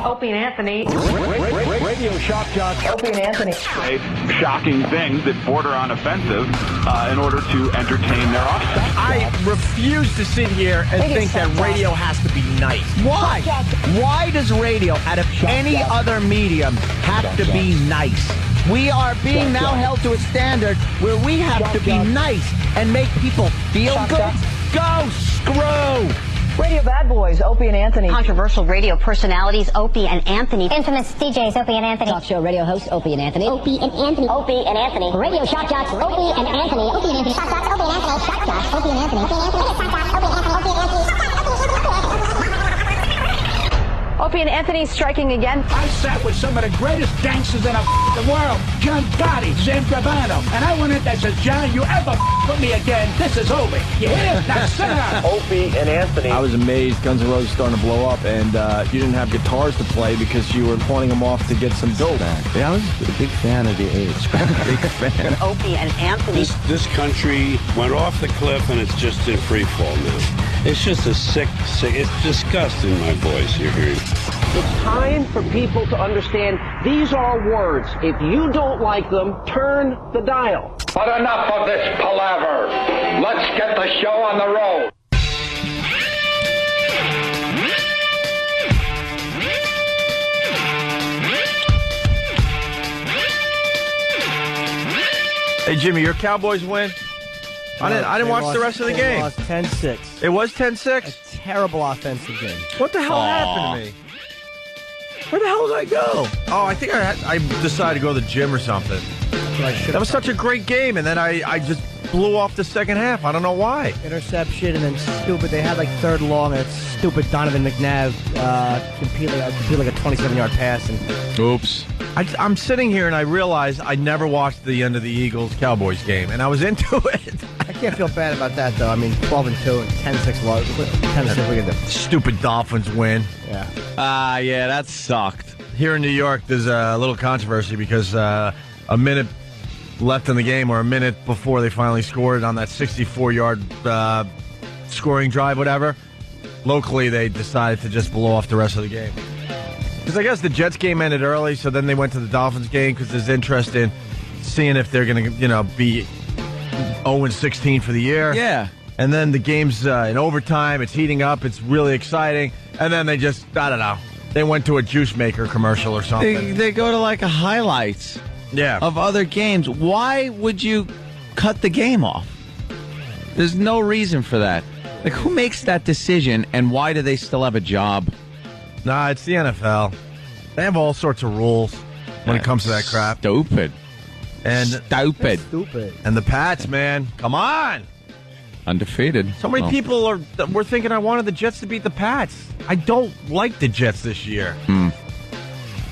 Opie and Anthony. Radio shock jocks. Opie and Anthony. Say shocking things that border on offensive in order to entertain their audience. I refuse to sit here and think that radio has to be nice. Why? Why does radio, out of any other medium, have to be nice? We are being now held to a standard where we have to be nice and make people feel good. Go screw! Radio bad boys, Opie and Anthony. Controversial radio personalities, Opie and Anthony. Infamous DJs, Opie and Anthony. Talk show radio hosts, Opie and Anthony. Opie and Anthony. Opie and Anthony. Radio shock jocks, Opie and Anthony. Opie and Anthony. Shock jocks, Opie and Anthony. Shock jocks, Opie and Anthony. Opie and Anthony. Shock jocks, Opie and Anthony. Opie and Anthony. Opie and Anthony striking again. I sat with some of the greatest gangsters in the world. John Gotti, Zim Gravano. And I went in there and said, John, you ever with me again, this is over. You hear? Now sit down. Opie and Anthony. I was amazed Guns N' Roses starting to blow up, and you didn't have guitars to play because you were pawning them off to get some dough back. Yeah, I was a big fan of the age. Big fan. Opie and Anthony. This country went off the cliff, and it's just in free fall now. It's just a sick, it's disgusting, my voice you're hearing. It's time for people to understand these are words. If you don't like them, turn the dial. But enough of this palaver. Let's get the show on the road. Hey, Jimmy, your Cowboys win? I didn't watch the rest of the game. They lost 10-6. It was 10-6? A terrible offensive game. What the hell happened to me? Where the hell did I go? Oh, I think I decided to go to the gym or something. That was such a great game, and then I just blew off the second half. I don't know why. Interception, and then stupid. They had like third long, and it's stupid Donovan McNabb compete like a 27-yard pass. And oops. I'm sitting here, and I realize I never watched the end of the Eagles-Cowboys game, and I was into it. I can't feel bad about that, though. I mean, 12-2 and 10-6 loss. 10-6 we can do. Stupid Dolphins win. Yeah. Yeah, that sucked. Here in New York, there's a little controversy because a minute left in the game, or a minute before they finally scored on that 64-yard scoring drive, whatever, locally they decided to just blow off the rest of the game. Because I guess the Jets game ended early, so then they went to the Dolphins game because there's interest in seeing if they're going to, be 0-16 for the year. Yeah. And then the game's in overtime. It's heating up. It's really exciting. And then they just, I don't know, they went to a juice maker commercial or something. They go to like a highlights of other games. Why would you cut the game off? There's no reason for that. Like, who makes that decision, and why do they still have a job? Nah, it's the NFL. They have all sorts of rules when it comes to that crap. Stupid. And stupid. And the Pats, man, come on. Undefeated. So many people were thinking I wanted the Jets to beat the Pats. I don't like the Jets this year.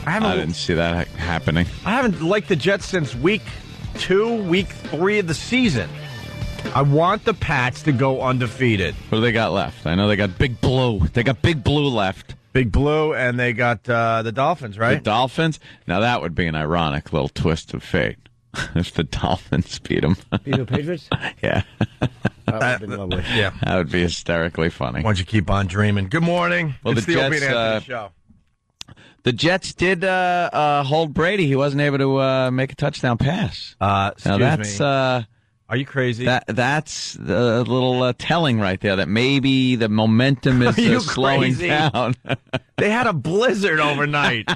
I didn't see that happening. I haven't liked the Jets since week 2, week 3 of the season. I want the Pats to go undefeated. What do they got left? I know they got Big Blue. They got Big Blue left. Big Blue, and they got the Dolphins, right? The Dolphins? Now, that would be an ironic little twist of fate if the Dolphins beat them. Beat the Patriots? Yeah. That would be lovely. Yeah. That would be hysterically funny. Why don't you keep on dreaming? Good morning. Well, it's the Opie and Anthony Show. The Jets did hold Brady. He wasn't able to make a touchdown pass. Excuse me. Are you crazy? That's a little telling right there that maybe the momentum is slowing down. They had a blizzard overnight.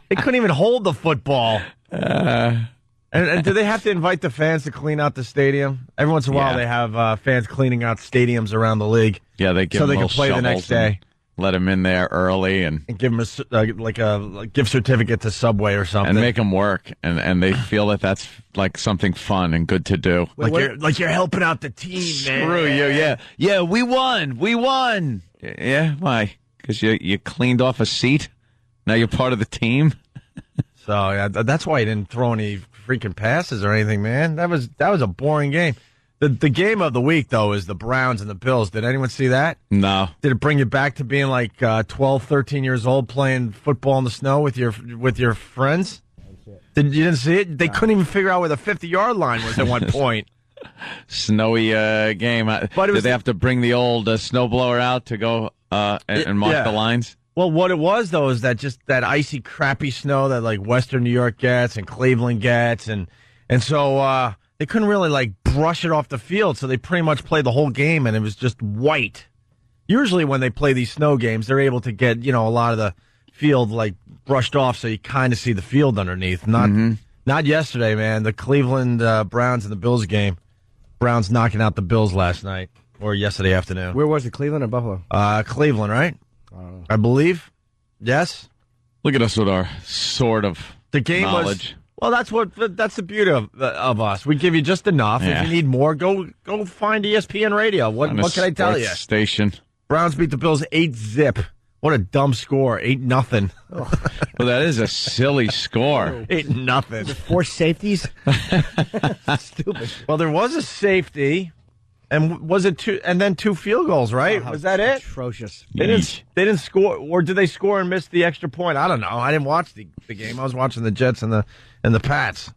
They couldn't even hold the football. And do they have to invite the fans to clean out the stadium? Every once in a while they have fans cleaning out stadiums around the league. Yeah, they give so them they can play the next day. Let them in there early and give them a gift certificate to Subway or something, and make them work, and they feel that that's like something fun and good to do. Like you're helping out the team, man. Screw you, yeah. We won. Yeah, why? Because you cleaned off a seat. Now you're part of the team. So that's why he didn't throw any freaking passes or anything, man. That was a boring game. The game of the week, though, is the Browns and the Bills. Did anyone see that? No. Did it bring you back to being like 12, 13 years old playing football in the snow with your friends? You didn't see it? They couldn't even figure out where the 50-yard line was at one point. Snowy game. Did they have to bring the old snowblower out to go and mark the lines? Well, what it was, though, is that just that icy, crappy snow that, like, Western New York gets and Cleveland gets. And so they couldn't really, like, brush it off the field. So they pretty much played the whole game, and it was just white. Usually when they play these snow games, they're able to get, a lot of the field, like, brushed off so you kind of see the field underneath. Not yesterday, man. The Cleveland Browns and the Bills game. Browns knocking out the Bills last night or yesterday afternoon. Where was it, Cleveland or Buffalo? Cleveland, right? I believe. Yes. Look at us with our sort of the game knowledge. That's the beauty of us. We give you just enough. Yeah. If you need more, go find ESPN Radio. What can I tell you? Station. Browns beat the Bills 8-0. What a dumb score. 8-0. Well, that is a silly score. 8-0. 4 safeties? Stupid. Well, there was a safety, and was it 2? And then 2 field goals, right? Was that it? Atrocious. They didn't score, or did they score and miss the extra point? I don't know. I didn't watch the game. I was watching the Jets and the Pats.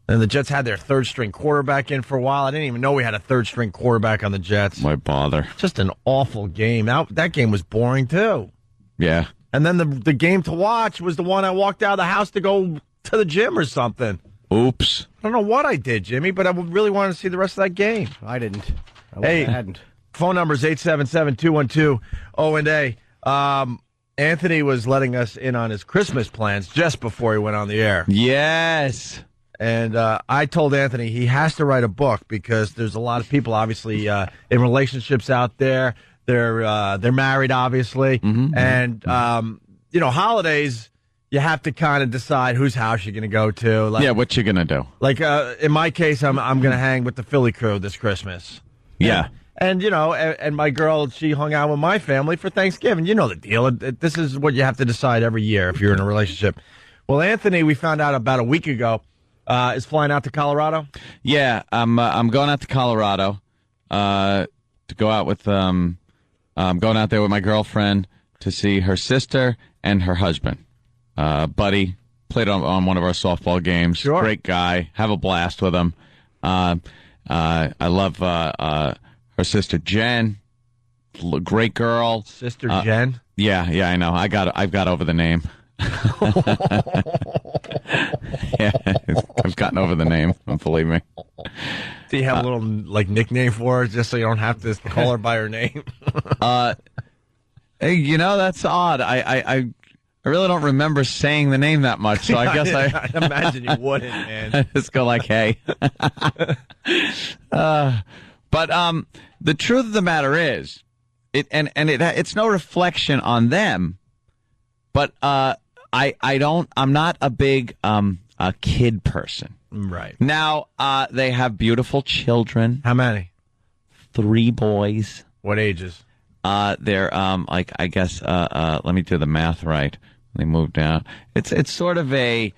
And the Jets had their third-string quarterback in for a while. I didn't even know we had a third-string quarterback on the Jets. Why bother? Just an awful game. That game was boring, too. Yeah. And then the game to watch was the one I walked out of the house to go to the gym or something. Oops. I don't know what I did, Jimmy, but I really wanted to see the rest of that game. I didn't. I hadn't. Phone number is 877-212-0&A. Anthony was letting us in on his Christmas plans just before he went on the air. Yes. And I told Anthony he has to write a book because there's a lot of people, obviously, in relationships out there. They're married, obviously. And, holidays, you have to kind of decide whose house you're going to go to. Like, what you going to do? Like, in my case, I'm going to hang with the Philly crew this Christmas. Yeah. And and my girl, she hung out with my family for Thanksgiving. You know the deal. This is what you have to decide every year if you're in a relationship. Well, Anthony, we found out about a week ago, is flying out to Colorado. Yeah, I'm going out to Colorado to go out with I'm going out there with my girlfriend to see her sister and her husband. Buddy played on one of our softball games. Sure. Great guy. Have a blast with him. I love her sister Jen. Great girl. Sister Jen? Yeah, I know. I've got over the name. Yeah, I've gotten over the name, believe me. Do you have a little nickname for her just so you don't have to call her by her name? Hey, that's odd. I really don't remember saying the name that much, so I guess I imagine you wouldn't, man. I just go like, hey. But the truth of the matter is, it's no reflection on them, but I'm not a big a kid person. Right. Now, they have beautiful children. How many? 3 boys. What ages? They're I guess let me do the math right. They moved down. It's sort of and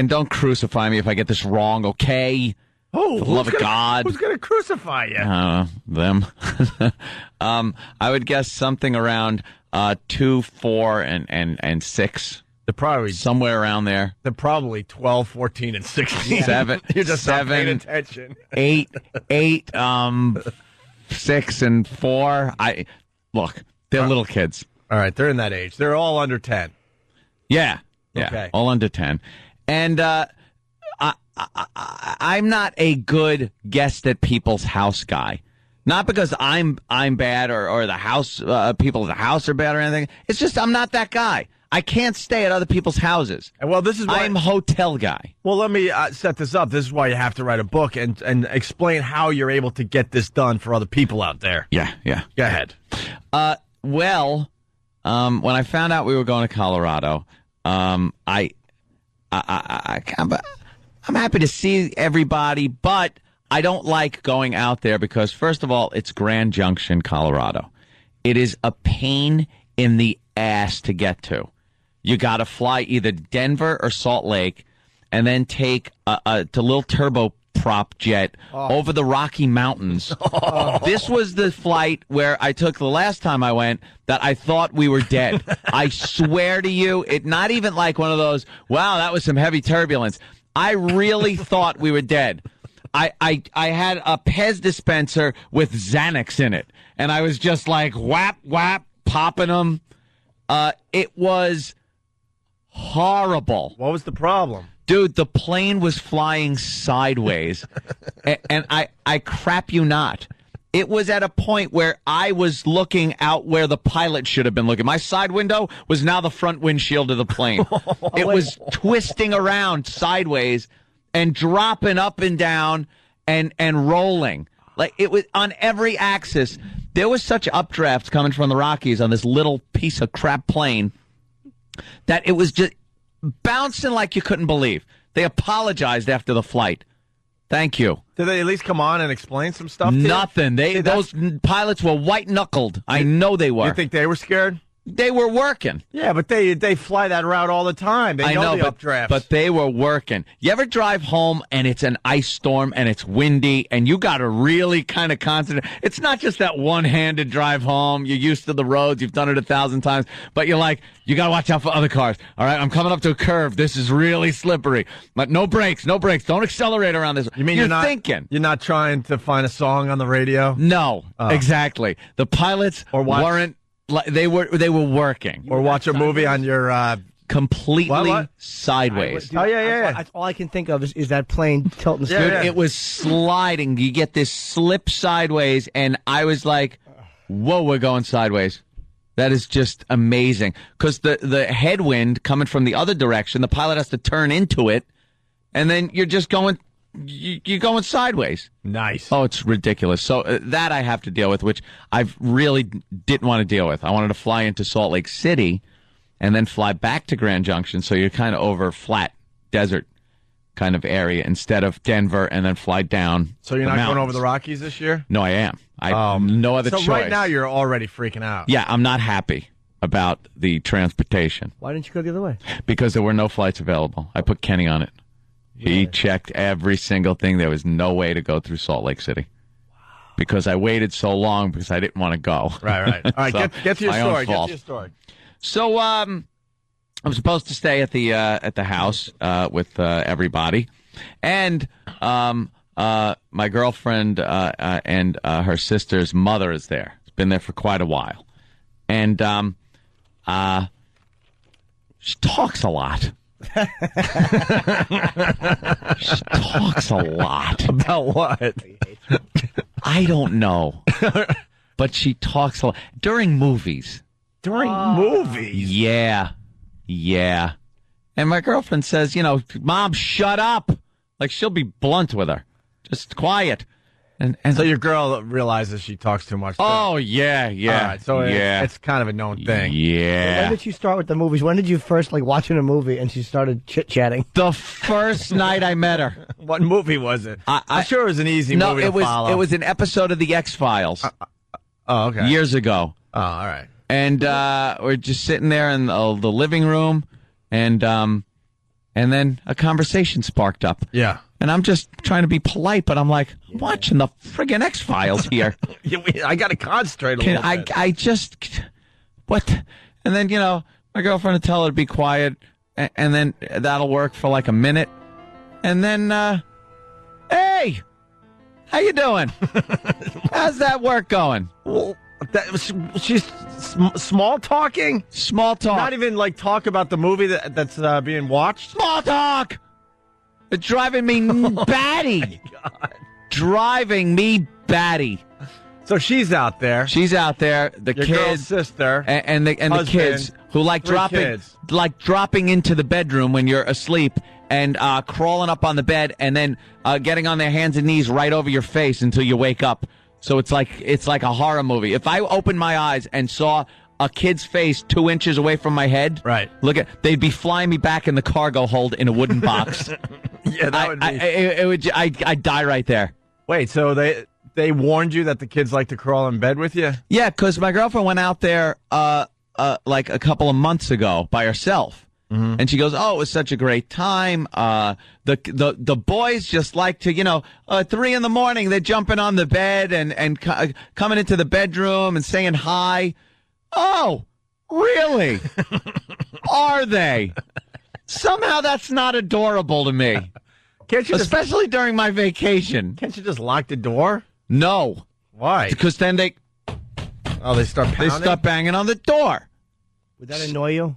don't crucify me if I get this wrong, okay? Oh, for the love of God. Who's going to crucify you? Them. I would guess something around 2, 4, and 6. They're probably somewhere around there. They're probably 12, 14, and 16. 7. You're just 7, not paying attention. 8, 6, and 4. Look, they're little kids. All right, they're in that age. They're all under 10. Yeah. Okay. All under 10. And I'm not a good guest at people's house guy. Not because I'm bad or the house people at the house are bad or anything. It's just I'm not that guy. I can't stay at other people's houses. And well, this is why I'm hotel guy. Well, let me set this up. This is why you have to write a book and explain how you're able to get this done for other people out there. Yeah. Go ahead. When I found out we were going to Colorado, I'm happy to see everybody, but I don't like going out there because, first of all, it's Grand Junction, Colorado. It is a pain in the ass to get to. You got to fly either Denver or Salt Lake and then take a little turboprop jet over the Rocky Mountains. This was the flight where I took the last time I went that I thought we were dead. I swear to you, it not even like one of those, wow, that was some heavy turbulence. I really thought we were dead. I had a Pez dispenser with Xanax in it, and I was just like whap, whap, popping them. It was horrible. What was the problem? Dude, the plane was flying sideways, and I crap you not. It was at a point where I was looking out where the pilot should have been looking. My side window was now the front windshield of the plane. It was twisting around sideways and dropping up and down and rolling. Like, it was on every axis. There was such updrafts coming from the Rockies on this little piece of crap plane that it was just bouncing like you couldn't believe. They apologized after the flight. Thank you. Did they at least come on and explain some stuff to you? Nothing. Those pilots were white-knuckled. I know they were. You think they were scared? They were working. Yeah, but they fly that route all the time. They know the updrafts. But they were working. You ever drive home and it's an ice storm and it's windy and you got to really kind of concentrate? It's not just that one-handed drive home. You're used to the roads. You've done it 1,000 times. But you're like, you got to watch out for other cars. All right, I'm coming up to a curve. This is really slippery. But no brakes, no brakes. Don't accelerate around this. You mean you're thinking. You're not trying to find a song on the radio? No, exactly. The pilots weren't. They were working. Or watch a movie on your completely sideways. That's all I can think of is that plane tilting. Dude, it was sliding. You get this slip sideways, and I was like, whoa, we're going sideways. That is just amazing. Because the headwind coming from the other direction, the pilot has to turn into it, and then you're just going... You're going sideways. Nice. Oh, it's ridiculous. So that I have to deal with, which I really didn't want to deal with. I wanted to fly into Salt Lake City and then fly back to Grand Junction, so you're kind of over flat desert kind of area instead of Denver and then fly down. So you're not mountains. going over the Rockies this year? No, I am. No other choice. So right now you're already freaking out. Yeah, I'm not happy about the transportation. Why didn't you go the other way? Because there were no flights available. I put Kenny on it. He checked every single thing. There was no way to go through Salt Lake City. Because I waited so long because I didn't want to go. Right. All right, So, get to your my own story. Get fault. to your story. So I'm supposed to stay at the house with everybody. And my girlfriend and her sister's mother is there. It's been there for quite a while. And she talks a lot. She talks a lot. About what? I don't know. But she talks a lot. During movies. During movies? Yeah. And my girlfriend says, Mom, shut up. Like, she'll be blunt with her. Just quiet. And so your girl realizes she talks too much. Oh, yeah. All right, so it's kind of a known thing. Yeah. When did you start with the movies? When did you first watching a movie and she started chit-chatting? The first night I met her. What movie was it? I'm sure it was an easy movie to follow. It was an episode of The X-Files. Oh, okay. Years ago. Oh, all right. And we're just sitting there in the living room, and then a conversation sparked up. Yeah. And I'm just trying to be polite, but I'm like, I'm watching the friggin' X-Files here. I got to concentrate a little bit. I just, what? And then, my girlfriend would tell her to be quiet, and then that'll work for like a minute. And then, hey, how you doing? How's that work going? Well, she's small talking? Small talk. Not even talk about the movie that's being watched? Small talk! It's driving me batty. Oh my God. Driving me batty. So she's out there. The Your kids, girl's sister, and the husband, kids who like dropping into the bedroom when you're asleep and crawling up on the bed and then getting on their hands and knees right over your face until you wake up. So it's like a horror movie. If I opened my eyes and saw a kid's face 2 inches away from my head, right? They'd be flying me back in the cargo hold in a wooden box. Yeah, that would be. I'd die right there. Wait, so they warned you that the kids like to crawl in bed with you? Yeah, because my girlfriend went out there like a couple of months ago by herself. Mm-hmm. And she goes, "Oh, it was such a great time. The boys just like to, 3 a.m, they're jumping on the bed and coming into the bedroom and saying hi." Oh, really? Are they? Somehow that's not adorable to me. Can't you especially during my vacation. Can't you just lock the door? No. Why? Because then they start pounding? They start banging on the door. Would that annoy you?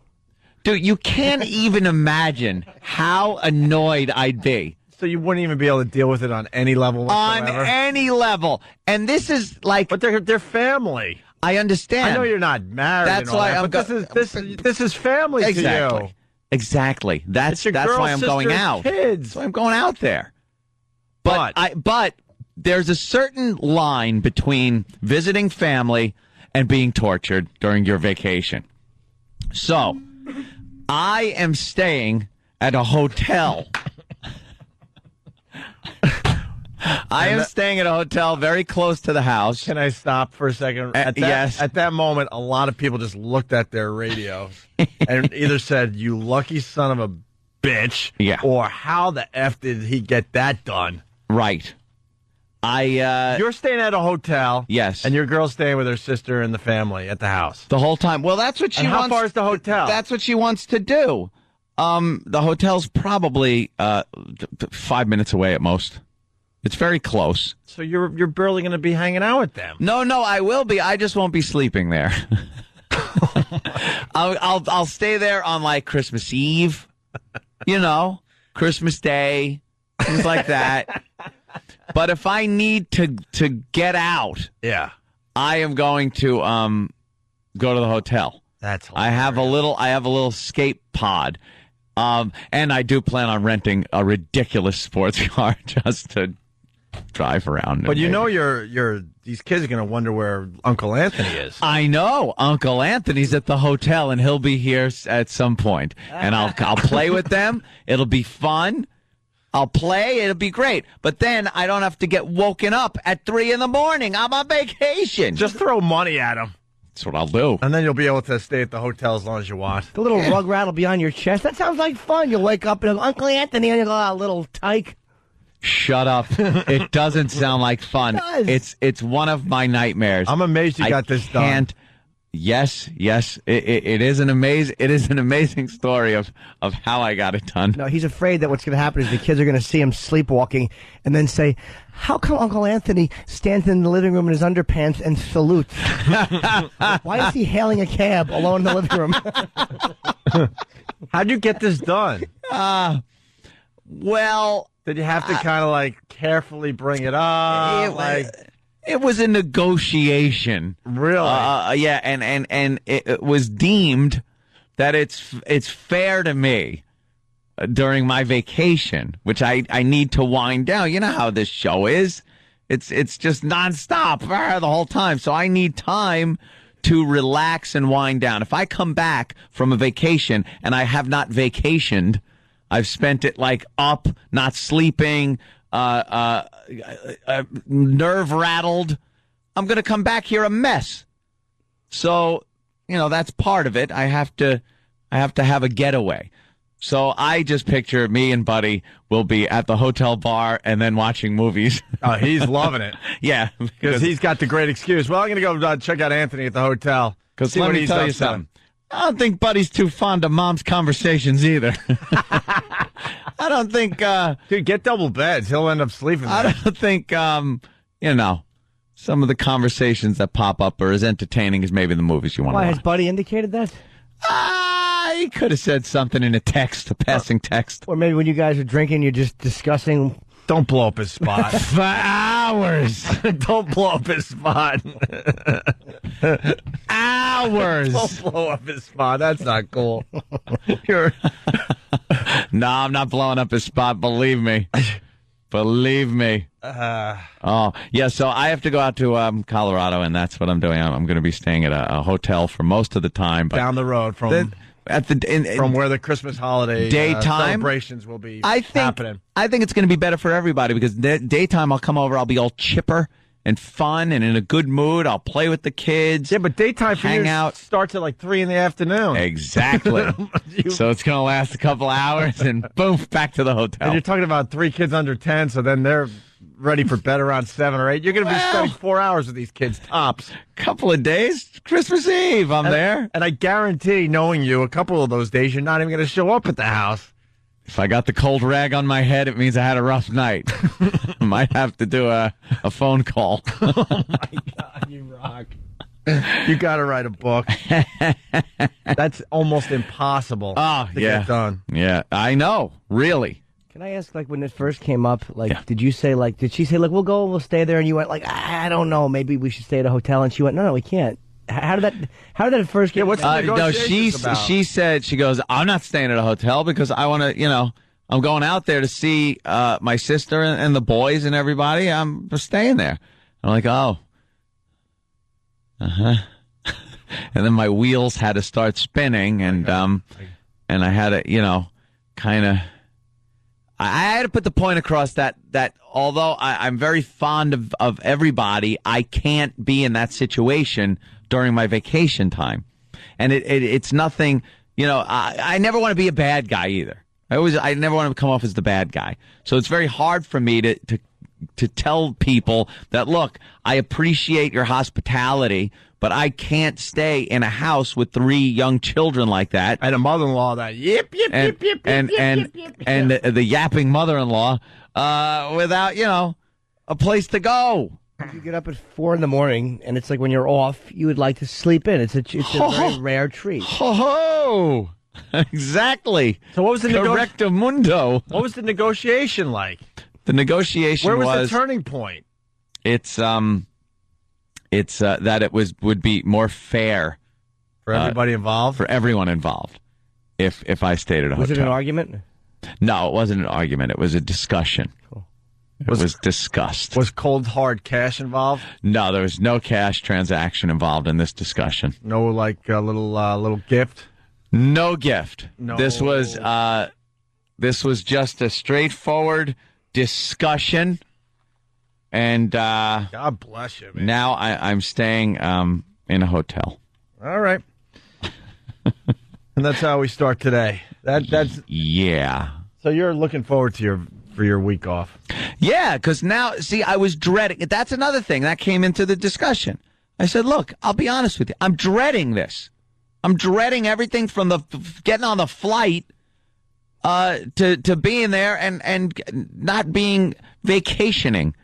Dude, you can't even imagine how annoyed I'd be. So you wouldn't even be able to deal with it on any level whatsoever? On any level. And this is like... But they're family. I understand. I know you're not married. That's why I'm this is family to you. Exactly. That's why I'm going out. Kids. That's why I'm going out there. But there's a certain line between visiting family and being tortured during your vacation. So, I am staying at a hotel. I am staying at a hotel very close to the house. Can I stop for a second? Yes. At that moment, a lot of people just looked at their radios and either said, "You lucky son of a bitch," or "How the F did he get that done?" Right. You're staying at a hotel. Yes. And your girl's staying with her sister and the family at the house. The whole time. Well, that's what she wants. How far is the hotel? That's what she wants to do. The hotel's probably 5 minutes away at most. It's very close. So you're barely going to be hanging out with them. No, I will be. I just won't be sleeping there. I'll stay there on like Christmas Eve, Christmas Day, things like that. But if I need to get out, I am going to go to the hotel. That's hilarious. I have a little skate pod. And I do plan on renting a ridiculous sports car just to drive around. But these kids are going to wonder where Uncle Anthony is. I know. Uncle Anthony's at the hotel, and he'll be here at some point. And I'll play with them. It'll be fun. I'll play. It'll be great. But then I don't have to get woken up at 3 a.m. I'm on vacation. Just throw money at him. That's what I'll do. And then you'll be able to stay at the hotel as long as you want. The little rug rattle be on your chest. That sounds like fun. You'll wake up and Uncle Anthony and you'll go, little tyke. Shut up. It doesn't sound like fun. It's one of my nightmares. I'm amazed you got this done. Yes. It is an amazing story of how I got it done. No, he's afraid that what's going to happen is the kids are going to see him sleepwalking and then say, "How come Uncle Anthony stands in the living room in his underpants and salutes? Why is he hailing a cab alone in the living room?" How'd you get this done? Well, did you have to kind of like carefully bring it up? It was a negotiation. Really? Yeah, and it was deemed that it's fair to me during my vacation, which I need to wind down. You know how this show is. It's just nonstop the whole time. So I need time to relax and wind down. If I come back from a vacation and I have not vacationed, I've spent it like up, not sleeping, nerve rattled. I'm going to come back here a mess. So, that's part of it. I have to have a getaway. So I just picture me and Buddy will be at the hotel bar and then watching movies. Oh, he's loving it. Yeah. Because he's got the great excuse. Well, I'm going to go check out Anthony at the hotel. Because let me tell you something. I don't think Buddy's too fond of Mom's conversations either. I don't think... Dude, get double beds. He'll end up sleeping there. I don't think, some of the conversations that pop up are as entertaining as maybe the movies you want to watch. Why, has Buddy indicated that? He could have said something in a passing text. Or maybe when you guys are drinking, you're just discussing... Don't blow up his spot. For hours. Don't blow up his spot. Hours. Don't blow up his spot. That's not cool. No, I'm not blowing up his spot. Believe me. Believe me. Oh, yeah. So I have to go out to Colorado, and that's what I'm doing. I'm going to be staying at a hotel for most of the time. But down the road from from where the Christmas holiday daytime celebrations will be happening. I think it's going to be better for everybody because daytime I'll come over, I'll be all chipper and fun and in a good mood. I'll play with the kids. Yeah, but daytime for you starts at like 3 in the afternoon. Exactly. So it's going to last a couple hours and boom, back to the hotel. And you're talking about 3 kids under 10, so then they're ready for bed around 7 or 8. You're going to be spending 4 hours with these kids tops. Couple of days, Christmas Eve, I'm there. And I guarantee, knowing you, a couple of those days, you're not even going to show up at the house. If I got the cold rag on my head, it means I had a rough night. Might have to do a phone call. Oh, my God, you rock. You got to write a book. That's almost impossible to get done. Yeah, I know. Really. Can I ask, like, when it first came up, like, did she say, like, we'll go, we'll stay there, and you went, like, I don't know, maybe we should stay at a hotel, and she went, no, we can't. How did that first get? What's the negotiations about? She said, she goes, I'm not staying at a hotel because I want to, I'm going out there to see my sister and the boys and everybody. I'm staying there. I'm like, oh. Uh-huh. And then my wheels had to start spinning, and I had to, kind of. I had to put the point across that although I'm very fond of everybody, I can't be in that situation during my vacation time. And it's nothing, I never want to be a bad guy either. I never want to come off as the bad guy. So it's very hard for me to tell people that, look, I appreciate your hospitality, but I can't stay in a house with 3 young children like that. And a mother-in-law that yip, and the yapping mother-in-law without, a place to go. If you get up at 4 a.m. and it's like when you're off, you would like to sleep in. It's a very rare treat. Oh, exactly. So what was the Correctamundo? What was the negotiation like? The negotiation Where was the turning point? It's that it would be more fair for everybody involved, for everyone involved. If I stayed at a hotel. Was it an argument? No, it wasn't an argument. It was a discussion. Cool. It was discussed. Was cold hard cash involved? No, there was no cash transaction involved in this discussion. No, like a little gift. No gift. No. This was just a straightforward discussion. And God bless you, man. Now I'm staying in a hotel. All right. And that's how we start today. That's yeah. So you're looking forward to your week off? Yeah, because now, see, I was dreading. That's another thing that came into the discussion. I said, look, I'll be honest with you. I'm dreading this. I'm dreading everything from the getting on the flight to being there and not being vacationing.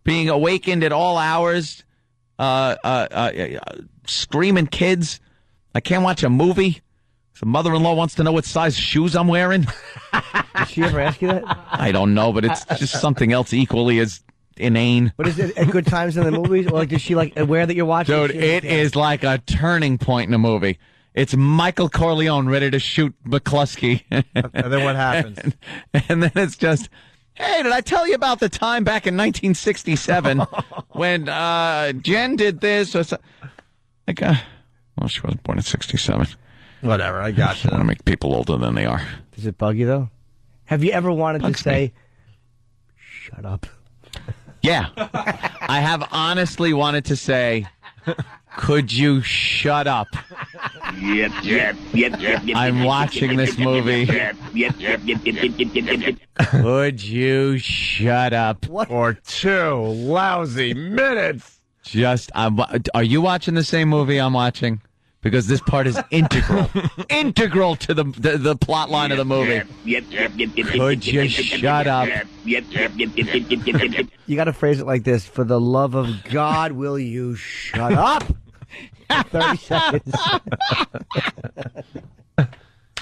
Being awakened at all hours, screaming kids. I can't watch a movie. The mother-in-law wants to know what size shoes I'm wearing. Did she ever ask you that? I don't know, but it's just something else equally as inane. But is it at good times in the movies? Or does she aware that you're watching? Dude, it is like a turning point in a movie. It's Michael Corleone ready to shoot McCluskey. And then what happens? And then it's just... Hey, did I tell you about the time back in 1967 when Jen did this? Well, she wasn't born in 67. Whatever, I got you. I want to make people older than they are. Does it bug you, though? Have you ever wanted to say, shut up? Yeah. I have honestly wanted to say, could you shut up? Yep. I'm watching this movie. Could you shut up? For 2 lousy minutes. Are you watching the same movie I'm watching? Because this part is integral to the plot line of the movie. Could you shut up? You got to phrase it like this: for the love of God, will you shut up? 30 seconds.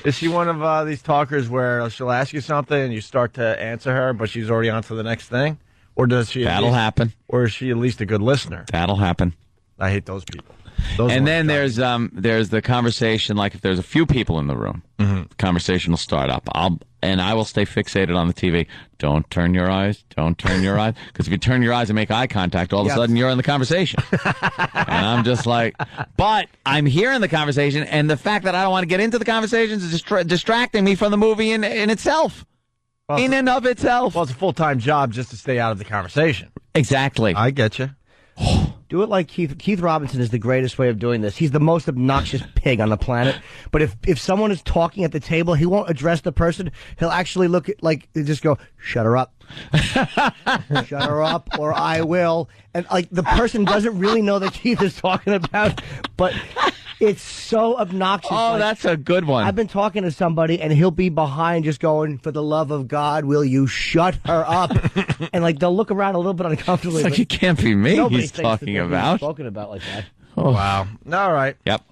Is she one of these talkers where she'll ask you something and you start to answer her, but she's already on to the next thing? Or does she? That'll happen. Or is she at least a good listener? That'll happen. I hate those people. And then there's the conversation, like if there's a few people in the room, the conversation will start up. I will stay fixated on the TV. Don't turn your eyes. Don't turn your eyes. Because if you turn your eyes and make eye contact, all of a sudden you're in the conversation. And I'm just like, but I'm hearing the conversation, and the fact that I don't want to get into the conversations is distracting me from the movie in itself. Well, in and of itself. Well, it's a full-time job just to stay out of the conversation. Exactly. I get you. Do it like Keith. Keith Robinson is the greatest way of doing this. He's the most obnoxious pig on the planet. But if someone is talking at the table, he won't address the person. He'll actually look at, just go, shut her up. Shut her up, or I will. And, the person doesn't really know that Keith is talking about, but it's so obnoxious. Oh, that's a good one. I've been talking to somebody, and he'll be behind just going, for the love of God, will you shut her up? And, they'll look around a little bit uncomfortably. It's like, it can't be me he's talking about. Spoken about like that. Oh. Wow. All right. Yep.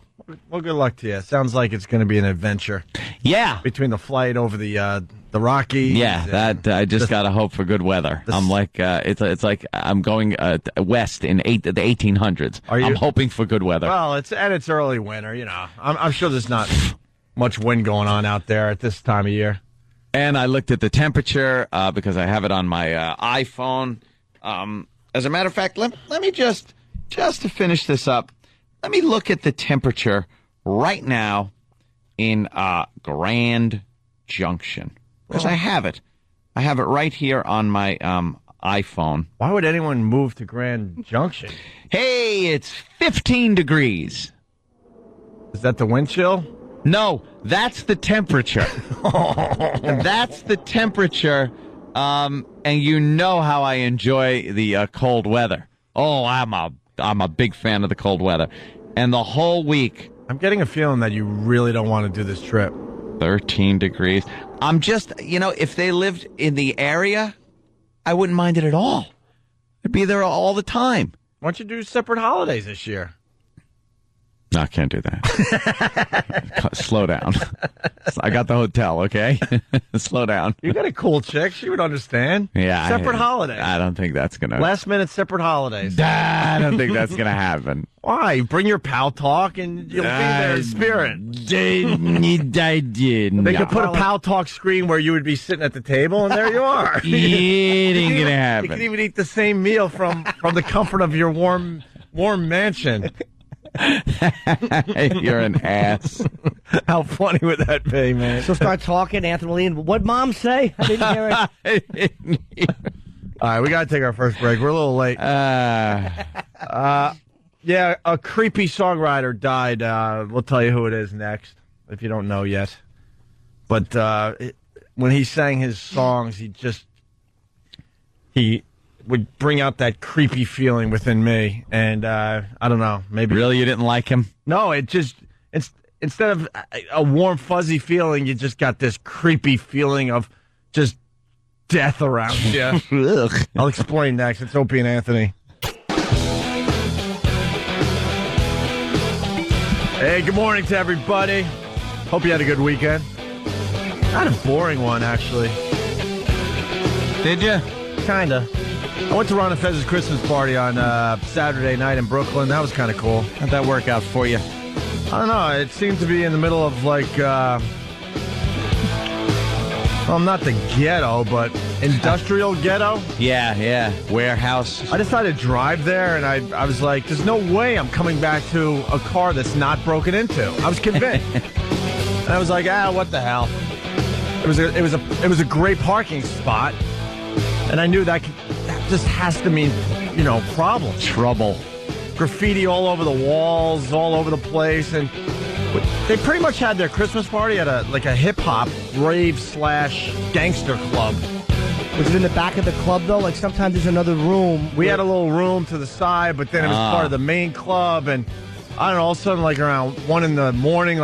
Well, good luck to you. Sounds like it's going to be an adventure. Yeah. Between the flight over the Rockies. Yeah, that I just gotta hope for good weather. I'm like, it's like I'm going west in the 1800s. I'm hoping for good weather. Well, it's early winter. You know, I'm sure there's not much wind going on out there at this time of year. And I looked at the temperature because I have it on my iPhone. As a matter of fact, let me just to finish this up. Let me look at the temperature right now in Grand Junction. Because I have it. I have it right here on my iPhone. Why would anyone move to Grand Junction? Hey, it's 15 degrees. Is that the wind chill? No, that's the temperature. That's the temperature. And you know how I enjoy the cold weather. Oh, I'm a big fan of the cold weather. And the whole week, I'm getting a feeling that you really don't want to do this trip. 13 degrees. I'm just, if they lived in the area, I wouldn't mind it at all. I'd be there all the time. Why don't you do separate holidays this year? No, I can't do that. Slow down. I got the hotel, okay? Slow down. You got a cool chick. She would understand. Yeah. Separate holidays. I don't think that's going to... Last minute separate holidays. I don't think that's going to happen. Why? Bring your pal talk and you'll be there in spirit. I did. They could put a pal talk screen where you would be sitting at the table and there you are. It ain't going to happen. You can even eat the same meal from the comfort of your warm mansion. You're an ass. How funny would that be, man? She'll start talking, Anthony will lean. What'd Mom say? I didn't hear it. All right, we got to take our first break. We're a little late. Yeah, a creepy songwriter died. We'll tell you who it is next, if you don't know yet. But when he sang his songs, he would bring out that creepy feeling within me. And I don't know, maybe... Really, you didn't like him? No, instead of a warm, fuzzy feeling, you just got this creepy feeling of just death around you. I'll explain next. It's Opie and Anthony. Hey, good morning to everybody. Hope you had a good weekend. Not a boring one, actually. Did you? Kinda. I went to Ron and Fez's Christmas party on Saturday night in Brooklyn. That was kind of cool. How'd that work out for you? I don't know. It seemed to be in the middle of well, not the ghetto, but industrial ghetto. Yeah. Warehouse. I decided to drive there, and I was like, there's no way I'm coming back to a car that's not broken into. I was convinced. And I was like, what the hell? It was a great parking spot, and I knew that just has to mean, problems. Trouble. Graffiti all over the walls, all over the place, and they pretty much had their Christmas party at a hip-hop rave/gangster club. Was it in the back of the club, though? Like, sometimes there's another room. We had a little room to the side, but then it was part of the main club, and I don't know, all of a sudden, around 1 in the morning,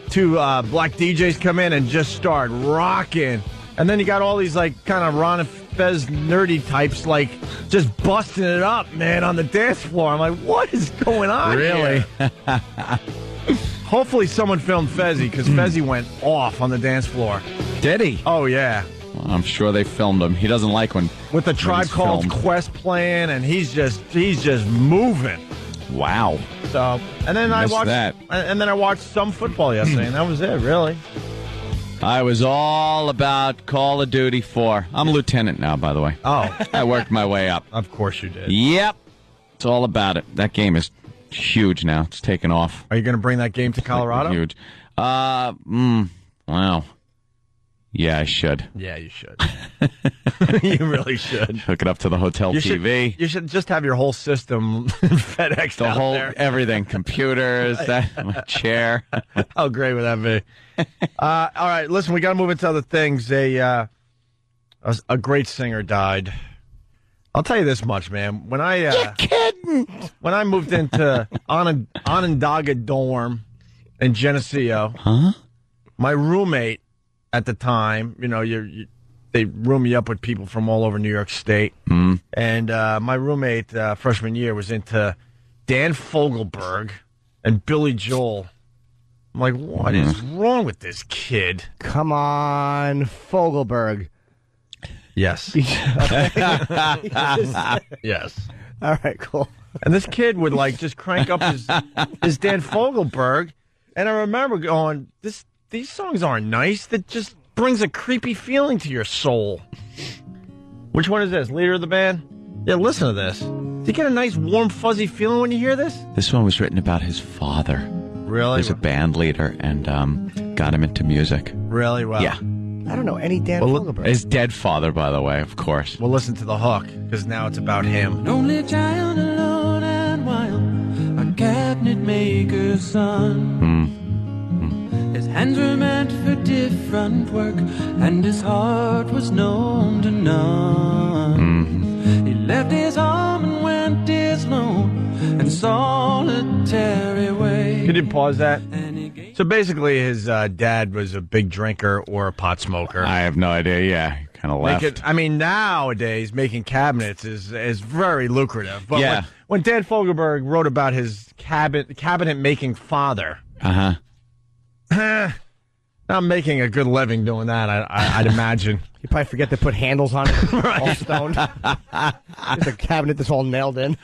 two black DJs come in and just start rocking. And then you got all these, kind of Ron and Fez nerdy types, just busting it up, man, on the dance floor. I'm like, what is going on Really? here? Hopefully someone filmed Fezzy, because Fezzy went off on the dance floor. Did he? Oh, yeah. Well, I'm sure they filmed him. He doesn't like when with the Tribe Called Quest playing, and he's just moving. Wow. So, and then I watched that. And then I watched some football yesterday, and that was it, really. I was all about Call of Duty 4. I'm a lieutenant now, by the way. Oh. I worked my way up. Of course you did. Yep. It's all about it. That game is huge now. It's taken off. Are you going to bring that game to Colorado? Huge. Wow. Yeah, I should. Yeah, you should. You really should. Hook it up to the hotel TV. You should just have your whole system FedEx the out whole there. Everything, computers, my chair. How great would that be? All right, listen, we got to move into other things. A great singer died. I'll tell you this much, man. When You're kidding. When I moved into Onondaga dorm in Geneseo, my roommate at the time, they room you up with people from all over New York State. And my roommate freshman year was into Dan Fogelberg and Billy Joel. I'm like, what is wrong with this kid? Come on, Fogelberg. Yes. Yes. All right, cool. And this kid would like just crank up his Dan Fogelberg, and I remember going, these songs aren't nice. That just brings a creepy feeling to your soul. Which one is this? Leader of the Band? Yeah, listen to this. Do you get a nice warm fuzzy feeling when you hear this? This one was written about his father. Really? He's a band leader and got him into music. Really? Well, yeah. I don't know any Dan Fogelberg. His dead father, by the way, of course. We'll listen to the hook, because now it's about him. An only child, alone and wild, a cabinet maker's son. His hands were meant for different work, and his heart was known to none. He left his home and went his lone and solitary way. Can you pause that? So basically, his dad was a big drinker or a pot smoker. I have no idea. Yeah, kind of left. Nowadays, making cabinets is very lucrative. But yeah. when Dan Fogelberg wrote about his cabinet-making father, not making a good living doing that, I'd imagine. You probably forget to put handles on it, all stoned. There's a cabinet that's all nailed in.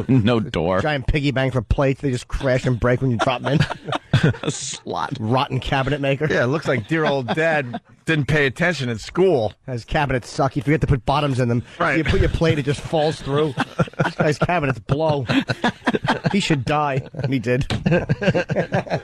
No door. Giant piggy bank for plates. They just crash and break when you drop them in. A slot. Rotten cabinet maker. Yeah, it looks like dear old dad didn't pay attention in school. His cabinets suck. You forget to put bottoms in them. Right. You put your plate, it just falls through. This guy's cabinets blow. He should die. And he did. An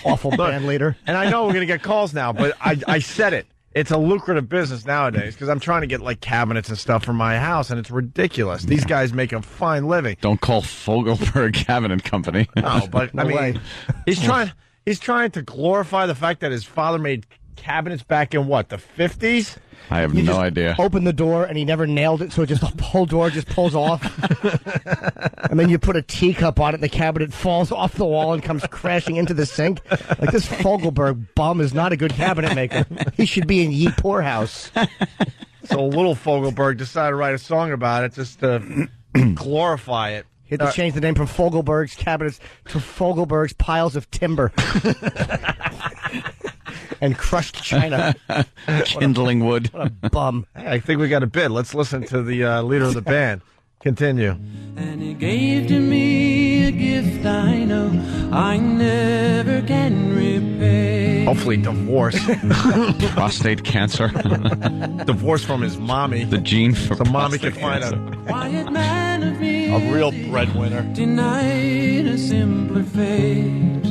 awful band leader. And I know we're going to get calls now, but I said it. It's a lucrative business nowadays because I'm trying to get like cabinets and stuff for my house, and it's ridiculous. These guys make a fine living. Don't call Fogelberg Cabinet Company. No, but I mean, he's trying to glorify the fact that his father made cabinets back in what, the 50s? I have no idea. Open the door and he never nailed it, so the whole door just pulls off. And then you put a teacup on it, and the cabinet falls off the wall and comes crashing into the sink. Like, this Fogelberg bum is not a good cabinet maker. He should be in Ye Poorhouse. So little Fogelberg decided to write a song about it just to glorify it. He had to change the name from Fogelberg's Cabinets to Fogelberg's Piles of Timber. And crushed china. Kindling wood. What a bum. Hey, I think we got a bid. Let's listen to the leader of the band. Continue. And he gave to me a gift I know I never can repay. Hopefully divorce. Prostate cancer. Divorce from his mommy. The gene for so mommy can cancer. find Quiet man of me, a real breadwinner. Denied a simpler fate.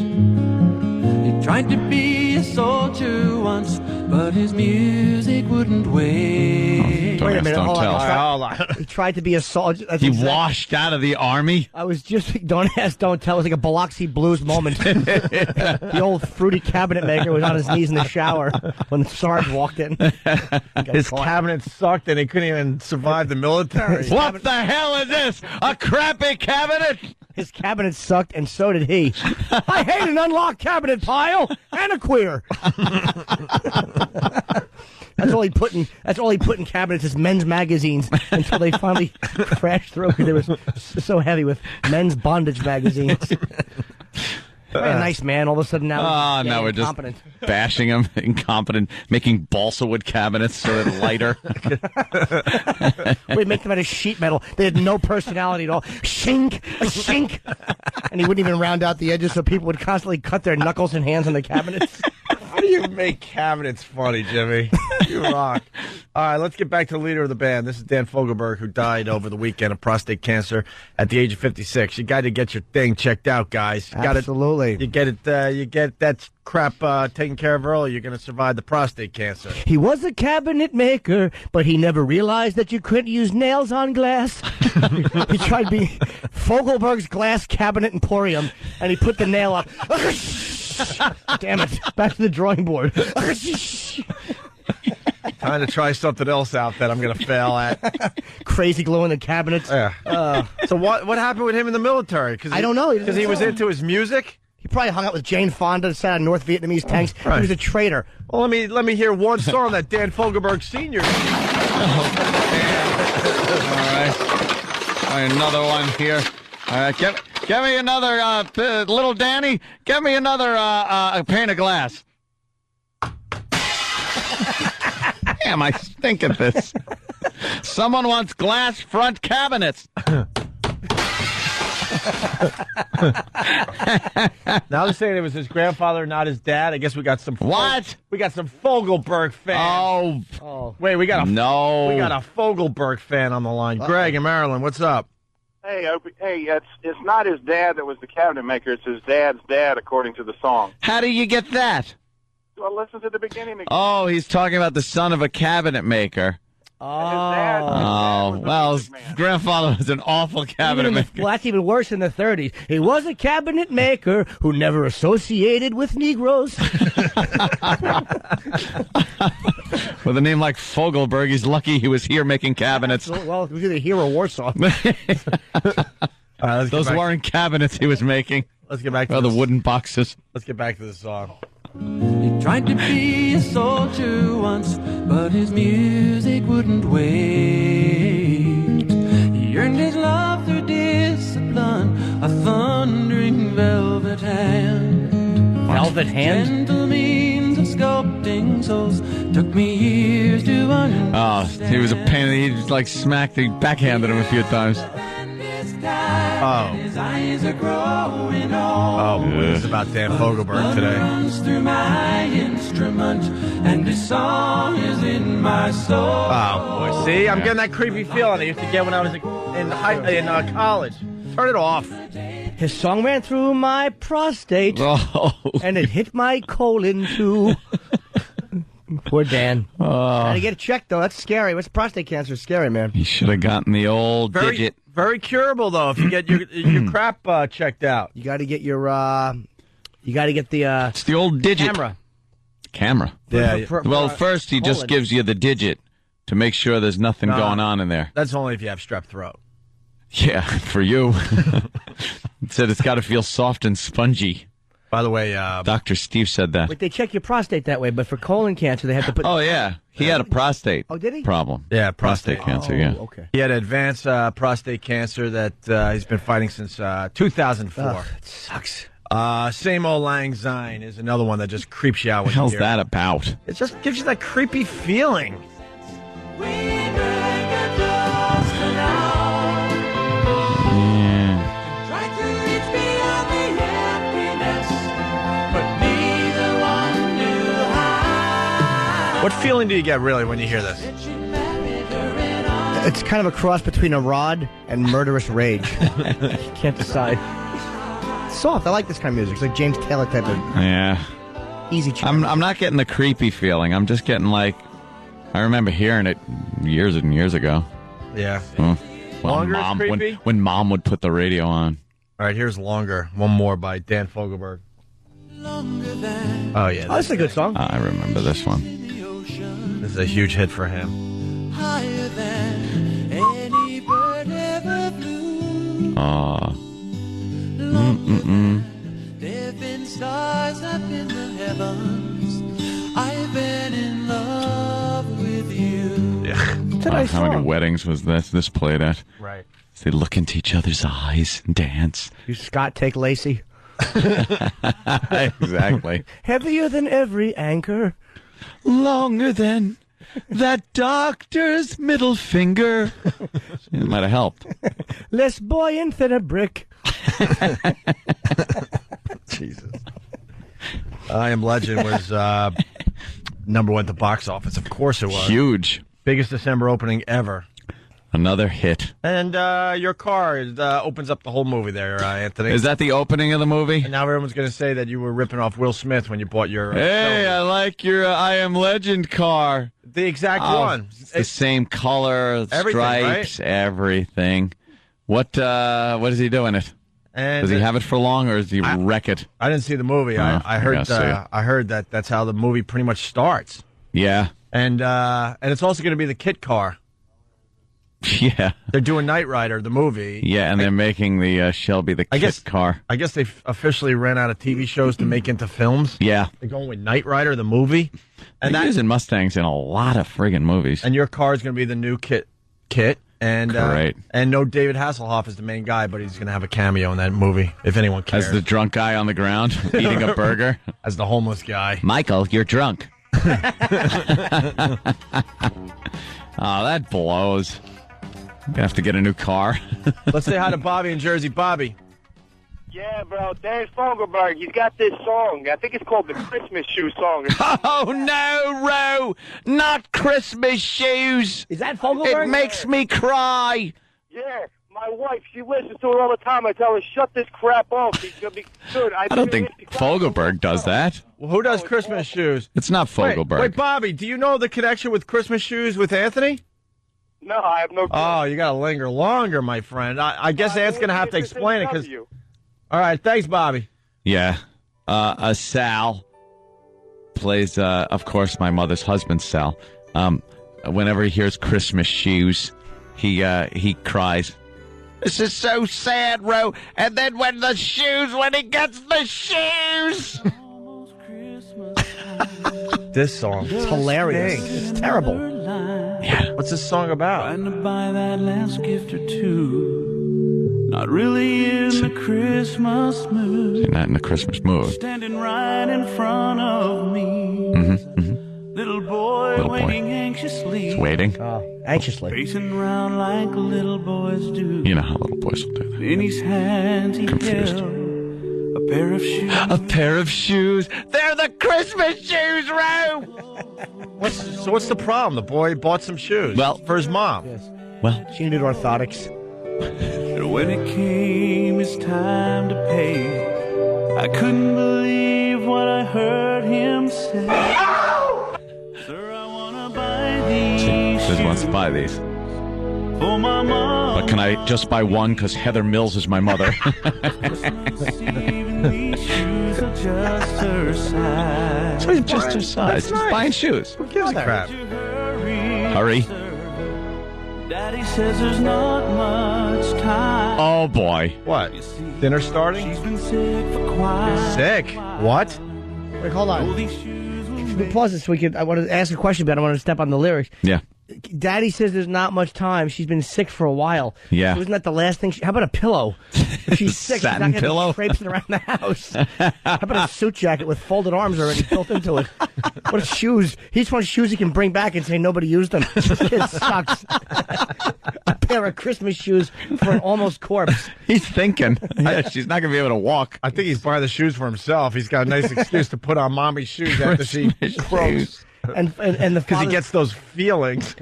He tried to be a soldier once, but his music wouldn't wait. Wait a minute, don't hold tell. on. He tried to be a soldier. He washed out of the army? I was just, don't ask, don't tell. It was like a Biloxi Blues moment. The old fruity cabinet maker was on his knees in the shower when the Sarge walked in. His cabinet sucked and he couldn't even survive the military. What the hell is this? A crappy cabinet? His cabinet sucked, and so did he. I hate an unlocked cabinet pile and a queer. That's all he put in cabinets is men's magazines until they finally crashed through. They were so heavy with men's bondage magazines. A nice man, all of a sudden now he's now we're just incompetent. bashing him, incompetent, making balsa wood cabinets so they're lighter. We'd make them out of sheet metal. They had no personality at all. Shink, a shink. And he wouldn't even round out the edges so people would constantly cut their knuckles and hands on the cabinets. How do you make cabinets funny, Jimmy? You rock. All right, let's get back to the leader of the band. This is Dan Fogelberg, who died over the weekend of prostate cancer at the age of 56. You got to get your thing checked out, guys. Absolutely. You get it. You get that crap taken care of early. You're going to survive the prostate cancer. He was a cabinet maker, but he never realized that you couldn't use nails on glass. He tried to be Fogelberg's Glass Cabinet Emporium, and he put the nail up. Damn it. Back to the drawing board. Trying to try something else out that I'm going to fail at. Crazy glue in the cabinets. Yeah. So what happened with him in the military? I don't know. Because he was into his music? He probably hung out with Jane Fonda, sat on North Vietnamese tanks. Right. He was a traitor. Well, let me hear one song that Dan Fogelberg Sr. All right. Another one here. Get me another, little Danny, get me another pane of glass. Damn, I stink at this. Someone wants glass front cabinets. Now they're saying it was his grandfather, not his dad. I guess we got some. What? We got some Fogelberg fans. Oh. Wait, we got a no. We got a Fogelberg fan on the line. Greg in Maryland, what's up? Hey, it's not his dad that was the cabinet maker. It's his dad's dad, according to the song. How do you get that? Well, listen to the beginning again. Oh, he's talking about the son of a cabinet maker. Well, his grandfather was an awful cabinet maker. Well, that's even worse in the 30s. He was a cabinet maker who never associated with Negroes. With a name like Fogelberg, he's lucky he was here making cabinets. Well, it was either here or Warsaw. Those weren't cabinets he was making. Let's get back to the wooden boxes. Let's get back to the song. He tried to be a soldier once, but his music wouldn't wait. He earned his love through discipline, a thundering velvet hand. Velvet hand? Gentle means of sculpting souls took me years to understand. Oh, he was a pain. He like backhanded him a few times. His eyes are growing old. Oh, boy, this is about Dan Fogelberg today. Runs through my instrument, and this song is in my soul. Oh, boy. See, I'm getting that creepy feeling I used to get when I was in college. Turn it off. His song ran through my prostate, and it hit my colon, too. Poor Dan. Gotta get it checked, though. That's scary. What's prostate cancer? Is scary, man. He should have gotten the old digit. Very curable, though, if you get your crap checked out. You got to get your, you got to get the, it's the old digit. Camera. Yeah. Well, first he just gives you the digit to make sure there's nothing going on in there. That's only if you have strep throat. Yeah, for you. It said it's got to feel soft and spongy. By the way, Dr. Steve said that. But they check your prostate that way, but for colon cancer, they have to put... Oh, yeah. He had a prostate did he? problem. Yeah, prostate cancer, yeah. Okay. He had advanced prostate cancer that he's been fighting since 2004. Ugh, it sucks. Same Old Lang Syne is another one that just creeps you out. What the hell's that about? It just gives you that creepy feeling. What feeling do you get, really, when you hear this? It's kind of a cross between a rod and murderous rage. You can't decide. It's soft. I like this kind of music. It's like James Taylor type of easy. I'm not getting the creepy feeling. I'm just getting like, I remember hearing it years and years ago. Yeah. Well, when Mom would put the radio on. All right, here's Longer. One more by Dan Fogelberg. Oh, yeah. That's a good song. I remember this one. This is a huge hit for him. Higher than any bird ever flew. There've been stars up in the heavens. I've been in love with you. Yeah. It's a nice How many song. weddings was this played at? Right. They look into each other's eyes and dance. You Scott take Lacey. Exactly. Heavier than every anchor. Longer than that doctor's middle finger. It might have helped. Less buoyant than a brick. Jesus. I Am Legend was number one at the box office. Of course it was. Huge. Biggest December opening ever. Another hit. And Your Car opens up the whole movie there, Anthony. Is that the opening of the movie? And now everyone's going to say that you were ripping off Will Smith when you bought your... Hey, I like your I Am Legend car. The exact one. It's the same color, stripes, right? Everything. What is he doing it? And does he have it for long, or does he wreck it? I didn't see the movie. I heard that that's how the movie pretty much starts. Yeah. And it's also going to be the Kit car. Yeah. They're doing Knight Rider, the movie. Yeah, and they're making the Shelby the Kit car. I guess they officially ran out of TV shows to make into films. Yeah. They're going with Knight Rider, the movie. And they're using Mustangs in a lot of friggin' movies. And Your Car is going to be the new Kit. And Great. And no David Hasselhoff is the main guy, but he's going to have a cameo in that movie, if anyone cares. As the drunk guy on the ground eating a burger. As the homeless guy. Michael, you're drunk. Oh, that blows. I'm going to have to get a new car. Let's say hi to Bobby in Jersey. Bobby. Yeah, bro. Dan Fogelberg, he's got this song. I think it's called the Christmas Shoe Song. Oh, no, Ro. Not Christmas shoes. Is that Fogelberg? It makes me cry. Yeah, my wife, she listens to it all the time. I tell her, shut this crap off. He's going to be good. I don't think Fogelberg does that. Well, who does Christmas shoes? It's not Fogelberg. Wait, Bobby, do you know the connection with Christmas shoes with Anthony? No, I have no clue. Oh, you got to linger longer, my friend. I guess Ant's going to have to explain it because... All right, thanks, Bobby. Yeah. Sal plays, of course, my mother's husband, Sal. Whenever he hears Christmas shoes, he cries. This is so sad, Ro. And then when he gets the shoes. This song. It's hilarious. It's terrible. Yeah. What's this song about? Trying to buy that last gift or two. Not really in the Christmas mood. You're not in the Christmas mood. Standing right in front of me. Little boy waiting anxiously. He's waiting. Anxiously. Pacing around like little boys do. You know how little boys will do that. In his hands he Confused. held a pair of shoes. A pair of shoes. They're the Christmas shoes, Ro. What's the problem? The boy bought some shoes. Well, for his mom. Yes. Well, she needed orthotics. When it came, it's time to pay. I couldn't believe what I heard him say. Sir, I want to buy these She wants to buy these. for my mom. But can I just buy one because Heather Mills is my mother? Even these shoes are just her size. So he's just her size. He's buying shoes. Who gives a crap? Hurry. Daddy says there's not much time. Oh, boy. What? Dinner starting? She's been sick for quite. Sick? What? Wait, hold on. Can we pause this so we could? I want to ask a question, but I don't want to step on the lyrics. Yeah. Daddy says there's not much time. She's been sick for a while. Yeah. So isn't that the last thing? How about a pillow? If she's sick, Satin she's not pillow? going to be traipsing around the house. How about a suit jacket with folded arms already built into it? What are shoes? He just wants shoes he can bring back and say nobody used them. This kid sucks. A pair of Christmas shoes for an almost corpse. He's thinking. Yeah, she's not going to be able to walk. I think he's buying the shoes for himself. He's got a nice excuse to put on mommy's shoes after she croaks. And the because he gets those feelings.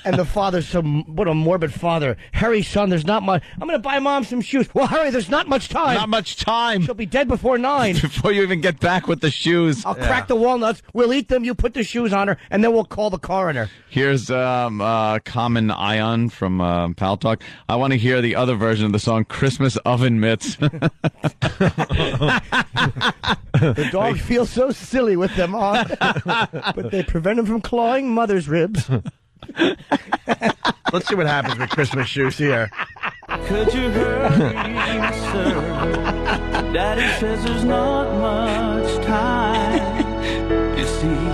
And the father's what a morbid father. Harry, son, there's not much. I'm going to buy mom some shoes. Well, Harry, there's not much time. Not much time. She'll be dead before 9. Before you even get back with the shoes. I'll crack the walnuts. We'll eat them. You put the shoes on her, and then we'll call the coroner. Here's Common Ion from Pal Talk. I want to hear the other version of the song, Christmas Oven Mitts. The dog feels so silly with them on, but they prevent him from clawing mother's ribs. Let's see what happens with Christmas shoes here. Could you hurry, sir? Daddy says there's not much time. You see,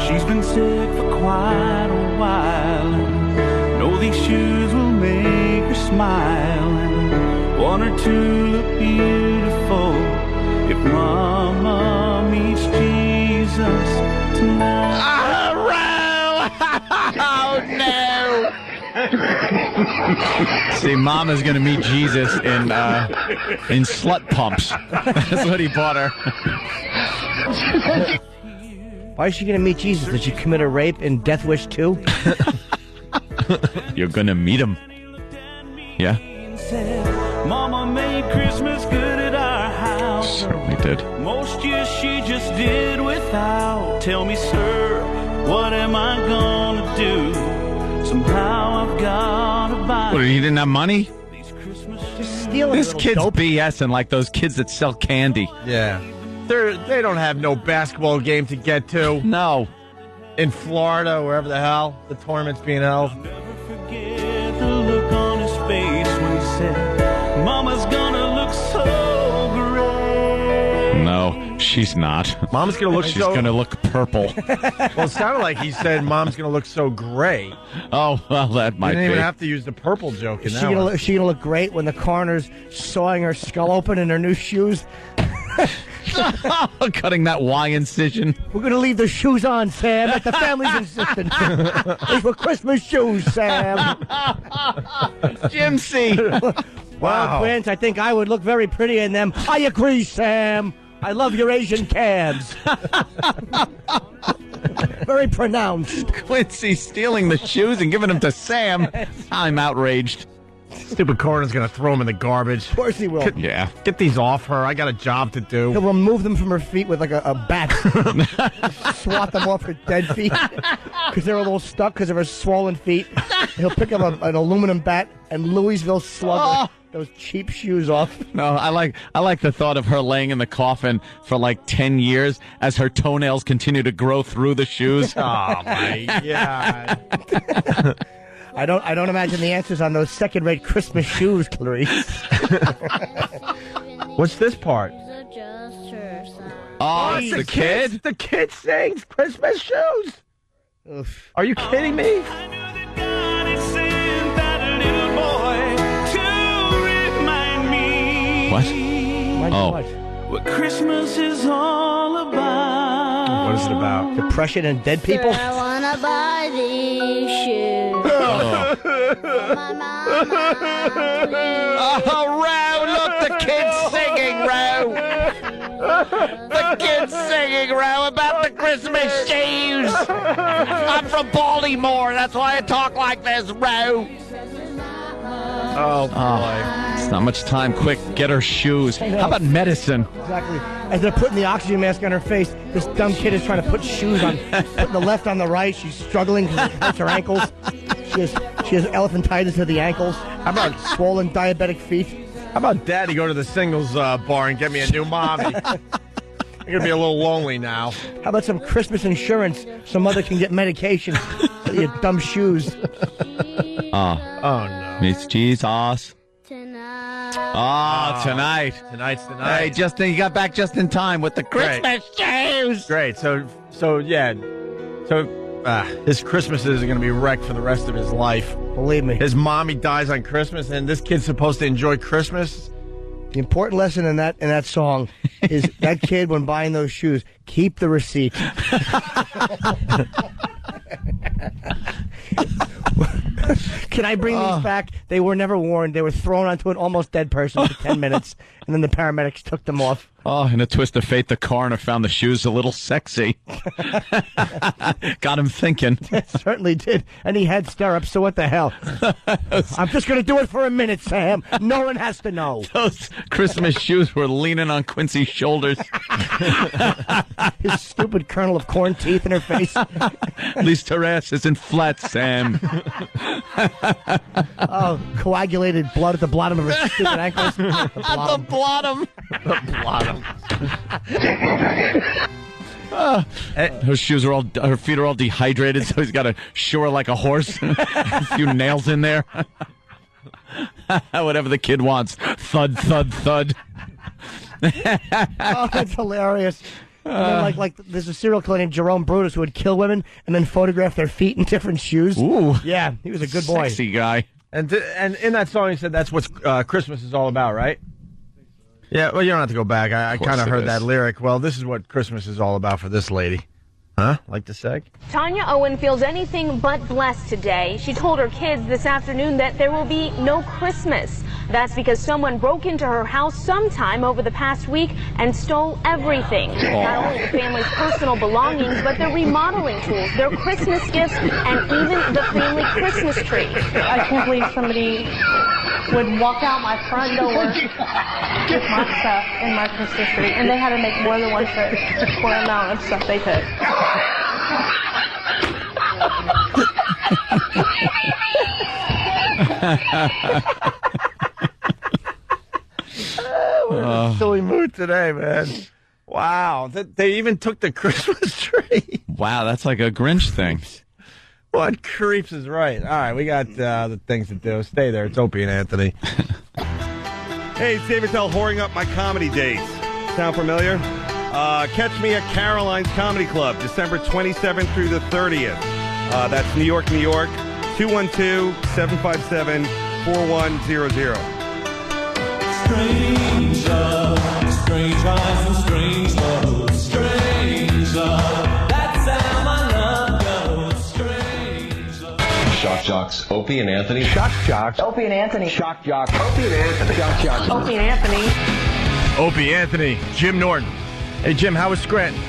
she's been sick for quite a while. Know these shoes will make her smile, and one or two look beautiful if Mama meets Jesus tonight. Oh, no. See, Mama's going to meet Jesus in slut pumps. That's what he bought her. Why is she going to meet Jesus? Did she commit a rape in Death Wish 2? You're going to meet him. Yeah? Mama made Christmas good at our house. Certainly did. Most years she just did without. Tell me, sir, what am I gonna do? Somehow I've gotta buy. What, he didn't have money? Just stealing. This kid's BSing like those kids that sell candy. Yeah. They don't have no basketball game to get to. No. In Florida, wherever the hell the tournament's being held. I'll never forget the look on his face when he said, Mama's gonna look so great. No. She's not. Mom's going to look She's going to look purple. Well, it sounded like he said Mom's going to look so gray. Oh, well, that might You be. didn't even have to use the purple joke in Is that one. she gonna look great when the coroner's sawing her skull open in her new shoes? Cutting that Y incision. We're gonna leave the shoes on, Sam, at the family's insistence. These were Christmas shoes, Sam. Jim C. Well, Quint, I think I would look very pretty in them. I agree, Sam. I love your Asian calves. Very pronounced. Quincy stealing the shoes and giving them to Sam. I'm outraged. Stupid coroner's going to throw them in the garbage. Of course he will. Yeah. Get these off her. I got a job to do. He'll remove them from her feet with like a bat. Swat them off her dead feet because they're a little stuck because of her swollen feet. He'll pick up an aluminum bat and Louisville slug those cheap shoes off. No, I like the thought of her laying in the coffin for like 10 years as her toenails continue to grow through the shoes. Oh my God. I don't imagine the answers on those second-rate Christmas shoes, Clarice. What's this part? Oh, it's the kid? The kid sings Christmas shoes. Oof. Are you kidding me? What? What Christmas is all about. What is it about? Depression and dead people? I wanna buy these shoes. Oh, Row, look, the kid's singing, Row. The kid's singing, Row, about the Christmas shoes. I'm from Baltimore. That's why I talk like this, Row. Oh, boy. It's not much time. Quick, get her shoes. How about medicine? Exactly. As they're putting the oxygen mask on her face, this dumb kid is trying to put shoes on. Putting the left on the right. She's struggling because it hurts her ankles. She has elephantitis to the ankles. How about swollen diabetic feet? How about Daddy go to the singles bar and get me a new mommy? I'm going to be a little lonely now. How about some Christmas insurance so mother can get medication for your dumb shoes? Oh, no. It's Jesus. Tonight. Tonight's the night. Hey, Justin, you got back just in time with the Christmas shoes. Great. So his Christmases are going to be wrecked for the rest of his life. Believe me. His mommy dies on Christmas, and this kid's supposed to enjoy Christmas. The important lesson in that song is that kid, when buying those shoes, keep the receipt. Can I bring these back? They were never worn. They were thrown onto an almost dead person for 10 minutes, and then the paramedics took them off. Oh, in a twist of fate, the coroner found the shoes a little sexy. Got him thinking. It certainly did. And he had stirrups, so what the hell? I'm just going to do it for a minute, Sam. No one has to know. Those Christmas shoes were leaning on Quincy's shoulders. His stupid kernel of corn teeth in her face. At least her ass isn't flat, Sam. Oh, coagulated blood at the bottom of her stupid ankles. At the bottom. The bottom. Her shoes are all, her feet are all dehydrated, so he's got to shore like a horse. A few nails in there. Whatever the kid wants. Thud, thud, thud. Oh, that's hilarious. And then, like there's a serial killer named Jerome Brutus who would kill women and then photograph their feet in different shoes. Ooh. Yeah, he was a good boy. Sexy guy. And in that song, he said that's what Christmas is all about, right? Yeah, well, you don't have to go back. I kind of heard that lyric. Well, this is what Christmas is all about for this lady. Huh? Like the seg? Tanya Owen feels anything but blessed today. She told her kids this afternoon that there will be no Christmas. That's because someone broke into her house sometime over the past week and stole everything. Not only the family's personal belongings, but their remodeling tools, their Christmas gifts, and even the family Christmas tree. I can't believe somebody would walk out my front door with my stuff and my Christmas tree, and they had to make more than one trip for the amount of stuff they took. We're in a silly mood today, man. Wow. They even took the Christmas tree. Wow, that's like a Grinch thing. What creeps is right. All right, we got the things to do. Stay there. It's Opie and Anthony. Hey, it's David Tell whoring up my comedy dates. Sound familiar? Catch me at Caroline's Comedy Club, December 27th through the 30th. That's New York, New York, 212-757-4100. Strange love, strange eyes and strange love, strange love. That's how my love goes. Strange love. Shock Jocks, Opie and Anthony. Shock Jocks. Opie and Anthony. Shock Jock. Opie and Anthony. Shock Jock. Opie and Anthony. Opie, Anthony, Jim Norton. Hey, Jim, how was Scranton?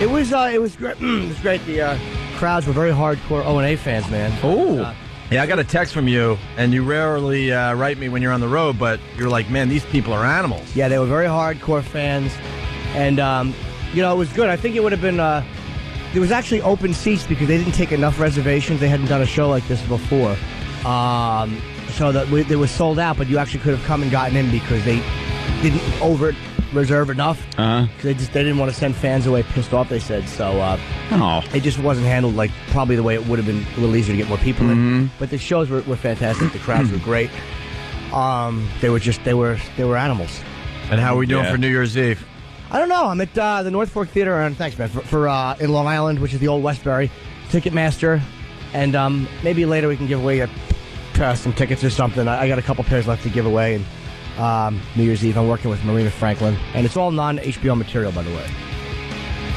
It was great. It was great. The crowds were very hardcore O&A fans, man. Oh. Yeah, I got a text from you, and you rarely write me when you're on the road, but you're like, man, these people are animals. Yeah, they were very hardcore fans, and, it was good. I think it would have been, there was actually open seats because they didn't take enough reservations. They hadn't done a show like this before. So that they were sold out, but you actually could have come and gotten in because they didn't over-reserve enough. They didn't want to send fans away pissed off, they said. So it just wasn't handled like probably the way it would have been a little easier to get more people in. But the shows were fantastic. The crowds were great. They were animals. And how are we doing for New Year's Eve? I don't know. I'm at the North Fork Theater, and thanks, man, for in Long Island, which is the old Westbury, Ticketmaster, and maybe later we can give away some tickets or something. I got a couple pairs left to give away, and New Year's Eve I'm working with Marina Franklin, and it's all non-HBO material, by the way.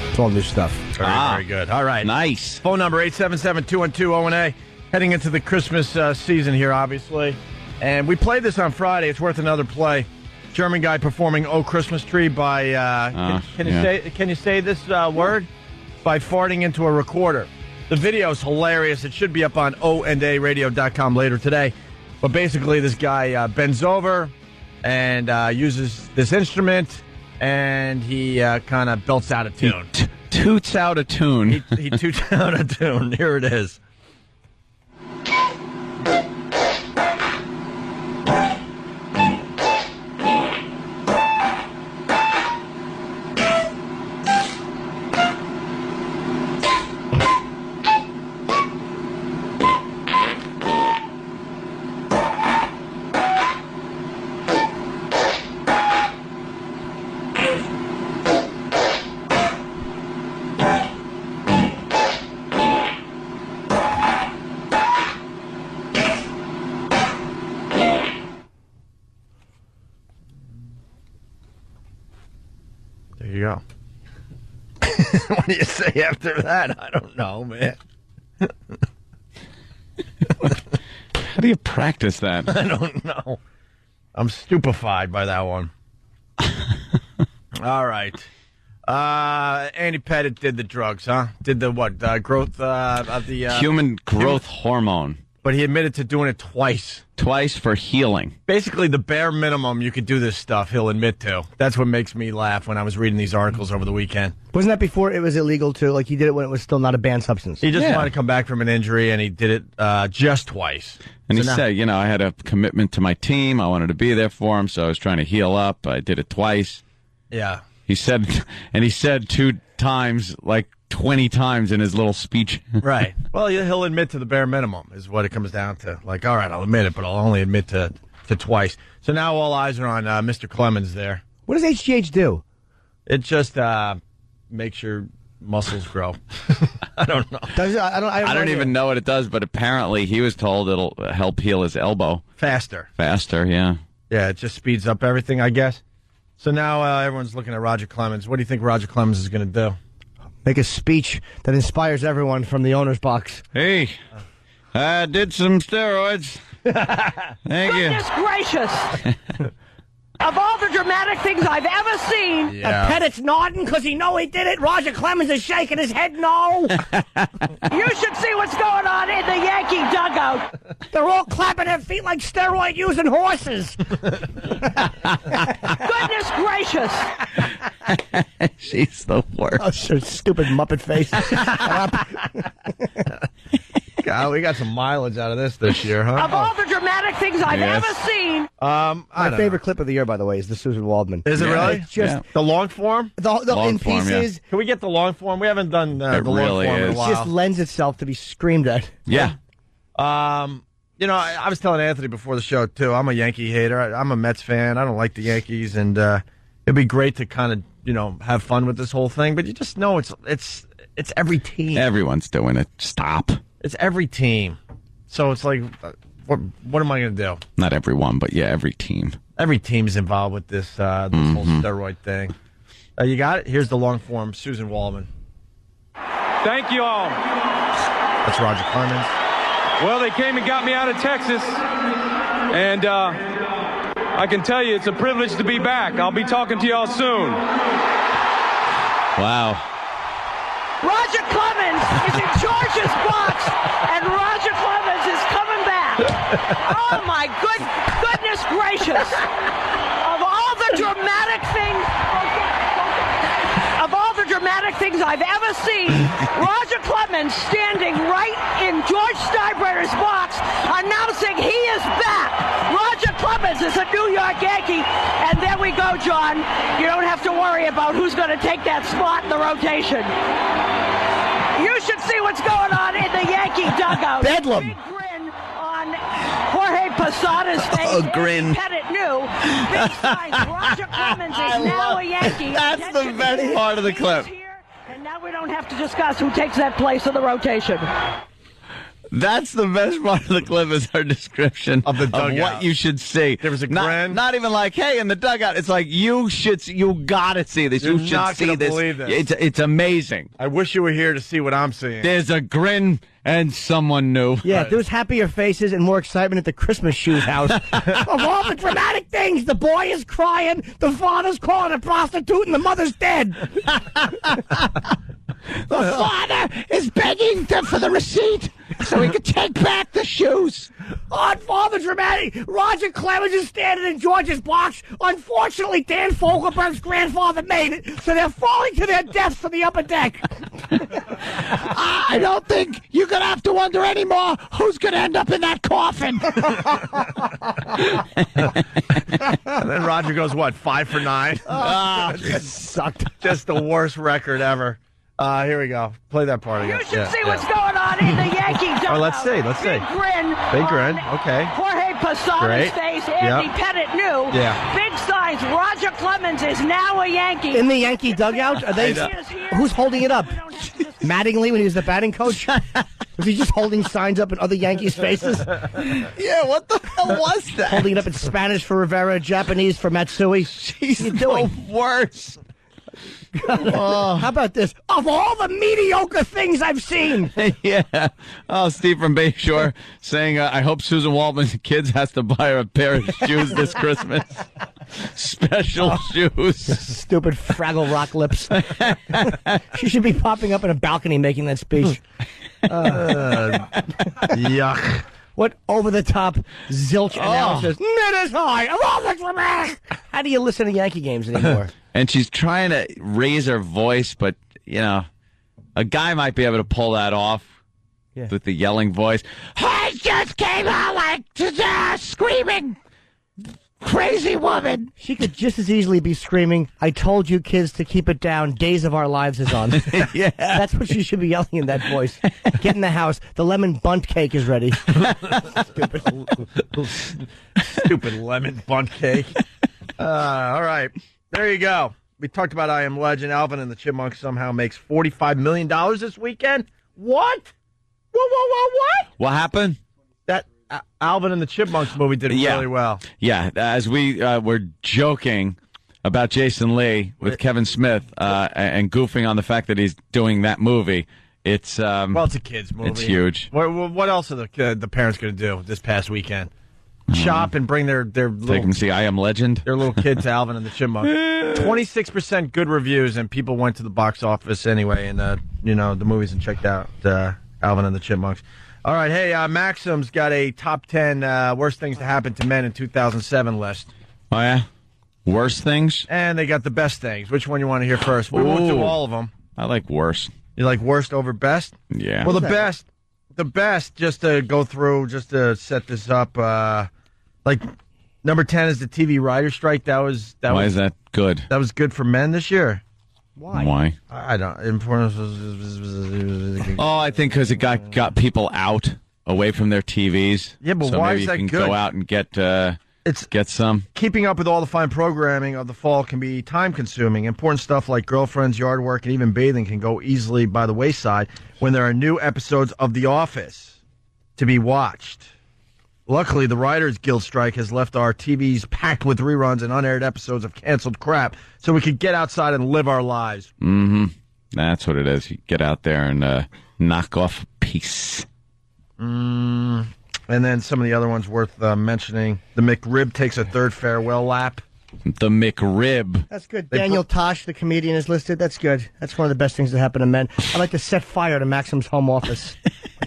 It's all new stuff. Very good. All right. Nice. Phone number 877-212-ONA. Heading into the Christmas season here, obviously. And we played this on Friday. It's worth another play. German guy performing "Oh Christmas Tree" by can you say this word? By farting into a recorder. The video's hilarious. It should be up on onaradio.com later today. But basically, this guy bends over and uses this instrument, and he kind of belts out a tune. Toots out a tune. He toots out a tune. Here it is. There you go. What do you say after that? I don't know, man. How do you practice that? I don't know. I'm stupefied by that one. All right. Andy Pettit did the drugs, huh? Did the what? Growth of the... Human growth hormone. But he admitted to doing it twice. Twice for healing. Basically, the bare minimum you could do this stuff, he'll admit to. That's what makes me laugh when I was reading these articles over the weekend. Wasn't that before it was illegal, too? Like, he did it when it was still not a banned substance. He just wanted to come back from an injury, and he did it just twice. And he said, I had a commitment to my team. I wanted to be there for him, so I was trying to heal up. I did it twice. Yeah. He said 2 times, like 20 times in his little speech. Right. Well, he'll admit to the bare minimum is what it comes down to. Like, all right, I'll admit it, but I'll only admit to twice. So now all eyes are on Mr. Clemens there. What does HGH do? It just makes your muscles grow. I don't know. Does it? I don't even know what it does, but apparently he was told it'll help heal his elbow. Faster, yeah. Yeah, it just speeds up everything, I guess. So now everyone's looking at Roger Clemens. What do you think Roger Clemens is going to do? Make a speech that inspires everyone from the owner's box. Hey, I did some steroids. Thank you. Goodness gracious! Of all the dramatic things I've ever seen, Pettit's nodding because he know he did it. Roger Clemens is shaking his head no. You should see what's going on in the Yankee dugout. They're all clapping their feet like steroid-using horses. Goodness gracious! She's the worst. Oh, so stupid Muppet face. God, we got some mileage out of this year, huh? Of all the dramatic things I've ever seen. My favorite clip of the year, by the way, is the Susan Waldman. Is it really? It's just the long form? The long in form, pieces. Can we get the long form? We haven't done the long really form in a is. while. It just lends itself to be screamed at. Yeah. I was telling Anthony before the show, too, I'm a Yankee hater. I'm a Mets fan. I don't like the Yankees, and it'd be great to kind of have fun with this whole thing, but you just know it's every team. Everyone's doing it. Stop. It's every team. So it's like, what am I going to do? Not everyone, but yeah, every team. Every team's involved with this whole steroid thing. You got it? Here's the long form, Susan Waldman. Thank you all. That's Roger Clemens. Well, they came and got me out of Texas, and I can tell you it's a privilege to be back. I'll be talking to y'all soon. Wow. Roger Clemens is in George's box, and Roger Clemens is coming back. Oh, my goodness gracious. Of all the dramatic things I've ever seen, Roger Clemens standing right in George Steinbrenner's box announcing he is back. Roger Clemens is a New York Yankee. And there we go, John. You don't have to worry about who's going to take that spot in the rotation. You should see what's going on in the Yankee dugout. Bedlam. Big grin on Jorge Posada's face. A grin. Pettit knew. Big signs. Roger Clemens is now a Yankee. That's the best part of the clip. And now we don't have to discuss who takes that place in the rotation. That's the best part of the clip is her description of the dugout. Of what you should see. There was a grin. Not even like, hey, in the dugout. It's like, you gotta see this. You're you should not see gonna this. Believe this. It's amazing. I wish you were here to see what I'm seeing. There's a grin and someone new. Yeah, there was happier faces and more excitement at the Christmas shoes house. Of all the dramatic things, the boy is crying, the father's calling a prostitute, and the mother's dead. The father is begging for the receipt so he could take back the shoes. On all the dramatic, Roger Clemens is standing in George's box. Unfortunately, Dan Fogelberg's grandfather made it, so they're falling to their deaths from the upper deck. I don't think you're going to have to wonder anymore who's going to end up in that coffin. And then Roger goes, 5 for 9? That sucked. Just the worst record ever. Here we go. Play that part again. You should see what's going on in the Yankee dugout. Let's see. Big grin. Big grin. Okay. Jorge Posada's face. Andy Pettit knew. Yeah. Big signs. Roger Clemens is now a Yankee. In the Yankee dugout? Are they? Who's holding it up? Mattingly when he was the batting coach? Was he just holding signs up in other Yankees' faces? Yeah, what the hell was that? Holding it up in Spanish for Rivera, Japanese for Matsui. He's the worst. How about this? Of all the mediocre things I've seen. Yeah. Oh, Steve from Bayshore saying, I hope Susan Waldman's kids has to buy her a pair of shoes this Christmas. Special shoes. Stupid Fraggle Rock lips. She should be popping up in a balcony making that speech. Yuck. What over-the-top zilch analysis. Net is high. Of all the dramatic. How do you listen to Yankee games anymore? And she's trying to raise her voice, but, a guy might be able to pull that off with the yelling voice. I just came out like screaming. Crazy woman. She could just as easily be screaming, I told you kids to keep it down. Days of Our Lives is on. Yeah. That's what she should be yelling in that voice. Get in the house. The lemon bunt cake is ready. Stupid lemon bunt cake. All right. There you go. We talked about I Am Legend. Alvin and the Chipmunks somehow makes $45 million this weekend. What? What? What happened? That Alvin and the Chipmunks movie did really well. Yeah, as we were joking about Jason Lee with Kevin Smith and goofing on the fact that he's doing that movie, it's... it's a kid's movie. It's huge. What else are the parents going to do this past weekend? Shop and bring their little... Take them to see I Am Legend? Their little kid to Alvin and the Chipmunks. 26% good reviews, and people went to the box office anyway and, the movies and checked out Alvin and the Chipmunks. All right, hey, Maxim's got a top 10 worst things to happen to men in 2007 list. Oh, yeah? Worst things? And they got the best things. Which one you want to hear first? We won't do all of them. I like worst. You like worst over best? Yeah. Well, the best, just to go through, just to set this up, number 10 is the TV writer strike. Why is that good? That was good for men this year. Why? I don't. I think because it got people out away from their TVs. Yeah, but so why maybe is that you can good? go out and get get some. Keeping up with all the fine programming of the fall can be time-consuming. Important stuff like girlfriends, yard work, and even bathing can go easily by the wayside when there are new episodes of The Office to be watched. Luckily, the Writers Guild strike has left our TVs packed with reruns and unaired episodes of canceled crap, so we could get outside and live our lives. Mm-hmm. That's what it is. You get out there and knock off a piece. And then some of the other ones worth mentioning. The McRib takes a third farewell lap. The McRib. That's good. Daniel Tosh, the comedian, is listed. That's good. That's one of the best things that happen to men. I'd like to set fire to Maxim's home office.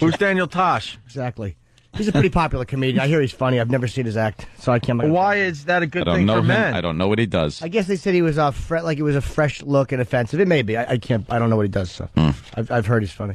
Who's Daniel Tosh? Exactly. He's a pretty popular comedian. I hear he's funny. I've never seen his act, so I can't. Why is that a good thing for men? I don't know what he does. I guess they said he was like it was a fresh look and offensive. It may be. I can't. I don't know what he does. So I've heard he's funny,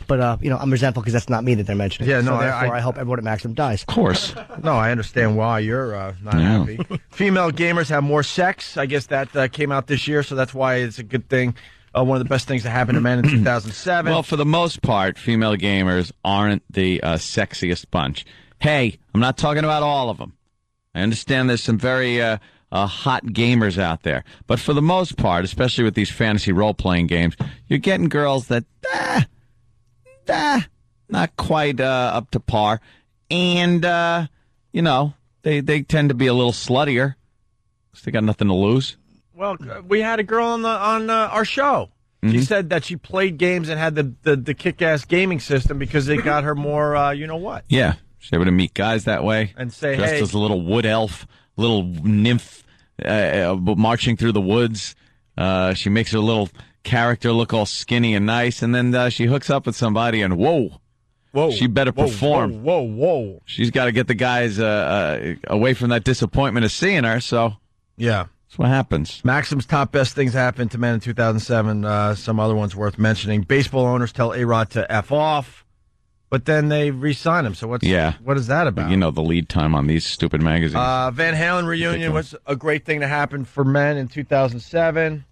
but I'm resentful because that's not me that they're mentioning. Yeah, no. So therefore, I hope everyone at Maxim dies. Of course. No, I understand why you're not happy. Female gamers have more sex. I guess that came out this year, so that's why it's a good thing. One of the best things that happened to men in 2007. Well, for the most part, female gamers aren't the sexiest bunch. Hey, I'm not talking about all of them. I understand there's some very hot gamers out there. But for the most part, especially with these fantasy role-playing games, you're getting girls that, not quite up to par. And, they tend to be a little sluttier. They got nothing to lose. Well, we had a girl on our show. She said that she played games and had the kick-ass gaming system because it got her more, you-know-what. Yeah. She's able to meet guys that way. And say, dressed hey. as a little wood elf, little nymph marching through the woods. She makes her little character look all skinny and nice, and then she hooks up with somebody, and whoa, she better perform. Whoa. She's got to get the guys away from that disappointment of seeing her, so yeah. That's what happens. Maxim's top best things happened to men in 2007. Some other ones worth mentioning. Baseball owners tell A-Rod to F off. But then they re-sign him. So what is that about? You know the lead time on these stupid magazines. Van Halen reunion was a great thing to happen for men in 2007.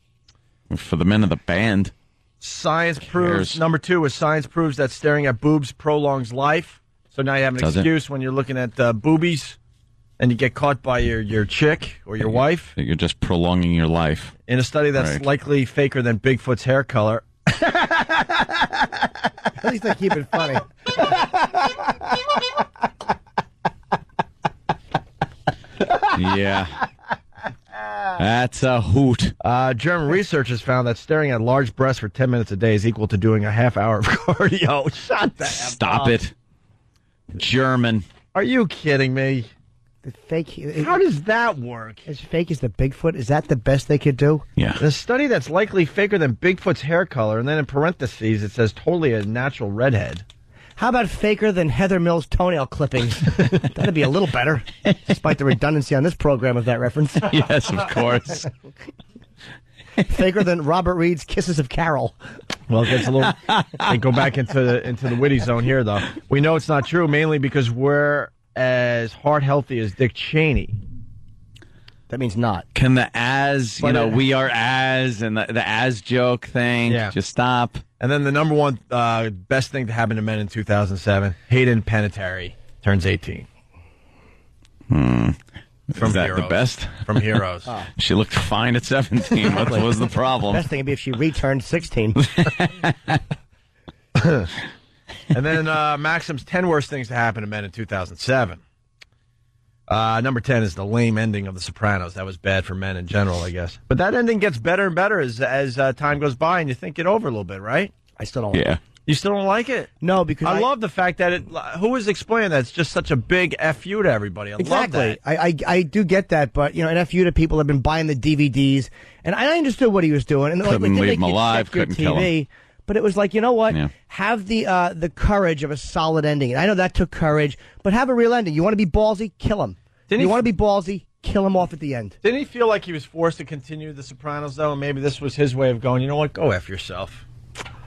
For the men of the band. Science proves, number 2 is science proves that staring at boobs prolongs life. So now you have an excuse when you're looking at boobies and you get caught by your chick or your wife. You're just prolonging your life. In a study that's likely faker than Bigfoot's hair color. At least I keep it funny. Yeah. That's a hoot. German researchers found that staring at large breasts for 10 minutes a day is equal to doing a half hour of cardio. Shut the Stop it. German. Are you kidding me? The fake. How does that work? As fake as the Bigfoot? Is that the best they could do? Yeah. The study that's likely faker than Bigfoot's hair color, and then in parentheses it says totally a natural redhead. How about faker than Heather Mills' toenail clippings? That'd be a little better, despite the redundancy on this program of that reference. Yes, of course. Faker than Robert Reed's Kisses of Carol. Well, it gets a little. They go back into the witty zone here, though. We know it's not true, mainly because we're as heart healthy as Dick Cheney. That means not. Can the as, we are as, and the as joke thing, just stop. And then the number one best thing to happen to men in 2007, Hayden Panettiere turns 18. From Is that Heroes. the best? From Heroes. She looked fine at 17. What was the problem? Best thing would be if she returned 16. And then Maxim's 10 worst things to happen to men in 2007. Number 10 is the lame ending of The Sopranos. That was bad for men in general, I guess. But that ending gets better and better as time goes by, and you think it over a little bit, right? I still don't like it. You still don't like it? No, because I love the fact that who was explaining that? It's just such a big F you to everybody. I love that. I do get that, but, an F you to people have been buying the DVDs, and I understood what he was doing. And couldn't leave him alive, couldn't kill him. But it was like, you know what? Yeah. Have the courage of a solid ending. And I know that took courage, but have a real ending. You want to be ballsy? Kill him. You want to be ballsy? Kill him off at the end. Didn't he feel like he was forced to continue The Sopranos, though? And maybe this was his way of going, you know what? Go F yourself.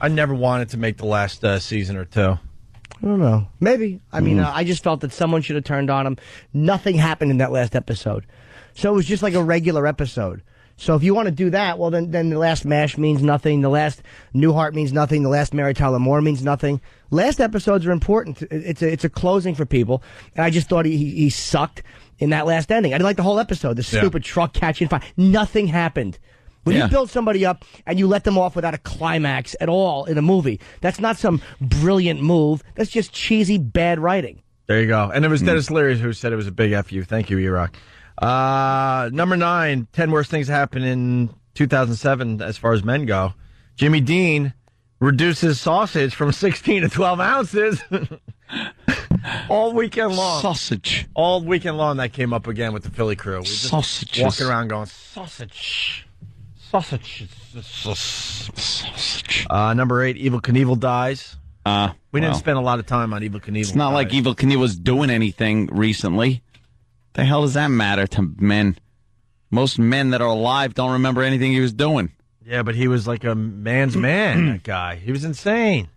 I never wanted to make the last season or two. I don't know. Maybe. I mean, I just felt that someone should have turned on him. Nothing happened in that last episode. So it was just like a regular episode. So if you want to do that, well, then the last MASH means nothing. The last Newhart means nothing. The last Mary Tyler Moore means nothing. Last episodes are important. It's a closing for people. And I just thought he sucked in that last ending. I didn't like the whole episode. The stupid truck catching fire. Nothing happened. When you build somebody up and you let them off without a climax at all in a movie, that's not some brilliant move. That's just cheesy, bad writing. There you go. And it was Dennis Leary who said it was a big F you. Thank you, E-Rock. Number 9, 10 worst things that happened in 2007 as far as men go. Jimmy Dean reduces sausage from 16 to 12 ounces. All weekend long. Sausage. All weekend long that came up again with the Philly crew. We just Sausages. walking around going, sausage. Sausage. Sausage. Number 8, Evel Knievel dies. We didn't spend a lot of time on Evel Knievel. It's not like Evel Knievel was doing anything recently. The hell does that matter to men? Most men that are alive don't remember anything he was doing. Yeah, but he was like a man's man, that guy. He was insane.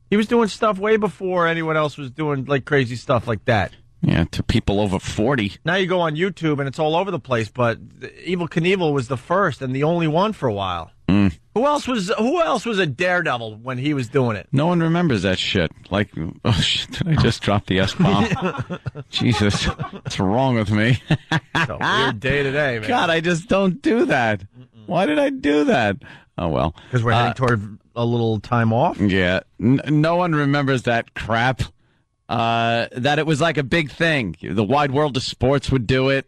He was doing stuff way before anyone else was doing like crazy stuff like that. Yeah, to people over 40. Now you go on YouTube and it's all over the place, but Evel Knievel was the first and the only one for a while. Who else was a daredevil when he was doing it? No one remembers that shit. Like, oh shit, did I just drop the S-bomb? Jesus, what's wrong with me? It's a weird day today, man. God, I just don't do that. Why did I do that? Oh, well. Because we're heading toward a little time off? Yeah. No one remembers that crap. That it was like a big thing. The wide world of sports would do it.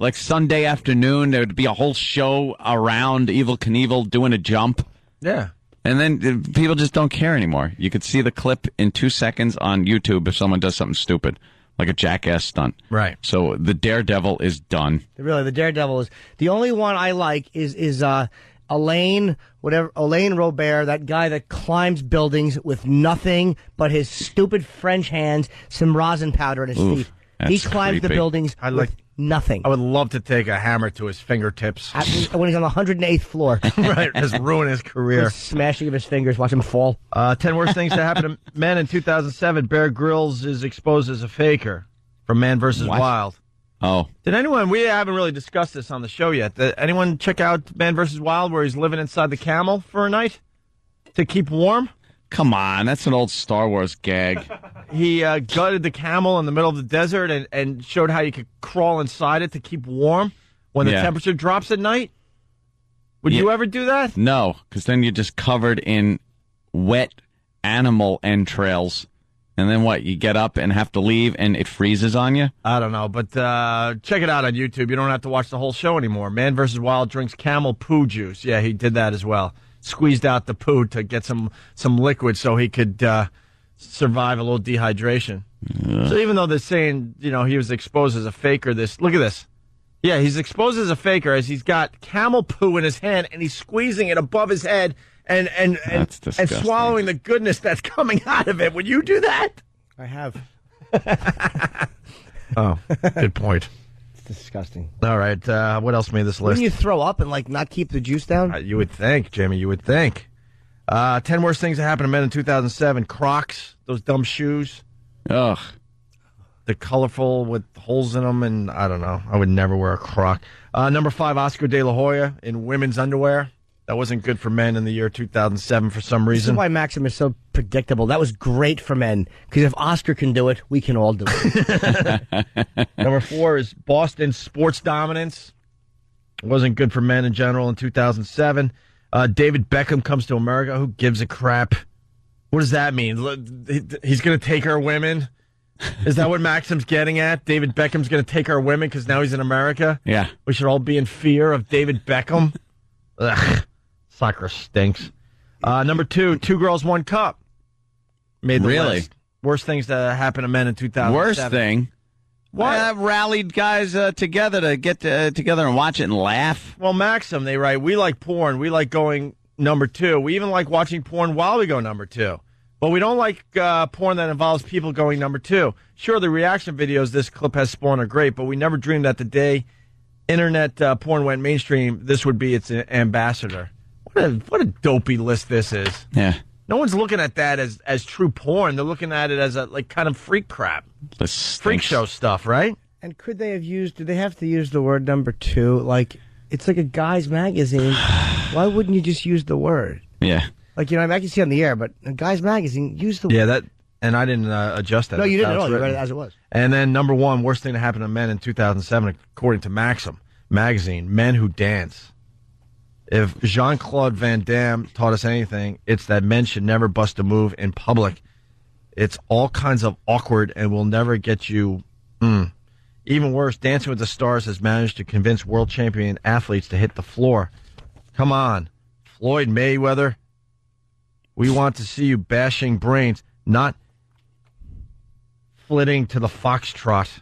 Like Sunday afternoon, there would be a whole show around Evel Knievel doing a jump. Yeah. And then people just don't care anymore. You could see the clip in 2 seconds on YouTube if someone does something stupid, like a jackass stunt. Right. So the Daredevil is done. Really, the Daredevil is the only one I like is Alain Robert, that guy that climbs buildings with nothing but his stupid French hands, some rosin powder in his feet. He climbs the buildings with nothing. I would love to take a hammer to his fingertips. When he's on the 108th floor. Right, just ruin his career. Just smashing of his fingers, watch him fall. 10 worst things that happened to men in 2007. Bear Grylls is exposed as a faker from Man vs. Wild. Oh. Did anyone, we haven't really discussed this on the show yet, did anyone check out Man vs. Wild where he's living inside the camel for a night to keep warm? Come on, that's an old Star Wars gag. He gutted the camel in the middle of the desert and showed how you could crawl inside it to keep warm when the temperature drops at night. Would you ever do that? No, because then you're just covered in wet animal entrails. And then what? You get up and have to leave and it freezes on you? I don't know, but check it out on YouTube. You don't have to watch the whole show anymore. Man vs. Wild drinks camel poo juice. Yeah, he did that as well. Squeezed out the poo to get some liquid so he could survive a little dehydration. So even though they're saying, he was exposed as a faker, look at this. Yeah, he's exposed as a faker as he's got camel poo in his hand and he's squeezing it above his head and swallowing the goodness that's coming out of it. Would you do that? I have. Oh, good point. Disgusting. All right, what else made this list? Wouldn't you throw up and not keep the juice down? You would think, Jimmy. You would think. 10 worst things that happened to men in 2007. Crocs, those dumb shoes. Ugh. The colorful with holes in them, and I don't know. I would never wear a Croc. Number 5, Oscar De La Hoya in women's underwear. That wasn't good for men in the year 2007 for some reason. This is why Maxim is so predictable. That was great for men, because if Oscar can do it, we can all do it. Number 4 is Boston sports dominance. It wasn't good for men in general in 2007. David Beckham comes to America. Who gives a crap? What does that mean? He's going to take our women? Is that what Maxim's getting at? David Beckham's going to take our women because now he's in America? Yeah. We should all be in fear of David Beckham? Ugh. Soccer stinks. Number 2, 2 Girls, 1 Cup. Made the list. Worst things that happened to men in 2007. Worst thing? What? Rallied guys together to get together and watch it and laugh. Well, Maxim, they write, we like porn. We like going number 2. We even like watching porn while we go number 2. But we don't like porn that involves people going number 2. Sure, the reaction videos this clip has spawned are great, but we never dreamed that the day internet porn went mainstream, this would be its ambassador. What a dopey list this is. Yeah. No one's looking at that as true porn. They're looking at it as a kind of freak crap. Freak show stuff, right? And could they have do they have to use the word number 2? It's like a guy's magazine. Why wouldn't you just use the word? Yeah. I can see on the air, but a guy's magazine, use the word. Yeah, And I didn't adjust that. No, you didn't at all. You written. read it as it was. And then number 1, worst thing to happen to men in 2007, according to Maxim magazine, men who dance. If Jean-Claude Van Damme taught us anything, it's that men should never bust a move in public. It's all kinds of awkward and will never get you. Even worse, Dancing with the Stars has managed to convince world champion athletes to hit the floor. Come on, Floyd Mayweather. We want to see you bashing brains, not flitting to the foxtrot.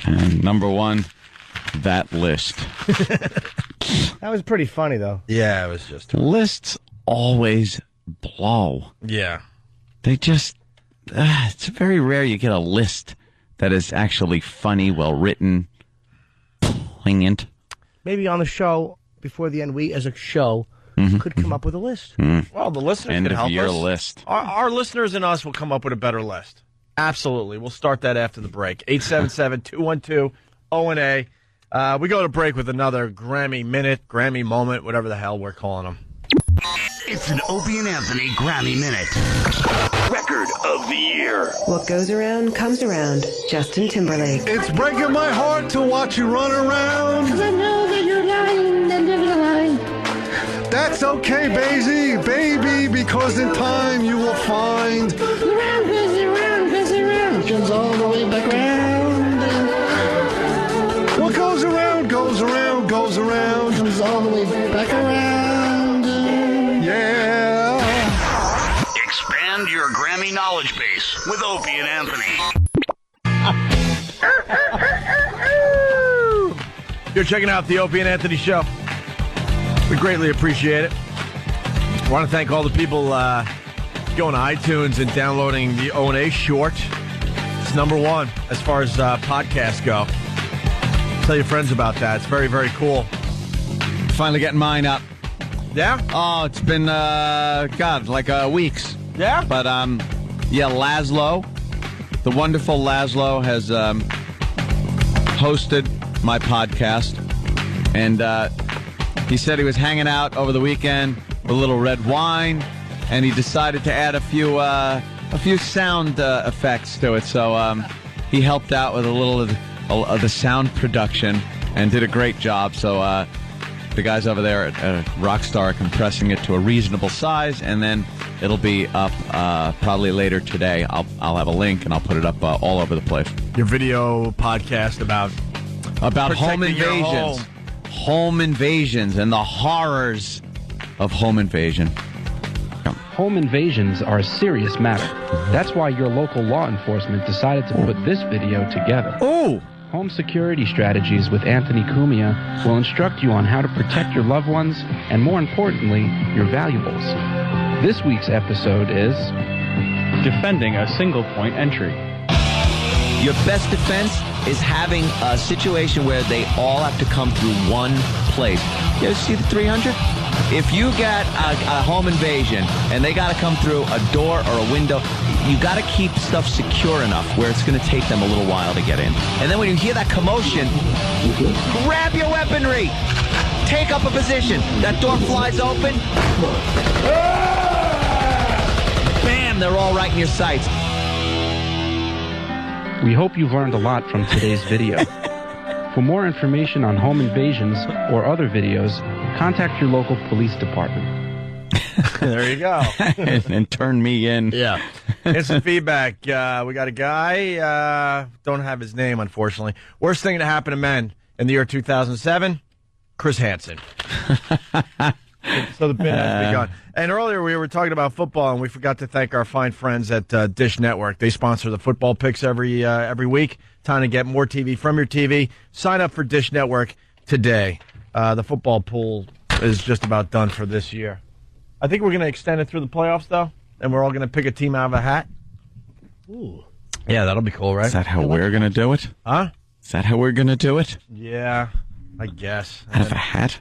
And number 1, that list. That was pretty funny, though. Yeah, it was just... Lists always blow. Yeah. They just... it's very rare you get a list that is actually funny, well-written, poignant. Maybe on the show, before the end, we, as a show, could come up with a list. Well, the listeners End can of help year us. list. Our listeners and us will come up with a better list. Absolutely. We'll start that after the break. 877-212-ONA. We go to break with another Grammy Minute, Grammy Moment, whatever the hell we're calling them. It's an Opie and Anthony Grammy Minute. Record of the year. What goes around comes around. Justin Timberlake. It's breaking my heart to watch you run around. 'Cause I know that you're lying and you're lying. That's okay, baby, because in time you will find. Round, busy, round, comes all the way back round. What goes around, goes around, goes around, comes all the way back around. Yeah. Expand your Grammy knowledge base with Opie and Anthony. You're checking out the Opie and Anthony Show. We greatly appreciate it. I want to thank all the people going to iTunes and downloading the O&A short. It's number 1 as far as podcasts go. Tell your friends about that. It's very, very cool. Finally getting mine up. Yeah? Oh, it's been, like weeks. Yeah? But, Laszlo, the wonderful Laszlo has hosted my podcast. And he said he was hanging out over the weekend with a little red wine, and he decided to add a few sound effects to it. So he helped out with a little of the sound production and did a great job. So the guys over there at Rockstar are compressing it to a reasonable size, and then it'll be up probably later today. I'll have a link, and I'll put it up all over the place. Your video podcast about home invasions. Home invasions and the horrors of home invasion. Home invasions are a serious matter. That's why your local law enforcement decided to put this video together. Oh! Home Security Strategies with Anthony Cumia will instruct you on how to protect your loved ones and, more importantly, your valuables. This week's episode is Defending a Single-Point Entry. Your best defense is having a situation where they all have to come through one place. You ever see the 300? If you got a home invasion and they got to come through a door or a window, you got to keep stuff secure enough where it's going to take them a little while to get in. And then when you hear that commotion, grab your weaponry. Take up a position. That door flies open. Bam, they're all right in your sights. We hope you've learned a lot from today's video. For more information on home invasions or other videos, contact your local police department. There you go. and turn me in. Yeah. Here's some feedback. We got a guy, don't have his name, unfortunately. Worst thing to happen to men in the year 2007, Chris Hansen. So the bit has begun. And earlier we were talking about football, and we forgot to thank our fine friends at Dish Network. They sponsor the football picks every week. Time to get more TV from your TV. Sign up for Dish Network today. The football pool is just about done for this year. I think we're going to extend it through the playoffs, though, and we're all going to pick a team out of a hat. Ooh. Yeah, that'll be cool, right? Is that how we're going to do it? Huh? Is that how we're going to do it? Yeah, I guess. Out of a hat?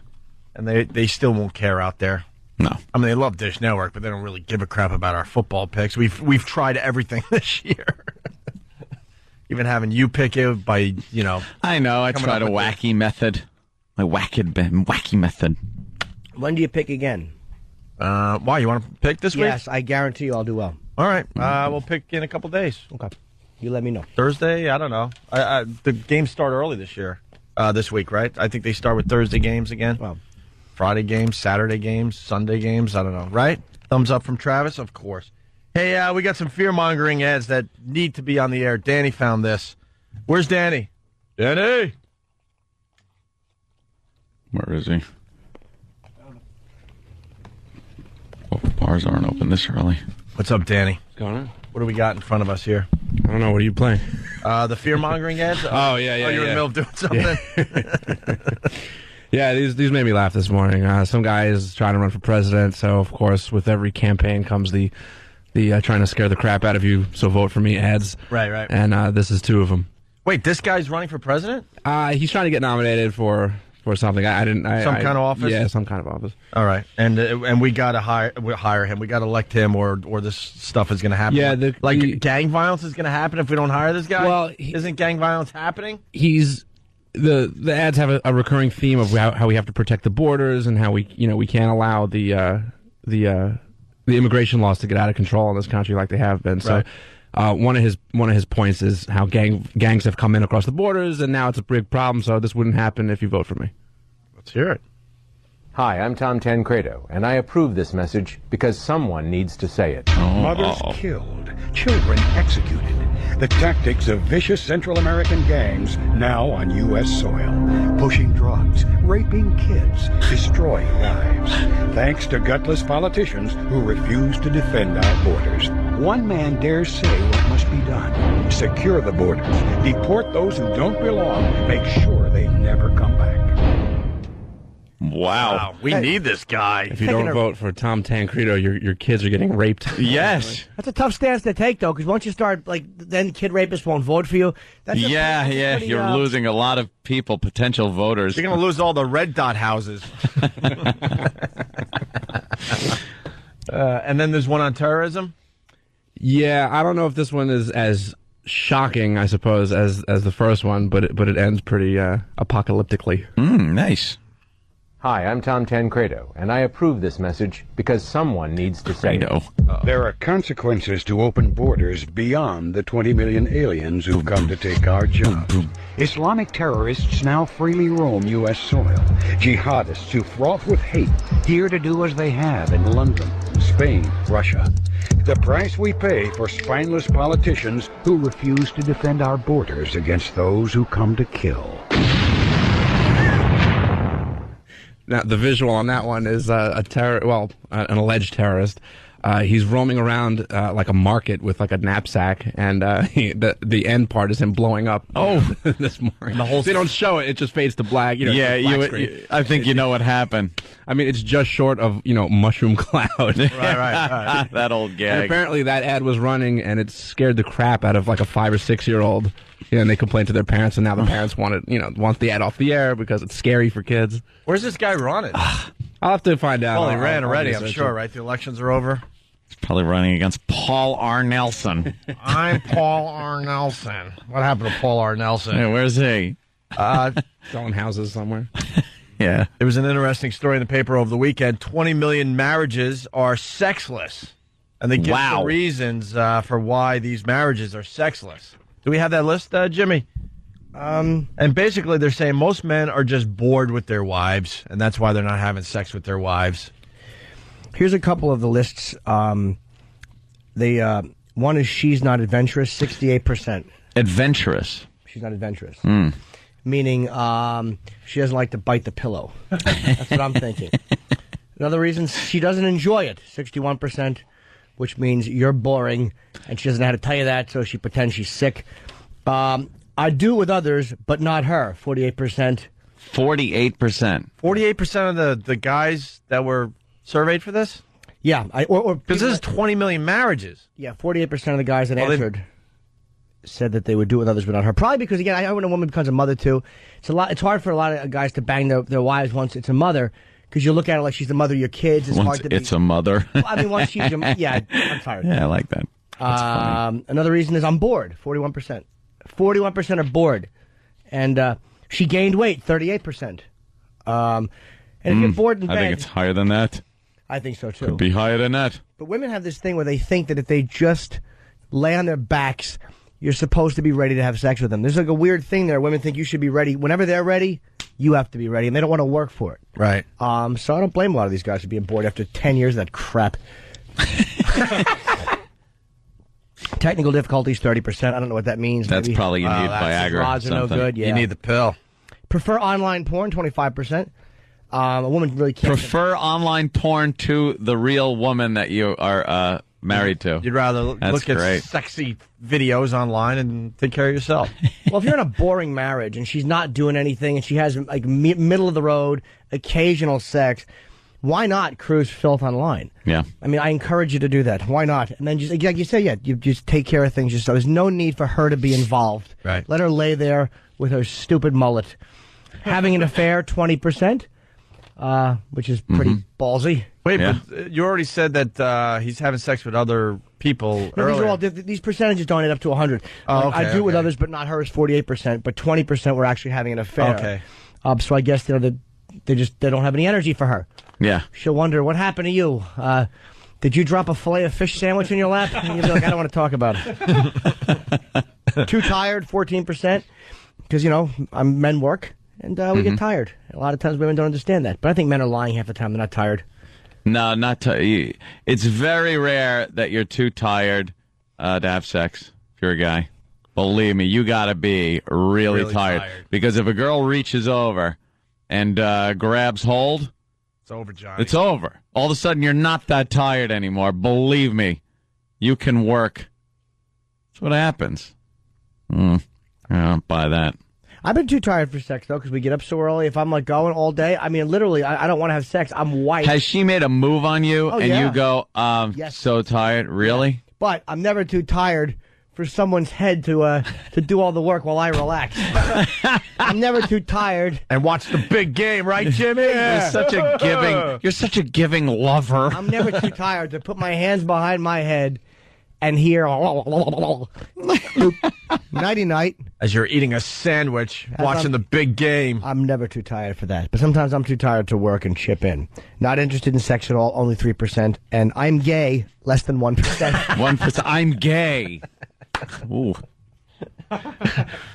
And they still won't care out there. No. I mean, they love Dish Network, but they don't really give a crap about our football picks. We've tried everything this year. Even having you pick it by, I know. I tried a wacky method. My wacky method. When do you pick again? Why, you want to pick this week? Yes, I guarantee you I'll do well. All right. We'll pick in a couple days. Okay. You let me know. Thursday? I don't know. The games start early this week, right? I think they start with Thursday games again. Well, Friday games, Saturday games, Sunday games. I don't know, right? Thumbs up from Travis? Of course. Hey, we got some fear-mongering ads that need to be on the air. Danny found this. Where's Danny? Danny! Where is he? Oh, bars aren't open this early. What's up, Danny? What's going on? What do we got in front of us here? I don't know. What are you playing? The fear-mongering ads? Oh, yeah. Oh, you're in the middle of doing something? Yeah, these made me laugh this morning. Some guy is trying to run for president, so, of course, with every campaign comes the trying to scare the crap out of you, so vote for me ads. Right. And this is two of them. Wait, this guy's running for president? He's trying to get nominated for something. Some kind of office? Yeah, some kind of office. All right, and we got to hire him. We got to elect him, or this stuff is going to happen. Yeah, gang violence is going to happen if we don't hire this guy. Well, isn't gang violence happening? The ads have a recurring theme of how we have to protect the borders and how we can't allow the immigration laws to get out of control in this country like they have been. So. Right. One of his points is how gangs have come in across the borders, and now it's a big problem. So this wouldn't happen if you vote for me. Let's hear it. Hi, I'm Tom Tancredo, and I approve this message because someone needs to say it. Mothers killed, children executed. The tactics of vicious Central American gangs now on U.S. soil. Pushing drugs, raping kids, destroying lives. Thanks to gutless politicians who refuse to defend our borders. One man dares say what must be done. Secure the borders. Deport those who don't belong. Make sure they never come back. Wow. We need this guy. If you don't vote for Tom Tancredo, your kids are getting raped. Yes. That's a tough stance to take, though, because once you start, then kid rapists won't vote for you. Yeah. You're losing a lot of people, potential voters. You're going to lose all the red dot houses. And then there's one on terrorism? Yeah, I don't know if this one is as shocking, I suppose, as the first one, but it ends pretty apocalyptically. Nice. Hi, I'm Tom Tancredo, and I approve this message because someone needs to say it. There are consequences to open borders beyond the 20 million aliens who've come to take our jobs. Islamic terrorists now freely roam U.S. soil. Jihadists who froth with hate, here to do as they have in London, Spain, Russia. The price we pay for spineless politicians who refuse to defend our borders against those who come to kill. Now, the visual on that one is an alleged terrorist. He's roaming around like a market with like a knapsack, and the end part is him blowing up. This morning. They don't show it; it just fades to black. I think you know what happened. I mean, it's just short of mushroom cloud. Right. That old gag. And apparently, that ad was running, and it scared the crap out of like a 5 or 6 year old. And they complained to their parents, and now the parents want the ad off the air because it's scary for kids. Where's this guy running? I'll have to find out. Well, he ran already, I'm sure, right? The elections are over. He's probably running against Paul R. Nelson. I'm Paul R. Nelson. What happened to Paul R. Nelson? Hey, where's he? Selling houses somewhere. Yeah. There was an interesting story in the paper over the weekend. 20 million marriages are sexless. And they give the reasons for why these marriages are sexless. Do we have that list, Jimmy? And basically they're saying most men are just bored with their wives, and that's why they're not having sex with their wives. Here's a couple of the lists. One is she's not adventurous, 68%. Adventurous? She's not adventurous. Meaning she doesn't like to bite the pillow. That's what I'm thinking. Another reason, she doesn't enjoy it, 61%, which means you're boring, and she doesn't know how to tell you that, so she pretends she's sick. I do with others, but not her, 48%. 48%. 48% of the guys that were surveyed for this? Yeah. Because this is 20 million marriages. Yeah, 48% of the guys that answered said that they would do it with others, but not her. Probably because, again, when a woman becomes a mother, too, it's hard for a lot of guys to bang their wives once it's a mother, because you look at her like she's the mother of your kids. It's a mother. Well, I mean, once she's yeah, I'm tired. Yeah, I like that. That's funny. Another reason is I'm bored, 41%. 41% are bored. And she gained weight, 38%. And if you're bored in bed... I think it's higher than that. I think so, too. Could be higher than that. But women have this thing where they think that if they just lay on their backs, you're supposed to be ready to have sex with them. There's like a weird thing there. Women think you should be ready. Whenever they're ready, you have to be ready, and they don't want to work for it. Right. So I don't blame a lot of these guys for being bored after 10 years of that crap. Technical difficulties, 30%. I don't know what that means. That's Maybe. probably you need Viagra. Odds are no good. Yeah. You need the pill. Prefer online porn, 25%. A woman really can't. Prefer online porn to the real woman that you are married to. You'd rather That's look great. at sexy videos online and take care of yourself. Well, if you're in a boring marriage and she's not doing anything and she has like middle of the road, occasional sex, why not cruise filth online? Yeah. I mean, I encourage you to do that. Why not? And then just like you say, you just take care of things yourself. There's no need for her to be involved. Right. Let her lay there with her stupid mullet. Having an affair, 20%, which is pretty ballsy. Wait, but you already said that he's having sex with other people No, earlier. these percentages don't add up to 100. Oh, okay, I do it with okay. others, but not hers, 48%. But 20% were actually having an affair. Okay. So I guess they don't have any energy for her. Yeah. She'll wonder, what happened to you? Did you drop a fillet of fish sandwich in your lap? And you'll be like, I don't want to talk about it. Too tired, 14%. Because, men work, and we get tired. A lot of times women don't understand that. But I think men are lying half the time. They're not tired. No, not it's very rare that you're too tired to have sex if you're a guy. Believe me, you got to be really tired. Because if a girl reaches over and grabs hold, it's over, Johnny. It's over. All of a sudden, you're not that tired anymore. Believe me, you can work. That's what happens. I don't buy that. I've been too tired for sex, though, because we get up so early. If I'm, going all day, I mean, literally, I don't want to have sex. I'm white. Has she made a move on you and yeah. you go, Yes. so tired? Really? Yeah. But I'm never too tired for someone's head to do all the work while I relax. I'm never too tired. And watch the big game, right, Jimmy? You're such a giving lover. I'm never too tired to put my hands behind my head and hear nighty-night. As you're eating a sandwich, watching the big game. I'm never too tired for that. But sometimes I'm too tired to work and chip in. Not interested in sex at all, only 3%. And I'm gay, less than 1%. 1%. I'm gay. Ooh.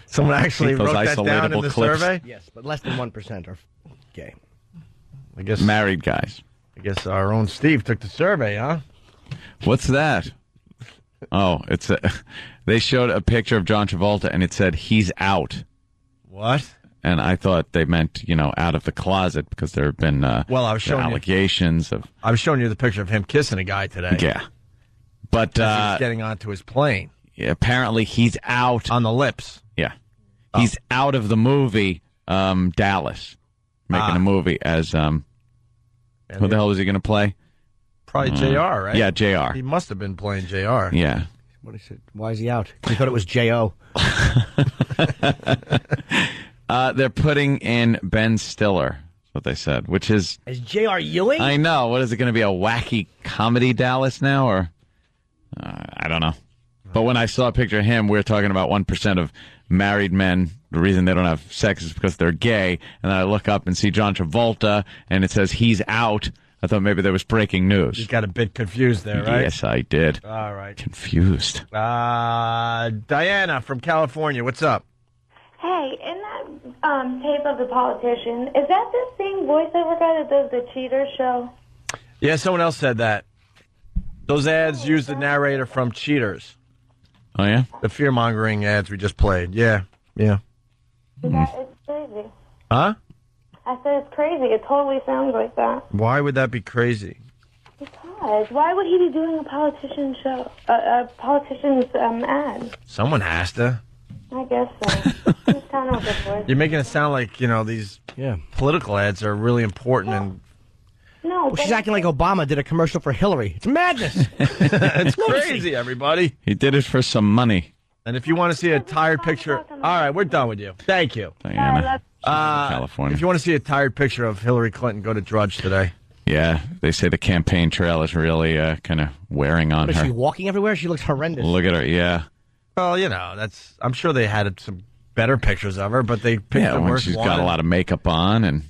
Someone actually wrote that down in the survey? Yes, but less than 1% are gay. I guess married guys. I guess our own Steve took the survey, huh? What's that? Oh, they showed a picture of John Travolta and it said he's out. What? And I thought they meant, out of the closet because there have been I was showing allegations of. I was showing you the picture of him kissing a guy today. Yeah, but he was getting onto his plane. Yeah, apparently he's out on the lips. Yeah, he's out of the movie Dallas, making a movie as who the hell was he going to play? Probably JR, right? Yeah, JR. He must have been playing JR. Yeah. What is it? Why is he out? He thought it was J.O. They're putting in Ben Stiller, is what they said, which is... Is J.R. Ewing? I know. What is it going to be, a wacky comedy Dallas now, or... I don't know. But when I saw a picture of him, we were talking about 1% of married men. The reason they don't have sex is because they're gay. And then I look up and see John Travolta, and it says he's out. I thought maybe there was breaking news. You got a bit confused there, right? Yes, I did. All right. Confused. Diana from California, what's up? Hey, in that tape of the politician, is that the same voiceover guy that does the Cheater show? Yeah, someone else said that. Those ads use the narrator from Cheaters. Oh, yeah? The fear-mongering ads we just played. Yeah. Yeah. It's crazy. Huh? I said it's crazy. It totally sounds like that. Why would that be crazy? Because why would he be doing a politician show, a politician's ad? Someone has to. I guess so. He's kind of a good voice. You're making it sound like, these political ads are really important and... No, well, she's acting like Obama did a commercial for Hillary. It's madness. It's crazy, everybody. He did it for some money. And if you want to see a tired picture... All right, we're done with you. Thank you. Diana. California. If you want to see a tired picture of Hillary Clinton, go to Drudge today. Yeah, they say the campaign trail is really kind of wearing on Is her. she walking everywhere? She looks horrendous. Look at her, yeah. Well, that's... I'm sure they had some better pictures of her, but they pick the when worst she's one. got a lot of makeup on and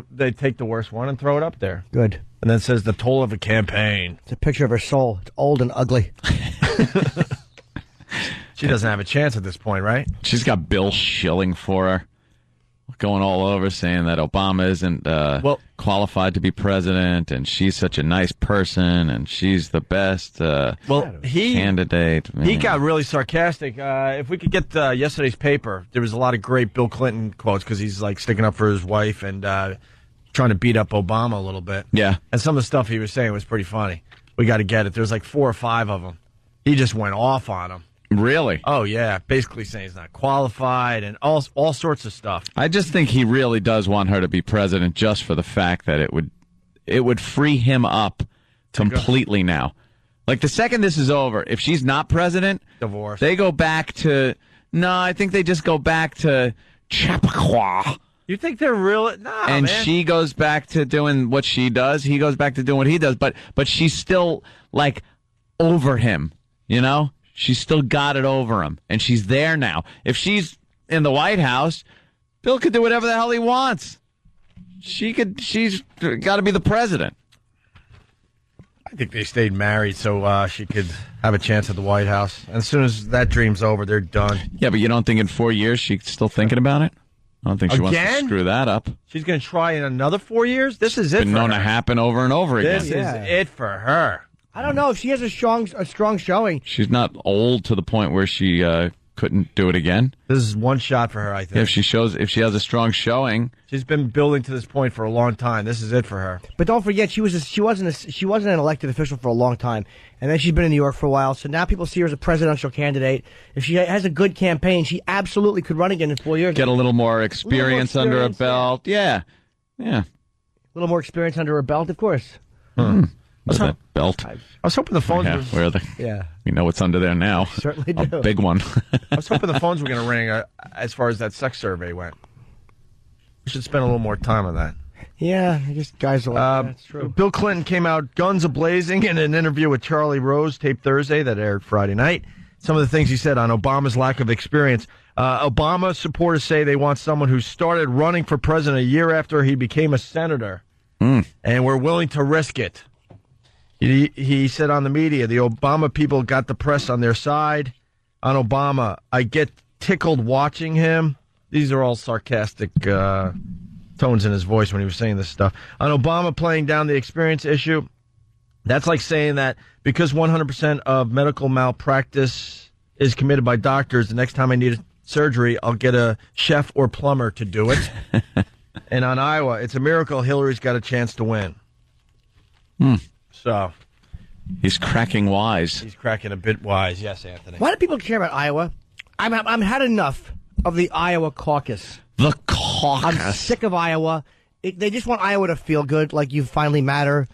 They take the worst one and throw it up there. Good. And then it says the toll of a campaign. It's a picture of her soul. It's old and ugly. She doesn't have a chance at this point, right? she's got Bill shilling for her, going all over saying that Obama isn't qualified to be president, and she's such a nice person, and she's the best candidate. He got really sarcastic. If we could get yesterday's paper, there was a lot of great Bill Clinton quotes because he's like sticking up for his wife and trying to beat up Obama a little bit. Yeah. And some of the stuff he was saying was pretty funny. We got to get it. There's like 4 or 5 of them. He just went off on him. Really? Oh, yeah. Basically saying he's not qualified and all sorts of stuff. I just think he really does want her to be president just for the fact that it would free him up completely now. Like the second this is over, if she's not president, divorce. They go back to I think they just go back to Chappaqua. You think they're real? Nah, and man. she goes back to doing what she does. He goes back to doing what he does. But she's still like over him, you know? She's still got it over him, and she's there now. If she's in the White House, Bill could do whatever the hell he wants. She's got to be the president. I think they stayed married so she could have a chance at the White House. And as soon as that dream's over, they're done. Yeah, but you don't think in 4 years she's still thinking about it? I don't think she wants to Again? screw that up. She's going to try in another 4 years? This is it Been for known her. to happen over and over again. This is it for her. I don't know if she has a strong showing. She's not old to the point where she couldn't do it again. This is one shot for her, I think. If she has a strong showing, she's been building to this point for a long time. This is it for her. But don't forget, she wasn't an elected official for a long time, and then she's been in New York for a while. So now people see her as a presidential candidate. If she has a good campaign, she absolutely could run again in 4 years. get a little more experience under a belt. Yeah. A little more experience under her belt, of course. What's that belt? I was hoping the phones Yeah, were... where are they? Yeah. We know what's under there now. Certainly A do. big one. I was hoping the phones were going to ring as far as that sex survey went. We should spend a little more time on that. Yeah, I guess guys are like that's true. Bill Clinton came out guns a-blazing in an interview with Charlie Rose, taped Thursday, that aired Friday night. Some of the things he said on Obama's lack of experience. Obama supporters say they want someone who started running for president a year after he became a senator, and we're willing to risk it. He said on the media, the Obama people got the press on their side. On Obama, I get tickled watching him. These are all sarcastic tones in his voice when he was saying this stuff. On Obama playing down the experience issue, that's like saying that because 100% of medical malpractice is committed by doctors, the next time I need surgery, I'll get a chef or plumber to do it. And on Iowa, it's a miracle Hillary's got a chance to win. So he's cracking wise. He's cracking a bit wise. Yes, Anthony. Why do people care about Iowa? I'm had enough of the Iowa caucus. The caucus. I'm sick of Iowa. They just want Iowa to feel good, like you finally matter.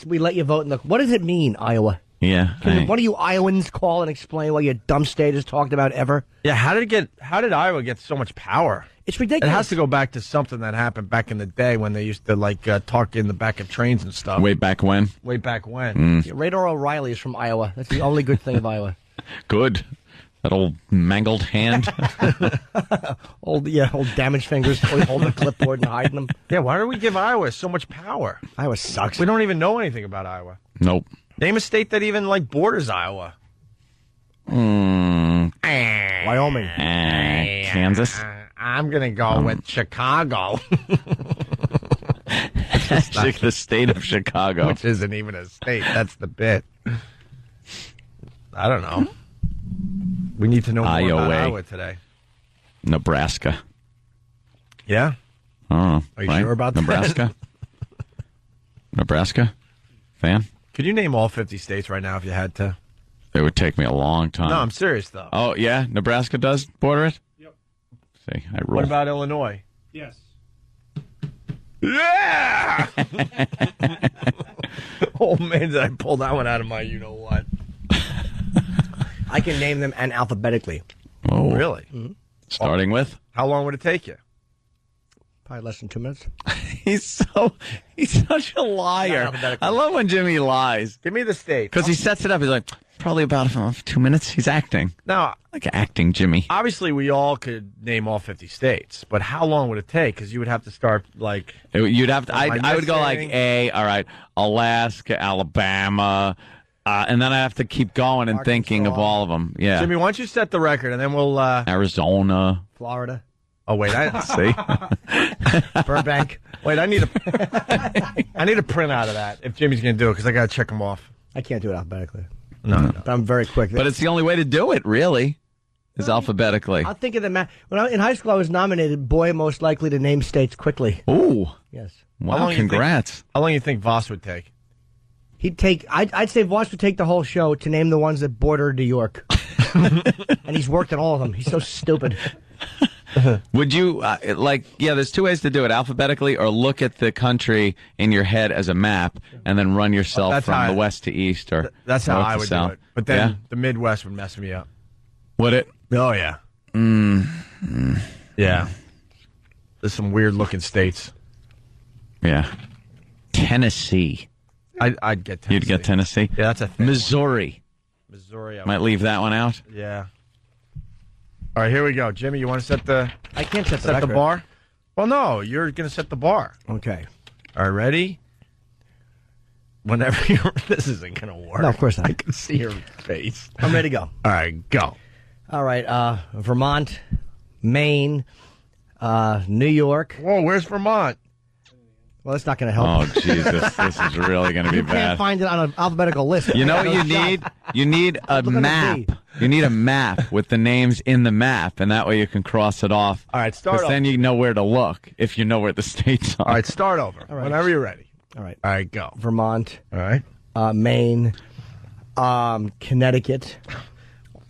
We let you vote in the. What does it mean, Iowa? Yeah. Can one of you Iowans call and explain what your dumb state has talked about ever? Yeah, how did Iowa get so much power? It's ridiculous. It has to go back to something that happened back in the day when they used to talk in the back of trains and stuff. Way back when? Way back when. Yeah, Radar O'Reilly is from Iowa. That's the only good thing of Iowa. Good. That old mangled hand. old damaged fingers holding a clipboard and hiding them. Yeah, why do we give Iowa so much power? Iowa sucks. We don't even know anything about Iowa. Nope. Name a state that even borders Iowa. Wyoming. Kansas. I'm going to go with Chicago. The state of Chicago. Which isn't even a state. That's the bit. I don't know. We need to know more about Iowa today. Nebraska. Yeah? Oh, Are you sure about that? Nebraska? Nebraska? Fan? Could you name all 50 states right now if you had to? It would take me a long time. No, I'm serious, though. Oh, yeah? Nebraska does border it? Yep. See, I roll. What about Illinois? Yes. Yeah! Oh, man, did I pull that one out of my you-know-what. I can name them alphabetically. Oh, really? Mm-hmm. Starting with? How long would it take you? Probably less than 2 minutes. He's such a liar. I love when Jimmy lies. Give me the states. Because he sets it up. He's like, probably about 2 minutes. He's acting. Now, like acting, Jimmy. Obviously, we all could name all 50 states, but how long would it take? Because you would have to start, like... You'd have to... I would go like missing? all right, Alaska, Alabama, and then I have to keep going and thinking of all of them. Yeah. Jimmy, why don't you set the record, and then we'll... Arizona. Florida. Oh, wait, See? Burbank. Wait, I need a print out of that if Jimmy's going to do it, because I got to check them off. I can't do it alphabetically. No. But I'm very quick. But it's the only way to do it, really, is alphabetically. I'll think of the when in high school I was nominated boy most likely to name states quickly. Ooh. Yes. Wow, congrats. How long do you think Voss would take? He'd take. I'd say Voss would take the whole show to name the ones that border New York. And he's worked at all of them. He's so stupid. Would you, there's two ways to do it, alphabetically or look at the country in your head as a map and then run yourself from the west to east or That's how north I to would south. do it. But then the Midwest would mess me up. Would it? Oh, yeah. Yeah. There's some weird-looking states. Yeah. Tennessee. I'd get Tennessee. You'd get Tennessee? Yeah, that's a thing. Missouri. Missouri. Might leave that one out? Yeah. All right, here we go. Jimmy, you want to set the... I can't set the the record. bar? Well, no, you're going to set the bar. Okay. All right, ready? Whenever you're... This isn't going to work. No, of course not. I can see your face. I'm ready to go. All right, go. All right. Vermont, Maine, New York. Whoa, where's Vermont? Well, that's not going to help. Oh, Jesus. This is really going to be You bad. can't find it on an alphabetical list. You know what you need? You need a map. You need a map with the names in the map, and that way you can cross it off. All right, start Because over. then you know where to look if you know where the states are. All right, start over. All right. Whenever you're ready. All right. All right, go. Vermont, All right. Maine, Connecticut,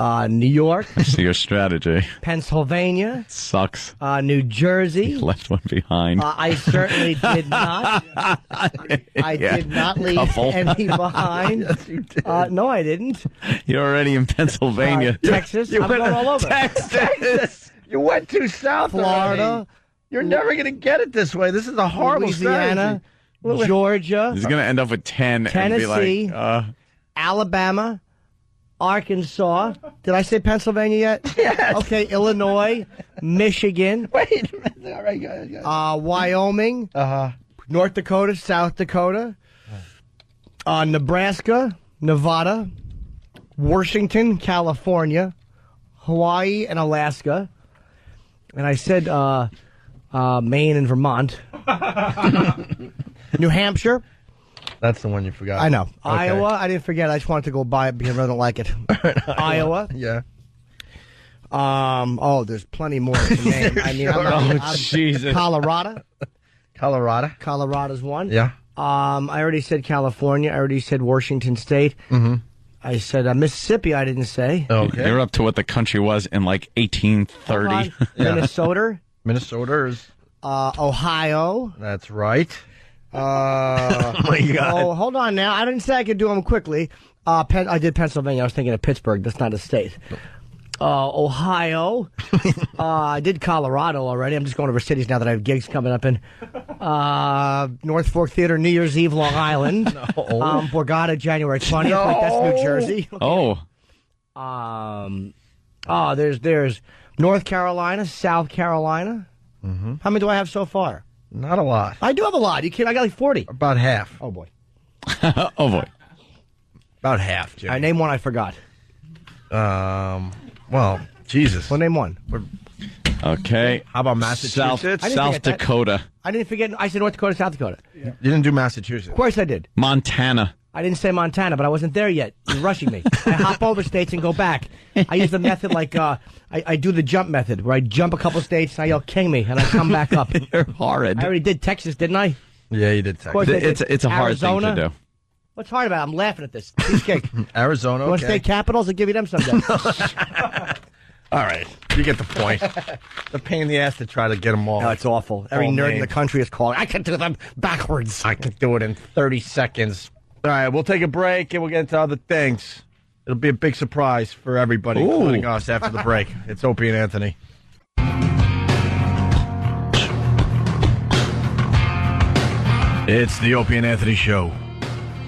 New York, I see your strategy. Pennsylvania, Sucks. New Jersey. Left one behind. I certainly did not. I did not leave Couple. any behind. Yes, you did. No, I didn't. You're already in Pennsylvania. Texas. I'm going all over. Texas. You went too south Florida. already. You're never going to get it this way. This is a horrible Louisiana, strategy. Georgia, He's going to end up with 10 Tennessee, and be like, Alabama, Arkansas. Did I say Pennsylvania yet? Yes. Okay, Illinois, Michigan, Wait a minute. All right, go. Wyoming, North Dakota, South Dakota, Nebraska, Nevada, Washington, California, Hawaii, and Alaska. And I said Maine and Vermont. New Hampshire. That's the one you forgot. I know. Okay. Iowa, I didn't forget. I just wanted to go by it because I don't like it. Iowa. Yeah. There's plenty more to name. I mean, I'm Jesus. Colorado. Colorado's one. Yeah. I already said California. I already said Washington State. Mm-hmm. I said Mississippi. I didn't say. Okay. You're up to what the country was in like 1830. Yeah. Minnesota. Minnesota is. Ohio. That's right. Oh my God. Oh, hold on now. I didn't say I could do them quickly. I did Pennsylvania. I was thinking of Pittsburgh. That's not a state. Ohio. I did Colorado already. I'm just going over cities now that I have gigs coming up in. North Fork Theater, New Year's Eve, Long Island. Borgata, January 20th. No. Like, that's New Jersey. Oh. There's North Carolina, South Carolina. Mm-hmm. How many do I have so far? Not a lot. I do have a lot. You kidding? I got like 40. About half. Oh, boy. Oh, boy. About half, Jimmy. I name one I forgot. Well, Jesus. Well, name one. Okay. How about Massachusetts? South Dakota. I didn't forget. I said North Dakota, South Dakota. You didn't do Massachusetts. Of course I did. Montana. I didn't say Montana, but I wasn't there yet. You're rushing me. I hop over states and go back. I use the method like I do the jump method, where I jump a couple states and I yell "King me" and I come back up. You're horrid. I already did Texas, didn't I? Yeah, you did Of course Texas. I did. It's a hard Arizona. thing to do. What's hard about it? I'm laughing at this. Cheesecake. Arizona, You want okay. state capitals? I'll give you them someday. All right. You get the point. The pain in the ass to try to get them all. No, it's awful. Every all nerd in named. the country is calling. I can do them backwards. I can do it in 30 seconds. All right, we'll take a break and we'll get into other things. It'll be a big surprise for everybody, including us, after the break. It's Opie and Anthony. It's the Opie and Anthony Show.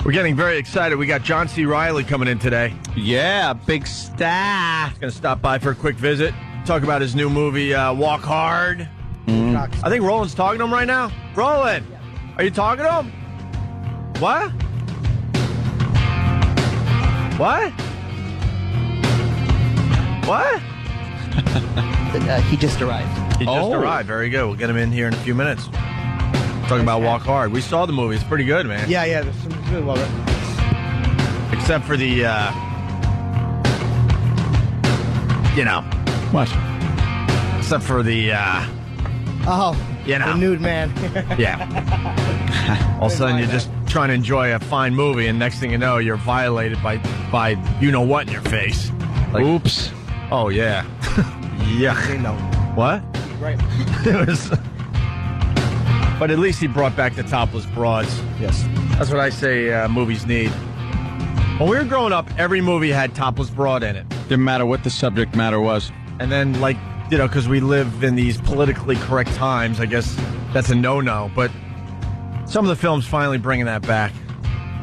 We're getting very excited. We got John C. Reilly coming in today. Yeah, big star. He's going to stop by for a quick visit, talk about his new movie, Walk Hard. I think Roland's talking to him right now. Roland, are you talking to him? What? What? What? He just arrived. He just arrived. Very good. We'll get him in here in a few minutes. Talking about Walk Hard. We saw the movie. It's pretty good, man. Yeah. There's some good love it. Except for the, What? Except for the, the nude man. Yeah. All of a sudden, you're just trying to enjoy a fine movie, and next thing you know, you're violated by you-know-what in your face. Like, oops. Oh, yeah. Yeah. What? Right. It was... But at least he brought back the topless broads. Yes. That's what I say movies need. When we were growing up, every movie had topless broad in it. Didn't matter what the subject matter was. And then, because we live in these politically correct times, I guess that's a no-no. But some of the films finally bringing that back.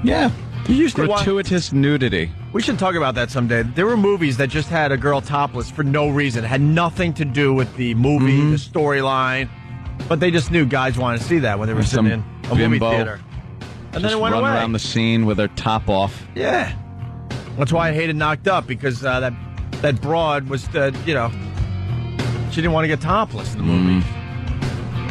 Yeah. You used to gratuitous nudity. We should talk about that someday. There were movies that just had a girl topless for no reason. It had nothing to do with the movie, the storyline. But they just knew guys wanted to see that when they were sitting in a movie theater. And then it went away. Around the scene with her top off. Yeah. That's why I hated Knocked Up, because that broad was, she didn't want to get topless in the movie.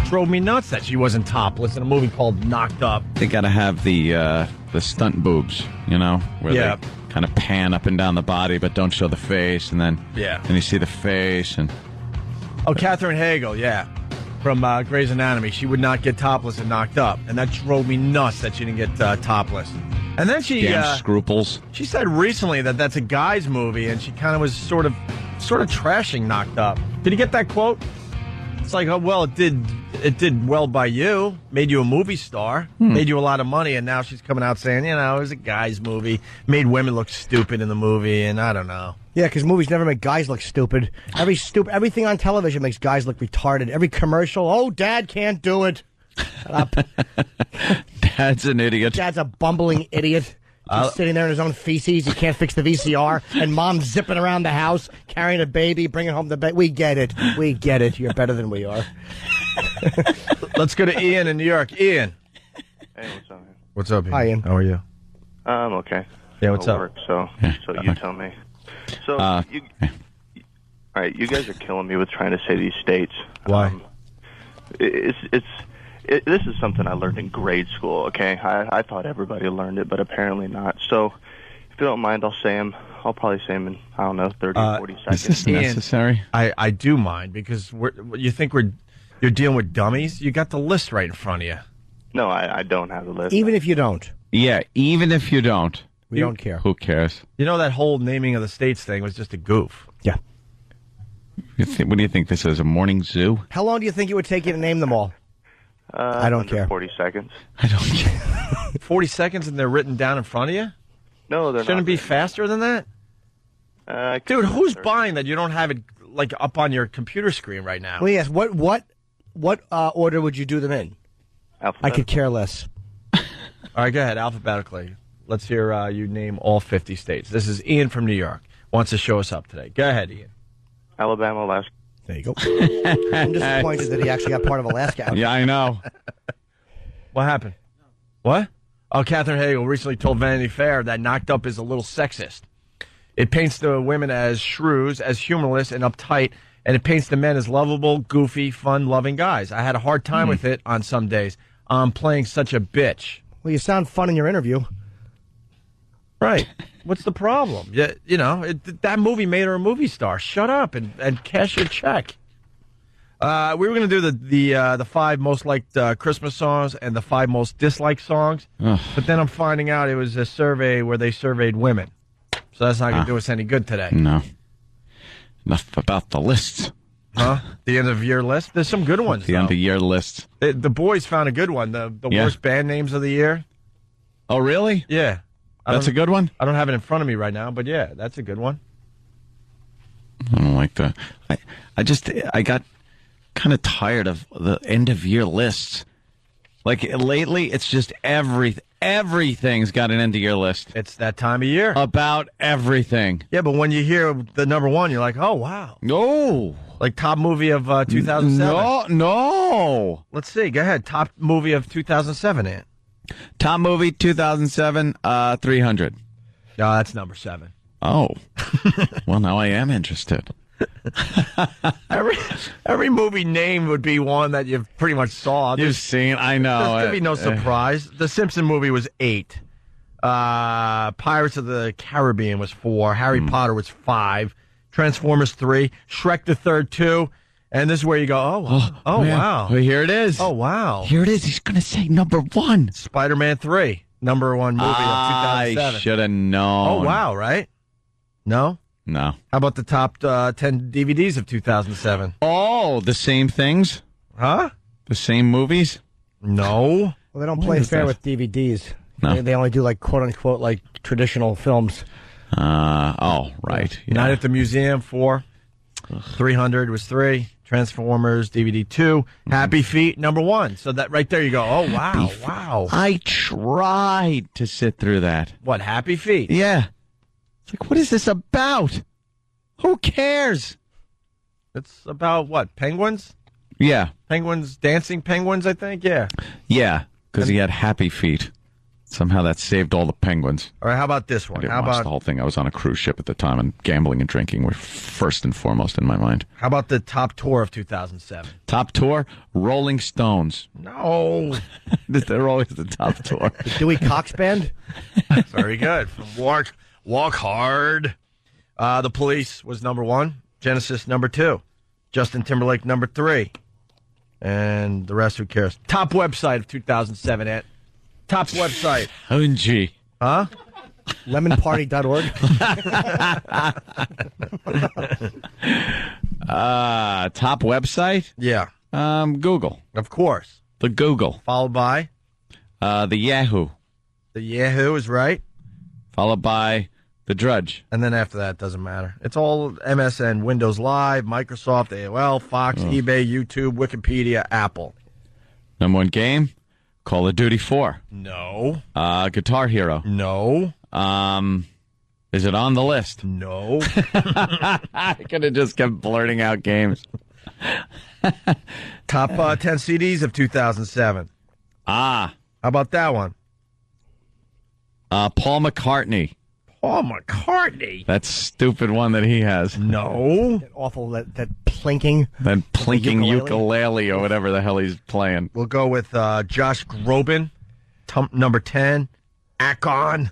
It drove me nuts that she wasn't topless in a movie called Knocked Up. They got to have the stunt boobs, where they kind of pan up and down the body but don't show the face, and then you see the face. And Katherine Hagel, from Grey's Anatomy. She would not get topless and Knocked Up, and that drove me nuts that she didn't get topless. And then she damn scruples. She said recently that that's a guy's movie, and she kind of was sort of trashing Knocked Up. Did you get that quote? It's like, oh well, it did well by you, made you a movie star, made you a lot of money, and now she's coming out saying, it was a guy's movie, made women look stupid in the movie, and I don't know. Yeah, because movies never make guys look stupid. Everything on television makes guys look retarded. Every commercial, Dad can't do it. Shut up. Dad's an idiot. Dad's a bumbling idiot. Just sitting there in his own feces. He can't fix the VCR. And Mom's zipping around the house, carrying a baby, bringing home the baby. We get it. You're better than we are. Let's go to Ian in New York. Ian. Hey, what's up, man? What's up, Ian? Hi, Ian. How are you? I'm okay. Yeah, what's up? Work, so you tell me. So, all right, you guys are killing me with trying to say these states. Why? This is something I learned in grade school, okay? I thought everybody learned it, but apparently not. So, if you don't mind, I'll say them. I'll probably say them in, 30, 40 seconds. Is this necessary? I do mind, because you think you're dealing with dummies? You got the list right in front of you. No, I don't have the list. Even if you don't. Yeah, even if you don't. We don't care. Who cares? That whole naming of the states thing was just a goof. Yeah. What do you think this is, a morning zoo? How long do you think it would take you to name them all? I don't care. 40 seconds. I don't care. 40 seconds and they're written down in front of you? No, they're not. Shouldn't it be faster than that? Dude, who's buying that you don't have it up on your computer screen right now? Well, yes. What order would you do them in? I could care less. All right, go ahead, alphabetically. Let's hear you name all 50 states. This is Ian from New York. Wants to show us up today. Go ahead, Ian. Alabama, Alaska. There you go. I'm disappointed that he actually got part of Alaska. Yeah, I know. What happened? What? Oh, Katherine Hagel recently told Vanity Fair that Knocked Up is a little sexist. It paints the women as shrews, as humorless and uptight, and it paints the men as lovable, goofy, fun-loving guys. I had a hard time with it on some days. I'm playing such a bitch. Well, you sound fun in your interview. Right. What's the problem? That movie made her a movie star. Shut up and cash your check. We were going to do the 5 most liked Christmas songs and the 5 most disliked songs. Ugh. But then I'm finding out it was a survey where they surveyed women. So that's not going to do us any good today. No. Enough about the lists. Huh? The end of year list? There's some good ones. The end of year list. The boys found a good one. The worst band names of the year. Oh, really? Yeah. That's a good one? I don't have it in front of me right now, but yeah, that's a good one. I don't like that. I got kind of tired of the end of year lists. Like lately, it's just everything's got an end of year list. It's that time of year. About everything. Yeah, but when you hear the number one, you're like, oh, wow. No. Like top movie of 2007. No. Let's see. Go ahead. Top movie of 2007, Ant. Top movie 2007, 300. No, that's number 7. Oh. Well, now I am interested. Every movie name would be one that you've pretty much saw. You've seen, I know. There's going to be no surprise. The Simpson movie was 8. Pirates of the Caribbean was 4. Harry Potter was 5. Transformers 3. Shrek the Third 2. And this is where you go, oh man. wow. Well, here it is. Oh, wow. Here it is. He's going to say number 1. Spider-Man 3. Number 1 movie of 2007. I should have known. Oh, wow, right? No? No. How about the top 10 DVDs of 2007? Oh, the same things? Huh? The same movies? No. Well, they don't play fair with DVDs. No. They only do like quote unquote like traditional films. Oh, right. Yeah. Night at the Museum 4. 300 was 3. Transformers DVD 2. Happy Feet number 1. So that right there you go, oh wow, wow. I tried to sit through that. What, Happy Feet? Yeah. It's like, what is this about? Who cares? It's about what? Penguins? Yeah. Penguins, dancing penguins, I think. Yeah. Yeah, because he had happy feet. Somehow that saved all the penguins. All right, how about this one? I didn't How watch about the whole thing. I was on a cruise ship at the time, and gambling and drinking were first and foremost in my mind. How about the top tour of 2007? Top tour, Rolling Stones. No. They're always the top tour. The Dewey Cox Band? Very good. From Walk Hard. The Police was number 1. Genesis number 2. Justin Timberlake number 3. And the rest, who cares? Top website of 2007, Ed. Top website. OMG. Huh? Lemonparty.org. Top website? Yeah. Google. Of course. The Google. Followed by? The Yahoo. The Yahoo is right. Followed by The Drudge. And then after that, it doesn't matter. It's all MSN, Windows Live, Microsoft, AOL, Fox, eBay, YouTube, Wikipedia, Apple. Number 1 game? Call of Duty 4. No. Guitar Hero. No. Is it on the list? No. I could have just kept blurting out games. Top 10 CDs of 2007. How about that one? Paul McCartney. Paul McCartney? That stupid one that he has. No. That awful, that plinking. That plinking ukulele or whatever the hell he's playing. We'll go with Josh Groban, number 10. Akon,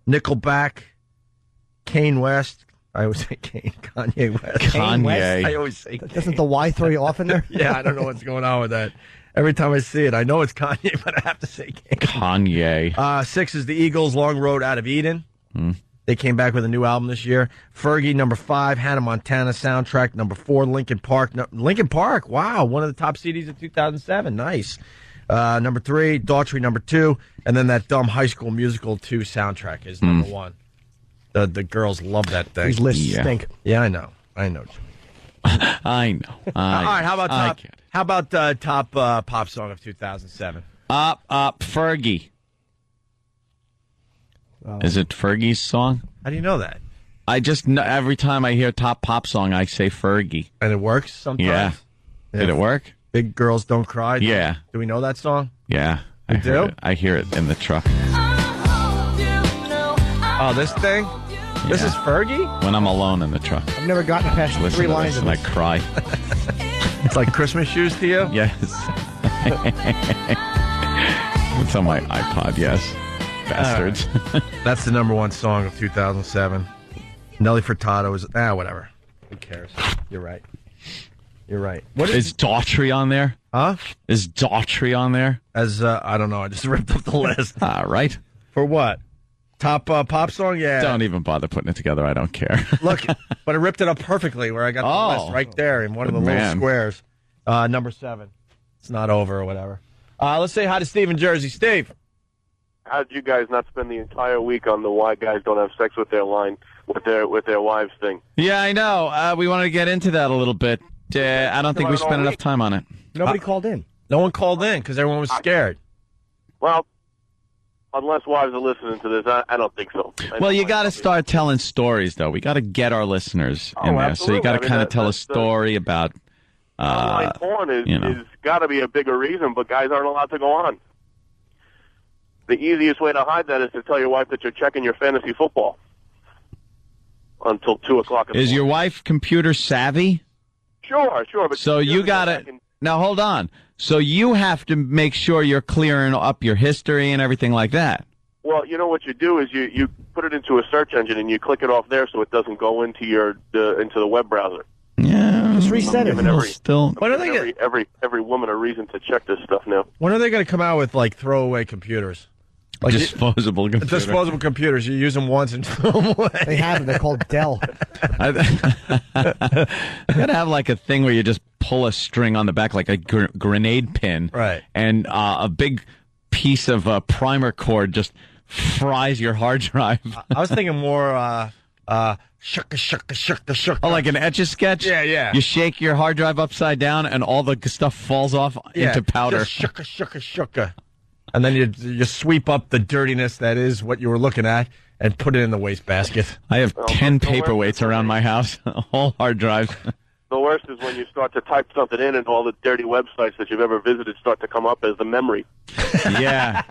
Nickelback, Kanye West. I always say Kanye West. Kanye West? I always say Kanye. Doesn't the Y throw you off in there? Yeah, I don't know what's going on with that. Every time I see it, I know it's Kanye, but I have to say Kanye. 6 is the Eagles' Long Road Out of Eden. They came back with a new album this year. Fergie, number 5. Hannah Montana soundtrack, number 4. Linkin Park. Linkin Park, wow, one of the top CDs of 2007. Nice. Number 3, Daughtry, number 2. And then that dumb High School Musical 2 soundtrack is number 1. The girls love that thing. These lists stink. Yeah, I know. I know. I know. All right, how about top pop song of 2007? Fergie. Is it Fergie's song? How do you know that? I just know every time I hear top pop song, I say Fergie. And it works sometimes? Yeah. Did it work? Big Girls Don't Cry? Yeah. Do we know that song? Yeah. You do? I hear it in the truck. Oh, this thing? Yeah. This is Fergie? When I'm alone in the truck. I've never gotten past Listen 3 to lines this of and this. I cry. It's like Christmas shoes to you? Yes. It's on my iPod, yes. Bastards. That's the number 1 song of 2007. Nelly Furtado is... whatever. Who cares? You're right. You're right. What is Daughtry on there? Huh? Is Daughtry on there? As, I don't know. I just ripped up the list. Right. For what? Top pop song? Yeah. Don't even bother putting it together. I don't care. Look, but I ripped it up perfectly where I got the list right there in one of the little squares. Number 7. It's not over or whatever. Let's say hi to Steve in Jersey. Steve. How did you guys not spend the entire week on the why guys don't have sex with their line, with their wives thing? Yeah, I know. We wanted to get into that a little bit. I don't think we spent enough time on it. Nobody called in. No one called in because everyone was scared. Well, unless wives are listening to this, I don't think so. Well, you got to start telling stories, though. We got to get our listeners in there. So you got to kind of tell a story about. Online porn is got to be a bigger reason, but guys aren't allowed to go on. The easiest way to hide that is to tell your wife that you're checking your fantasy football until 2 o'clock. Is your wife computer savvy? Sure. But so you got to now. Hold on. So you have to make sure you're clearing up your history and everything like that. Well, you know what you do is you put it into a search engine and you click it off there so it doesn't go into into the web browser. Yeah, just reset it. Still, when are they every woman a reason to check this stuff now? When are they going to come out with like throwaway computers? Like disposable computers. Disposable computers. You use them once and throw them away. They have them. They're called Dell. You gotta have like a thing where you just pull a string on the back, like a grenade pin, right? And a big piece of primer cord just fries your hard drive. I was thinking more shucka. Oh, like an Etch-a-Sketch? Yeah. You shake your hard drive upside down and all the stuff falls off into powder. Just shucka. And then you sweep up the dirtiness that is what you were looking at and put it in the wastebasket. I have 10 paperweights around my house, whole hard drive. The worst is when you start to type something in and all the dirty websites that you've ever visited start to come up as the memory. Yeah.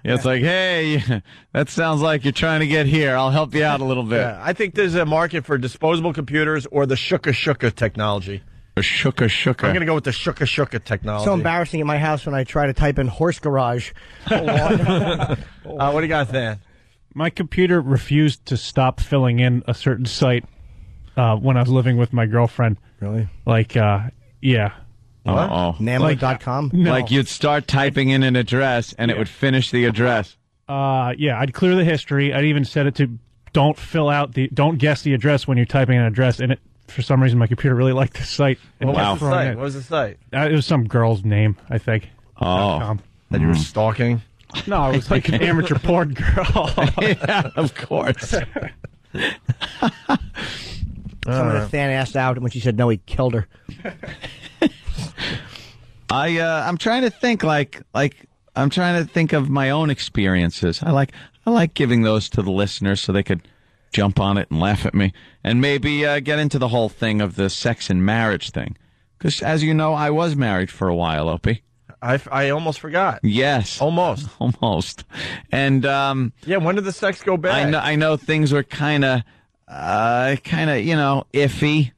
It's like, hey, that sounds like you're trying to get here. I'll help you out a little bit. Yeah, I think there's a market for disposable computers or the shucka technology. Shucka. I'm going to go with the shucka technology. So embarrassing at my house when I try to type in horse garage. What do you got, Dan? My computer refused to stop filling in a certain site when I was living with my girlfriend. Really? Like, yeah. Uh-oh. Namely.com? No. Like you'd start typing in an address and it would finish the address. Yeah, I'd clear the history. I'd even set it to don't guess the address when you're typing an address, and for some reason my computer really liked this site. What was the site? It was some girl's name, I think. Oh. That you were stalking? No, it was like an amateur porn girl. Yeah, of course. Someone a fan asked out, and when she said no, he killed her. I'm trying to think I'm trying to think of my own experiences. I like giving those to the listeners so they could jump on it and laugh at me, and maybe get into the whole thing of the sex and marriage thing. Because, as you know, I was married for a while, Opie. I almost forgot. Yes. Almost. And, yeah, when did the sex go bad? I know things were kind of, iffy.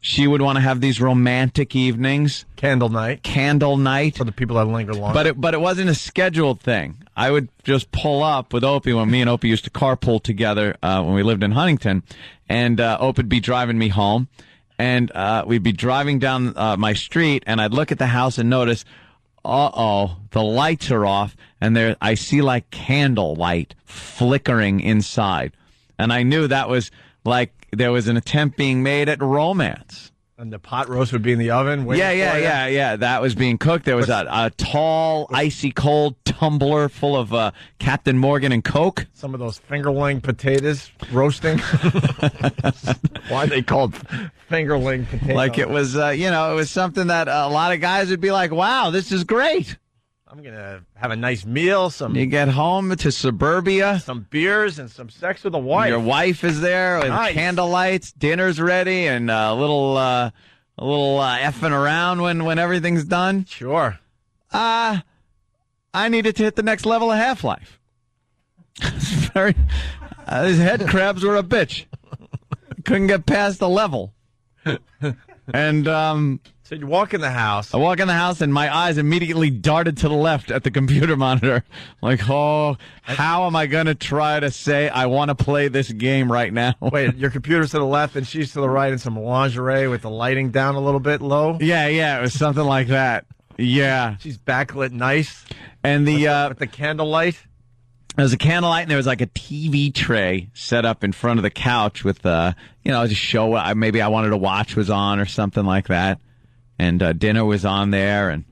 She would want to have these romantic evenings. Candle night. For the people that linger long. But it wasn't a scheduled thing. I would just pull up with Opie when me and Opie used to carpool together when we lived in Huntington. And Opie would be driving me home. And we'd be driving down my street, and I'd look at the house and notice, the lights are off, and I see like candlelight flickering inside. And I knew that was like there was an attempt being made at romance. And the pot roast would be in the oven? Yeah. That was being cooked. There was a tall, icy cold tumbler full of Captain Morgan and Coke. Some of those fingerling potatoes roasting. Why are they called fingerling potatoes? Like it was, it was something that a lot of guys would be like, wow, this is great. I'm going to have a nice meal. You get home to suburbia. Some beers and some sex with a wife. Your wife is there with candlelights. Dinner's ready and a little effing around when everything's done. Sure. I needed to hit the next level of Half-Life. These head crabs were a bitch. Couldn't get past the level. And so you walk in the house. I walk in the house, and my eyes immediately darted to the left at the computer monitor. Like, how am I going to try to say I want to play this game right now? Wait, your computer's to the left, and she's to the right in some lingerie with the lighting down a little bit low? Yeah, it was something like that. Yeah. She's backlit nice. And with the candlelight? There was a candlelight, and there was like a TV tray set up in front of the couch with, just show maybe I wanted to watch was on or something like that. And dinner was on there, and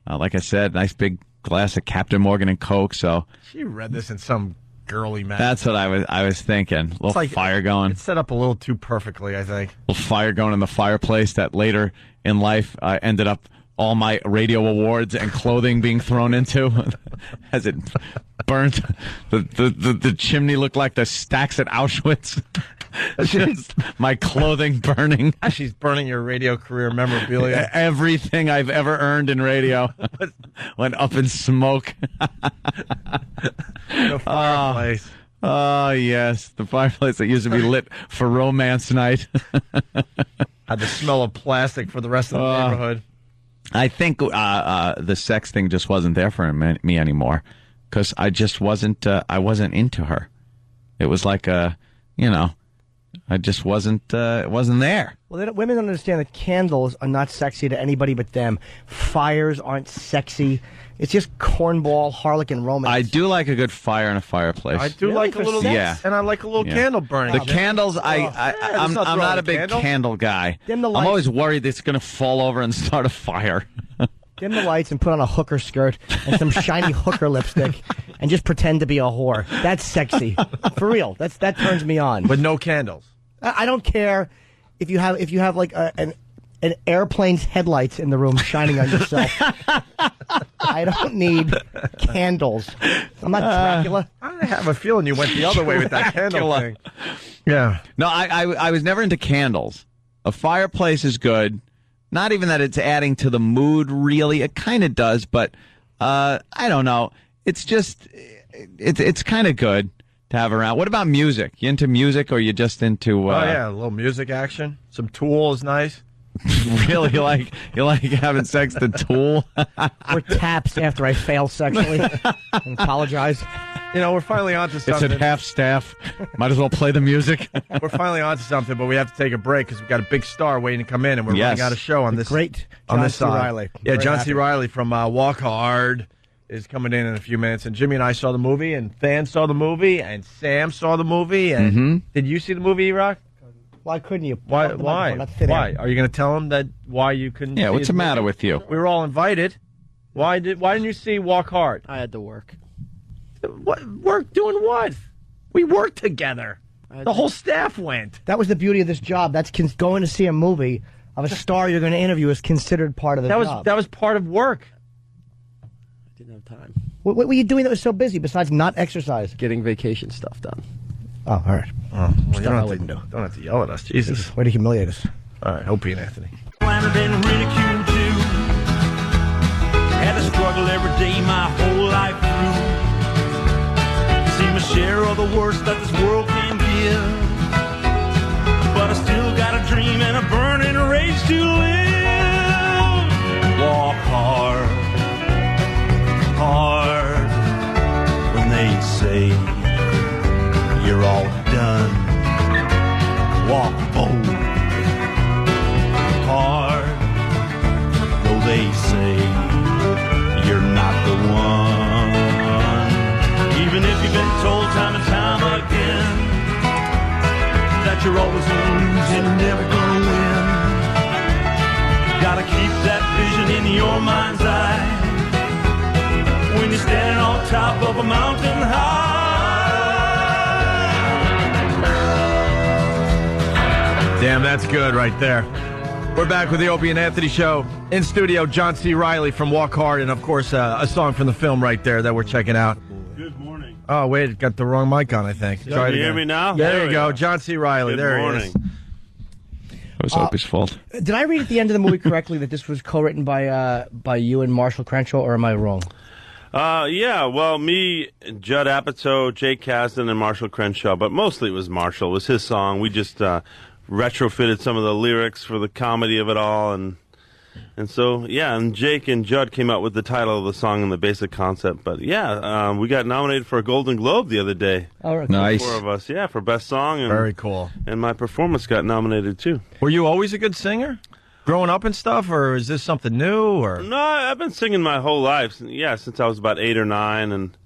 like I said, nice big glass of Captain Morgan and Coke. So she read this in some girly magazine. That's what I was thinking. A little fire going. It's set up a little too perfectly, I think. A little fire going in the fireplace that later in life ended up all my radio awards and clothing being thrown into as it burnt. The chimney looked like the stacks at Auschwitz. Just my clothing burning. She's burning your radio career memorabilia. Everything I've ever earned in radio went up in smoke. The fireplace. Oh, yes. The fireplace that used to be lit for romance night. Had the smell of plastic for the rest of the neighborhood. I think the sex thing just wasn't there for me anymore because I just wasn't into her. It was like I just wasn't there. Well, women don't understand that candles are not sexy to anybody but them. Fires aren't sexy. It's just cornball, harlequin romance. I do like a good fire in a fireplace. I do like a little, and I like a little candle burning. The candles, I'm not a big candle guy. Dim the I'm lights. always worried it's going to fall over and start a fire. Dim the lights and put on a hooker skirt and some shiny hooker lipstick and just pretend to be a whore. That's sexy. For real. That turns me on. But no candles. I don't care if you have like an airplane's headlights in the room shining on yourself. I don't need candles. I'm not Dracula. I have a feeling you went the other way with that candle thing. Yeah. No, I was never into candles. A fireplace is good. Not even that it's adding to the mood, really. It kind of does, but I don't know. It's just, it's kind of good to have around. What about music? You into music or you just into... oh, yeah, a little music action. Some Tool is nice. Really? You like having sex to Tool? Or taps after I fail sexually and apologize. You know, we're finally on to something. It's at half staff. Might as well play the music. We're finally on to something, but we have to take a break because we've got a big star waiting to come in, and we're running out of show on this. Great on John this C. side. Reilly. Yeah, Very John C. happy. Reilly from Walk Hard is coming in a few minutes, and Jimmy and I saw the movie, and Than saw the movie, and Sam saw the movie, and did you see the movie, E-Rock? Why couldn't you? Why? Pop the Why? microphone, not thin air. Why? Are you going to tell him that why you couldn't? Yeah, see what's his the matter movie? with you? We were all invited. Why didn't you see Walk Hard? I had to work. What work? Doing what? We worked together. The whole staff went. That was the beauty of this job. That's going to see a movie of a star you're going to interview is considered part of the job. That was part of work. I didn't have time. What were you doing that was so busy besides not exercise? Getting vacation stuff done. Oh, all right. Oh, well, you I wouldn't do. don't have to yell at us. Jesus. Way to humiliate us. All right, Opie and Anthony. I've been ridiculed too. Had to struggle every day my whole life through. See my share of the worst that this world can give. But I still got a dream and a burning rage to live. Walk hard, hard. When they say you're all done, walk bold, hard. Though they say you're not the one. Even if you've been told time and time again that you're always gonna lose and never gonna win, gotta keep that vision in your mind's eye when you're standing on top of a mountain high. Damn, that's good right there. We're back with the Opie and Anthony Show. In studio, John C. Reilly from Walk Hard, and of course, a song from the film right there that we're checking out. Good morning. Oh, wait, it got the wrong mic on, I think. Can you hear me now? There you go. John C. Reilly. Good there morning. he is. It was Opie's fault. Did I read at the end of the movie correctly that this was co-written by you and Marshall Crenshaw, or am I wrong? Yeah, well, me, Judd Apatow, Jake Kasdan, and Marshall Crenshaw, but mostly it was Marshall. It was his song. We just retrofitted some of the lyrics for the comedy of it all, and so, yeah, and Jake and Judd came up with the title of the song and the basic concept. But, yeah, we got nominated for a Golden Globe the other day. Oh, right. Nice. Four of us, yeah, for Best Song. And, Very cool. And my performance got nominated, too. Were you always a good singer? Growing up and stuff, or is this something new? Or No, I've been singing my whole life. Yeah, since I was about 8 or 9, and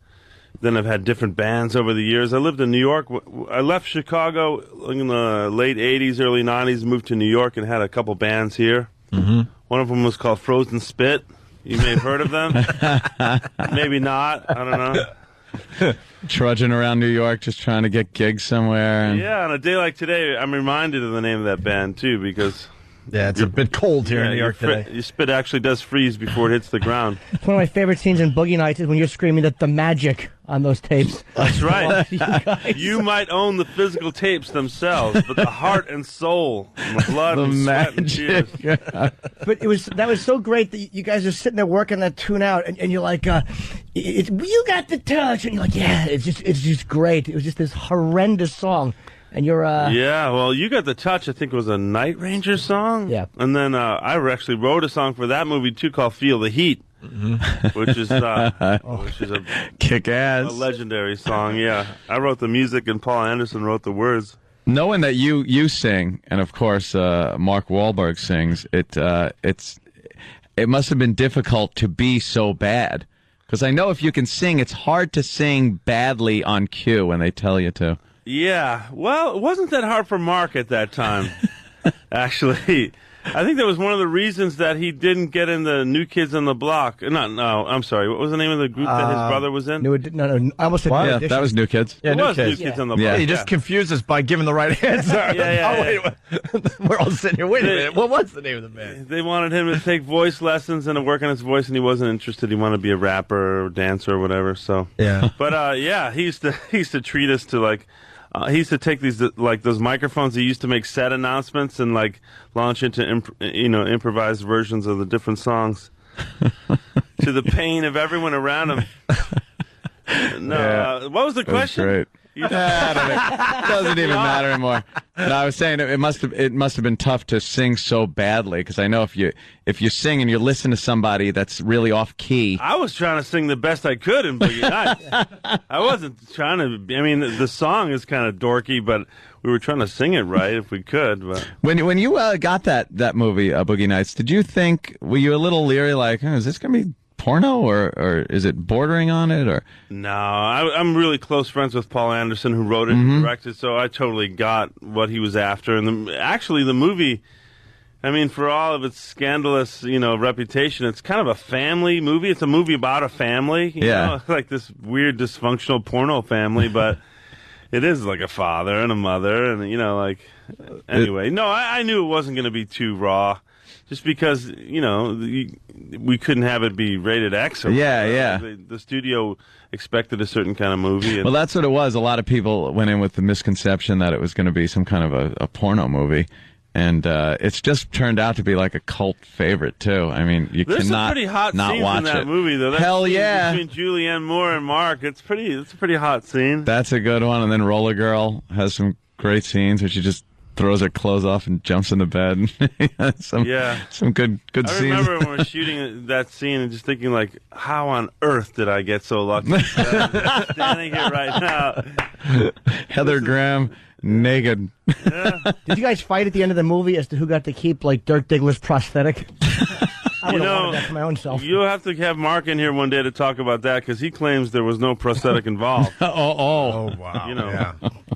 then I've had different bands over the years. I lived in New York. I left Chicago in the late 80s, early 90s, moved to New York and had a couple bands here. Mm-hmm. One of them was called Frozen Spit. You may have heard of them. Maybe not. I don't know. Trudging around New York, just trying to get gigs somewhere. And... Yeah, on a day like today, I'm reminded of the name of that band, too, because Yeah, it's a bit cold here in New York today. Your spit actually does freeze before it hits the ground. One of my favorite scenes in Boogie Nights is when you're screaming that the magic on those tapes. That's right. You You might own the physical tapes themselves, but the heart and soul, and the blood and sweat and tears. But that was so great that you guys are sitting there working that tune out, and you're like, you got the touch, and you're like, yeah, it's just great. It was just this horrendous song. And you're Yeah, well, You Got the Touch, I think, was a Night Ranger song. Yeah. And then I actually wrote a song for that movie, too, called Feel the Heat, which is a kick-ass. A legendary song, yeah. I wrote the music, and Paul Anderson wrote the words. Knowing that you sing, and of course Mark Wahlberg sings, it must have been difficult to be so bad. Because I know if you can sing, it's hard to sing badly on cue when they tell you to. Yeah, well, it wasn't that hard for Mark at that time, actually. I think that was one of the reasons that he didn't get in the New Kids on the Block. I'm sorry, what was the name of the group that his brother was in? No, I almost said New Yeah, Edition. that was New Kids. Yeah, It New was Kids. New Kids on the Block. Yeah, you just confused us by giving the right answer. Wait, we're all sitting here. Wait a minute. What was the name of the band? They wanted him to take voice lessons and to work on his voice, and he wasn't interested. He wanted to be a rapper or dancer or whatever. So yeah, but he used to treat us to like. He used to take these those microphones he used to make set announcements and like launch into improvised versions of the different songs to the pain of everyone around him. No, what was the question? Great. It doesn't even matter anymore. No, I was saying it must have been tough to sing so badly, because I know if you sing and you listen to somebody that's really off key. I was trying to sing the best I could in Boogie Nights. I wasn't trying to. I mean, the song is kind of dorky, but we were trying to sing it right if we could. But When you got that movie, Boogie Nights, were you a little leery, like, is this gonna be porno, or is it bordering on it, or? No, I'm really close friends with Paul Anderson, who wrote it and directed, so I totally got what he was after. And actually, the movie, I mean, for all of its scandalous, reputation, it's kind of a family movie. It's a movie about a family, you know, like this weird dysfunctional porno family, but it is like a father and a mother, and anyway. No, I knew it wasn't going to be too raw. Just because, we couldn't have it be rated X. Or the studio expected a certain kind of movie. Well, that's what it was. A lot of people went in with the misconception that it was going to be some kind of a porno movie. And it's just turned out to be like a cult favorite, too. I mean, There's cannot some pretty hot not scenes watch in that it. movie, though. That Hell scene yeah. Between Julianne Moore and Mark, it's a pretty hot scene. That's a good one. And then Roller Girl has some great scenes where she just throws her clothes off and jumps into bed. some good I scenes. remember when we were shooting that scene and just thinking, like, how on earth did I get so lucky? Standing here right now. Heather Graham naked. Did you guys fight at the end of the movie as to who got to keep like Dirk Diggler's prosthetic? I would have wanted that for my own self. You'll have to have Mark in here one day to talk about that, because he claims there was no prosthetic involved. Oh, wow.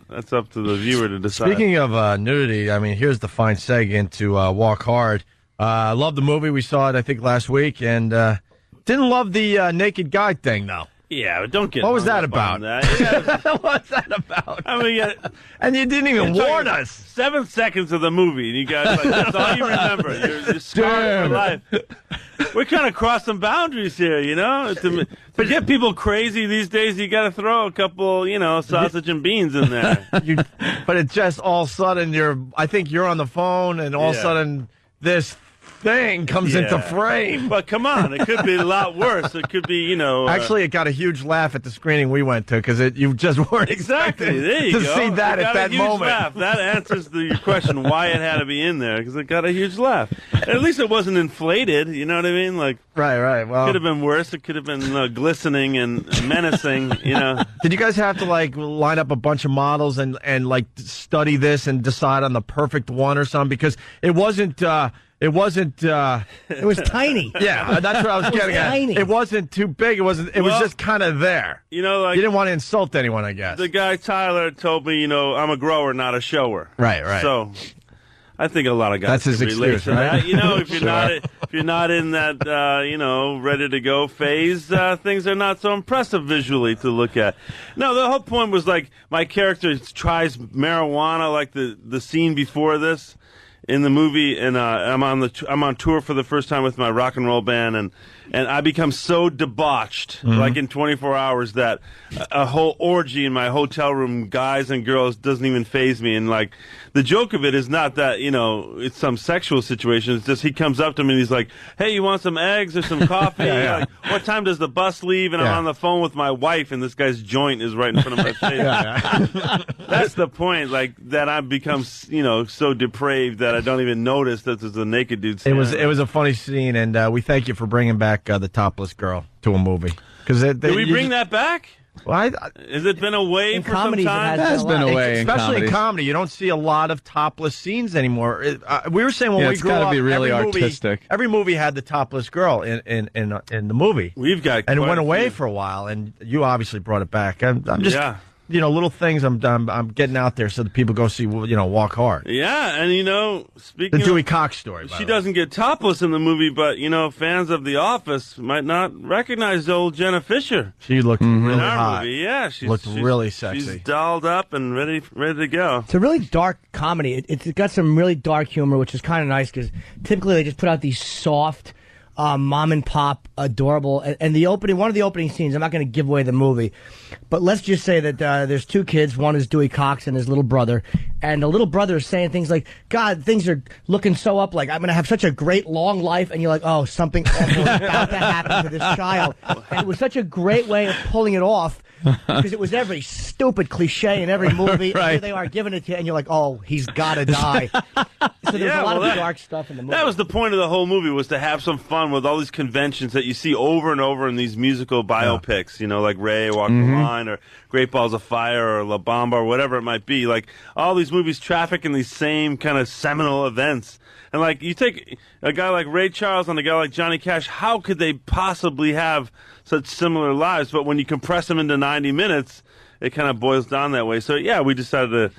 That's up to the viewer to decide. Speaking of nudity, I mean, here's the fine segue to Walk Hard. I love the movie. We saw it, I think, last week, and didn't love the naked guy thing, though. Yeah, but don't get. What was that hung up on about? that. Yeah. What's that about? I mean, and you didn't even warn us. 7 seconds of the movie, and you guys that's all you remember. You're scarred for life. We're kind of crossing boundaries here, To get people crazy these days, you got to throw a couple, sausage and beans in there. But it's just all of a sudden I think you're on the phone, and all of a sudden this thing comes into frame. But come on, it could be a lot worse. It could be, Actually, it got a huge laugh at the screening we went to, because you just weren't exactly there you to go. see that It at got a that huge moment. Laugh. That answers your question why it had to be in there, because it got a huge laugh. And at least it wasn't inflated. You know what I mean? Like right. Well, could have been worse. It could have been glistening and menacing. Did you guys have to line up a bunch of models and study this and decide on the perfect one or something? Because it wasn't. It wasn't. It was tiny. Yeah, that's what I was getting at. Tiny. It wasn't too big. It wasn't. It was just kind of there. You didn't want to insult anyone, I guess. The guy Tyler told me, I'm a grower, not a shower. Right. So, I think a lot of guys That's his can relate excuse, to that. right? If you're not in that ready to go phase, things are not so impressive visually to look at. No, the whole point was my character tries marijuana, like the scene before this. in the movie, and I'm on tour for the first time with my rock and roll band, and I become so debauched, like in 24 hours, that a whole orgy in my hotel room, guys and girls, doesn't even faze me. And like the joke of it is not that it's some sexual situation. It's just he comes up to me and he's like, "Hey, you want some eggs or some coffee? Like, what time does the bus leave?" And I'm on the phone with my wife, and this guy's joint is right in front of my face. That's the point. Like that, I've become so depraved that I don't even notice that there's a naked dude. It was a funny scene, and we thank you for bringing back the topless girl to a movie. Did we bring that back? Well, has it been away for some time? It has been away, especially in comedy. You don't see a lot of topless scenes anymore. We were saying when we grew up, it's got to be really every artistic. Every movie had the topless girl in the movie. We've got, and it went away for a while, and you obviously brought it back. I'm just. Yeah. Little things I'm getting out there so that people go see, Walk Hard. Yeah, and speaking the Dewey Cox story. She doesn't get topless in the movie, but fans of The Office might not recognize old Jenna Fisher. She looked really in our hot. movie. Yeah, she looked really sexy. She's dolled up and ready to go. It's a really dark comedy. It's got some really dark humor, which is kind of nice because typically they just put out these soft. Mom and pop, adorable, and one of the opening scenes. I'm not going to give away the movie, but let's just say that there's two kids. One is Dewey Cox and his little brother, and the little brother is saying things like, "God, things are looking so up. Like I'm going to have such a great long life," and you're like, "Oh, something awful is about to happen to this child." And it was such a great way of pulling it off. Because it was every stupid cliche in every movie. Right. And here they are giving it to you, and you're like, "Oh, he's got to die." So there's a lot of dark stuff in the movie. That was the point of the whole movie, was to have some fun with all these conventions that you see over and over in these musical biopics, like Ray, Walk the Line, or Great Balls of Fire, or La Bamba, or whatever it might be. Like, all these movies traffic in these same kind of seminal events. And, like, you take a guy like Ray Charles and a guy like Johnny Cash, how could they possibly have such similar lives? But when you compress them into 90 minutes, it kind of boils down that way. So, yeah, we decided to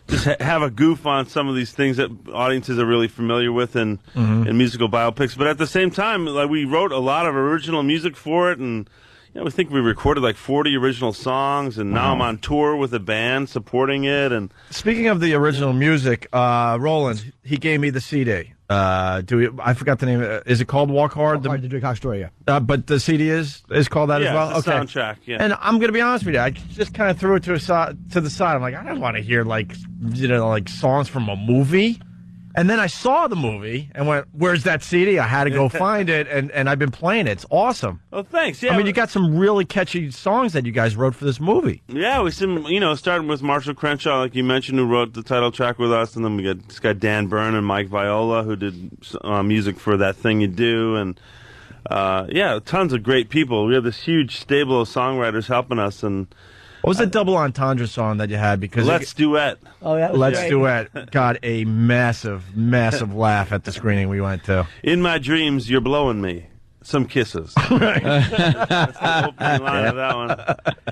just have a goof on some of these things that audiences are really familiar with in musical biopics. But at the same time, like, we wrote a lot of original music for it, and we think we recorded like 40 original songs, and now I'm on tour with a band supporting it. And speaking of the original music, Roland, he gave me the CD. I forgot the name. Is it called Walk Hard? Walk Hard, the Dewey Cox story, yeah. But the CD is called that as well? The soundtrack, yeah. And I'm going to be honest with you, I just kind of threw it to the side. I'm like, I don't want to hear like songs from a movie. And then I saw the movie and went, "Where's that CD?" I had to go find it, and I've been playing it. It's awesome. Oh, thanks. Yeah, I mean, you got some really catchy songs that you guys wrote for this movie. Yeah, we started with Marshall Crenshaw, like you mentioned, who wrote the title track with us, and then we got Dan Byrne and Mike Viola, who did music for That Thing You Do, and tons of great people. We have this huge stable of songwriters helping us, and. What was the double entendre song that you had? Because Let's Duet. Oh, yeah. Let's Duet got a massive, massive laugh at the screening we went to. In my dreams, you're blowing me. Some kisses. Right. That's the opening line of that one.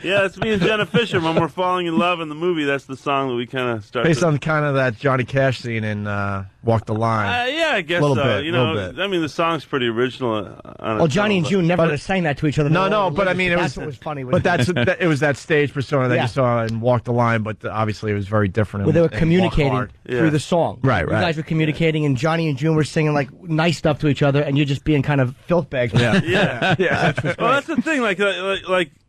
Yeah, it's me and Jenna Fisher. When we're falling in love in the movie, that's the song that we kind of start. Based on kind of that Johnny Cash scene in Walk the Line. Yeah, I guess little so. Bit. I mean, the song's pretty original. Well, Johnny and June never sang that to each other. No, but I mean, that's what was funny. But it was that stage persona that you saw in Walk the Line, but obviously it was very different. Well, they were communicating through the song. Right. You guys were communicating, and Johnny and June were singing like nice stuff to each other, and you're just being kind of filth bags. Yeah. Well, that's the thing. Like,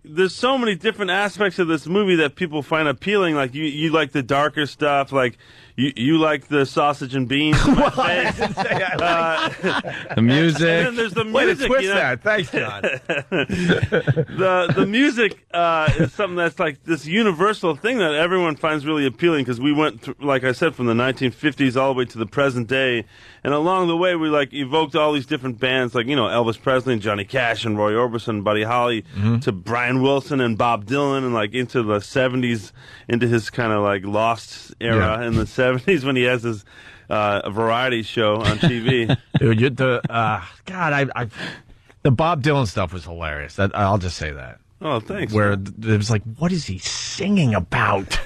there's so many different aspects of this movie that people find appealing. Like, you like the darker stuff. Like, you like the sausage and beans in my face. The music. And then there's the music. Way to twist that. Thanks, John. The music is something that's like this universal thing that everyone finds really appealing, because we went through, like I said, from the 1950s all the way to the present day, and along the way we like evoked all these different bands, like Elvis Presley and Johnny Cash and Roy Orbison and Buddy Holly, to Brian Wilson and Bob Dylan, and like into the 70s, into his kind of like lost era in the 70s when he has his variety show on TV. Dude, the Bob Dylan stuff was hilarious. I'll just say that. Oh, thanks. Where it was like, what is he singing about?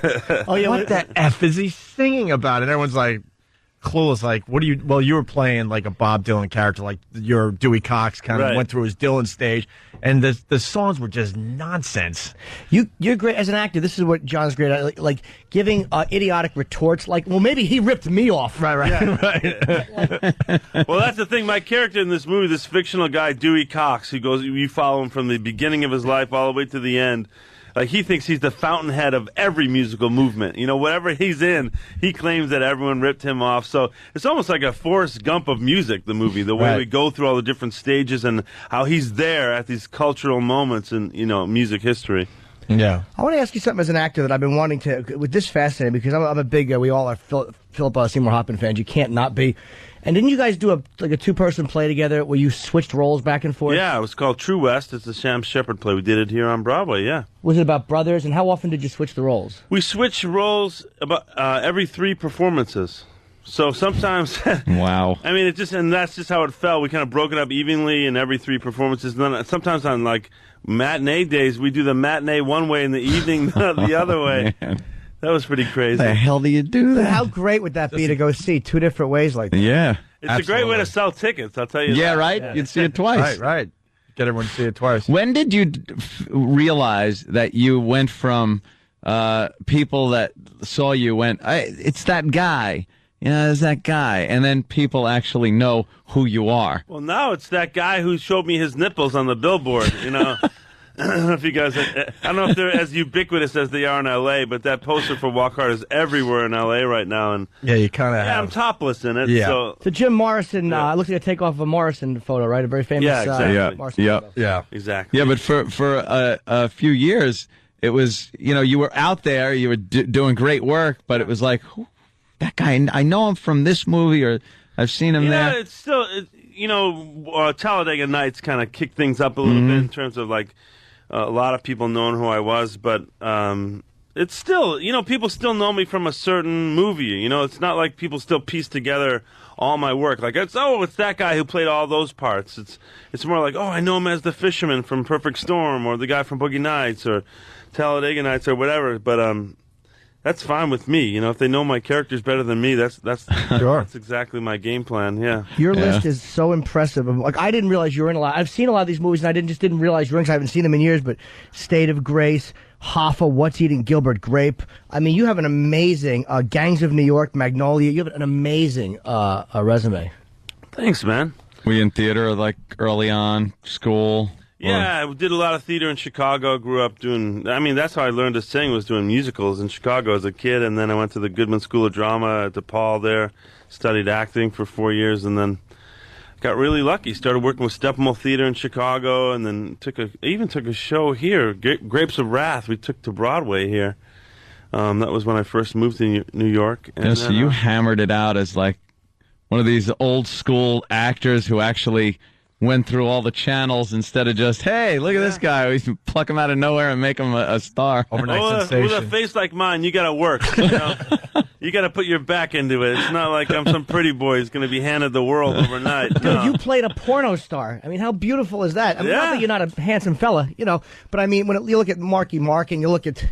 Oh, yeah, what the F is he singing about? And everyone's like, clueless. Like, what do you? Well, you were playing like a Bob Dylan character, like your Dewey Cox kind of went through his Dylan stage, and the songs were just nonsense. You're great as an actor. This is what John's great at, like giving idiotic retorts. Like, well, maybe he ripped me off. Right. Well, that's the thing. My character in this movie, this fictional guy, Dewey Cox, who goes, you follow him from the beginning of his life all the way to the end. Like, he thinks he's the fountainhead of every musical movement. You know, whatever he's in, he claims that everyone ripped him off. So it's almost like a Forrest Gump of music, the movie, the way we go through all the different stages and how he's there at these cultural moments in, you know, music history. Yeah. I want to ask you something as an actor that I've been wanting to, with this fascinating, because I'm a big, we all are Philip Seymour Hoffman fans. You can't not be. And didn't you guys do a two-person play together where you switched roles back and forth? Yeah, it was called True West. It's a Sam Shepard play. We did it here on Broadway, yeah. Was it about brothers, and how often did you switch the roles? We switch roles about every 3 performances. So sometimes... Wow. I mean, and that's just how it fell. We kind of broke it up evenly in every 3 performances. And then sometimes on, like, matinee days, we do the matinee one way and the evening the other way. Man. That was pretty crazy. The hell do you do that? How great would that be to go see 2 different ways like that? Yeah. It's a great way to sell tickets, I'll tell you Yeah, that. right? Yeah. You'd see it twice. Right. Get everyone to see it twice. When did you realize that you went from people that saw you went, it's that guy. Yeah, it's that guy. And then people actually know who you are. Well, now it's that guy who showed me his nipples on the billboard, you know. I don't know if you guys, I don't know if they're as ubiquitous as they are in L.A., but that poster for Walk Hard is everywhere in L.A. right now. And yeah, you kind of I'm topless in it. Yeah. So Jim Morrison, it looks like a takeoff of a Morrison photo, right? A very famous Morrison photo. Yeah. Exactly. Yeah, but for a few years, it was, you know, you were out there, you were doing great work, but it was like, that guy, I know him from this movie, or I've seen him there. Yeah, it's still, Talladega Nights kind of kicked things up a little bit in terms of, like, a lot of people knowing who I was, but it's still, people still know me from a certain movie. You know, it's not like people still piece together all my work. Like, it's that guy who played all those parts. It's more like, I know him as the fisherman from Perfect Storm, or the guy from Boogie Nights, or Talladega Nights, or whatever. But that's fine with me. You know, if they know my characters better than me, that's sure. That's exactly my game plan. Yeah. Your list is so impressive. Like, I didn't realize you were in a lot. I've seen a lot of these movies, and I didn't realize you're in, 'cause I haven't seen them in years. But State of Grace, Hoffa, What's Eating Gilbert Grape. I mean, you have an amazing Gangs of New York, Magnolia. You have an amazing resume. Thanks, man. Were you in theater like early on, school? Yeah, I did a lot of theater in Chicago. Grew up that's how I learned to sing, was doing musicals in Chicago as a kid. And then I went to the Goodman School of Drama at DePaul there, studied acting for 4 years, and then got really lucky. Started working with Steppenwolf Theater in Chicago, and then even took a show here, Grapes of Wrath, we took to Broadway here. That was when I first moved to New York. And so you hammered it out as like one of these old school actors who actually went through all the channels instead of just, hey, look at this guy. We pluck him out of nowhere and make him a star. Overnight sensation. With a face like mine, you got to work. You know? You got to put your back into it. It's not like I'm some pretty boy who's going to be handed the world overnight. Dude, No. you played a porno star. I mean, how beautiful is that? I mean, not that you're not a handsome fella, but I mean, when you look at Marky Mark and you look at,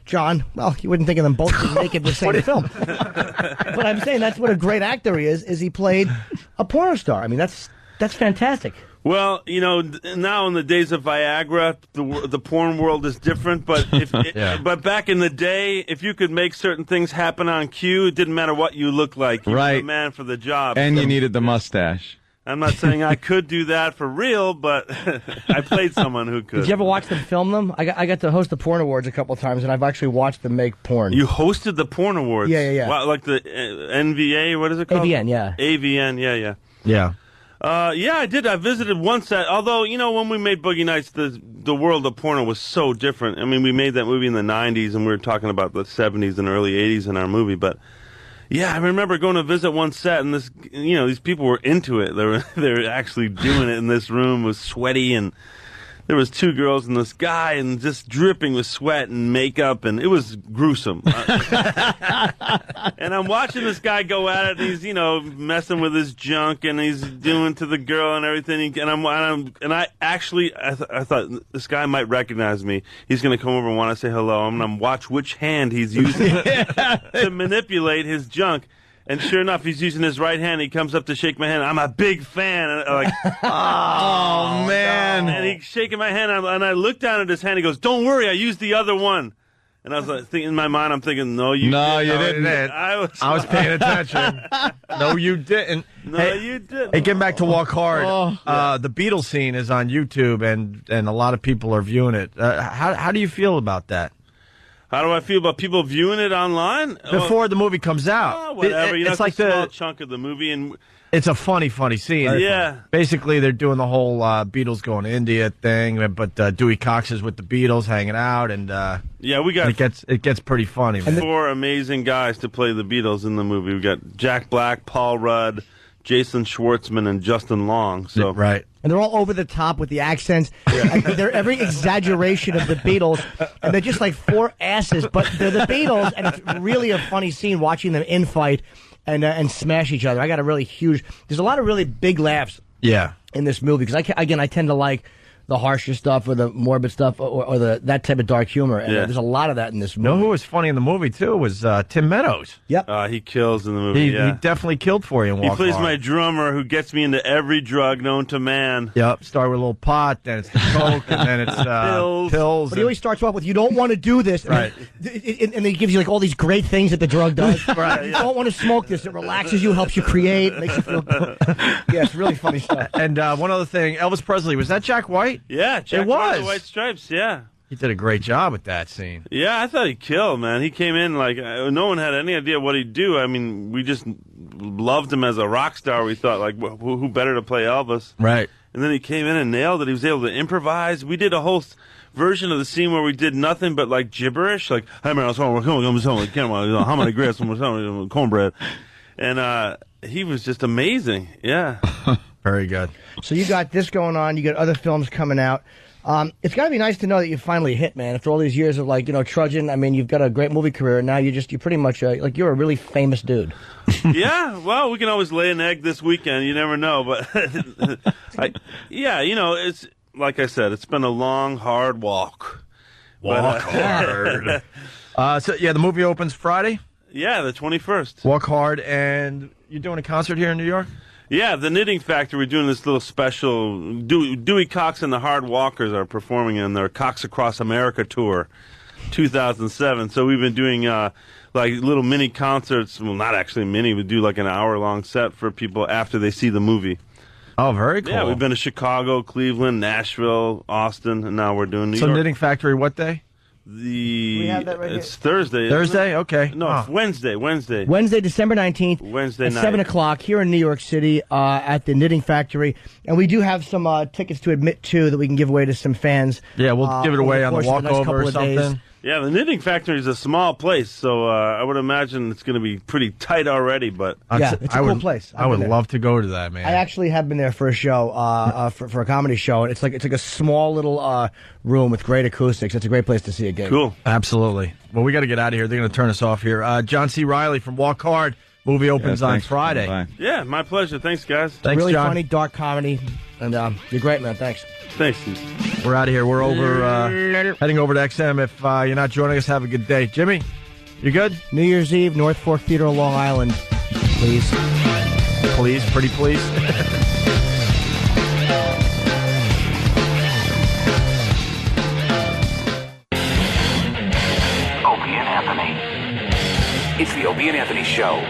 John, well, you wouldn't think of them both being naked in the same film. But I'm saying that's what a great actor is he played a porno star. I mean, that's fantastic. Well, now in the days of Viagra, the porn world is different. But but back in the day, if you could make certain things happen on cue, it didn't matter what you looked like. You were the man for the job. And you needed the mustache. I'm not saying I could do that for real, but I played someone who could. Did you ever watch them film them? I got to host the Porn Awards a couple of times, and I've actually watched them make porn. You hosted the Porn Awards? Yeah. Wow, like the NVA, what is it called? AVN, yeah. AVN, yeah. Yeah. Yeah, I did. I visited one set. Although, when we made Boogie Nights, the world of porno was so different. I mean, we made that movie in the 90s, and we were talking about the 70s and early 80s in our movie. But, yeah, I remember going to visit one set, and these people were into it. They were actually doing it in this room. It was sweaty, and there was 2 girls and this guy, and just dripping with sweat and makeup, and it was gruesome. And I'm watching this guy go at it, and he's, messing with his junk, and he's doing to the girl and everything. And I thought this guy might recognize me. He's going to come over and want to say hello. I'm going to watch which hand he's using to manipulate his junk. And sure enough, he's using his right hand. He comes up to shake my hand. I'm a big fan. And like, oh, man. And he's shaking my hand, and I look down at his hand. He goes, "Don't worry, I used the other one." And I was like, thinking in my mind, I'm thinking, "No, you didn't." I was paying attention. No, you didn't. No, you didn't. Hey, getting back to Walk Hard, the Beatles scene is on YouTube, and a lot of people are viewing it. How do you feel about that? How do I feel about people viewing it online? Before the movie comes out. Whatever. It's It's like a small chunk of the movie. And it's a funny scene. Yeah. Basically, they're doing the whole Beatles going to India thing, but Dewey Cox is with the Beatles hanging out, and we got it gets pretty funny. Man. 4 amazing guys to play the Beatles in the movie. We got Jack Black, Paul Rudd, Jason Schwartzman, and Justin Long. So right. And they're all over the top with the accents. And they're every exaggeration of the Beatles. And they're just like 4 asses, but they're the Beatles. And it's really a funny scene watching them infight and smash each other. I got a really huge... There's a lot of really big laughs in this movie. Because, I tend to like the harsher stuff or the morbid stuff or that type of dark humor. And there's a lot of that in this movie. You know who was funny in the movie, too, was Tim Meadows. Yep. He kills in the movie, He definitely killed for you in Walk He plays Hard. my drummer who gets me into every drug known to man. Yep. Start with a little pot, then it's the coke, and then it's pills. But he always starts off with, "You don't want to do this." And Right. and then he gives you like all these great things that the drug does. Right. You don't want to smoke this. It relaxes you, helps you create, makes you feel good. Yeah, it's really funny stuff. And one other thing, Elvis Presley, was that Jack White? Yeah, Jack It was. White, the White Stripes, yeah. He did a great job with that scene. Yeah, I thought he killed, man. He came in like no one had any idea what he'd do. I mean, we just loved him as a rock star. We thought, like, who better to play Elvis? Right. And then he came in and nailed it. He was able to improvise. We did a whole version of the scene where we did nothing but like gibberish, like, "Hey man, how many grits, cornbread," and he was just amazing. Yeah. Very good. So you got this going on. You got other films coming out. It's got to be nice to know that you finally hit, man. After all these years of trudging, I mean, you've got a great movie career, and now you're pretty much you're a really famous dude. Yeah, well, we can always lay an egg this weekend. You never know, but it's like I said, it's been a long, hard walk. Hard. The movie opens Friday. Yeah, the 21st. Walk Hard, and you're doing a concert here in New York. Yeah, the Knitting Factory, we're doing this little special. Dewey Cox and the Hard Walkers are performing in their Cox Across America tour, 2007. So we've been doing like little mini concerts. Well, not actually mini. We do like an hour-long set for people after they see the movie. Oh, very cool. Yeah, we've been to Chicago, Cleveland, Nashville, Austin, and now we're doing New York. So Knitting Factory, what day? We have that right It's Thursday. Thursday? Okay. No, it's Wednesday. Wednesday, December 19th. Wednesday at night. 7 o'clock here in New York City at the Knitting Factory. And we do have some tickets to admit to that we can give away to some fans. Yeah, we'll give it away on the walkover or something. Yeah, the Knitting Factory is a small place, so I would imagine it's going to be pretty tight already. But yeah, it's a cool place. I would love to go to that, man. I actually have been there for a show, for a comedy show, and it's like a small little room with great acoustics. It's a great place to see a game. Cool, absolutely. Well, we got to get out of here. They're going to turn us off here. John C. Reilly from Walk Hard. Movie opens on Friday. Yeah, my pleasure. Thanks, guys. Thanks, really John. funny, dark comedy, and you're great, man. Thanks. Thanks, Steve. We're out of here. We're over, heading over to XM. If you're not joining us, have a good day. Jimmy, you good? New Year's Eve, North Fork Theater, Long Island. Please. Please, pretty please. Opie and Anthony. It's the Opie and Anthony Show.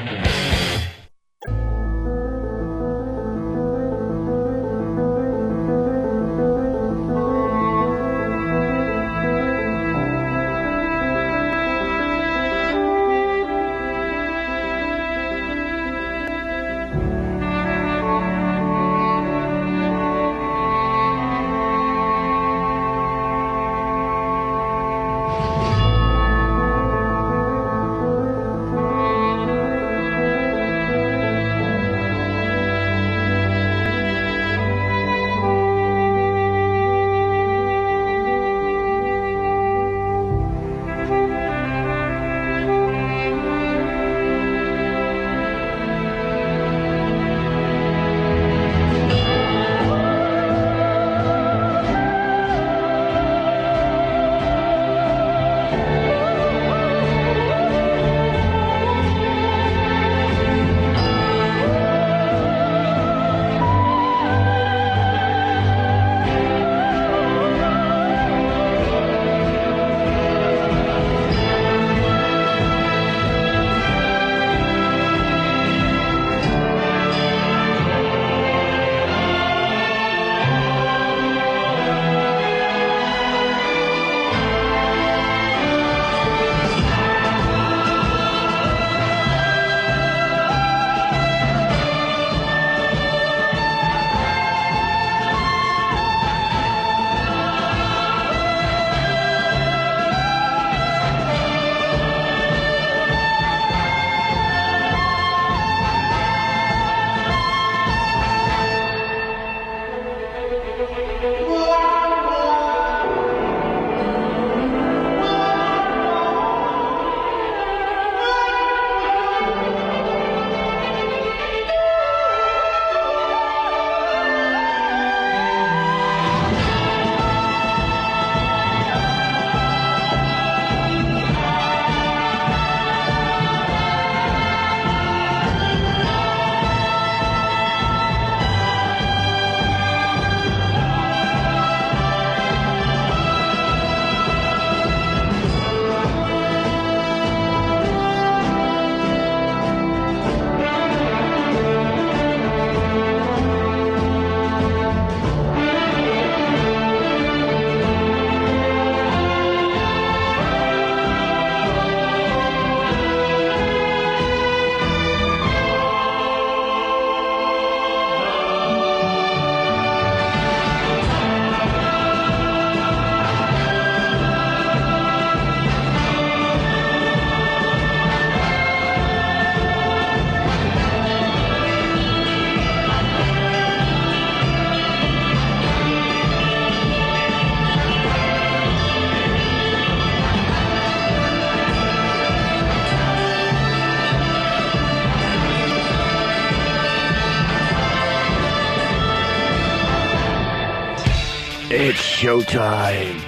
It's showtime.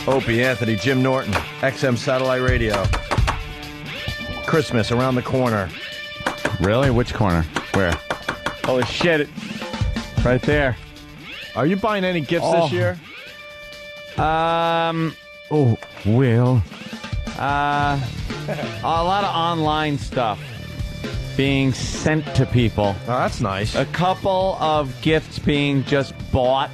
Opie Anthony, Jim Norton, XM Satellite Radio. Christmas around the corner. Really? Which corner? Where? Holy shit. Right there. Are you buying any gifts this year? Will. A lot of online stuff being sent to people. Oh, that's nice. A couple of gifts being just bought.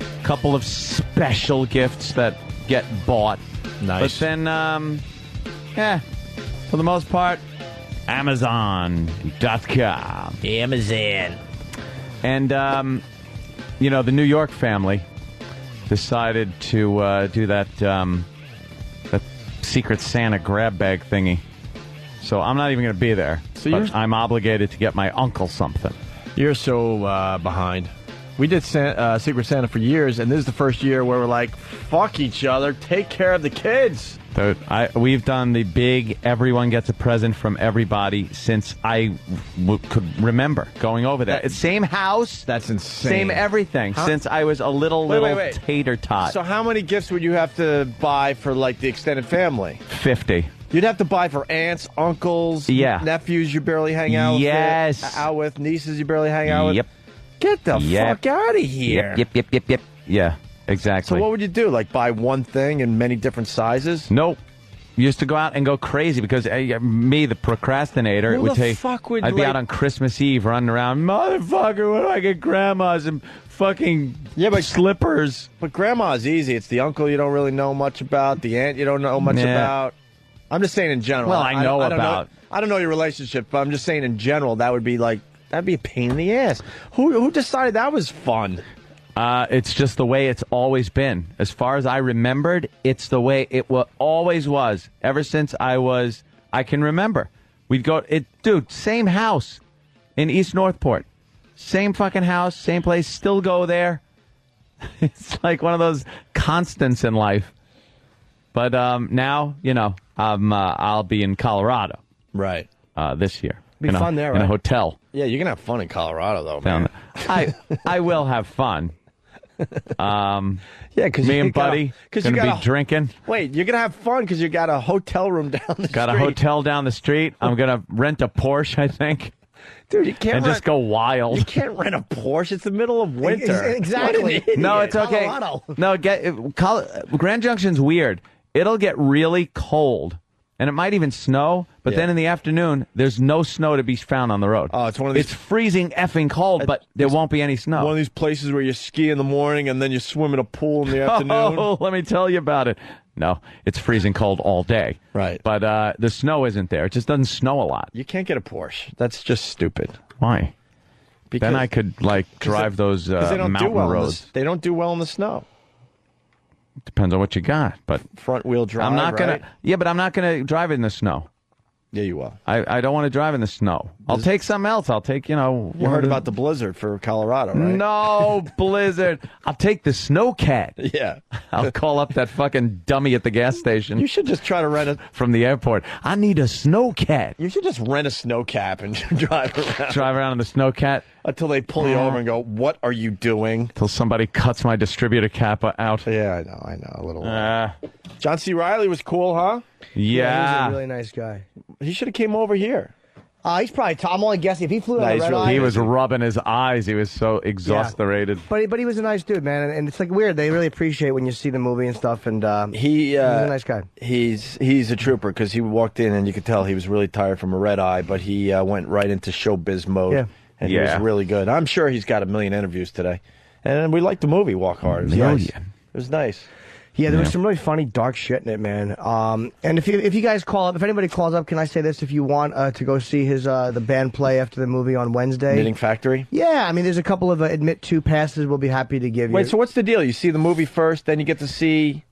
A couple of special gifts that get bought. Nice. But then, for the most part, Amazon.com. Amazon. And, the New York family decided to do that Secret Santa grab bag thingy. So I'm not even going to be there. But I'm obligated to get my uncle something. You're so behind. We did Secret Santa for years, and this is the first year where we're like, fuck each other, take care of the kids. So we've done the big everyone gets a present from everybody since I could remember going over there. Same house. That's insane. Same everything since I was a little tater tot. So how many gifts would you have to buy for, like, the extended family? 50. You'd have to buy for aunts, uncles, nephews you barely hang out with, nieces you barely hang out with. Yep. Get the fuck out of here. Yep. Yeah, exactly. So what would you do? Like buy one thing in many different sizes? Nope. Used to go out and go crazy because me, the procrastinator, I'd be out on Christmas Eve running around, motherfucker, what do I get grandmas and fucking slippers? But grandma's easy. It's the uncle you don't really know much about, the aunt you don't know much about. I'm just saying in general. Well, I know about. I don't know your relationship, but I'm just saying in general that'd be a pain in the ass. Who decided that was fun? It's just the way it's always been. As far as I remembered, it's the way it always was. Ever since I can remember. We'd go, same house in East Northport. Same fucking house, same place, still go there. It's like one of those constants in life. But now, I'll be in Colorado. Right. This year. Be fun there, right? In a hotel. Yeah, you're going to have fun in Colorado, though, man. I will have fun. Because me and Buddy going to be drinking. Wait, you're going to have fun because you got a hotel room down the street. Got a hotel down the street. I'm going to rent a Porsche, I think. Dude, you can't just go wild. You can't rent a Porsche. It's the middle of winter. Exactly. No, it's okay. Colorado. No, Grand Junction's weird. It'll get really cold. And it might even snow, but then in the afternoon, there's no snow to be found on the road. Oh, it's one of these. It's freezing effing cold, but there won't be any snow. One of these places where you ski in the morning and then you swim in a pool in the afternoon. Oh, let me tell you about it. No, it's freezing cold all day. Right. But the snow isn't there. It just doesn't snow a lot. You can't get a Porsche. That's just stupid. Why? Because then I could drive those mountain roads. They don't do well in the snow. Depends on what you got, but front wheel drive. I'm not gonna. Right? Yeah, but I'm not gonna drive in the snow. Yeah, you will. I don't want to drive in the snow. I'll take something else. I'll take You heard about the blizzard for Colorado, right? No blizzard. I'll take the Snowcat. Yeah. I'll call up that fucking dummy at the gas station. You should just try to rent it from the airport. I need a Snowcat. You should just rent a Snowcap and drive around. Drive around in the Snowcat until they pull you over and go, "What are you doing?" Until somebody cuts my distributor cap out. Yeah, I know. A little. John C. Reilly was cool, huh? Yeah. He's a really nice guy. He should have came over here. He's probably. I'm only guessing. If he flew on a red eye, he was rubbing his eyes. He was so exasperated. Yeah. But he was a nice dude, man. And it's like weird. They really appreciate when you see the movie and stuff. And he's a nice guy. He's a trooper because he walked in and you could tell he was really tired from a red eye. But he went right into showbiz mode. Yeah. And he was really good. I'm sure he's got 1 million interviews today. And we liked the movie Walk Hard. It was nice. It was nice. Yeah, there was some really funny, dark shit in it, man. And if you guys call up, if anybody calls up, can I say this? If you want to go see his the band play after the movie on Wednesday, Knitting Factory. Yeah, I mean, there's a couple of admit to passes. We'll be happy to give you. Wait, so what's the deal? You see the movie first, then you get to see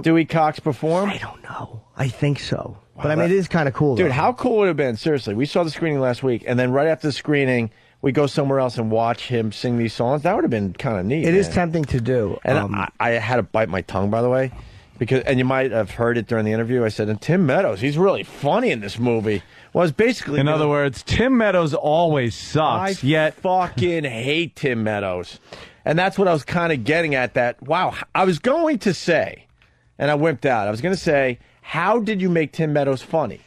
Dewey Cox perform? I don't know. I think so, but I mean, it is kind of cool, dude. though. How cool would it have been? Seriously, we saw the screening last week, and then right after the screening, we go somewhere else and watch him sing these songs. That would have been kind of neat. It is tempting to do. And I had to bite my tongue, by the way. And you might have heard it during the interview. I said, and Tim Meadows, he's really funny in this movie. Well, it's basically... In other words, Tim Meadows always sucks, I fucking hate Tim Meadows. And that's what I was kind of getting at. That wow, I was going to say, and I wimped out. I was going to say, how did you make Tim Meadows funny?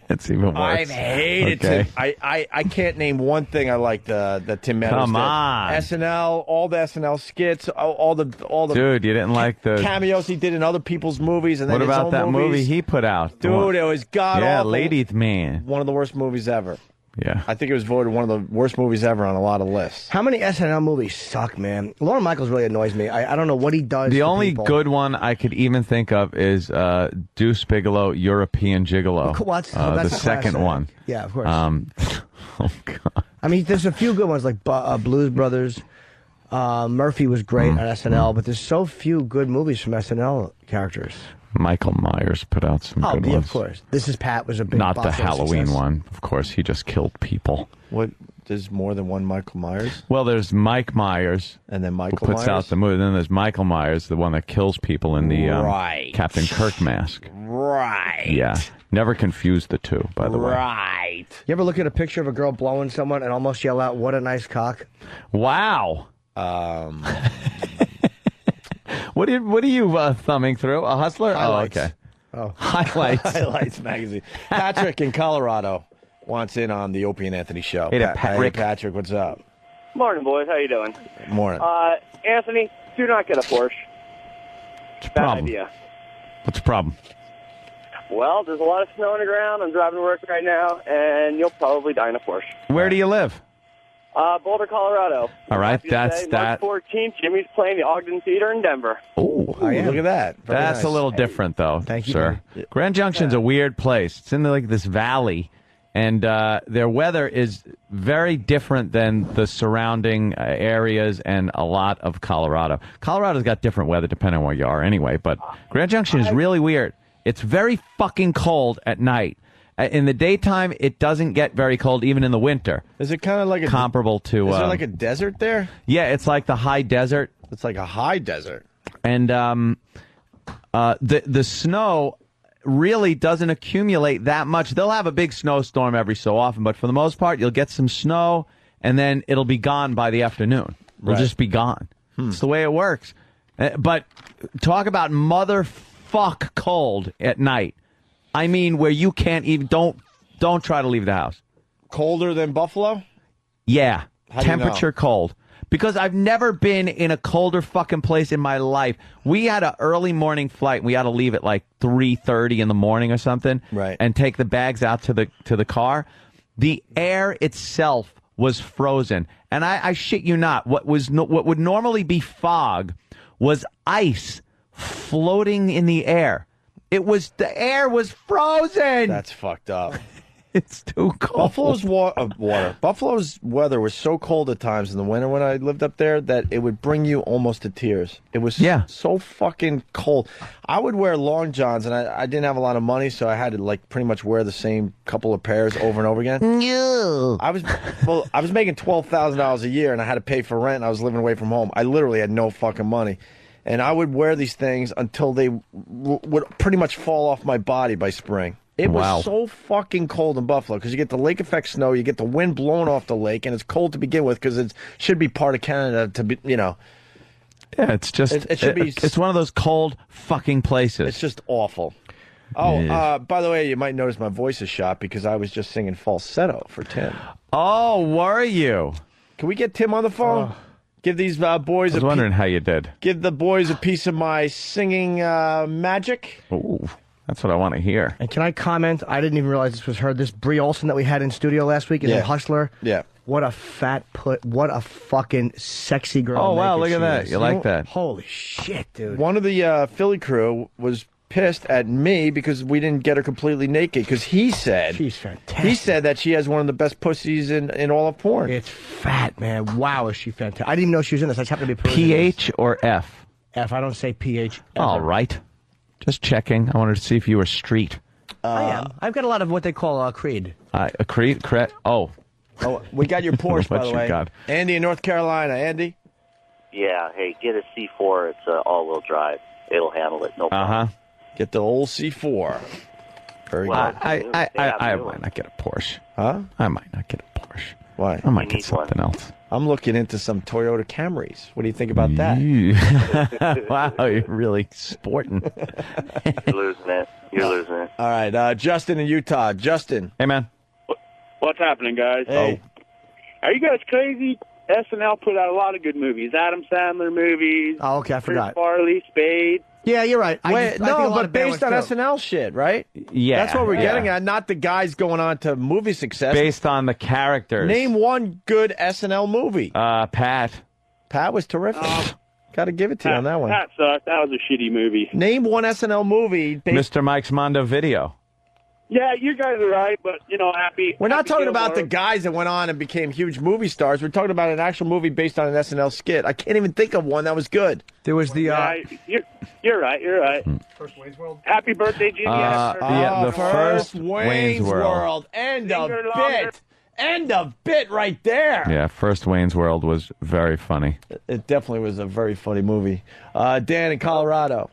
It's even worse. I've hated Tim. I can't name one thing I liked that Tim Meadows Come did. on. SNL, all the SNL skits, all the Dude, you didn't like the cameos he did in other people's movies, and then What his about own that movies. movie he put out? Dude, it was god Yeah, awful. Ladies Man. One of the worst movies ever. Yeah. I think it was voted one of the worst movies ever on a lot of lists. How many SNL movies suck, man? Lorne Michaels really annoys me. I don't know what he does. The to only people. good one I could even think of is Deuce Bigalow, European Gigolo. That's the a second classic. one. Yeah, of course. Oh, God. I mean, there's a few good ones like Blues Brothers. Murphy was great on SNL, but there's so few good movies from SNL characters. Michael Myers put out some good yeah, ones. of course. This Is Pat was a big Not the box office Halloween success. one. Of course, he just killed people. What? There's more than one Michael Myers? Well, there's Mike Myers. And then Michael who puts Myers? out the movie. Then there's Michael Myers, the one that kills people in the Right. Captain Kirk mask. Right. Yeah. Never confuse the two, by the way. Right. You ever look at a picture of a girl blowing someone and almost yell out, "What a nice cock"? Wow. What are you thumbing through? A Hustler? Highlights. Oh, okay. Oh. Highlights. Highlights magazine. Patrick in Colorado wants in on the Opie and Anthony show. Hey there, Patrick. Hey, Patrick, what's up? Morning, boys. How you doing? Morning. Anthony, do not get a Porsche. What's the Bad problem? idea. What's the problem? Well, there's a lot of snow on the ground. I'm driving to work right now, and you'll probably die in a Porsche. Where do you live? Boulder, Colorado. All right, Happy to that's say, that. March 14th, Jimmy's playing the Ogden Theater in Denver. Oh, yeah. Look at that. Very That's nice. a little different, though, Thank you, sir. Grand Junction's a weird place. It's in like this valley, and their weather is very different than the surrounding areas and a lot of Colorado. Colorado's got different weather depending on where you are, anyway. But Grand Junction is really weird. It's very fucking cold at night. In the daytime, it doesn't get very cold, even in the winter. Is it kind of like comparable to? Is there like a desert there? Yeah, it's like the high desert. It's like a high desert. And the snow really doesn't accumulate that much. They'll have a big snowstorm every so often, but for the most part, you'll get some snow, and then it'll be gone by the afternoon. It'll Right. just be gone. It's the way it works. But talk about motherfuck cold at night. I mean, where you can't even don't try to leave the house. Colder than Buffalo? Yeah, How do you temperature know? cold. Because I've never been in a colder fucking place in my life. We had an early morning flight. We had to leave at like 3:30 in the morning or something, Right. And take the bags out to the car. The air itself was frozen, and I shit you not. What would normally be fog was ice floating in the air. The air was frozen. That's fucked up. It's too cold. Buffalo's water. Buffalo's weather was so cold at times in the winter when I lived up there that it would bring you almost to tears. It was so fucking cold. I would wear long johns, and I didn't have a lot of money, so I had to like pretty much wear the same couple of pairs over and over again. No. I was making $12,000 a year, and I had to pay for rent, and I was living away from home. I literally had no fucking money. And I would wear these things until they would pretty much fall off my body by spring. It Wow. was so fucking cold in Buffalo because you get the lake effect snow, you get the wind blowing off the lake, and it's cold to begin with because it should be part of Canada to be, Yeah, it's just It should be- it's one of those cold fucking places. It's just awful. Oh, Yeah. by the way, you might notice my voice is shot because I was just singing falsetto for Tim. Oh, were you? Can we get Tim on the phone? Give these boys I was wondering how you did. give the boys a piece of my singing magic. Ooh, that's what I want to hear. And can I comment? I didn't even realize this was her. This Brie Olson that we had in studio last week is Yeah. a Hustler. Yeah. What a what a fucking sexy girl. Oh, wow, naked look at she that. is. You like that? Holy shit, dude. One of the Philly crew was pissed at me because we didn't get her completely naked because he said she's fantastic. He said that she has one of the best pussies in all of porn. It's fat, man. Wow, is she fantastic. I didn't even know she was in this. I just happened to be perusing PH or F? F. I don't say PH. ever. All right. Just checking. I wanted to see if you were street. I am. I've got a lot of what they call creed. A creed? Oh. Oh, we got your Porsche, by What the you way. got? Andy in North Carolina. Andy? Yeah, hey, get a C4. It's all-wheel drive. It'll handle it. No problem. Uh-huh. Get the old C4. Very Well, good. I might not get a Porsche. Huh? I might not get a Porsche. Why? I might You get need one. something else. I'm looking into some Toyota Camrys. What do you think about that? Wow, you're really sporting. You're losing it. You're losing it. All right, Justin in Utah. Justin. Hey, man. What's happening, guys? Hey. Are you guys crazy? SNL put out a lot of good movies. Adam Sandler movies. Oh, okay, I forgot. Chris Farley, Spade. Yeah, you're right. But based on SNL shit, right? Yeah. That's what we're getting at, not the guys going on to movie success. Based on the characters. Name one good SNL movie. Pat. Pat was terrific. Got to give it to you on that one. Pat sucked. That was a shitty movie. Name one SNL movie. Mr. Mike's Mondo Video. Yeah, you guys are right, but, Happy. We're not Happy talking about Gilmore. the guys that went on and became huge movie stars. We're talking about an actual movie based on an SNL skit. I can't even think of one that was good. There was the... You're right. You're right. First Wayne's World. Happy birthday, Jimmy. The first Wayne's World. End of bit. End of bit right there. Yeah, first Wayne's World was very funny. It definitely was a very funny movie. Dan in Colorado.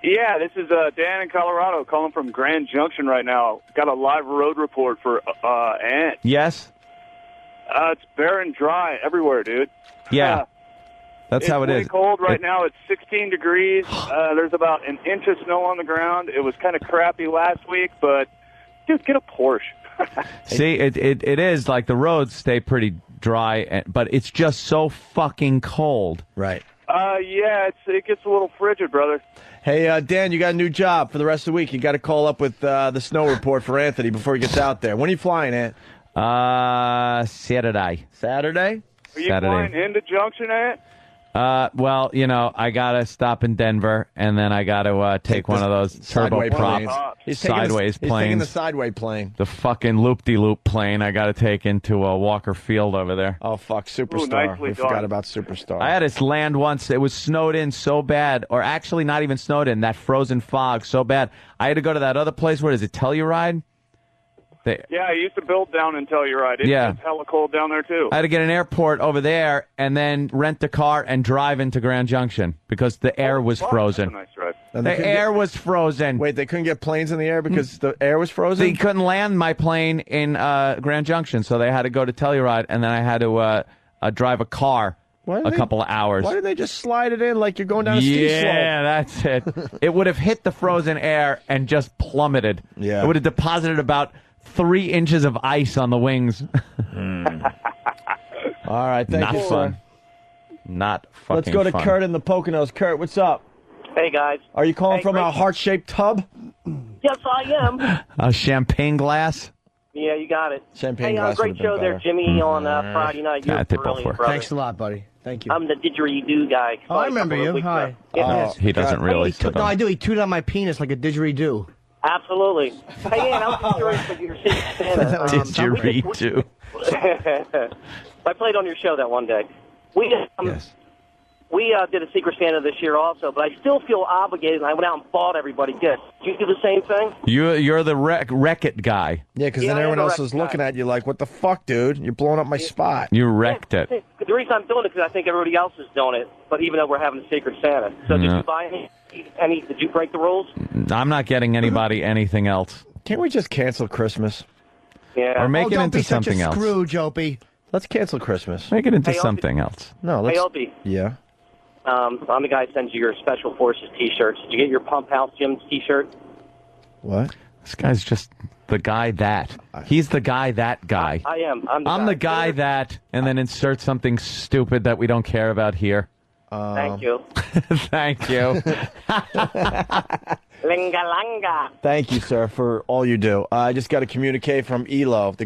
Yeah, this is Dan in Colorado calling from Grand Junction right now. Got a live road report for Ant. Yes? It's bare and dry everywhere, dude. Yeah. That's how it is. It's cold right now. It's 16 degrees. There's about an inch of snow on the ground. It was kind of crappy last week, but just get a Porsche. See, it is like the roads stay pretty dry, but it's just so fucking cold. Right. Yeah, it gets a little frigid, brother. Hey, Dan, you got a new job for the rest of the week. You got to call up with the snow report for Anthony before he gets out there. When are you flying, Ant? Saturday. Saturday? Are you flying into Junction, Ant? Well, I gotta stop in Denver, and then I gotta take one of those turboprop sideways He's planes. taking the sideway plane. The fucking loop-de-loop plane I gotta take into Walker Field over there. Oh, fuck, Superstar. nicely We done. forgot about Superstar. I had to land once. It was snowed in so bad, or actually not even snowed in, that frozen fog so bad. I had to go to that other place. What is it, Telluride? Yeah, I used to build down in Telluride. It's hella cold down there, too. I had to get an airport over there and then rent a car and drive into Grand Junction because the air was frozen. That's a nice drive. The air was frozen. Wait, they couldn't get planes in the air because the air was frozen? They couldn't land my plane in Grand Junction, so they had to go to Telluride, and then I had to drive a car a couple of hours. Why didn't they just slide it in like you're going down a ski slope? Yeah, that's it. It would have hit the frozen air and just plummeted. Yeah. It would have deposited about 3 inches of ice on the wings. All right, thank you, fun. Not fucking Let's go to fun. Kurt in the Poconos. Kurt, what's up? Hey, guys. Are you calling Hey, from great. a heart-shaped tub? Yes, I am. A champagne glass? Yeah, you got it. Champagne hey, glass great would've been show there, better. Jimmy, on Friday night. You're they both brilliant, were. brother. Thanks a lot, buddy. Thank you. I'm the didgeridoo guy. Oh, I remember you. Hi. He doesn't really. No, I do. He tooted on my penis like a didgeridoo. Absolutely. Hey, Ian, I'm curious what you're saying. Didgeridoo. I played on your show that one day. We did a Secret Santa this year also, but I still feel obligated, and I went out and bought everybody gifts. Did you do the same thing? You're the wreck-it guy. Yeah, because Yeah, then I am everyone the else wreck is looking at you like, what the fuck, dude? You're blowing up my spot. You wrecked it. The reason I'm doing it is because I think everybody else is doing it, but even though we're having a Secret Santa. So did No. you buy any? Did you break the rules? I'm not getting anybody anything else. Can't we just cancel Christmas? Yeah. Or make it don't into be such something a else. Scrooge, Opie. Let's cancel Christmas. Make it into Hey, something else. No, Hey, let's... Opie. Yeah. I'm the guy who sends you your Special Forces T-shirts. Did you get your Pump House Jim's T-shirt? What? This guy's just the guy that. He's the guy that guy. I am. I'm the guy that, and then insert something stupid that we don't care about here. Thank you. Thank you. Linga-langa. Thank you, sir, for all you do. I just got a communique from Elo, the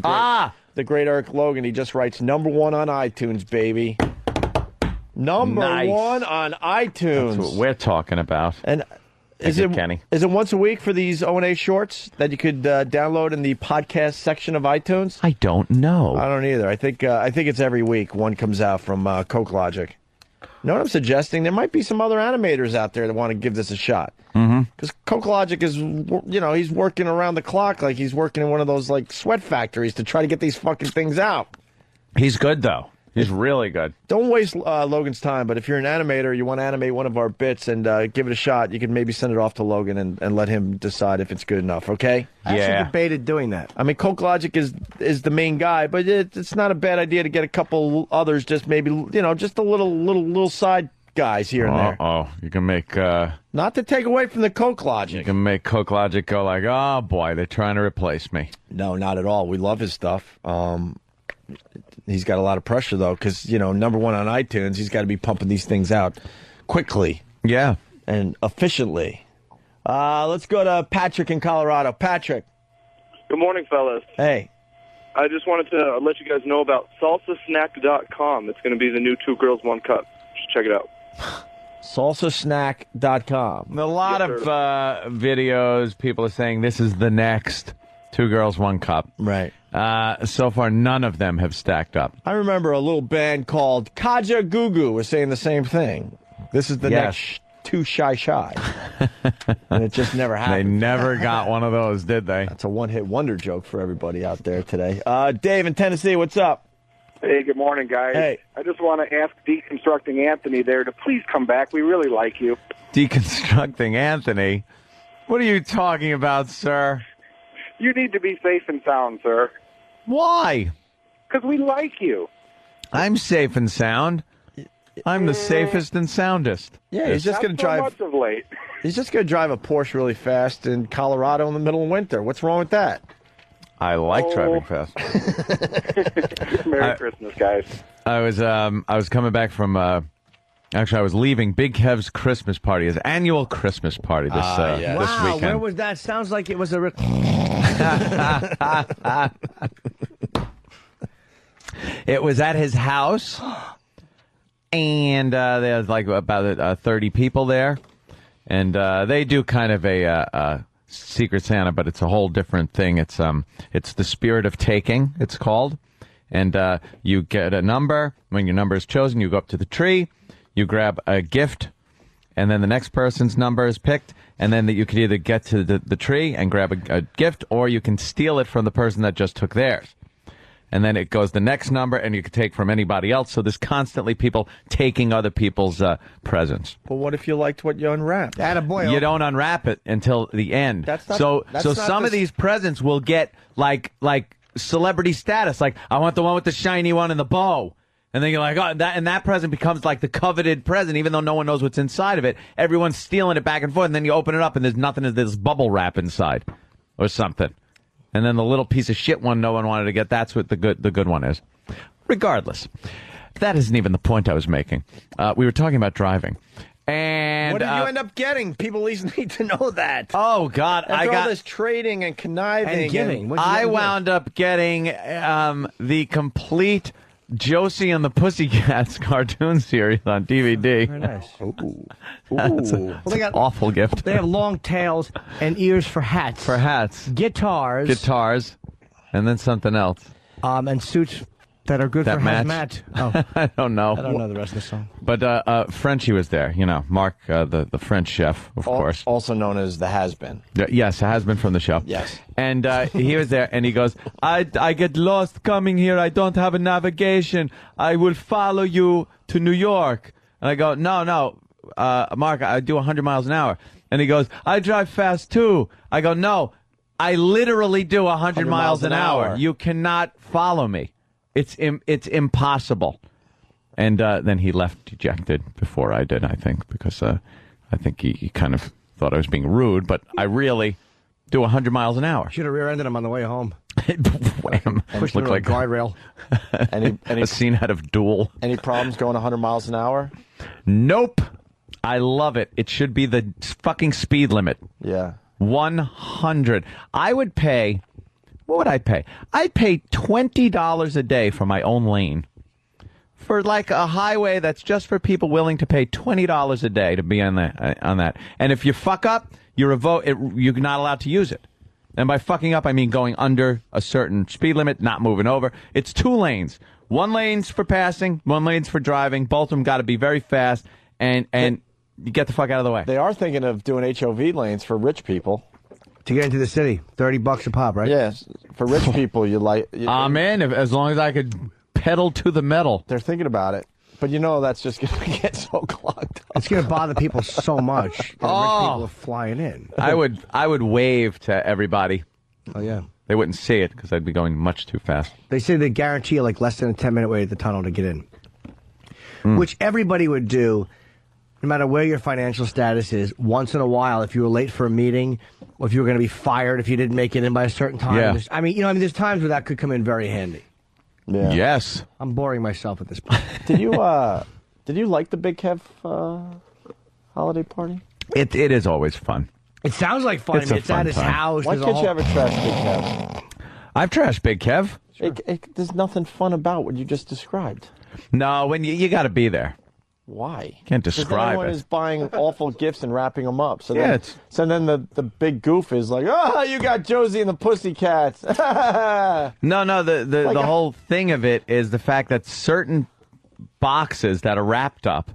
great Eric Logan. He just writes, #1 on iTunes, baby. Number Nice. 1 on iTunes. That's what we're talking about. And Thank you, Kenny. Is it once a week for these O&A shorts that you could download in the podcast section of iTunes? I don't know. I don't either. I think it's every week one comes out from Coke Logic. You know what I'm suggesting? There might be some other animators out there that want to give this a shot. Because Coke Logic is, he's working around the clock like he's working in one of those like sweat factories to try to get these fucking things out. He's good, though. He's really good. Don't waste Logan's time, but if you're an animator, you want to animate one of our bits and give it a shot, you can maybe send it off to Logan and let him decide if it's good enough, okay? I actually debated doing that. I mean, Coke Logic is the main guy, but it's not a bad idea to get a couple others, just maybe, just a little side guys here and there. Oh, you can make... Not to take away from the Coke Logic. You can make Coke Logic go like, oh, boy, they're trying to replace me. No, not at all. We love his stuff. He's got a lot of pressure, though, because, number one on iTunes, he's got to be pumping these things out quickly. Yeah. And efficiently. Let's go to Patrick in Colorado. Patrick. Good morning, fellas. Hey. I just wanted to let you guys know about salsasnack.com. It's going to be the new 2 Girls, 1 Cup. Just check it out. Salsasnack.com. A lot of videos, people are saying this is the next 2 Girls, 1 Cup. Right. So far, none of them have stacked up. I remember a little band called Kaja Gugu was saying the same thing. This is the next 2 Shy Shy. And it just never happened. They never got one of those, did they? That's a one-hit wonder joke for everybody out there today. Dave in Tennessee, what's up? Hey, good morning, guys. Hey. I just want to ask Deconstructing Anthony there to please come back. We really like you. Deconstructing Anthony? What are you talking about, sir? You need to be safe and sound, sir. Why? Because we like you. I'm safe and sound. I'm the safest and soundest. Yeah, he's just going to drive. Not so much of late. He's just going to drive a Porsche really fast in Colorado in the middle of winter. What's wrong with that? I like driving fast. Merry Christmas, guys. I was coming back from. Actually, I was leaving Big Kev's Christmas party, his annual Christmas party this this Wow, weekend. where was that? Sounds like it was a... It was at his house, and there's like about 30 people there, and they do kind of a Secret Santa, but it's a whole different thing. It's the Spirit of Taking, it's called, and you get a number. When your number is chosen, you go up to the tree, you grab a gift, and then the next person's number is picked, and then you can either get to the tree and grab a gift, or you can steal it from the person that just took theirs. And then it goes the next number, and you can take from anybody else. So there's constantly people taking other people's presents. But what if you liked what you unwrapped? You don't unwrap it until the end. That's not, so that's so not some of these presents will get like celebrity status. Like, I want the one with the shiny one and the bow. And then you're like, oh, that present becomes like the coveted present, even though no one knows what's inside of it. Everyone's stealing it back and forth, and then you open it up, and there's nothing. There's bubble wrap inside, or something. And then the little piece of shit one no one wanted to get, that's what the good one is. Regardless, that isn't even the point I was making. We were talking about driving. And what did you end up getting? People at least need to know that. Oh, God. After I got all this trading and conniving. And giving. I wound up getting the complete Josie and the Pussycats cartoon series on DVD. Very nice. That's an awful gift. They have long tails and ears for hats. For hats. Guitars. And then something else. And suits that are good that for match? hazmat. Oh. I don't know. I don't know the rest of the song. But Frenchie was there. Mark, the French chef, of course. Also known as the has-been. Yes, a has-been from the show. Yes. And he was there, and he goes, I get lost coming here. I don't have a navigation. I will follow you to New York. And I go, no, Mark, I do 100 miles an hour. And he goes, I drive fast, too. I go, no, I literally do 100 miles an hour. You cannot follow me. It's impossible. And then he left dejected before I did, I think, because I think he kind of thought I was being rude, but I really do 100 miles an hour. Should have rear-ended him on the way home. Wham. Pushed him Looked like a guardrail. a scene out of Duel. Any problems going 100 miles an hour? Nope. I love it. It should be the fucking speed limit. Yeah. 100. I would pay... What would I pay? I'd pay $20 a day for my own lane. For like a highway that's just for people willing to pay $20 a day to be on that. And if you fuck up, you're not allowed to use it. And by fucking up, I mean going under a certain speed limit, not moving over. It's 2 lanes. 1 lane's for passing, 1 lane's for driving. Both of them got to be very fast, and you get the fuck out of the way. They are thinking of doing HOV lanes for rich people. To get into the city, $30 a pop, right? Yes, for rich people, I'm in as long as I could pedal to the metal. They're thinking about it. But that's just going to get so clogged up. It's going to bother people so much that rich people are flying in. I would wave to everybody. Oh, yeah. They wouldn't see it because I'd be going much too fast. They say they guarantee you less than a 10-minute wait at the tunnel to get in. Which everybody would do, no matter where your financial status is, once in a while if you were late for a meeting or if you were going to be fired if you didn't make it in by a certain time. Yeah. There's times where that could come in very handy. Yeah. Yes. I'm boring myself at this point. Did you like the Big Kev holiday party? It is always fun. It sounds like fun. It's It's a at fun his time. house. Why There's a can't you whole- ever trash Big Kev? I've trashed Big Kev. There's nothing fun about what you just described. No, when you got to be there. Why? Can't Because describe everyone it. is buying awful gifts and wrapping them up. So Yeah, then the big goof is like, you got Josie and the Pussycats. No, the whole thing of it is the fact that certain boxes that are wrapped up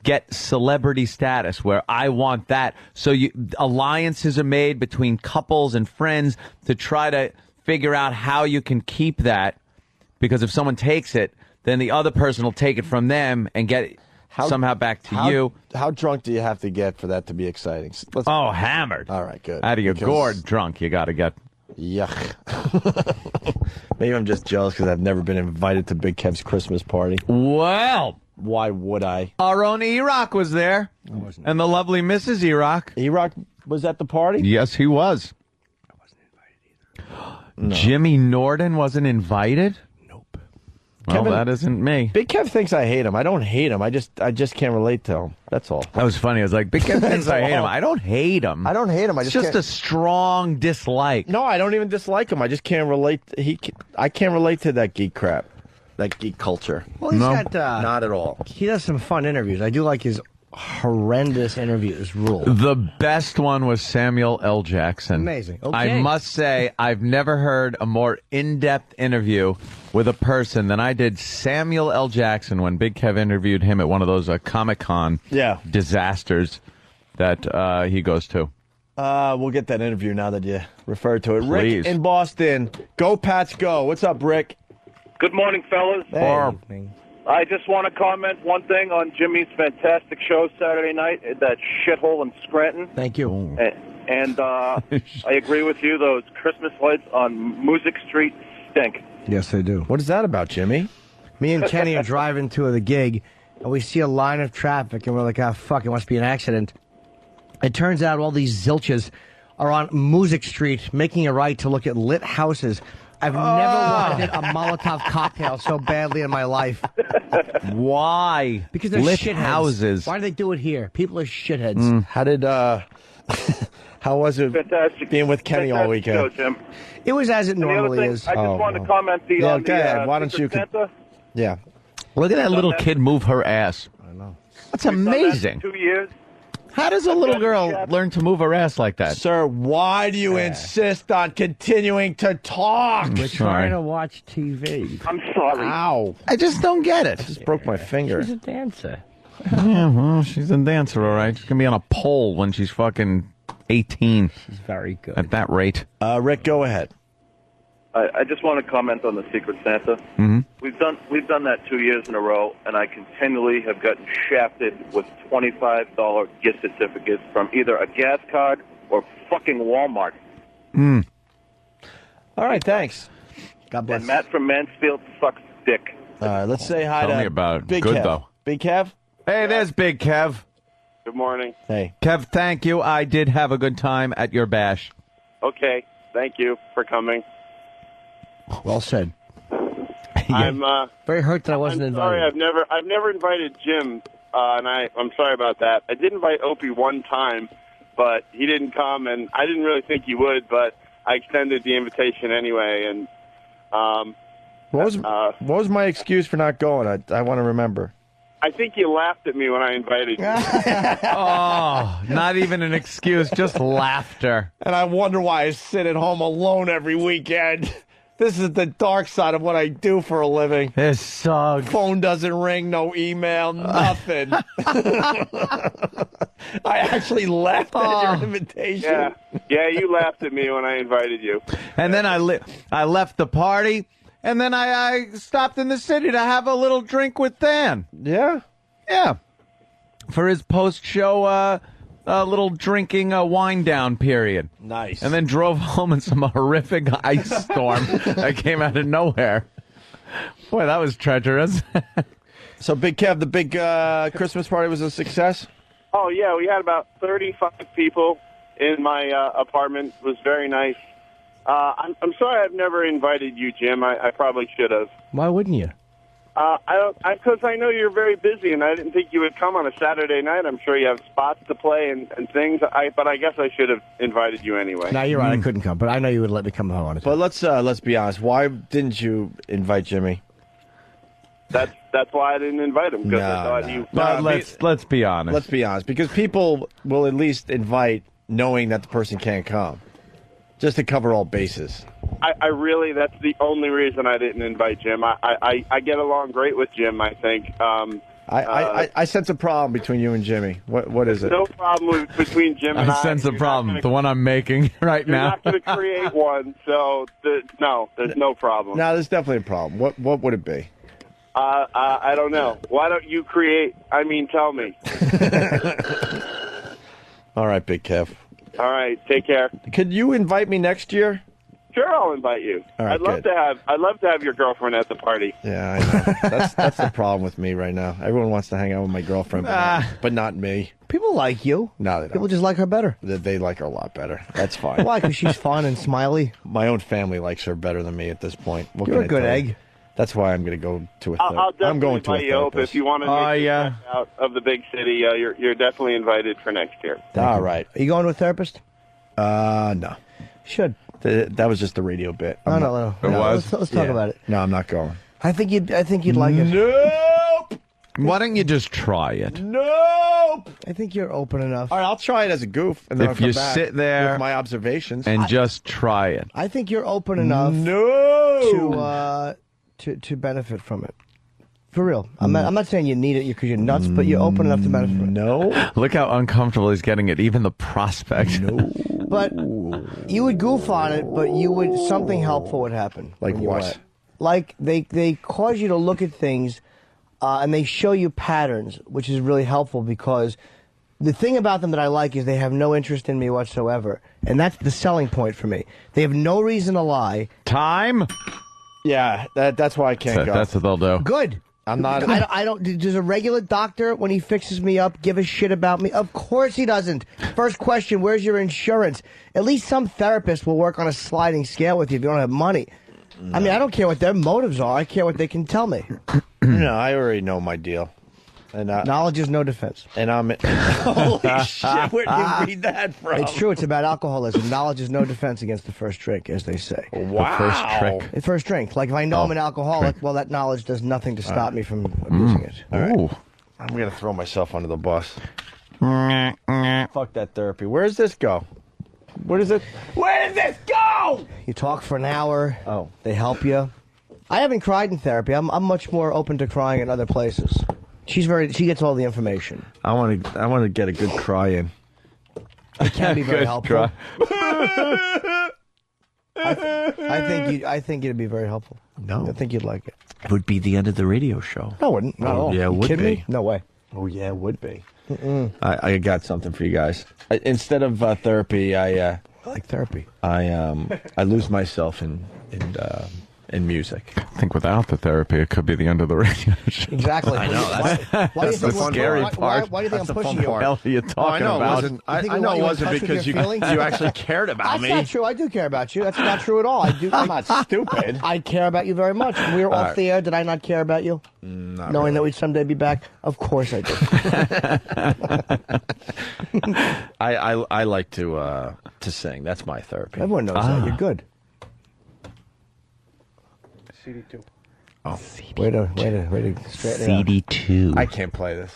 get celebrity status where I want that. So alliances are made between couples and friends to try to figure out how you can keep that, because if someone takes it, then the other person will take it from them and get it somehow back to you. How drunk do you have to get for that to be exciting? Hammered. All right, good. Out of your gourd drunk, you got to get. Yuck. Maybe I'm just jealous because I've never been invited to Big Kev's Christmas party. Well, why would I? Our own E-Rock was there. And the lovely Mrs. E-Rock. E-Rock was at the party? Yes, he was. I wasn't invited either. No. Jimmy Norden wasn't invited? Nope. Well, Kevin, that isn't me. Big Kev thinks I hate him. I don't hate him. I just can't relate to him. That's all. That was funny. I was like, Big Kev thinks I hate him. I don't hate him. I don't hate him. It's just a strong dislike. No, I don't even dislike him. I just can't relate. I can't relate to that geek crap. That geek culture. Well, he's got... not at all. He does some fun interviews. I do like his horrendous interviews rule. The best one was Samuel L. Jackson. Amazing. Okay. I must say, I've never heard a more in-depth interview with a person than I did Samuel L. Jackson when Big Kev interviewed him at one of those Comic-Con disasters that he goes to. We'll get that interview now that you referred to it. Please. Rick in Boston. Go, Pats, go. What's up, Rick? Good morning, fellas. Hey. I just want to comment one thing on Jimmy's fantastic show Saturday night at that shithole in Scranton. Thank you. And I agree with you. Those Christmas lights on Music Street stink. Yes, they do. What is that about, Jimmy? Me and Kenny are driving to the gig, and we see a line of traffic, and we're like, fuck, it must be an accident. It turns out all these zilches are on Music Street making a right to look at lit houses. I've never wanted a Molotov cocktail so badly in my life. Why? Because they're lit shitheads. houses. Why do they do it here? People are shitheads. How did, how was it being with Kenny all weekend? Show, Jim. It was as it And the other normally thing, is. I just wanted to comment on go the ahead. Why don't you? Secret Santa. Yeah. Look at that little kid move her ass. I know. That's We've done that amazing. for 2 years. How does a little girl learn to move her ass like that? Sir, why do you insist on continuing to talk? We're trying to watch TV. I'm sorry. Ow. I just don't get it. I just broke my finger. She's a dancer. Yeah, well, she's a dancer, all right. She's going to be on a pole when she's fucking 18. She's very good. At that rate. Rick, go ahead. I just want to comment on the Secret Santa. Mm-hmm. We've done that 2 years in a row, and I continually have gotten shafted with $25 gift certificates from either a gas card or fucking Walmart. All right, thanks. God bless. And Matt from Mansfield sucks dick. All right, let's say hi Tell to me about it. Big Good, Kev. though. Big Kev? Hey, there's Big Kev. Good morning. Hey. Kev, thank you. I did have a good time at your bash. Okay, thank you for coming. Well said. I'm very hurt that I wasn't invited. sorry. I've never invited Jim, and I'm sorry about that. I did invite Opie one time, but he didn't come, and I didn't really think he would, but I extended the invitation anyway. And What was my excuse for not going? I want to remember. I think you laughed at me when I invited you. Oh, not even an excuse, just laughter. And I wonder why I sit at home alone every weekend. This is the dark side of what I do for a living. This sucks. Phone doesn't ring, no email, nothing. I actually laughed at your invitation. Yeah, you laughed at me when I invited you. And then I left the party, and then I stopped in the city to have a little drink with Dan. Yeah? Yeah. For his post-show little drinking wind down period. Nice. And then drove home in some horrific ice storm that came out of nowhere. Boy, that was treacherous. So, Big Kev, the big Christmas party was a success? Oh, yeah, we had about 35 people in my apartment. It was very nice. I'm sorry I've never invited you, Jim. I probably should have. Why wouldn't you? Because I know you're very busy, and I didn't think you would come on a Saturday night. I'm sure you have spots to play and things. But I guess I should have invited you anyway. No, you're right. I couldn't come, but I know you would let me come home on it. But let's be honest. Why didn't you invite Jimmy? That's why I didn't invite him, because I thought you. Let's be honest. Let's be honest, because people will at least invite knowing that the person can't come, just to cover all bases. I really, that's the only reason I didn't invite Jim. I get along great with Jim, I think. I sense a problem between you and Jimmy. What is it? No problem between Jim and I. I sense a problem, the one I'm making right You're now. not going to create one, so no, there's no problem. No, there's definitely a problem. What would it be? I don't know. Why don't you tell me. All right, Big Kev. All right, take care. Could you invite me next year? Sure, I'll invite you. All right, I'd love to have your girlfriend at the party. Yeah, I know. That's the problem with me right now. Everyone wants to hang out with my girlfriend, but not me. People like you. No, they don't. People just like her better. They like her a lot better. That's fine. Why? Because she's fun and smiley. My own family likes her better than me at this point. What You're can a I good tell you? egg. That's why I'm going to go to a I'll definitely I'm going to a invite you up therapist. if you want to make out of the big city. You're definitely invited for next year. All right. Are you going to a therapist? No. Should. That was just a radio bit. No. Let's talk about it. No, I'm not going. I think you'd like it. Nope. Why don't you just try it? Nope. I think you're open enough. All right, I'll try it as a goof, and then If I'll come you back sit there with my observations and just try it. I think you're open enough. No. To benefit from it. For real. I'm not saying you need it because you're nuts, but you're open enough to benefit from it. No. Look how uncomfortable he's getting at even the prospect. No. But you would goof on it, but something helpful would happen. Like when you what? went. Like they cause you to look at things, and they show you patterns, which is really helpful because the thing about them that I like is they have no interest in me whatsoever, and that's the selling point for me. They have no reason to lie. Time? Yeah, that's why I can't go. That's what they'll do. Good. I'm not. I don't. Does a regular doctor, when he fixes me up, give a shit about me? Of course he doesn't. First question: where's your insurance? At least some therapist will work on a sliding scale with you if you don't have money. I mean, I don't care what their motives are. I care what they can tell me. No, I already know my deal. And knowledge is no defense. And I'm. Holy shit! Where did you read that from? It's true. It's about alcoholism. Knowledge is no defense against the first drink, as they say. Wow. The first trick. The first drink. Like if I know I'm an alcoholic, well, that knowledge does nothing to stop me from abusing it. All right. I'm gonna throw myself under the bus. Fuck that therapy. Where does this go? What is it? Where does this go? You talk for an hour. Oh. They help you. I haven't cried in therapy. I'm much more open to crying in other places. She gets all the information. I want to get a good cry in. It can be very helpful. Cry. I think it'd be very helpful. No. I think you'd like it. It would be the end of the radio show. No, it wouldn't. Not at all. Yeah, it You would kidding be. me? No way. Oh, yeah, it would be. Mm-mm. I got something for you guys. Instead of therapy, I like therapy. I lose myself in music. I think without the therapy, it could be the end of the radio show. Exactly. I know. Why do you That's the think scary why part. do you think I'm pushing you? What the hell are you talking about? I know it wasn't because you actually cared about me. That's not true. I do care about you. That's not true at all. I'm not stupid. I care about you very much. When we were All off right. the air, did I not care about you? Not Knowing really. that we'd someday be back? Of course I did. I like to sing. That's my therapy. Everyone knows that. You're good. CD2. Oh, way to straighten it out. CD2. I can't play this.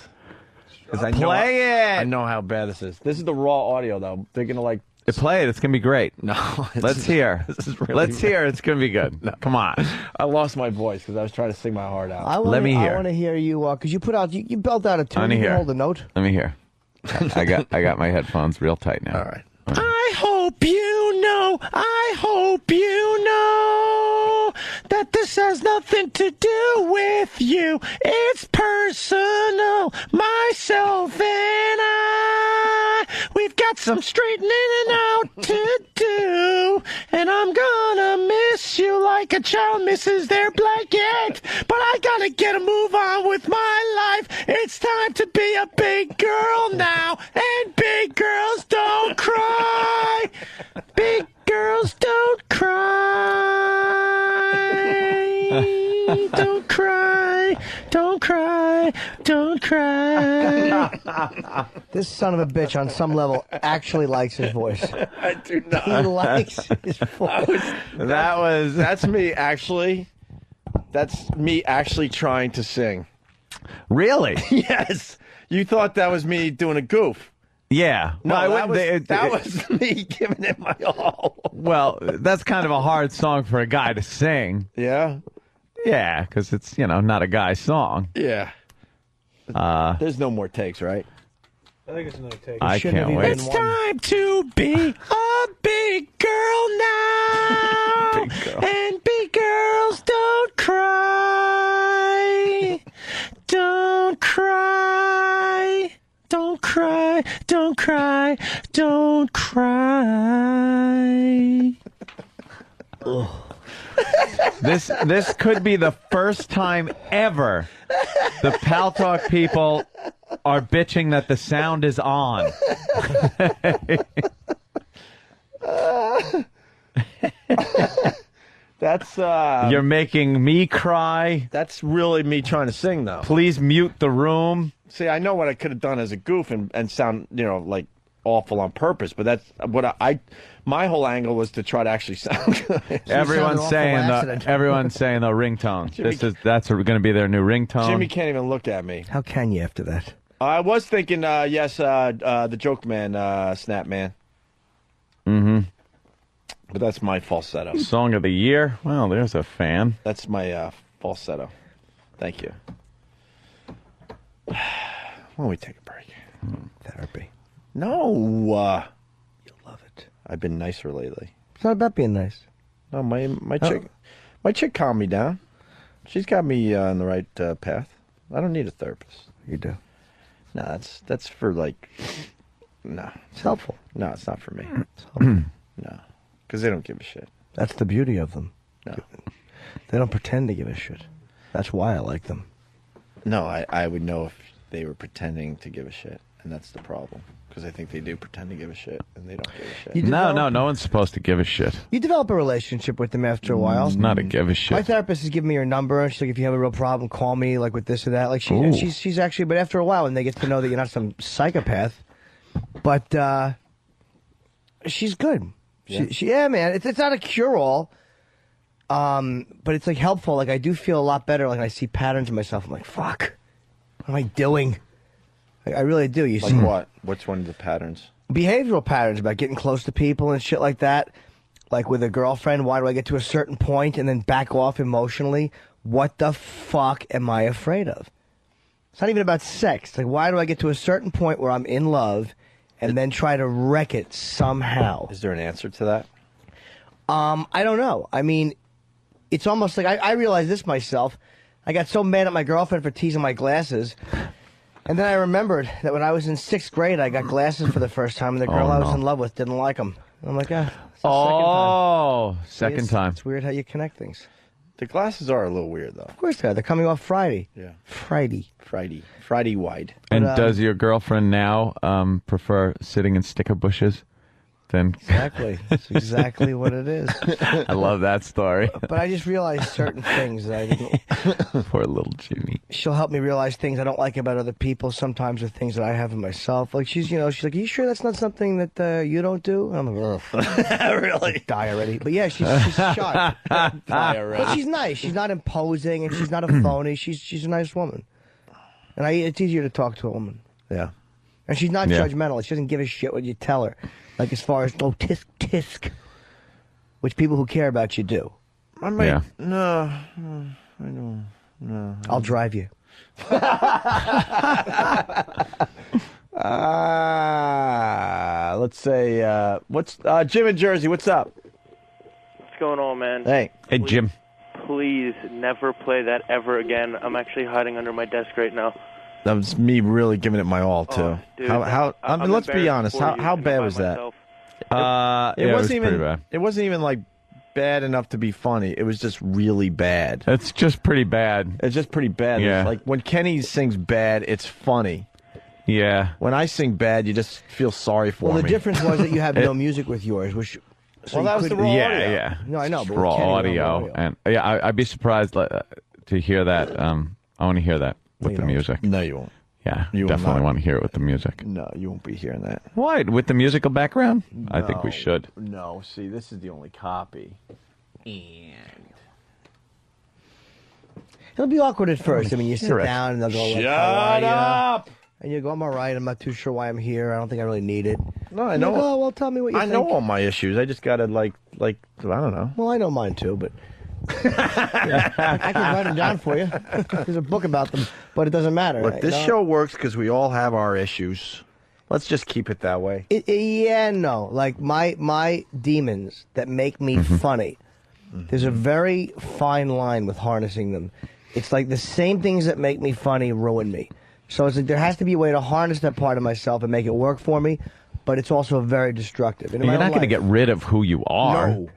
Play it. I know how bad this is. This is the raw audio, though. They're gonna like. Play it. It's gonna be great. No. Let's hear. This is really Let's hear. It's gonna be good. No. Come on. I lost my voice because I was trying to sing my heart out. Let me hear. I want to hear you because you put out you belt out a tune. Let me You can hear. hold a note. Let me hear. I got my headphones real tight now. All right. I hope you know that the with you. It's personal, myself and I. We've got some straightening out to do, and I'm gonna miss you like a child misses their blanket. But I gotta get a move on with my life. It's time to be a big girl now, and big girls don't cry. Big girls don't cry. Don't cry. Don't cry. Don't cry. This son of a bitch, on some level, actually likes his voice. I do not. He likes his voice. That's me actually. That's me actually trying to sing. Really? Yes. You thought that was me doing a goof. Yeah. No, Well, that was me giving it my all. Well, that's kind of a hard song for a guy to sing. Yeah? Yeah, because it's, not a guy's song. Yeah. There's no more takes, right? I think it's another take. I can't wait. It's time to be a big girl now. Big girl. And big girls don't cry. Don't cry. Don't cry. Don't cry. Don't cry. This could be the first time ever the Pal Talk people are bitching that the sound is on. That's You're making me cry. That's really me trying to sing, though. Please mute the room. See, I know what I could have done as a goof and sound, like awful on purpose, but that's what my whole angle was to try to actually sound good. Everyone's saying the ringtone. That's going to be their new ringtone. Jimmy can't even look at me. How can you after that? I was thinking, the Joke Man, Snap Man. Mm-hmm. But that's my falsetto. Song of the year? Well, there's a fan. That's my falsetto. Thank you. Why don't we take a break? Therapy. No. You'll love it. I've been nicer lately. It's not about being nice. No, my chick calmed me down. She's got me on the right path. I don't need a therapist. You do. No, that's for no. It's helpful. No, it's not for me. It's helpful. No, because they don't give a shit. That's the beauty of them. No. They don't pretend to give a shit. That's why I like them. No, I would know if they were pretending to give a shit, and that's the problem. Because I think they do pretend to give a shit, and they don't give a shit. No one's supposed to give a shit. You develop a relationship with them after a while. Not a give a shit. My therapist has given me her number, and she's like, if you have a real problem, call me, like with this or that. Like she's actually, but after a while, when they get to know that you're not some psychopath, but she's good. Yeah, Man, it's not a cure-all, but it's like helpful. Like I do feel a lot better. Like I see patterns in myself. I'm like, fuck, what am I doing? I really do. You like see what? What's one of the patterns? Behavioral patterns about getting close to people and shit like that. Like with a girlfriend, why do I get to a certain point and then back off emotionally? What the fuck am I afraid of? It's not even about sex. Like, why do I get to a certain point where I'm in love and then try to wreck it somehow? Is there an answer to that? I don't know. I mean, it's almost like I realized this myself. I got so mad at my girlfriend for teasing my glasses. And then I remembered that when I was in 6th grade, I got glasses for the first time, and the girl I was in love with didn't like them. And I'm like, second time. It's weird how you connect things. The glasses are a little weird, though. Of course they are. They're coming off Friday. Yeah. Friday wide. And does your girlfriend now prefer sitting in sticker bushes? Then exactly. That's exactly what it is. I love that story. But I just realized certain things that I didn't. Poor little Jimmy. She'll help me realize things I don't like about other people. Sometimes are things that I have in myself. Like she's like, "Are you sure that's not something that you don't do?" And I'm like, "Ugh." Really? Die already. But yeah, she's sharp. Die already. But she's nice. She's not imposing, and she's not a phony. She's a nice woman. And it's easier to talk to a woman. Yeah. And she's not judgmental. She doesn't give a shit what you tell her. Like as far as tisk tisk, which people who care about you do. I might. No, I don't. No. I'll drive you. Let's say what's Jim in Jersey? What's up? What's going on, man? Hey, Jim. please never play that ever again. I'm actually hiding under my desk right now. That was me really giving it my all too. dude, I mean, let's be honest. How bad was that? It wasn't even. pretty bad. It wasn't even like bad enough to be funny. It was just really bad. It's just pretty bad. It's just pretty bad. Yeah. It's like when Kenny sings bad, it's funny. Yeah. When I sing bad, you just feel sorry for me. Well, the difference was that you have no music with yours, which. Well, that was the raw audio. Yeah. No, I know. But Raw with Kenny, audio. And yeah, I'd be surprised to hear that. I want to hear that with the music. No, you won't. Yeah, You will definitely not. want to hear it with the music. No, you won't be hearing that. Why? With the musical background? I think we should. No, see, this is the only copy. And It'll be awkward at first. I mean, you sit Hear it. down and they'll go, like, Shut "How are ya?" up! And you go, I'm all right. I'm not too sure why I'm here. I don't think I really need it. No, I And you know. go, oh, well, tell me what you I think. know all my issues. I just gotta like I don't know. Well, I know mine too, but I can write them down for you. There's a book about them, but it doesn't matter. Look, this You know? show works because we all have our issues. Let's just keep it that way. Yeah, no. Like my demons that make me funny. There's a very fine line with harnessing them. It's like the same things that make me funny ruin me. So it's like there has to be a way to harness that part of myself and make it work for me, but it's also very destructive. And in You're my not own going to life- get rid of who you are. No.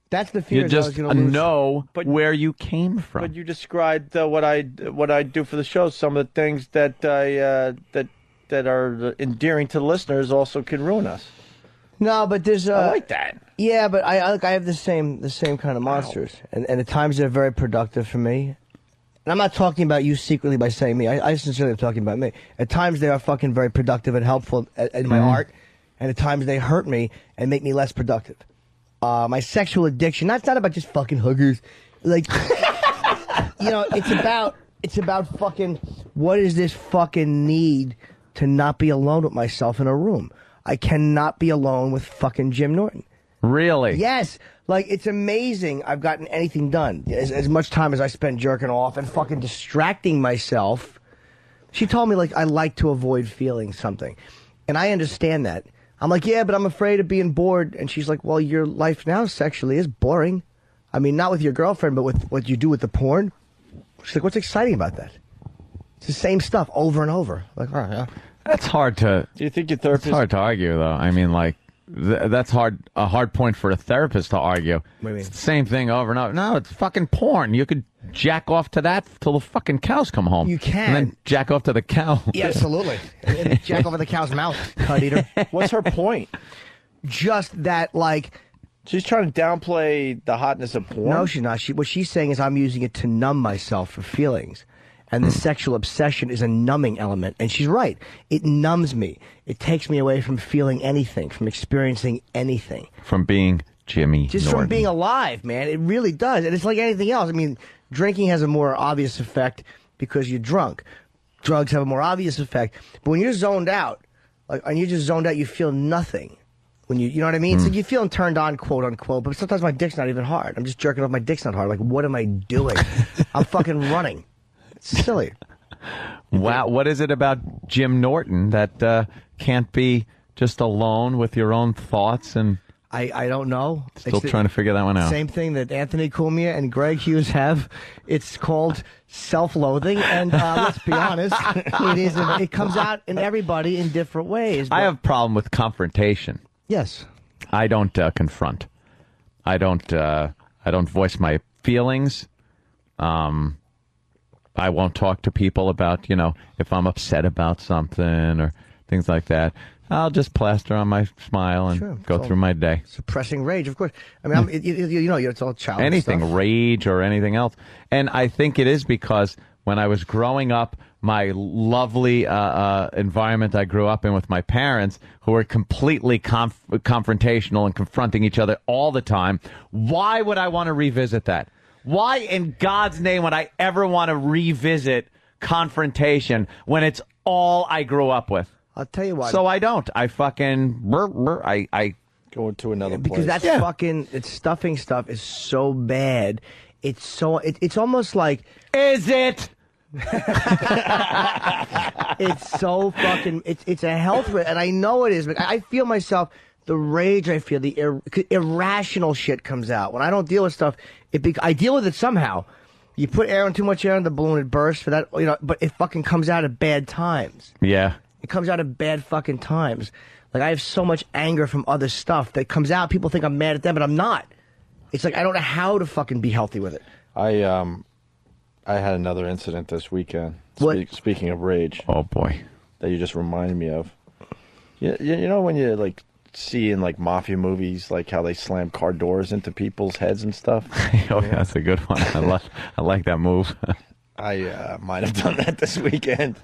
That's the fear. You is I was just gonna lose. know where you came from. But you described what I do for the show. Some of the things that that are endearing to the listeners also can ruin us. No, but there's I like that. Yeah, but I have the same kind of monsters, and at times they're very productive for me. And I'm not talking about you secretly by saying me. I sincerely am talking about me. At times they are fucking very productive and helpful in my art, and at times they hurt me and make me less productive. My sexual addiction, that's not about just fucking hookers. Like, you know, it's about fucking, what is this fucking need to not be alone with myself in a room? I cannot be alone with fucking Jim Norton. Really? Yes. Like, it's amazing I've gotten anything done. As much time as I spent jerking off and fucking distracting myself. She told me, like, I like to avoid feeling something. And I understand that. I'm like, yeah, but I'm afraid of being bored. And she's like, well, your life now sexually is boring. I mean, not with your girlfriend, but with what you do with the porn. She's like, what's exciting about that? It's the same stuff over and over. Like, all right, yeah. That's hard to. Do you think your therapist? It's hard to argue, though. I mean, like, that's a hard point for a therapist to argue. What do you mean? It's the same thing over and over. No, it's fucking porn. You could jack off to that till the fucking cows come home. You can. And then jack off to the cow. Yeah, absolutely. And jack over the cow's mouth, cut eater. What's her point? Just that, like, she's trying to downplay the hotness of porn. No, she's not. What she's saying is I'm using it to numb myself for feelings. And the sexual obsession is a numbing element. And she's right. It numbs me. It takes me away from feeling anything, from experiencing anything. From being Jimmy Just Norton. from being alive, man. It really does. And it's like anything else. I mean, drinking has a more obvious effect because you're drunk. Drugs have a more obvious effect. But when you're zoned out, like, and you're just zoned out, you feel nothing. When you know what I mean? It's like you're feeling turned on, quote unquote, but sometimes my dick's not even hard. I'm just jerking off, my dick's not hard. Like, what am I doing? I'm fucking running. It's silly. Wow, what is it about Jim Norton that can't be just alone with your own thoughts and I don't know. still trying to figure that one out? Same thing that Anthony Cumia and Greg Hughes have. It's called self-loathing, and let's be honest, it comes out in everybody in different ways. I have a problem with confrontation. Yes. I don't confront. I don't voice my feelings. I won't talk to people about, if I'm upset about something or things like that. I'll just plaster on my smile and go through my day. Suppressing rage, of course. I mean, it's all child Anything, stuff. rage or anything else. And I think it is because when I was growing up, my lovely environment I grew up in with my parents, who were completely confrontational and confronting each other all the time, why would I want to revisit that? Why in God's name would I ever want to revisit confrontation when it's all I grew up with? I'll tell you why. So I don't. I fucking... I go into another because place. that's fucking... It's stuffing stuff is so bad. It's so... It's almost like... Is it? It's so fucking... It's a health risk, and I know it is, but I feel myself... the rage I feel, the irrational shit comes out. When I don't deal with stuff, I deal with it somehow. You put too much air in the balloon, it bursts for that, but it fucking comes out at bad times. Yeah. It comes out at bad fucking times. Like, I have so much anger from other stuff that comes out. People think I'm mad at them, but I'm not. It's like, I don't know how to fucking be healthy with it. I had another incident this weekend. Speaking of rage. Oh, boy. That you just reminded me of. You know when you, like, see in, like, mafia movies, like, how they slam car doors into people's heads and stuff? Oh, yeah, that's a good one. I like that move. I might have done that this weekend.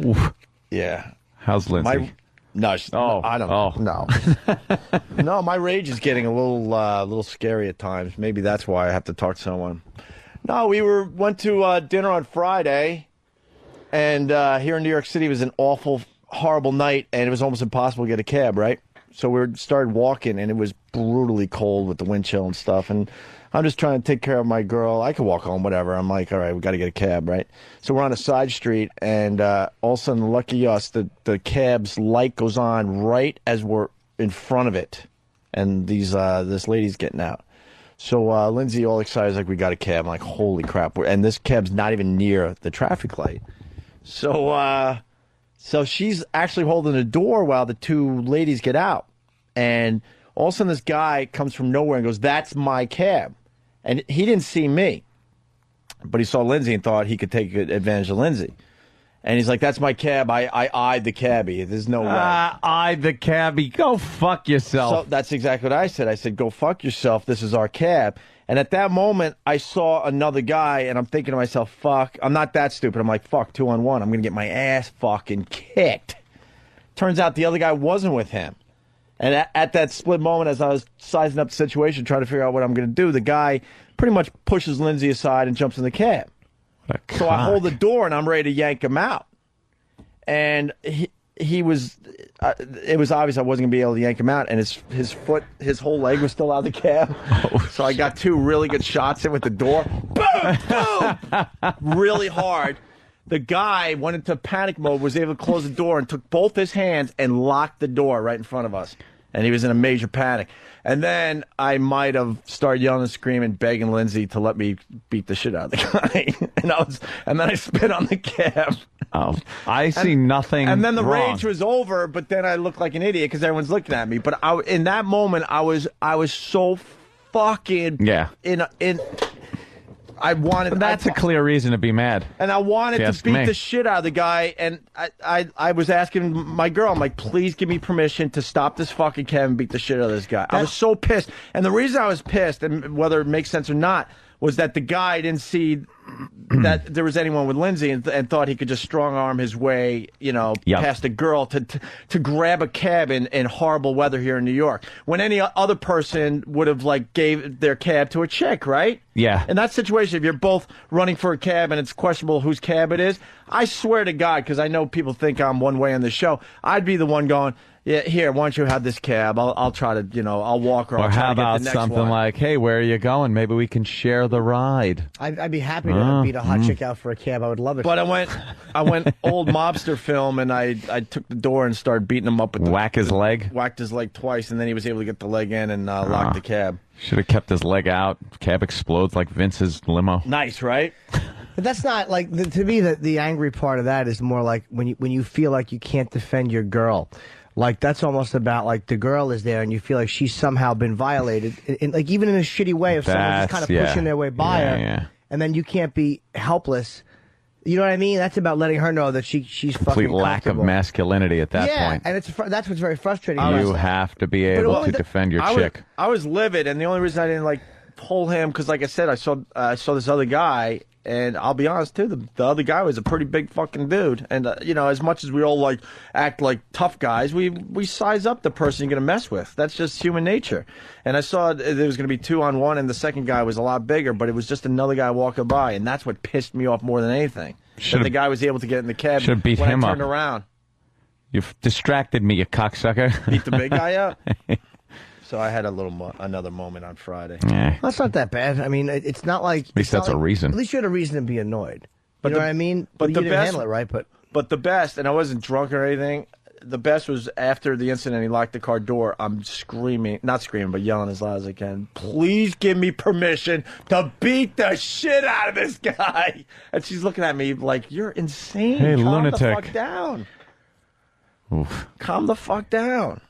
Oof. Yeah. How's Lindsay? I don't know. No. No, my rage is getting a little scary at times. Maybe that's why I have to talk to someone. No, we went to dinner on Friday, and here in New York City it was an awful, horrible night, and it was almost impossible to get a cab, right? So we started walking, and it was brutally cold with the wind chill and stuff, and I'm just trying to take care of my girl. I could walk home, whatever. I'm like, all right, we got to get a cab, right? So we're on a side street, and all of a sudden, lucky us, the cab's light goes on right as we're in front of it, and this lady's getting out. So Lindsay, all excited, is like, we got a cab. I'm like, holy crap. And this cab's not even near the traffic light. So she's actually holding the door while the two ladies get out. And all of a sudden, this guy comes from nowhere and goes, that's my cab. And he didn't see me, but he saw Lindsay and thought he could take advantage of Lindsay. And he's like, that's my cab. I eyed the cabbie. There's no way. Eyed the cabbie. Go fuck yourself. So that's exactly what I said. I said, go fuck yourself. This is our cab. And at that moment, I saw another guy, and I'm thinking to myself, fuck. I'm not that stupid. I'm like, fuck, 2-on-1. I'm going to get my ass fucking kicked. Turns out the other guy wasn't with him. And at that split moment, as I was sizing up the situation, trying to figure out what I'm going to do, the guy pretty much pushes Lindsay aside and jumps in the cab. So I hold the door, and I'm ready to yank him out. And he was, it was obvious I wasn't going to be able to yank him out, and his whole leg was still out of the cab. So I got two really good shots in with the door. Boom! Boom! Really hard. The guy went into panic mode, was able to close the door, and took both his hands and locked the door right in front of us. And he was in a major panic. And then I might have started yelling and screaming, begging Lindsay to let me beat the shit out of the guy. and then I spit on the cab. Oh, I see nothing And then the wrong. rage was over, but then I looked like an idiot because everyone's looking at me. But in that moment, I was so fucking I wanted. That's a clear reason to be mad. And I wanted to beat the shit out of the guy. And I was asking my girl, I'm like, please give me permission to stop this fucking cab and beat the shit out of this guy. I was so pissed. And the reason I was pissed, and whether it makes sense or not, was that the guy didn't see that there was anyone with Lindsay and thought he could just strong arm his way, past a girl to grab a cab in horrible weather here in New York. When any other person would have gave their cab to a chick, right? Yeah. In that situation, if you're both running for a cab and it's questionable whose cab it is, I swear to God, because I know people think I'm one way on the show, I'd be the one going, yeah, here, why don't you have this cab? I'll try to, I'll walk or I'll try how to get about the next something one. like, hey, where are you going? Maybe we can share the ride. I'd be happy to beat a hot chick out for a cab. I would love it. But I went old mobster film, and I took the door and started beating him up with whacked his leg twice, and then he was able to get the leg in and lock the cab. Should have kept his leg out. Cab explodes like Vince's limo. Nice, right? But that's not to me the angry part of that is more like when you feel like you can't defend your girl. That's almost about the girl is there and you feel like she's somehow been violated, even in a shitty way if someone's just kind of pushing their way by her, and then you can't be helpless. You know what I mean? That's about letting her know that she's fucking complete lack of masculinity at that point. And that's what's very frustrating. You have to be able to defend your chick. I was livid, and the only reason I didn't pull him because, like I said, I saw this other guy. And I'll be honest, too, the other guy was a pretty big fucking dude. And, as much as we all, act like tough guys, we size up the person you're going to mess with. That's just human nature. And I saw there was going to be 2-on-1, and the second guy was a lot bigger, but it was just another guy walking by. And that's what pissed me off more than anything. That the guy was able to get in the cab when I him turned up. around. You've distracted me, you cocksucker. Beat the big guy up? So I had another moment on Friday. Yeah. That's not that bad. I mean, it's not like... At least that's a reason. At least you had a reason to be annoyed. But you know what I mean? But you the didn't best, handle it right, but... But the best, and I wasn't drunk or anything, the best was after the incident. He locked the car door. I'm screaming, not screaming, but yelling as loud as I can. Please give me permission to beat the shit out of this guy. And she's looking at me like, you're insane. Hey, Calm lunatic. the fuck down. Oof. Calm the fuck down.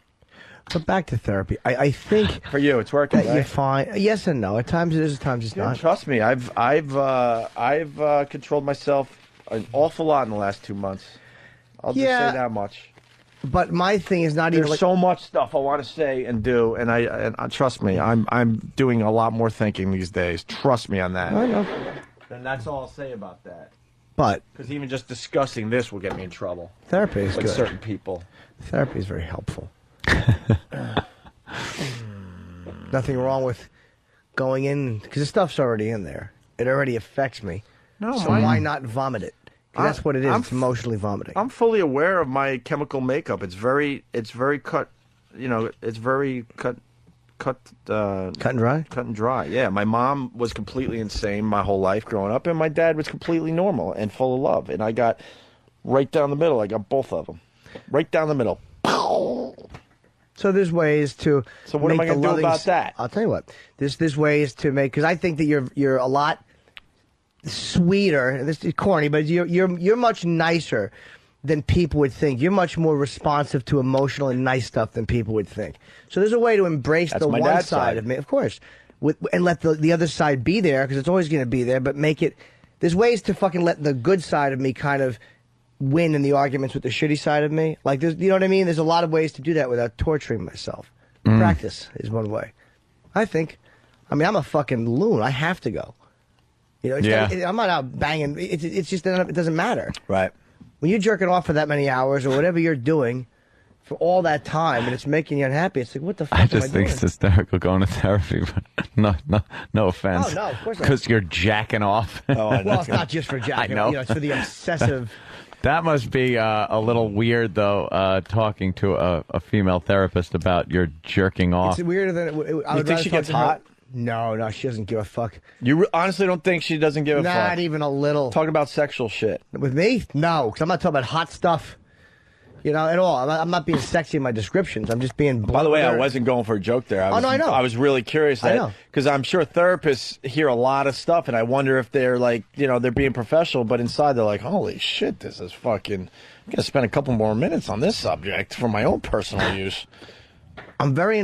But back to therapy. I think for you, it's working. That you're fine. Yes and no. At times it is. At times it's Yeah, not. trust me, I've controlled myself an awful lot in the last 2 months. I'll just say that much. But my thing is not There's even like, so much stuff I want to say and do, and I trust me, I'm doing a lot more thinking these days. Trust me on that. I know. And that's all I'll say about that. But because even just discussing this will get me in trouble. Therapy is with good. certain people. Therapy is very helpful. Nothing wrong with going in because the stuff's already in there. It already affects me. No, so mine- why not vomit it? 'Cause that's what it is. It's emotionally vomiting. I'm fully aware of my chemical makeup. It's very cut. You know, it's very cut and dry. Cut and dry. Yeah, my mom was completely insane my whole life growing up, and my dad was completely normal and full of love. And I got right down the middle. I got both of them, right down the middle. So there's ways to. So what am make I the gonna do loving about that? I'll tell you what. There's ways to make because I think that you're a lot sweeter. This is corny, but you're much nicer than people would think. You're much more responsive to emotional and nice stuff than people would think. So there's a way to embrace That's the my one dad's side side. of me, of course, and let the other side be there because it's always going to be there. But make it. There's ways to fucking let the good side of me kind of win in the arguments with the shitty side of me. Like, you know what I mean? There's a lot of ways to do that without torturing myself. Practice is one way. I think. I mean, I'm a fucking loon. I have to go. You know, I'm not out banging. It's just that it doesn't matter. Right. When you're jerking off for that many hours or whatever you're doing for all that time and it's making you unhappy, it's like, what the fuck I am I just doing? think it's hysterical going to therapy, but no offense. Oh, no, of course not. Because you're jacking off. Well, it's not just for jacking. I know. You know, it's for the obsessive. That must be a little weird, though, talking to a female therapist about your jerking off. It's weirder than I You would think rather she talk gets to her- hot? No, she doesn't give a fuck. You honestly don't think she doesn't give a fuck? Not even a little. Talking about sexual shit. With me? No, because I'm not talking about hot stuff. You know, at all. I'm not being sexy in my descriptions. I'm just being blunt. By the way, with I her. wasn't going for a joke there. Oh, no, I know. I was really curious. I know. Because I'm sure therapists hear a lot of stuff, and I wonder if they're like, you know, they're being professional, but inside they're like, holy shit, this is fucking... I'm going to spend a couple more minutes on this subject for my own personal use. I'm very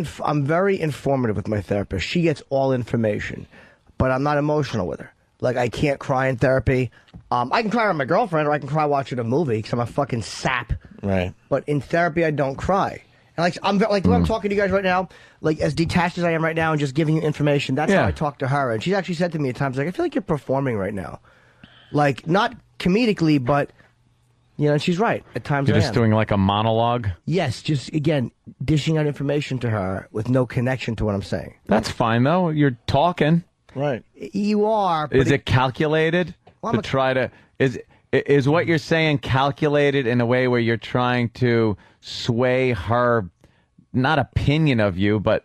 informative with my therapist. She gets all information, but I'm not emotional with her. Like, I can't cry in therapy. I can cry with my girlfriend, or I can cry watching a movie because I'm a fucking sap. Right. But in therapy, I don't cry. And like I'm when I'm talking to you guys right now, like as detached as I am right now, and just giving you information. That's how I talk to her. And she's actually said to me at times, like, I feel like you're performing right now, like not comedically, but you know. And she's right. At times, You're I just am. doing like a monologue? Yes, just again dishing out information to her with no connection to what I'm saying. That's fine, though. You're talking. Right. You are. But Is it calculated Well, to I'm a- try to... Is what you're saying calculated in a way where you're trying to sway her, not opinion of you, but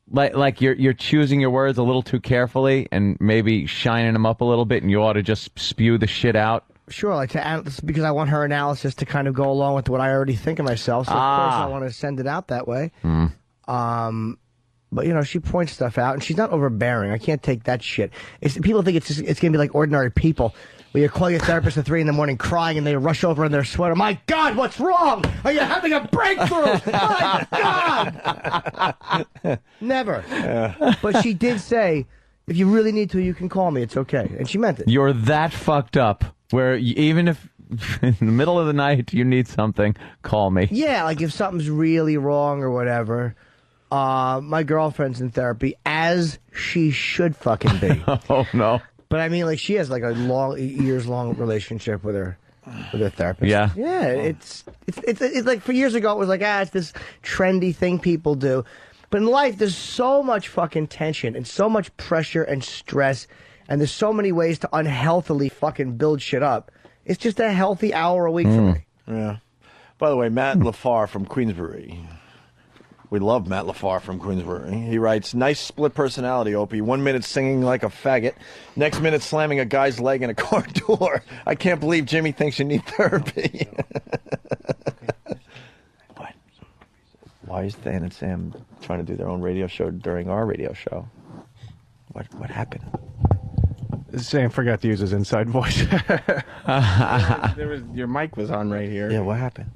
like you're choosing your words a little too carefully and maybe shining them up a little bit, and you ought to just spew the shit out? Sure, like because I want her analysis to kind of go along with what I already think of myself. So of course I want to send it out that way. But you know, she points stuff out, and she's not overbearing. I can't take that shit. People think it's gonna be like ordinary people. Where you're calling a therapist at 3 a.m. crying, and they rush over in their sweater. My God, what's wrong? Are you having a breakthrough? My God! Never. But she did say, if you really need to, you can call me. It's okay, and she meant it. You're that fucked up where even if in the middle of the night you need something, call me. Yeah, like if something's really wrong or whatever. My girlfriend's in therapy, as she should fucking be. Oh no. But I mean, like, she has like a years-long relationship with her therapist. Yeah. Yeah, it's like for years ago it was like, it's this trendy thing people do. But in life, there's so much fucking tension and so much pressure and stress, and there's so many ways to unhealthily fucking build shit up. It's just a healthy hour a week for me. Yeah. By the way, Matt LaFar from Queensbury. We love Matt LaFar from Queensbury. He writes, nice split personality, Opie. 1 minute singing like a faggot. Next minute slamming a guy's leg in a car door. I can't believe Jimmy thinks you need therapy. is Dan and Sam trying to do their own radio show during our radio show? What happened? Sam forgot to use his inside voice. Your mic was on right here. Yeah, what happened?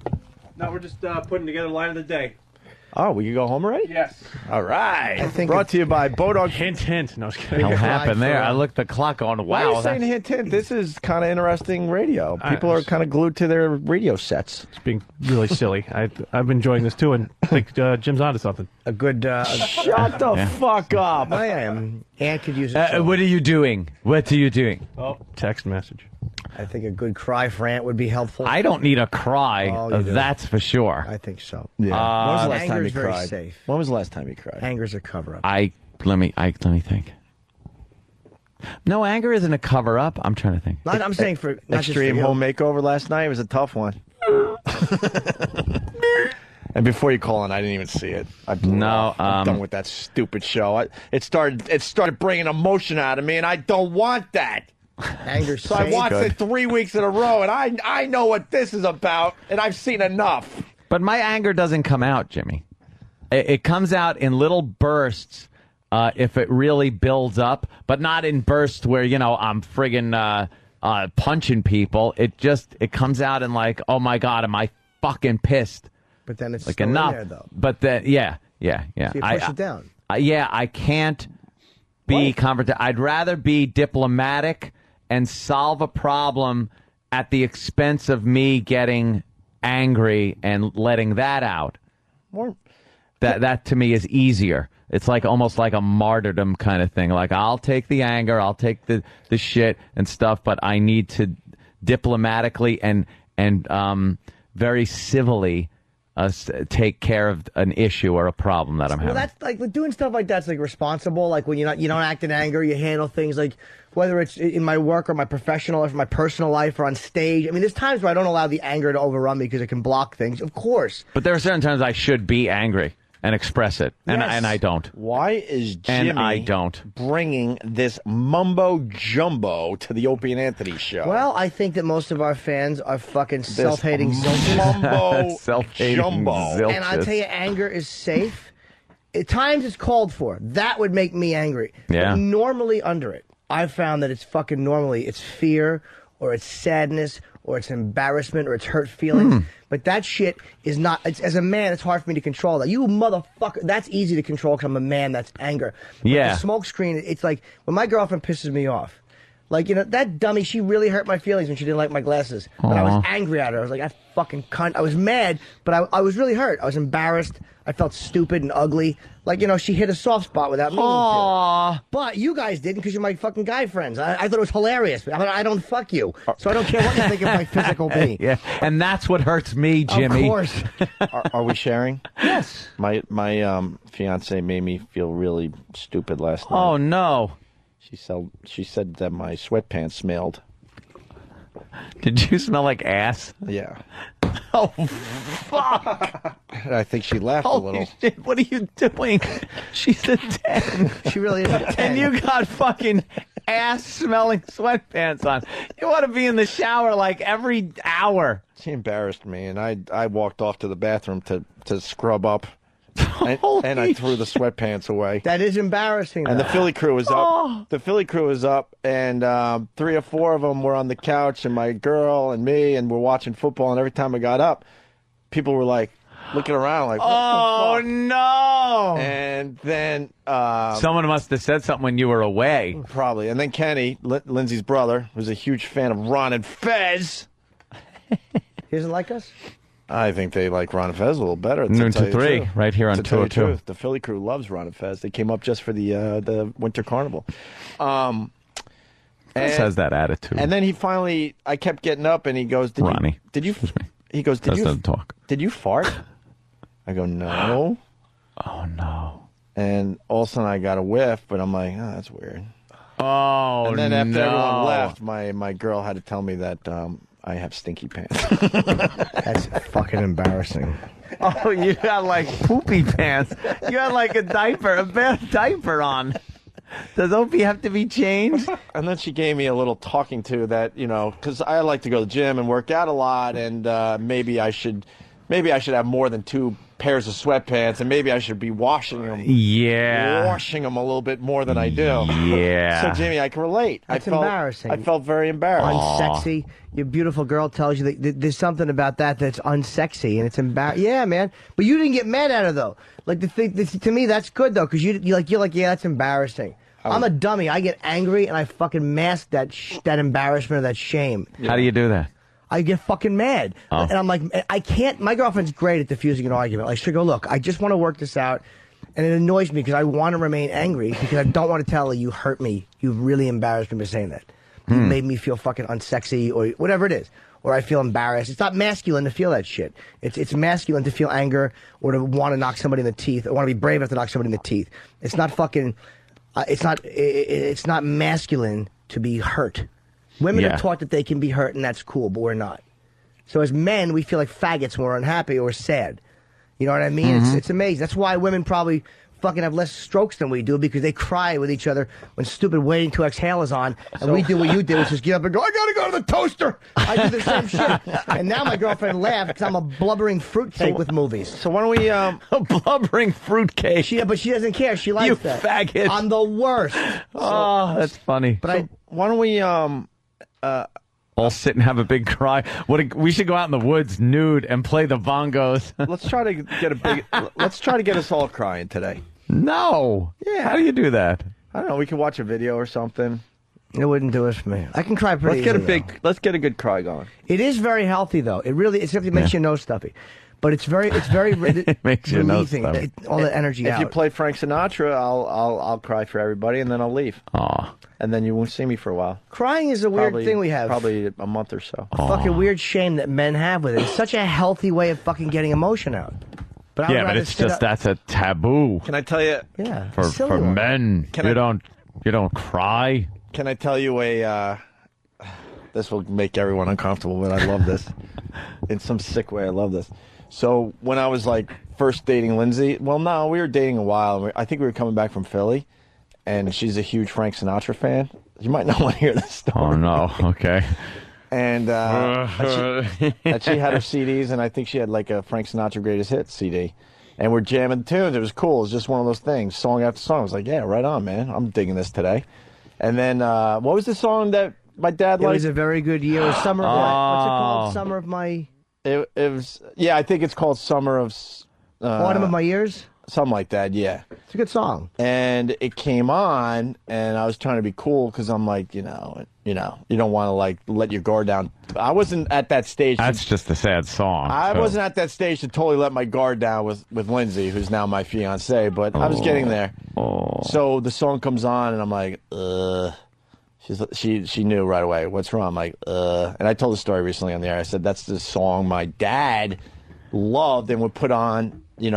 No, we're just putting together line of the day. Oh, we can go home already? Yes. All right. I think Brought to you by Bodog. Hint, hint. No, I was kidding. What happened there? I looked at the clock on. Why are Wow. you saying hint, hint? This is kind of interesting radio. People are kind of glued to their radio sets. It's being really silly. I've been enjoying this too, and I think Jim's onto something. A good. Shut the fuck up. I am. Ann could use it. What are you doing? What are you doing? Oh, text message. I think a good cry for Ant would be helpful. I don't need a cry. Oh, you do. That's for sure. I think so. Yeah. When was the last time Anger's you very cried? safe. When was the last time you cried? Anger's a cover-up. Let me think. No, anger isn't a cover up. I'm trying to think. I'm saying for not just Extreme for you. home makeover last night was a tough one. And before you call in, I didn't even see it. I'm done with that stupid show. It started bringing emotion out of me, and I don't want that. Anger's So I safe. watched it 3 weeks in a row, and I know what this is about, and I've seen enough. But my anger doesn't come out, Jimmy. It comes out in little bursts if it really builds up, but not in bursts where, I'm friggin' punching people. It comes out in like, oh my God, am I fucking pissed? But then it's like still enough. in there, though. But then, yeah. So you push it down. I can't be confrontational. I'd rather be diplomatic and solve a problem at the expense of me getting angry and letting that out. That to me is easier. It's like almost like a martyrdom kind of thing. Like, I'll take the anger, I'll take the shit and stuff, but I need to diplomatically and very civilly take care of an issue or a problem that I'm having. Well, that's like doing stuff like that's like responsible. Like when you don't act in anger, you handle things like whether it's in my work or my professional life, or my personal life, or on stage. I mean, there's times where I don't allow the anger to overrun me because it can block things. Of course. But there are certain times I should be angry and express it, and I don't. Why is Jimmy and I don't. bringing this mumbo jumbo to the Opie and Anthony show? Well, I think that most of our fans are fucking self-hating zilches. Mumbo self-hating jumbo. zilches. And I'll tell you, anger is safe. At times it's called for. That would make me angry. Yeah. But normally under it, I've found that it's fucking normally it's fear or it's sadness or it's embarrassment or it's hurt feelings. But that shit is not, as a man, it's hard for me to control that. You motherfucker, that's easy to control because I'm a man, that's anger. But Yeah. the smoke screen, it's like when my girlfriend pisses me off. Like, that dummy, she really hurt my feelings when she didn't like my glasses. But I was Aw. angry at her. I was like, that fucking cunt. I was mad, but I was really hurt. I was embarrassed. I felt stupid and ugly. Like, she hit a soft spot without meaning to. But you guys didn't because you're my fucking guy friends. I thought it was hilarious. I don't fuck you. So I don't care what you think of my physical being. Yeah, and that's what hurts me, Jimmy. Of course. Are we sharing? Yes. My fiance made me feel really stupid last night. Oh, no. She said that my sweatpants smelled. Did you smell like ass? Yeah. Oh, fuck. I think she laughed a little. Holy shit, what are you doing? She's a 10. She really is a 10. And you got fucking ass-smelling sweatpants on. You want to be in the shower like every hour. She embarrassed me, and I walked off to the bathroom to scrub up. And I threw the sweatpants away. That is embarrassing. And the though. Philly crew was up. Oh. The Philly crew was up, and 3 or 4 of them were on the couch, and my girl and me, and we're watching football. And every time I got up, people were like looking around, like, what the fuck? No! And then Someone must have said something when you were away. Probably. And then Kenny, Lindsay's brother, was a huge fan of Ron and Fez. He doesn't like us? I think they like Ron and Fez a little better. Noon to 3, right here on To tell you the 202. truth, the Philly crew loves Ron and Fez. They came up just for the Winter Carnival. Fez has that attitude. And then I kept getting up, and he goes, Ronnie. He goes, Fez doesn't talk. Did you fart? I go, no. Oh, no. And all of a sudden I got a whiff, but I'm like, oh, that's weird. Oh, And then after no. everyone left, my girl had to tell me that I have stinky pants. That's fucking embarrassing. Oh, you got like poopy pants. You had like a bad diaper on. Does Opie have to be changed? And then she gave me a little talking to that, because I like to go to the gym and work out a lot, and maybe I should have more than 2 pairs of sweatpants, and maybe I should be washing them. Yeah. Washing them a little bit more than I do. Yeah. So, Jimmy, I can relate. That's I felt embarrassing. I felt very embarrassed. Unsexy. Your beautiful girl tells you that there's something about that's unsexy, and it's embarrassing. Yeah, man. But you didn't get mad at her, though. Like, to me, that's good, though, because you're like, yeah, that's embarrassing. I'm a dummy. I get angry, and I fucking mask that embarrassment or that shame. How do you do that? I get fucking mad. Oh. And I'm like, I can't. My girlfriend's great at diffusing an argument. Like, she'll go, look, I just want to work this out. And it annoys me because I want to remain angry because I don't want to tell her you hurt me. You really embarrassed me by saying that. You made me feel fucking unsexy or whatever it is. Or I feel embarrassed. It's not masculine to feel that shit. It's masculine to feel anger or to want to knock somebody in the teeth or want to be brave enough to knock somebody in the teeth. It's not fucking, it's not masculine to be hurt. Women are taught that they can be hurt and that's cool, but we're not. So as men, we feel like faggots when we're unhappy or sad. You know what I mean? It's amazing. That's why women probably fucking have less strokes than we do because they cry with each other when stupid waiting to exhale is on, and we do what you did, which is get up and go, I gotta go to the toaster. I do the same shit. And now my girlfriend laughs because I'm a blubbering fruitcake with movies. So why don't we a blubbering fruitcake? But she doesn't care. She likes you that. Faggot. I'm the worst. Oh, that's funny. But why don't we all sit and have a big cry? We should go out in the woods nude and play the bongos. Let's try to get let's try to get us all crying today. No. Yeah. How do you do that? I don't know. We could watch a video or something. It wouldn't do it for me. I can cry pretty easily, Let's get a good cry going. It is very healthy, though. It really, it makes your nose stuffy. But it's very it makes your nose stuffy. All the energy if out. you play Frank Sinatra, I'll cry for everybody, and then I'll leave. Aw. And then you won't see me for a while. Crying is a weird thing we have. Probably a month or so. A fucking weird shame that men have with it. It's such a healthy way of fucking getting emotion out. But but it's just that's a taboo. Can I tell you? Yeah. For men, you don't cry. Can I tell you this will make everyone uncomfortable, but I love this. In some sick way, I love this. So when I was like first dating Lindsay, we were dating a while. I think we were coming back from Philly, and she's a huge Frank Sinatra fan. You might not want to hear this story. Oh no, okay. And she had her CDs, and I think she had like a Frank Sinatra Greatest Hits CD. And we're jamming tunes. It was cool. It was just one of those things, song after song. I was like, yeah, right on, man. I'm digging this today. And then what was the song that my dad liked? It was a very good year. It was Summer of what's it called? Summer of my... It was, yeah, I think it's called Summer of... Autumn of My Years? Something like that, yeah. It's a good song. And it came on, and I was trying to be cool because I'm like, you don't want to like let your guard down. I wasn't at that stage. That's just a sad song. I wasn't at that stage to totally let my guard down with Lindsay, who's now my fiance, but I was getting there. So the song comes on, and I'm like, She knew right away. What's wrong? I'm like, and I told the story recently on the air. I said, that's the song my dad loved and would put on. He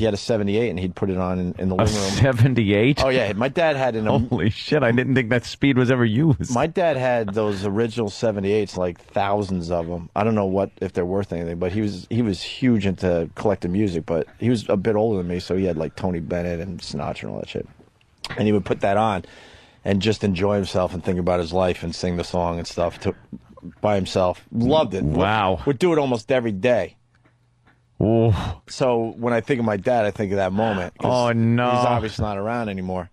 had a 78 and he'd put it on in the living room. 78? Oh, yeah. My dad had Holy shit, I didn't think that speed was ever used. My dad had those original 78s, like thousands of them. I don't know if they're worth anything, but he was huge into collecting music, but he was a bit older than me, so he had like Tony Bennett and Sinatra and all that shit. And he would put that on and just enjoy himself and think about his life and sing the song and stuff by himself. Loved it. Wow. Would do it almost every day. Ooh. So when I think of my dad, I think of that moment. Oh, no. He's obviously not around anymore.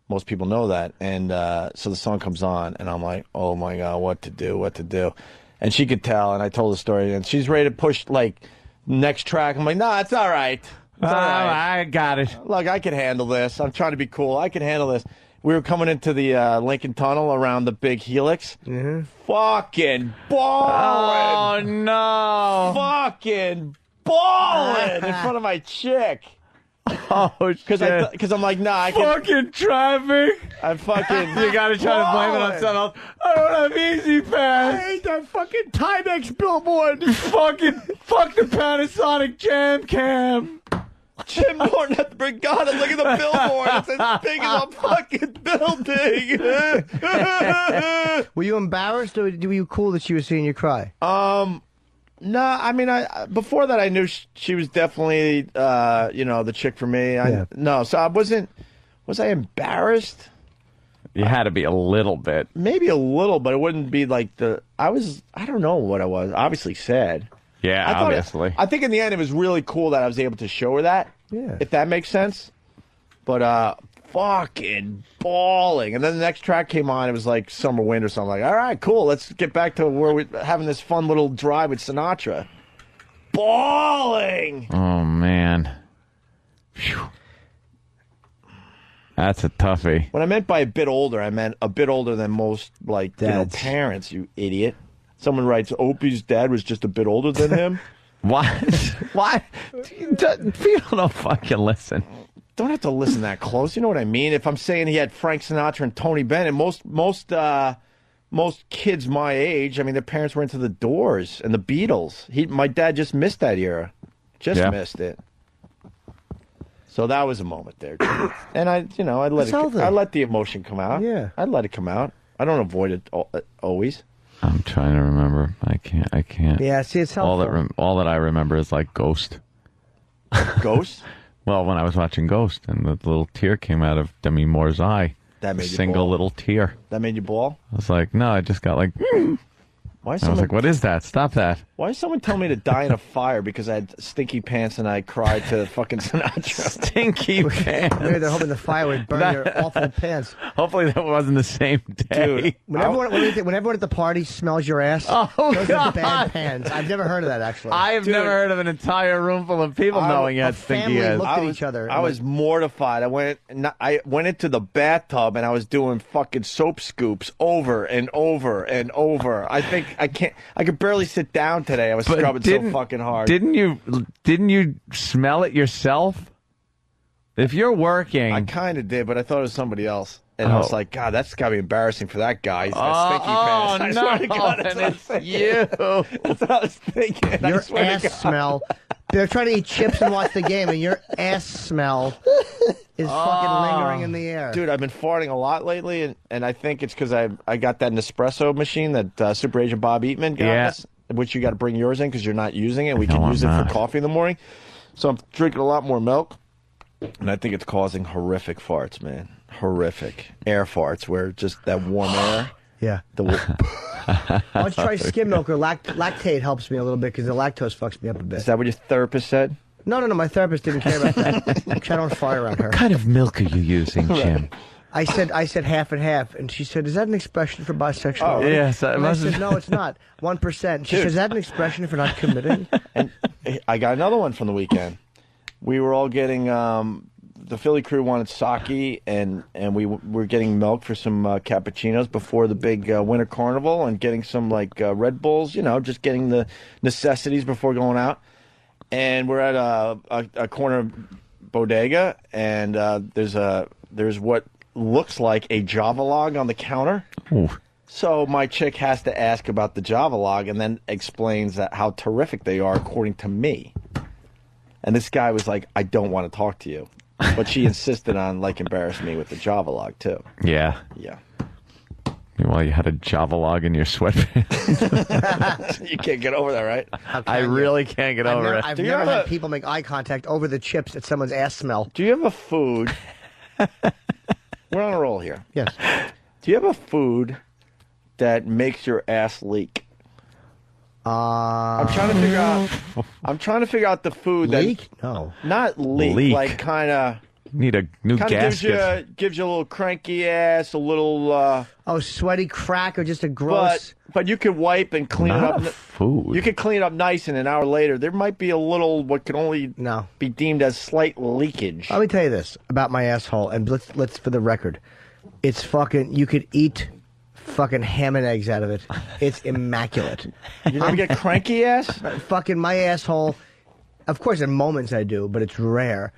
Most people know that. And so the song comes on, and I'm like, oh, my God, what to do. And she could tell, and I told the story, and she's ready to push, like, next track. I'm like, no, it's all right. It's all right. I got it. Look, I can handle this. I'm trying to be cool. I can handle this. We were coming into the Lincoln Tunnel around the big helix. Mm-hmm. Fucking balling. Oh, no. Fucking balling in front of my chick. Oh, shit. Because I'm like, nah, I can... Fucking traffic. I'm fucking... You gotta try to blame it on something else. I don't have Easy Pass. I hate that fucking Timex billboard. Fuck the Panasonic Jam Cam. Jim Norton at the Brigada. Look at the billboard. It's as big as a fucking building. Were you embarrassed, or were you cool that she was seeing you cry? No, I mean, before that, I knew she was definitely, the chick for me. No, so I wasn't. Was I embarrassed? You had to be a little bit. Maybe a little, but it wouldn't be like I don't know what I was. Obviously sad. Yeah, obviously. I think in the end it was really cool that I was able to show her that. Yeah. If that makes sense. But fucking bawling. And then the next track came on. It was like Summer Wind or something. Like, all right, cool. Let's get back to where we're having this fun little drive with Sinatra. Bawling. Oh, man. Phew. That's a toughie. When I meant by a bit older, I meant a bit older than most, like, parents, you idiot. Someone writes, Opie's dad was just a bit older than him. What? Why? People don't fucking listen. Don't have to listen that close. You know what I mean? If I'm saying he had Frank Sinatra and Tony Bennett, most kids my age, I mean, their parents were into the Doors and the Beatles. My dad just missed that era. Missed it. So that was a moment there, too. And I let the emotion come out. Yeah. I let it come out. I don't avoid it always. I'm trying to remember. I can't. Yeah, see, it's helpful. All that I remember is like Ghost. Ghost? Well, when I was watching Ghost and the little tear came out of Demi Moore's eye. That made a you single bawl? Little tear. That made you bawl? I was like, no, I just got like... Why I was like, what is that? Stop that. Why is someone telling me to die in a fire because I had stinky pants and I cried to fucking Sinatra? Stinky pants. Maybe they're hoping the fire would burn your awful pants. Hopefully that wasn't the same day. Dude, when everyone at the party smells your ass, those are bad pants. I've never heard of that, actually. I have never heard of an entire room full of people knowing you had stinky ass. Looked at each other. I was mortified. I went into the bathtub and I was doing fucking soap scoops over and over and over. I could barely sit down today. I was scrubbing so fucking hard. Didn't you smell it yourself? If you're working, I kind of did, but I thought it was somebody else. And I was like, God, that's got to be embarrassing for that guy. He's got stinky pants. I swear to God, and it's you. That's what I was thinking. Your ass smell. They're trying to eat chips and watch the game, and your ass smell is fucking lingering in the air. Dude, I've been farting a lot lately, and I think it's because I got that Nespresso machine that Super Agent Bob Eatman got us, which you got to bring yours in because you're not using it. We can use it for coffee in the morning. So I'm drinking a lot more milk, and I think it's causing horrific farts, man. Horrific. Air farts, where just that warm air. Yeah. Why don't you try skim milk or lactate helps me a little bit because the lactose fucks me up a bit. Is that what your therapist said? No, my therapist didn't care about that. I don't fire around her. What kind of milk are you using, Jim? I said half and half, and she said, "Is that an expression for bisexuality?" Oh, yes. I said, "No, it's not. 1%." She said, "Is that an expression for not committing?" And I got another one from the weekend. We were all getting the Philly crew wanted sake, and we were getting milk for some cappuccinos before the big winter carnival, and getting some Red Bulls, just getting the necessities before going out. And we're at a corner bodega, and there's what looks like a Java log on the counter. Ooh. So my chick has to ask about the Java log, and then explains how terrific they are according to me. And this guy was like, "I don't want to talk to you." But she insisted on embarrassing me with the Java log too. Yeah. Yeah. Well, you had a Java log in your sweatpants. You can't get over that, right? I really can't get over it. I've never had people make eye contact over the chips at someone's ass smell. Do you have a food? We're on a roll here. Yes. Do you have a food that makes your ass leak? I'm trying to figure out the food leak? that no, not leak. Like kind of need a new gasket. Gives you a little cranky ass, a little sweaty crack, or just a gross. But you can wipe and clean it up. Food. You can clean it up nice, and an hour later there might be a little what can only be deemed as slight leakage. Let me tell you this about my asshole, and let's for the record, it's fucking. You could eat fucking ham and eggs out of it. It's immaculate. You never get cranky ass? Fucking my asshole. Of course, in moments I do, but it's rare.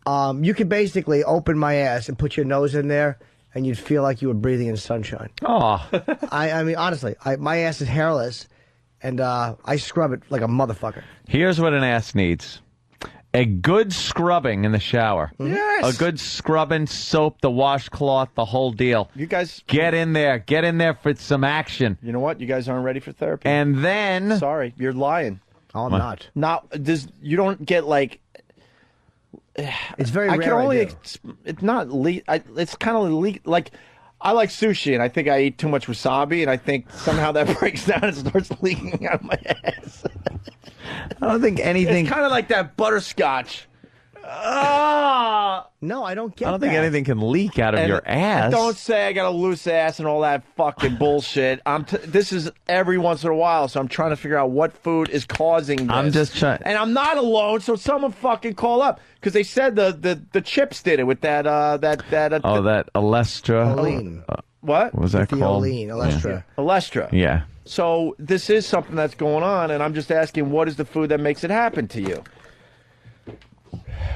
You could basically open my ass and put your nose in there, and you'd feel like you were breathing in sunshine. Oh, I mean, honestly, my ass is hairless, and I scrub it like a motherfucker. Here's what an ass needs. A good scrubbing in the shower. Yes. A good scrubbing, soap, the washcloth, the whole deal. You guys get in there. Get in there for some action. You know what? You guys aren't ready for therapy. And then sorry, you're lying. Oh, I'm not. You don't get it's very rare. I can only. It's not leak. It's kind of leak. Like I like sushi, and I think I eat too much wasabi, and I think somehow that breaks down and starts leaking out of my ass. I don't think anything. It's kind of like that butterscotch. No, I don't get. I don't think anything can leak out of your ass. Don't say I got a loose ass and all that fucking bullshit. This is every once in a while, so I'm trying to figure out what food is causing this. I'm just trying, and I'm not alone. So someone fucking call up because they said the chips did it with that that Olestra. What was that called? Olestra. Yeah. Olestra. Yeah. So this is something that's going on, and I'm just asking, what is the food that makes it happen to you?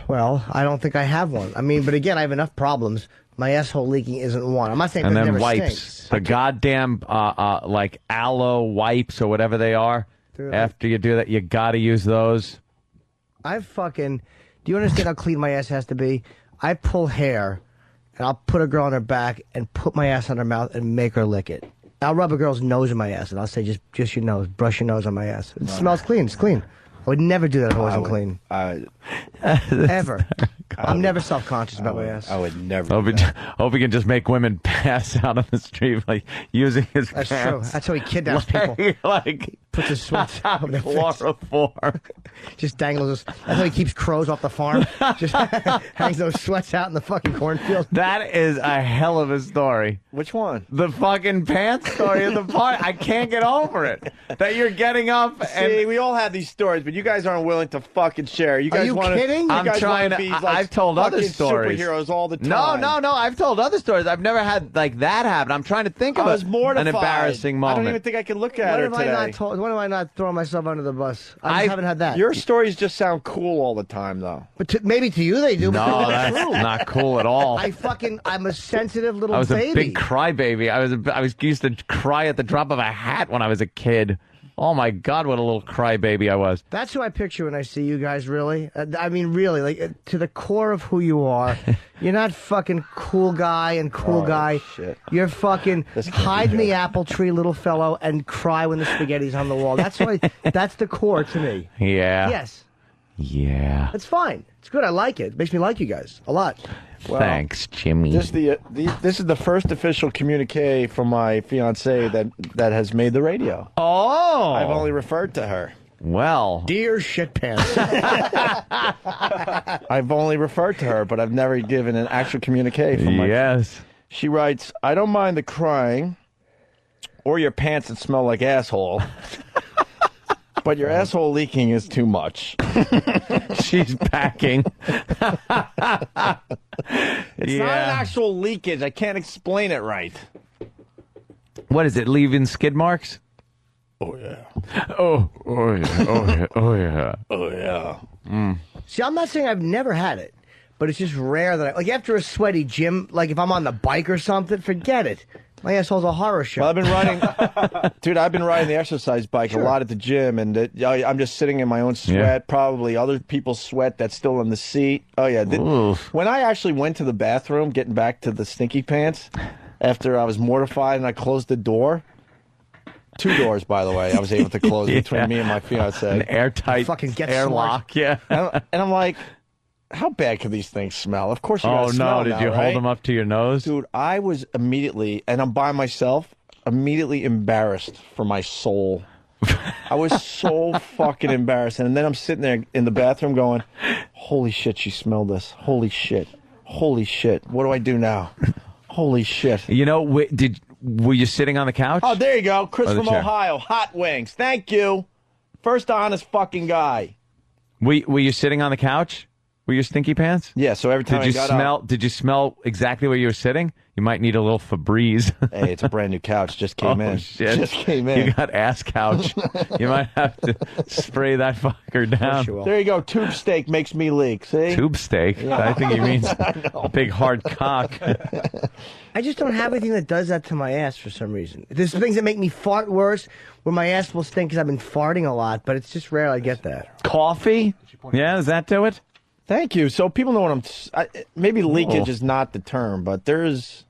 Well, I don't think I have one. I mean, but again, I have enough problems. My asshole leaking isn't one. I'm not saying and that then never wipes. stinks. The goddamn like aloe wipes or whatever they are. After you do that, you got to use those. Do you understand how clean my ass has to be? I pull hair, and I'll put a girl on her back and put my ass on her mouth and make her lick it. I'll rub a girl's nose in my ass, and I'll say, just your nose, brush your nose on my ass. It smells clean. It's clean. I would never do that if it wasn't clean. Ever. I'm never self-conscious about my ass. I would never. Hope he can just make women pass out on the street, like using his That's pants. true. That's how he kidnaps people. Like puts his sweats on their face. Chloroform. Just dangles. That's how he keeps crows off the farm. Just hangs those sweats out in the fucking cornfield. That is a hell of a story. Which one? The fucking pants story of the part. I can't get over it. That you're getting up and See, we all have these stories, but you guys aren't willing to fucking share. You guys want to? kidding? I'm trying to. Be I've told other stories. Superheroes all the time. No. I've told other stories. I've never had like that happen. I'm trying to think of I was mortified. an embarrassing moment. I don't even think I can look at When her have I today. not told? When have I not thrown myself under the bus? I just haven't had that. Your stories just sound cool all the time, though. But maybe to you they do. No, but that's true. not cool at all. I'm a sensitive little I was baby. a big crybaby. I used to cry at the drop of a hat when I was a kid. Oh my God, what a little crybaby I was. That's who I picture when I see you guys, really. I mean, really, like, to the core of who you are. You're not fucking cool guy and cool guy. Shit. You're fucking hide in the apple tree, little fellow, and cry when the spaghetti's on the wall. That's the core to me. Yeah. Yes. Yeah. It's fine. It's good. I like it. It makes me like you guys a lot. Well, thanks, Jimmy. This is the first official communique from my fiancée that has made the radio. Oh. I've only referred to her. Well. Dear shit pants. I've only referred to her, but I've never given an actual communique from my. Yes. She writes, I don't mind the crying or your pants that smell like asshole. But your asshole leaking is too much. She's packing. It's not an actual leakage. I can't explain it right. What is it, leaving skid marks? Oh, yeah. Oh yeah. Oh, yeah. Mm. See, I'm not saying I've never had it, but it's just rare that like after a sweaty gym, like if I'm on the bike or something, forget it. My asshole's a horror show. Well, I've been riding the exercise bike a lot at the gym, and I'm just sitting in my own sweat, probably other people's sweat that's still in the seat. Oh, yeah. When I actually went to the bathroom, getting back to the stinky pants, after I was mortified and I closed the door, 2 doors, by the way, I was able to close between me and my fiancée. An airtight airlock, and I'm like, how bad could these things smell? Of course you gotta smell did now, you right? hold them up to your nose? Dude, I was immediately, and I'm by myself, immediately embarrassed for my soul. I was so fucking embarrassed. And then I'm sitting there in the bathroom going, holy shit, she smelled this. Holy shit. Holy shit. What do I do now? Holy shit. You know, were you sitting on the couch? Oh, there you go. Chris the from chair. Ohio. Hot Wings. Thank you. First honest fucking guy. Were you sitting on the couch? Were your stinky pants? Yeah, so every time did you I got smell? up, Did you smell exactly where you were sitting? You might need a little Febreze. Hey, it's a brand new couch. Just came in. Shit. Just came in. You got ass couch. You might have to spray that fucker down. There you go. Tube steak makes me leak. See? Tube steak? Yeah. I think he means a big hard cock. I just don't have anything that does that to my ass for some reason. There's things that make me fart worse, where my ass will stink because I've been farting a lot, but it's just rare I get that. Coffee? Yeah, does that do it? Thank you. So people know what maybe leakage is not the term, but there's,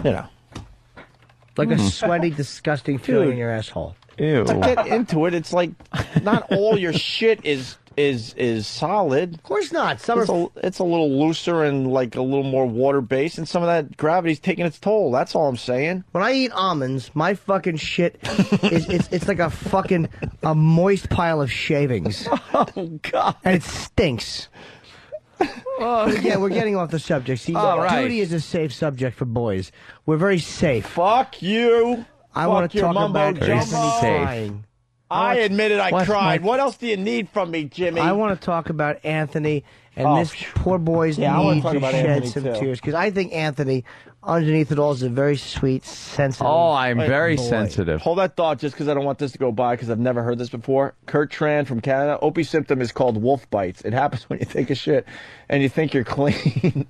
Like a sweaty, disgusting feeling in your asshole. Ew. To get into it, it's like not all your shit is is solid. Of course not. It's a little looser and like a little more water based, and some of that gravity's taking its toll. That's all I'm saying. When I eat almonds, my fucking shit it's like a moist pile of shavings. Oh God! And it stinks. Yeah, we're getting off the subject. See, duty is a safe subject for boys. We're very safe. Fuck you. I want to talk about Anthony crying. I admitted I cried. What else do you need from me, Jimmy? I want to talk about Anthony and this poor boy's need to shed some tears. Because I think Anthony, underneath it all, is a very sweet, sensitive I'm very boy. sensitive. Hold that thought just because I don't want this to go by because I've never heard this before. Kurt Tran from Canada. Opie symptom is called wolf bites. It happens when you take a shit and you think you're clean.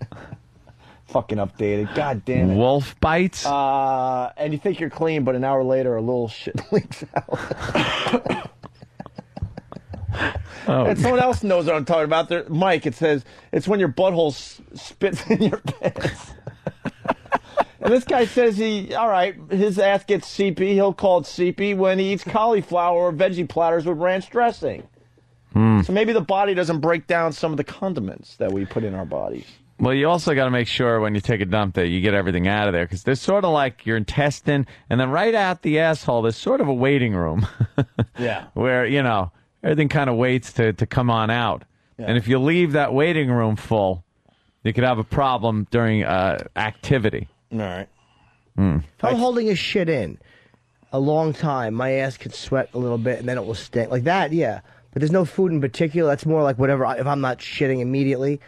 Fucking updated. God damn it. Wolf bites? And you think you're clean, but an hour later, a little shit leaks out. And someone else knows what I'm talking about. Mike, it says, it's when your butthole spits in your pants. And this guy says his ass gets CP. He'll call it CP when he eats cauliflower or veggie platters with ranch dressing. So maybe the body doesn't break down some of the condiments that we put in our bodies. Well, you also got to make sure when you take a dump that you get everything out of there, because there's sort of like your intestine, and then right out the asshole, there's sort of a waiting room. Yeah. Where, everything kind of waits to come on out. Yeah. And if you leave that waiting room full, you could have a problem during activity. All right. If I'm holding a shit in a long time, my ass could sweat a little bit, and then it will stink. Like that, yeah. But there's no food in particular. That's more like whatever. If I'm not shitting immediately,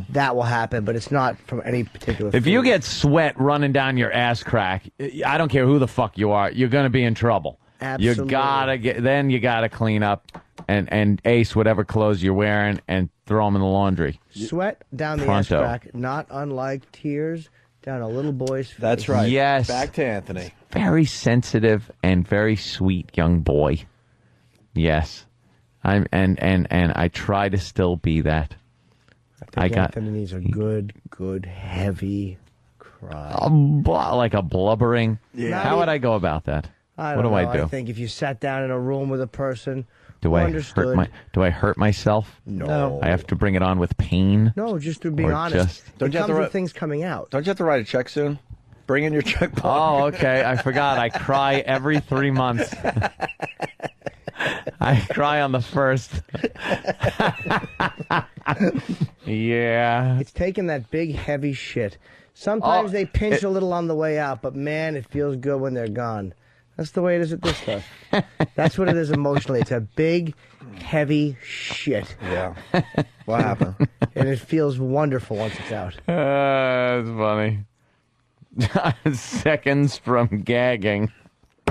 that will happen. But it's not from any particular If food. you get sweat running down your ass crack, I don't care who the fuck you are, you're going to be in trouble. Absolutely. You gotta clean up and ace whatever clothes you're wearing and throw them in the laundry. Sweat down the ass crack, not unlike tears down a little boy's face. That's right. Yes. Back to Anthony. Very sensitive and very sweet young boy. Yes. And I try to still be that. I think Anthony needs a good, heavy cry. Like a blubbering. Yeah. How would I go about that? I what don't do know. I do? I think if you sat down in a room with a person do who I understood. Do I hurt myself? No. I have to bring it on with pain? No, just through being Or honest. just- It comes with things coming out. Don't you have to write a check soon? Bring in your checkbook. Oh, okay. I forgot. I cry every 3 months. I cry on the 1st. Yeah. It's taking that big, heavy shit. Sometimes they pinch a little on the way out, but man, it feels good when they're gone. That's the way it is with this stuff. That's what it is emotionally. It's a big, heavy shit. Yeah. What happened? And it feels wonderful once it's out. That's funny. Seconds from gagging.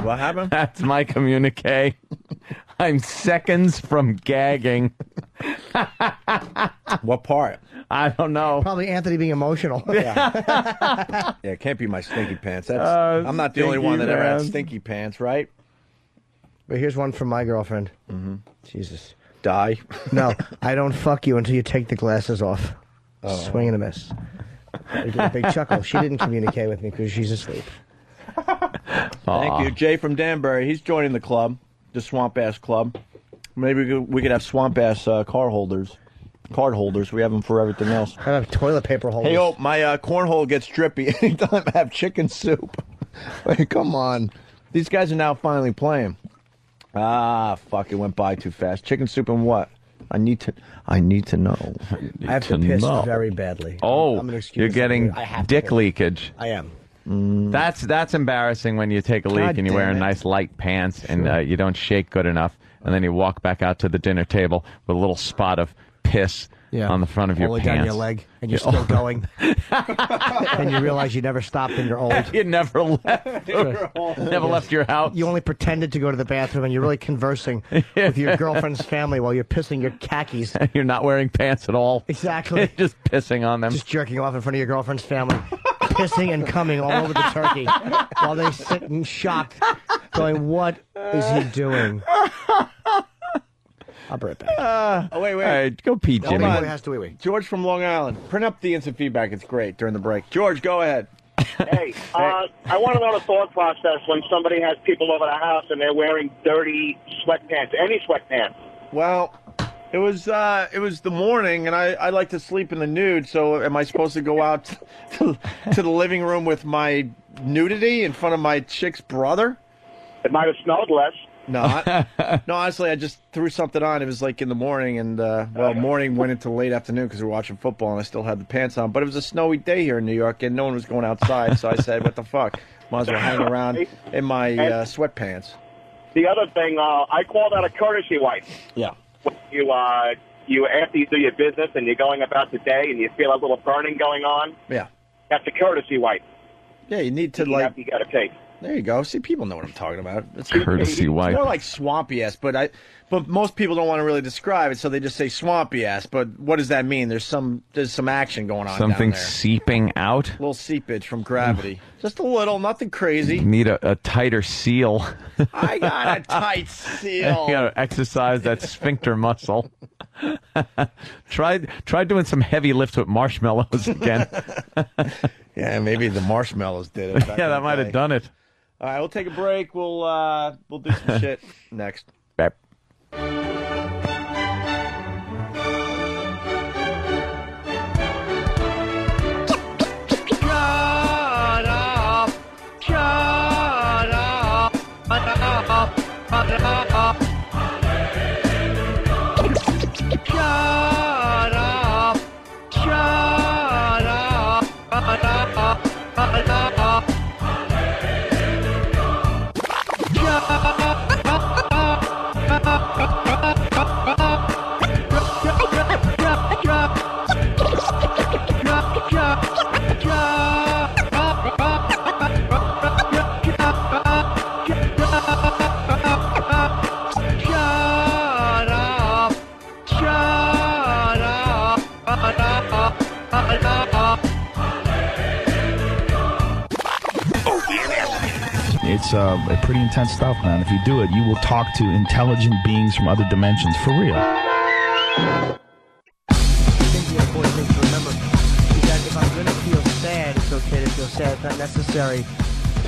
What happened? That's my communique. I'm seconds from gagging. What part? I don't know. Probably Anthony being emotional. Yeah, it can't be my stinky pants. I'm not the only one that ever had stinky pants, right? But here's one from my girlfriend. Jesus. Die? No, I don't fuck you until you take the glasses off. Swing and a miss. We get a big chuckle. She didn't communicate with me because she's asleep. Thank you. Jay from Danbury. He's joining the club, the Swamp Ass Club. Maybe we could have Swamp Ass card holders. We have them for everything else. I have toilet paper holders. Hey, my cornhole gets drippy anytime I have chicken soup. Wait, come on. These guys are now finally playing. Fuck, it went by too fast. Chicken soup and what? I need to know. I have to piss very badly. Oh, I'm gonna excuse you're me. getting I have to dick piss. leakage. I am. That's embarrassing when you take a leak God and you're damn wearing it. nice light pants and you don't shake good enough, and then you walk back out to the dinner table with a little spot of piss on the front of your All pants. down your leg, and you're still going. And you realize you never stopped and you're old. You never left. Never left your house. You only pretended to go to the bathroom, and you're really conversing with your girlfriend's family while you're pissing your khakis. You're not wearing pants at all. Exactly. Just pissing on them. Just jerking off in front of your girlfriend's family. Pissing and coming all over the turkey while they sit in shock, going, "What is he doing?" I'll be right back. Wait. All right, go pee, Jimmy. Everybody has to wee. George from Long Island. Print up the instant feedback. It's great during the break. George, go ahead. Hey, I want to know the thought process when somebody has people over the house and they're wearing dirty sweatpants, any sweatpants. Well, It was the morning, and I like to sleep in the nude. So am I supposed to go out to the living room with my nudity in front of my chick's brother? It might have smelled less. No, no. Honestly, I just threw something on. It was like in the morning, and morning went into late afternoon because we were watching football, and I still had the pants on. But it was a snowy day here in New York, and no one was going outside. So I said, "What the fuck? Might as well hang around in my sweatpants." The other thing, I call that a courtesy wipe. Yeah. You after you do your business and you're going about the day and you feel a little burning going on. Yeah. That's a courtesy wipe. Yeah, you need to You got to take. There you go. See, people know what I'm talking about. It's Courtesy wipe. It's more like swampy ass, but most people don't want to really describe it, so they just say swampy ass. But what does that mean? There's some action going on. Something down there. seeping out. A little seepage from gravity. Just a little, nothing crazy. Need a tighter seal. I got a tight seal. You got to exercise that sphincter muscle. Try doing some heavy lifts with marshmallows again. Yeah, maybe the marshmallows did it. Yeah, that might have done it. All right, we'll take a break. We'll do some shit next. Bye. It's pretty intense stuff, man. If you do it, you will talk to intelligent beings from other dimensions, for real. I think the important thing to remember is that if I'm going to feel sad, it's okay to feel sad. It's not necessary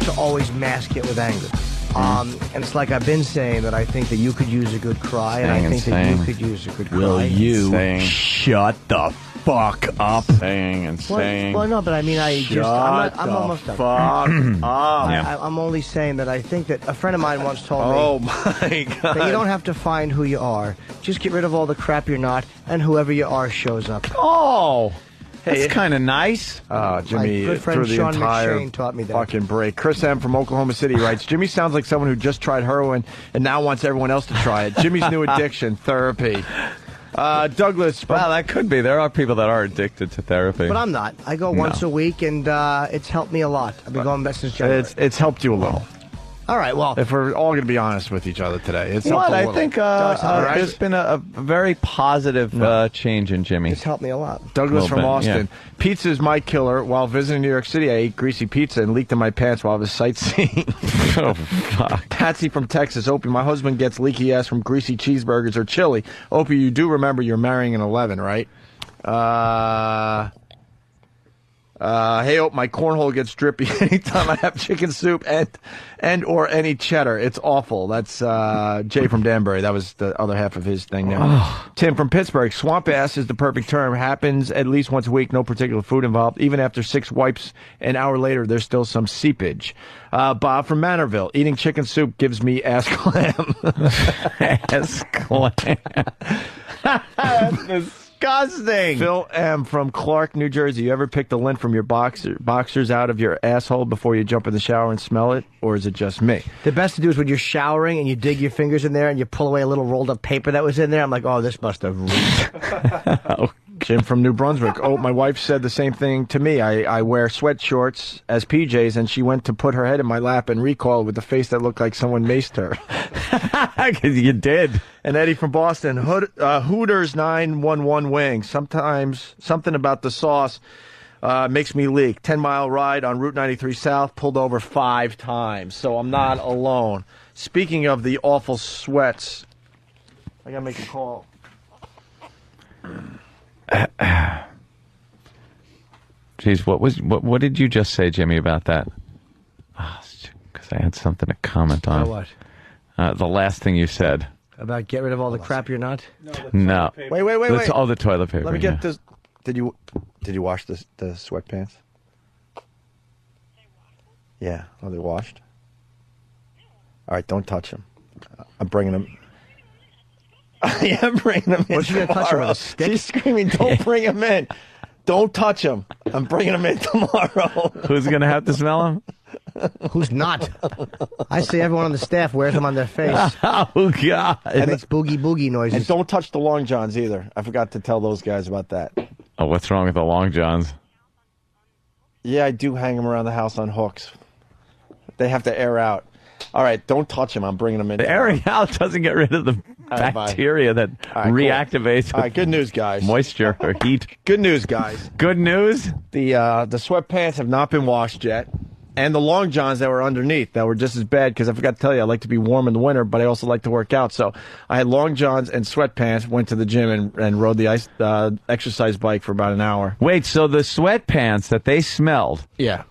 to always mask it with anger. And it's like I've been saying that I think that you could use a good cry, and I think that you could use a good cry. Will you shut the fuck up? Saying and saying. Well, no, but I mean, I'm almost done. Fuck up. I'm only saying that I think that a friend of mine once told me. Oh my God. That you don't have to find who you are. Just get rid of all the crap you're not, and whoever you are shows up. Oh. That's kind of nice. Jimmy, My good friend through the Sean entire McShane taught me that. fucking break. Chris M. from Oklahoma City writes, Jimmy sounds like someone who just tried heroin and now wants everyone else to try it. Jimmy's new addiction, therapy. Douglas. Well, that could be. There are people that are addicted to therapy. But I'm not. I go once a week, and it's helped me a lot. I've been going back since January. It's helped you a little. All right, well. If we're all going to be honest with each other today, it's helped What? a I little. think there's been a very positive change in Jimmy. It's helped me a lot. Douglas from bit, Austin. yeah. Pizza is my killer. While visiting New York City, I ate greasy pizza and leaked in my pants while I was sightseeing. Oh, fuck. Patsy from Texas. Opie, my husband gets leaky ass from greasy cheeseburgers or chili. Opie, you do remember you're marrying an 11, right? Hey, my cornhole gets drippy anytime I have chicken soup and or any cheddar. It's awful. That's Jay from Danbury. That was the other half of his thing there. Tim from Pittsburgh. Swamp ass is the perfect term. Happens at least once a week. No particular food involved. Even after 6 wipes, an hour later, there's still some seepage. Bob from Manorville. Eating chicken soup gives me ass clam. Ass clam. That's disgusting. Phil M. from Clark, New Jersey. You ever pick the lint from your boxers out of your asshole before you jump in the shower and smell it? Or is it just me? The best to do is when you're showering and you dig your fingers in there and you pull away a little rolled up paper that was in there. I'm like, oh, this must have reeked. Jim from New Brunswick. Oh, my wife said the same thing to me. I wear sweat shorts as PJs, and she went to put her head in my lap and recoiled with a face that looked like someone maced her. You did. And Eddie from Boston. Hooters 911 wings. Sometimes something about the sauce makes me leak. 10-mile ride on Route 93 South. Pulled over 5 times. So I'm not alone. Speaking of the awful sweats, I got to make a call. Jeez, what did you just say, Jimmy, about that? Because I had something to comment on. What? The last thing you said. About get rid of all the crap you're not? No. Wait. That's all the toilet paper. Let me yeah. get this. Did you wash the sweatpants? Yeah. Are they washed? All right, don't touch them. I'm bringing them. I am bringing them in. What's she gonna touch her with, a stick? She's screaming, "Don't bring them in! Don't touch them! I'm bringing them in tomorrow." Who's gonna have to smell them? Who's not? I see everyone on the staff wears them on their face. Oh God! It makes boogie noises. And don't touch the long johns either. I forgot to tell those guys about that. Oh, what's wrong with the long johns? Yeah, I do hang them around the house on hooks. They have to air out. All right, don't touch them. I'm bringing them in. The airing out doesn't get rid of the right, bacteria that All right, reactivates. Cool. All right, good news, guys. Moisture or heat. Good news, guys. Good news. The sweatpants have not been washed yet, and the long johns that were underneath that were just as bad. Because I forgot to tell you, I like to be warm in the winter, but I also like to work out. So I had long johns and sweatpants. Went to the gym and rode the exercise bike for about an hour. Wait, so the sweatpants that they smelled,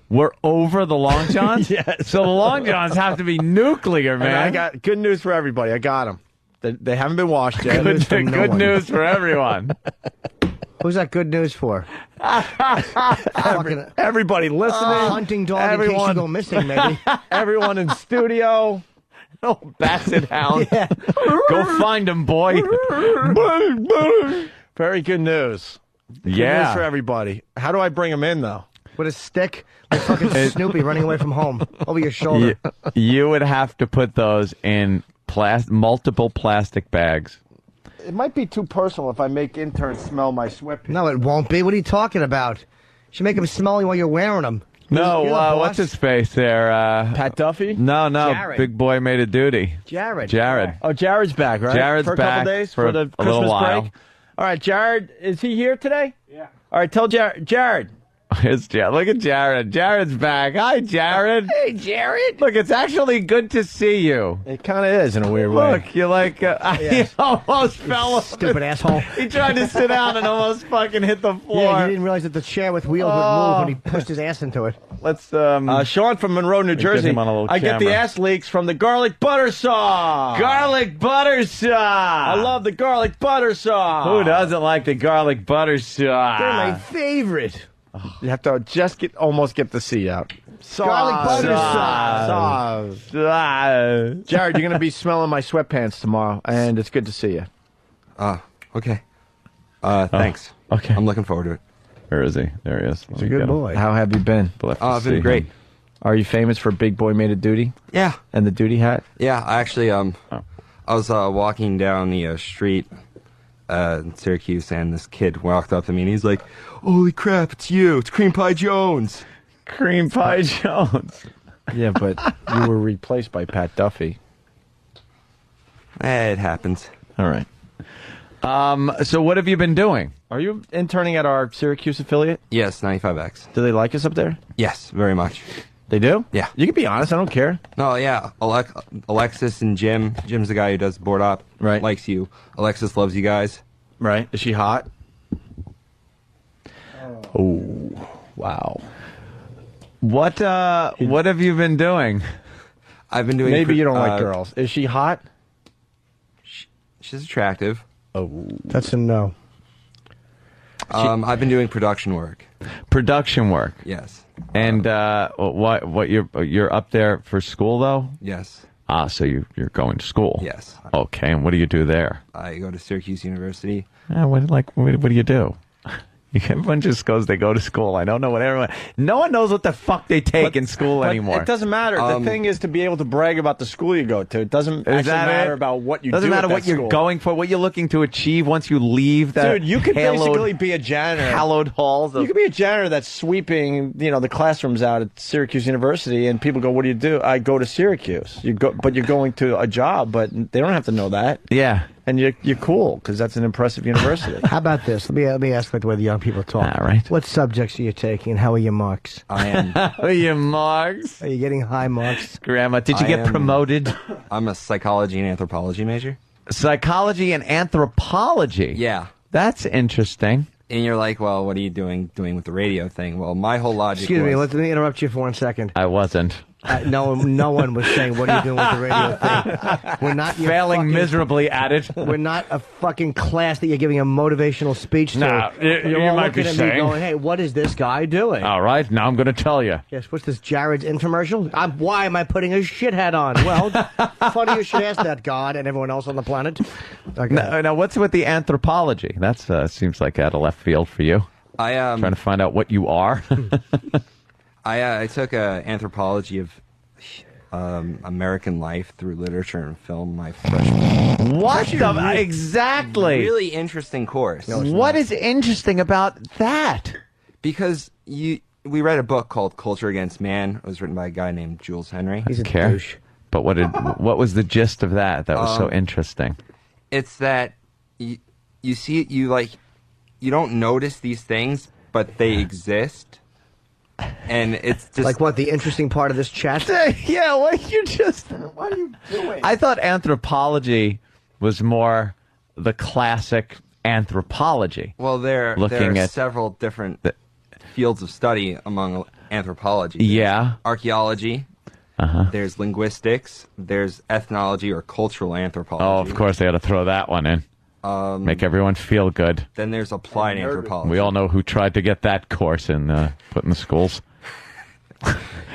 were over the long johns? Yes. So the long johns have to be nuclear, man. And I got good news for everybody. I got them. They haven't been washed yet. Good news for everyone. Who's that good news for? Everybody listening. Hunting dog in case you go missing, maybe. Everyone in studio. Oh, Basset Hound. Yeah. Go find him, boy. Very good news. Good Yeah. news for everybody. How do I bring them in, though? With a stick, like fucking Snoopy running away from home over your shoulder. You would have to put those in multiple plastic bags. It might be too personal if I make interns smell my sweatpants. No, it won't be. What are you talking about? You should make them smell while you're wearing them. No, You're the boss. what's his face there? Pat Duffy? No, Jared. Big boy made a duty. Jared. Oh, Jared's back, right? Jared's for a couple back days for the a Christmas little while. break. All right, Jared, is he here today? Yeah. All right, tell Jared. It's Jared. Look at Jared. Jared's back. Hi, Jared. Hey, Jared. Look, it's actually good to see you. It kind of is in a weird way. Look, you're like, he almost fell off. Stupid asshole. He tried to sit down and almost fucking hit the floor. Yeah, he didn't realize that the chair with wheels would move when he pushed his ass into it. Let's, Sean from Monroe, New Jersey. him on a little I get the camera. ass leaks from the garlic butter sauce. Garlic butter sauce. I love the garlic butter sauce. Who doesn't like the garlic butter sauce? They're my favorite. You have to just almost get the C out. Garlic butter sauce. Jared, you're going to be smelling my sweatpants tomorrow, and it's good to see you. Okay. Thanks. Okay. I'm looking forward to it. Where is he? There he is. He's a good boy. How have you been? I've been great. Are you famous for Big Boy Made a Duty? Yeah. And the duty hat? Yeah, I actually, I was walking down the street in Syracuse, and this kid walked up to me, and he's like, "Holy crap, it's you. It's Cream Pie Jones." Cream Pie Jones. Yeah, but you were replaced by Pat Duffy. It happens. All right. So what have you been doing? Are you interning at our Syracuse affiliate? Yes, 95X. Do they like us up there? Yes, very much. They do? Yeah. You can be honest. I don't care. No, yeah. Alexis and Jim. Jim's the guy who does board op. Right. Likes you. Alexis loves you guys. Right. Is she hot? Oh, wow. What have you been doing? I've been doing. Maybe you don't like girls. Is she hot? She's attractive. Oh, that's a no. I've been doing production work. Production work. Yes. And what you're up there for school though? Yes. So you're going to school. Yes. Okay. And what do you do there? I go to Syracuse University. What do you do? Everyone just goes, they go to school. I don't know what everyone... No one knows what the fuck they take in school anymore. It doesn't matter. The thing is to be able to brag about the school you go to. It doesn't actually matter about what you do. Doesn't matter at what that you're school. going for, what you're looking to achieve once you leave that. Dude, you could basically be a janitor. Hallowed halls. You could be a janitor that's sweeping, the classrooms out at Syracuse University, and people go, "What do you do?" I go to Syracuse. But you're going to a job, but they don't have to know that. Yeah. And you're cool because that's an impressive university. How about this? Let me ask the way the young people talk. All right. What subjects are you taking, and how are your marks? I am. How are your marks? Are you getting high marks? Grandma, did you get promoted? I'm a psychology and anthropology major. Psychology and anthropology? Yeah. That's interesting. And you're like, well, what are you doing with the radio thing? Well, my whole logic Excuse me, was... let me interrupt you for 1 second. I wasn't. No one was saying, what are you doing with the radio thing? We're not your Failing fucking- miserably at it. We're not a fucking class that you're giving a motivational speech to. No, You're you all might be looking at me saying. going, hey, what is this guy doing? All right, now I'm going to tell you. Yes, what's this, Jared's infomercial? Why am I putting a shit hat on? Well, funny you should ask that, God, and everyone else on the planet. Okay. Now, what's with the anthropology? That seems like out of left field for you. Trying to find out what you are. I took anthropology of American life through literature and film my freshman. What the exactly? Really interesting course. What is interesting about that? Because we read a book called Culture Against Man. It was written by a guy named Jules Henry. He's a Care. douche. But what was the gist of that? That was so interesting. It's that you see you don't notice these things, but they exist. And it's just like what, the interesting part of this chat? Yeah, what you just... What are you doing? I thought anthropology was more the classic anthropology. Well, there are several different fields of study among anthropology. Yeah. Archaeology. There's linguistics. There's ethnology or cultural anthropology. Oh, of course, they got to throw that one in. Make everyone feel good. Then there's applied anthropology. We all know who tried to get that course put in the schools.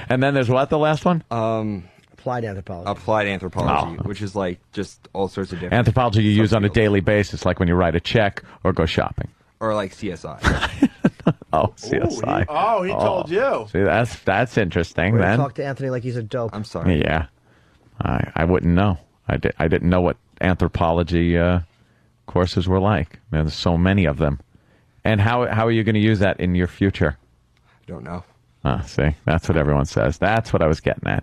And then there's what, the last one? Applied anthropology. Applied anthropology, which is like just all sorts of different... Anthropology you use on a daily basis, like when you write a check or go shopping. Or like CSI. Oh, CSI. He told you. See, that's interesting, We're then. gonna talk to Anthony like he's a dope. I'm sorry. Yeah. I wouldn't know. I didn't know what anthropology courses were like. There's so many of them. And how are you going to use that in your future? I don't know. See, that's what everyone says. That's what I was getting at.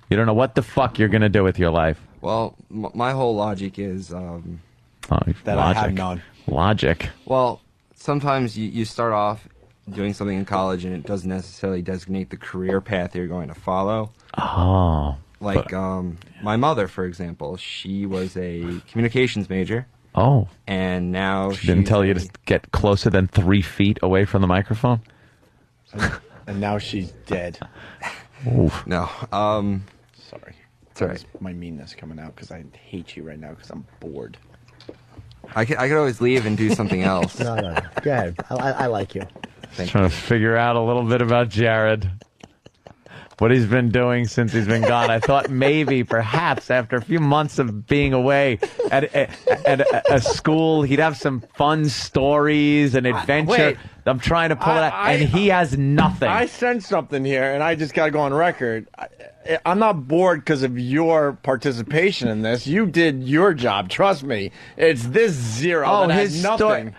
You don't know what the fuck you're going to do with your life. Well, my whole logic is... that I have none. Logic. Well, sometimes you start off doing something in college and it doesn't necessarily designate the career path you're going to follow. Oh. Like my mother, for example, she was a communications major. Oh. And now she didn't tell you to get closer than 3 feet away from the microphone? And now she's dead. Oof. No. Sorry. Sorry. My meanness coming out because I hate you right now because I'm bored. I could always leave and do something else. No. Go ahead. I like you. Trying to figure out a little bit about Jared. What he's been doing since he's been gone. I thought maybe, perhaps, after a few months of being away at a school, he'd have some fun stories and adventure. Wait. I'm trying to pull it out, and he has nothing. I sense something here, and I just got to go on record. I'm not bored because of your participation in this. You did your job. Trust me. It's this zero. Oh, that his has nothing.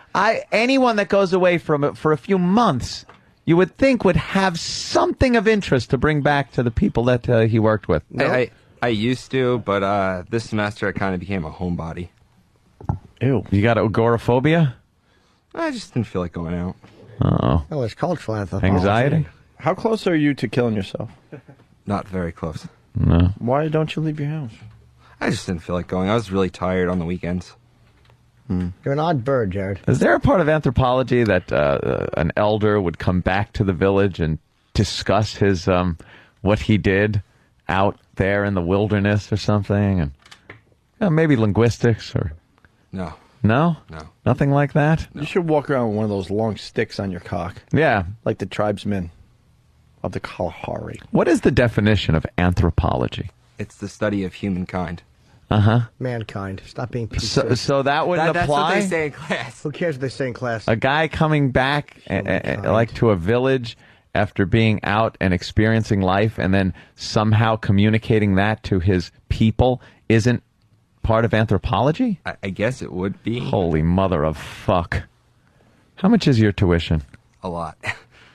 Anyone that goes away from it for a few months, you would think would have something of interest to bring back to the people that he worked with. I used to, but this semester I kind of became a homebody. Ew. You got agoraphobia? I just didn't feel like going out. Uh-oh. Oh, it's cultural anthropology. Anxiety? How close are you to killing yourself? Not very close. No. Why don't you leave your house? I just didn't feel like going. I was really tired on the weekends. You're an odd bird, Jared. Is there a part of anthropology that an elder would come back to the village and discuss his what he did out there in the wilderness or something, and maybe linguistics or no, nothing like that? You should walk around with one of those long sticks on your cock. Yeah, like the tribesmen of the Kalahari. What is the definition of anthropology? It's the study of humankind. Mankind. Stop being PC. So that wouldn't That's apply? what they say in class. Who cares what they say in class? A guy coming back like to a village after being out and experiencing life and then somehow communicating that to his people isn't part of anthropology? I guess it would be. Holy mother of fuck. How much is your tuition? A lot.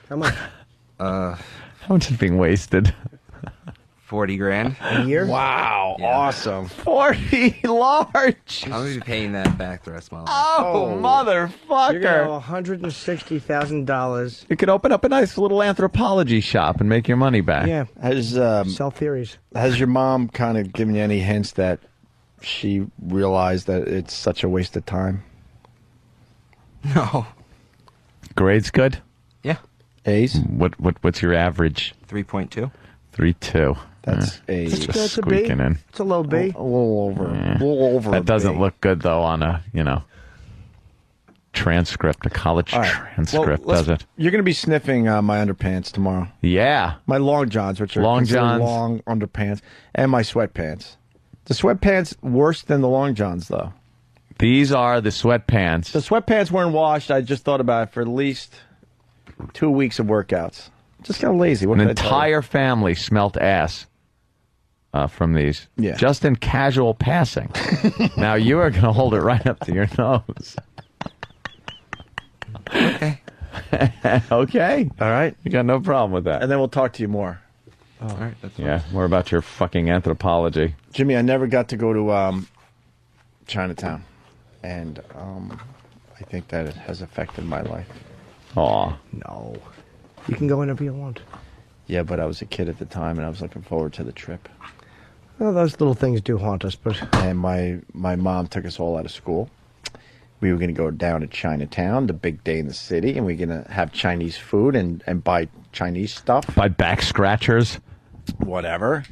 How much? How much is being wasted? 40 grand a year. Wow, awesome. 40 large. I'm gonna be paying that back the rest of my life. Oh, motherfucker! You're gonna have $160,000. You could open up a nice little anthropology shop and make your money back. Yeah, Has sell theories. Has your mom kind of given you any hints that she realized that it's such a waste of time? No. Grades good? Yeah. A's? What's your average? 3.2. 3.2. That's a That's a B. squeaking in. It's a low B. A little over. A little over. That a doesn't B. look good though on a transcript, a college All right. transcript, Well, does it? You're going to be sniffing my underpants tomorrow. Yeah. My long johns, which are Long considered johns. long underpants, and my sweatpants. The sweatpants worse than the long johns, though. These are the sweatpants. The sweatpants weren't washed. I just thought about it for at least 2 weeks of workouts. Just got lazy. What An can I tell you? entire family smelt ass from these. Yeah. Just in casual passing. Now you are going to hold it right up to your nose. Okay. Okay. All right. You got no problem with that. And then we'll talk to you more. Oh, all right. That's Yeah, more about your fucking anthropology. Jimmy, I never got to go to Chinatown, and I think that it has affected my life. Aw. No. You can go whenever you want. Yeah, but I was a kid at the time, and I was looking forward to the trip. Well, those little things do haunt us, but... And my mom took us all out of school. We were going to go down to Chinatown, the big day in the city, and we are going to have Chinese food and buy Chinese stuff. Buy back scratchers? Whatever.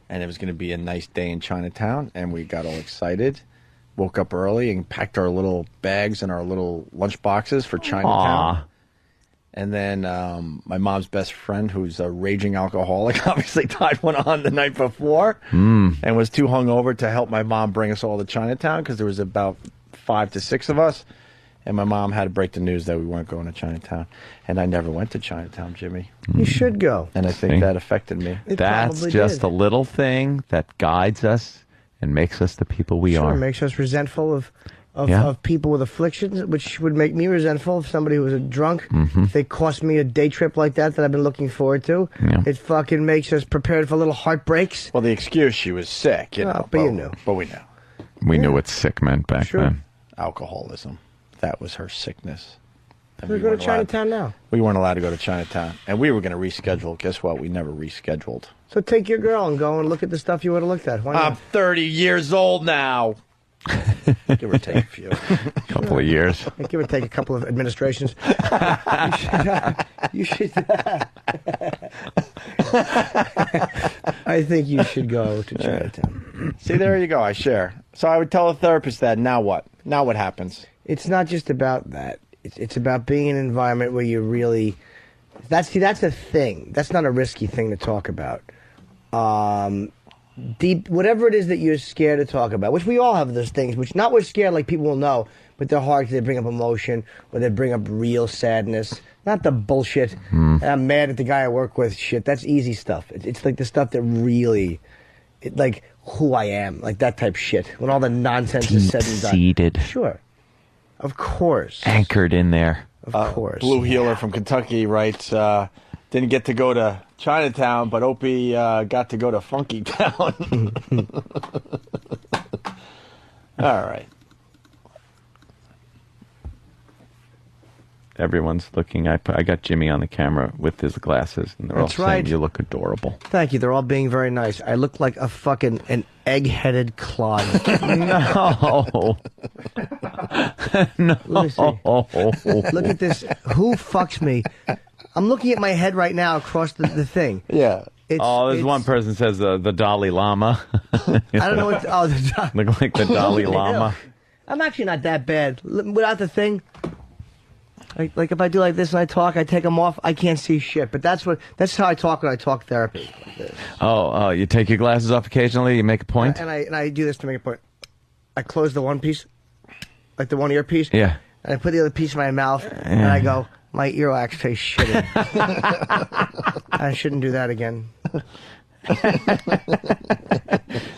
And it was going to be a nice day in Chinatown, and we got all excited. Woke up early and packed our little bags and our little lunch boxes for Chinatown. Aw. And then my mom's best friend, who's a raging alcoholic, obviously tied one on the night before and was too hungover to help my mom bring us all to Chinatown because there was about 5 to 6 of us. And my mom had to break the news that we weren't going to Chinatown. And I never went to Chinatown, Jimmy. You should go. And I think See? that affected me. It That's probably just did. a little thing that guides us and makes us the people we Sure, are. it makes us resentful of Yeah. people with afflictions, which would make me resentful of somebody who was a drunk. Mhm. If they cost me a day trip like that I've been looking forward to, Yeah. it fucking makes us prepared for little heartbreaks. Well, the excuse, she was sick, you know. but you knew. But we knew. We knew what sick meant back Sure. then. Alcoholism. That was her sickness. And We're we going to weren't allowed- Chinatown now. We weren't allowed to go to Chinatown. And we were going to reschedule. Guess what? We never rescheduled. So take your girl and go and look at the stuff you would have looked at. Why not? I'm 30 years old now. Give or take a few. Couple of years. Give or take a couple of administrations. You should. I think you should go to Chinatown. See, there you go. I share. So I would tell a therapist that. Now what? Now what happens? It's not just about that. It's about being in an environment where you really. That's a thing. That's not a risky thing to talk about. Deep, whatever it is that you're scared to talk about, which we all have those things, which not we're scared like people will know, but they're hard because they bring up emotion or they bring up real sadness. Not the bullshit. I'm mad at the guy I work with. Shit, that's easy stuff. It's like the stuff that really, like who I am, like that type shit. When all the nonsense is said and done. Deep-seated. Sure, of course, Anchored in there. of course. Blue Healer from Kentucky writes, didn't get to go to Chinatown, but Opie got to go to Funky Town. All right. Everyone's looking. I got Jimmy on the camera with his glasses, and they're That's all saying right. you look adorable. Thank you. They're all being very nice. I look like a fucking an egg-headed clod. No. No. Let me see. Look at this. Who fucks me? I'm looking at my head right now across the thing. Yeah. It's, There's one person says the Dalai Lama. I don't know what. Look like the Dalai Lama. I'm actually not that bad. Without the thing, like if I do like this and I talk, I take them off. I can't see shit. But that's how I talk when I talk therapy. Like this. Oh, you take your glasses off occasionally. You make a point. And I do this to make a point. I close the one piece, like the one earpiece. Yeah. And I put the other piece in my mouth, and I go, my earwax tastes shitty. I shouldn't do that again.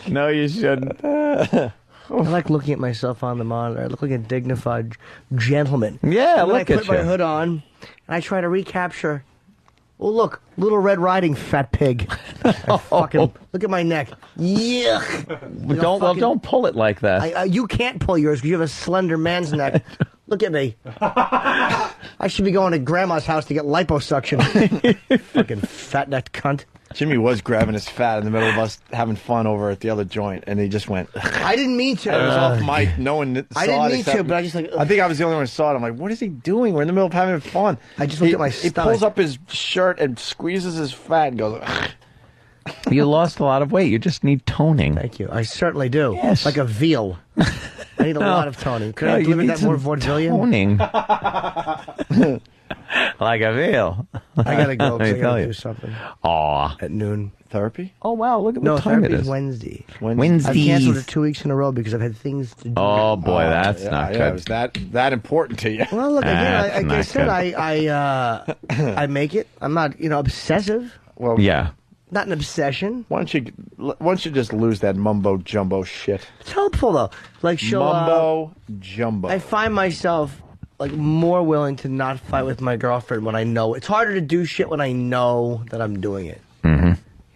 No, you shouldn't. I like looking at myself on the monitor. I look like a dignified gentleman. Yeah, and then look I at put my you. hood on, and I try to recapture. Oh, look, Little Red Riding, fat pig. Fucking, look at my neck. Yuck. Don't pull it like that. You can't pull yours because you have a slender man's neck. Look at me. I should be going to Grandma's house to get liposuction. Fucking fat-necked cunt. Jimmy was grabbing his fat in the middle of us having fun over at the other joint, and he just went. I didn't mean to. It was off mic. No one saw it. I didn't mean except to, but I just like. I think I was the only one who saw it. I'm like, what is he doing? We're in the middle of having fun. I just looked at my He stomach. pulls up his shirt and squeezes his fat and goes. You lost a lot of weight. You just need toning. Thank you. I certainly do. Yes. Like a veal. I need a No. lot of toning. Could No, I you deliver need that more some vaudevillian? toning. Like a veal. I gotta go. 'cause Let I me tell gotta you. do something Aw. at noon. Therapy? Oh, wow. Look at No, what time it therapy's is. Wednesday. Wednesdays. I've canceled it 2 weeks in a row because I've had things to do. Oh, boy, that's yeah, not yeah, good. It was that important to you. Well, look, again, That's like I not said, good. I make it. I'm not, obsessive. Well, Yeah. Not an obsession. Why don't you just lose that mumbo jumbo shit? It's helpful though. Like she'll Mumbo jumbo. I find myself like more willing to not fight with my girlfriend when I know it's harder to do shit when I know that I'm doing it. Mm-hmm.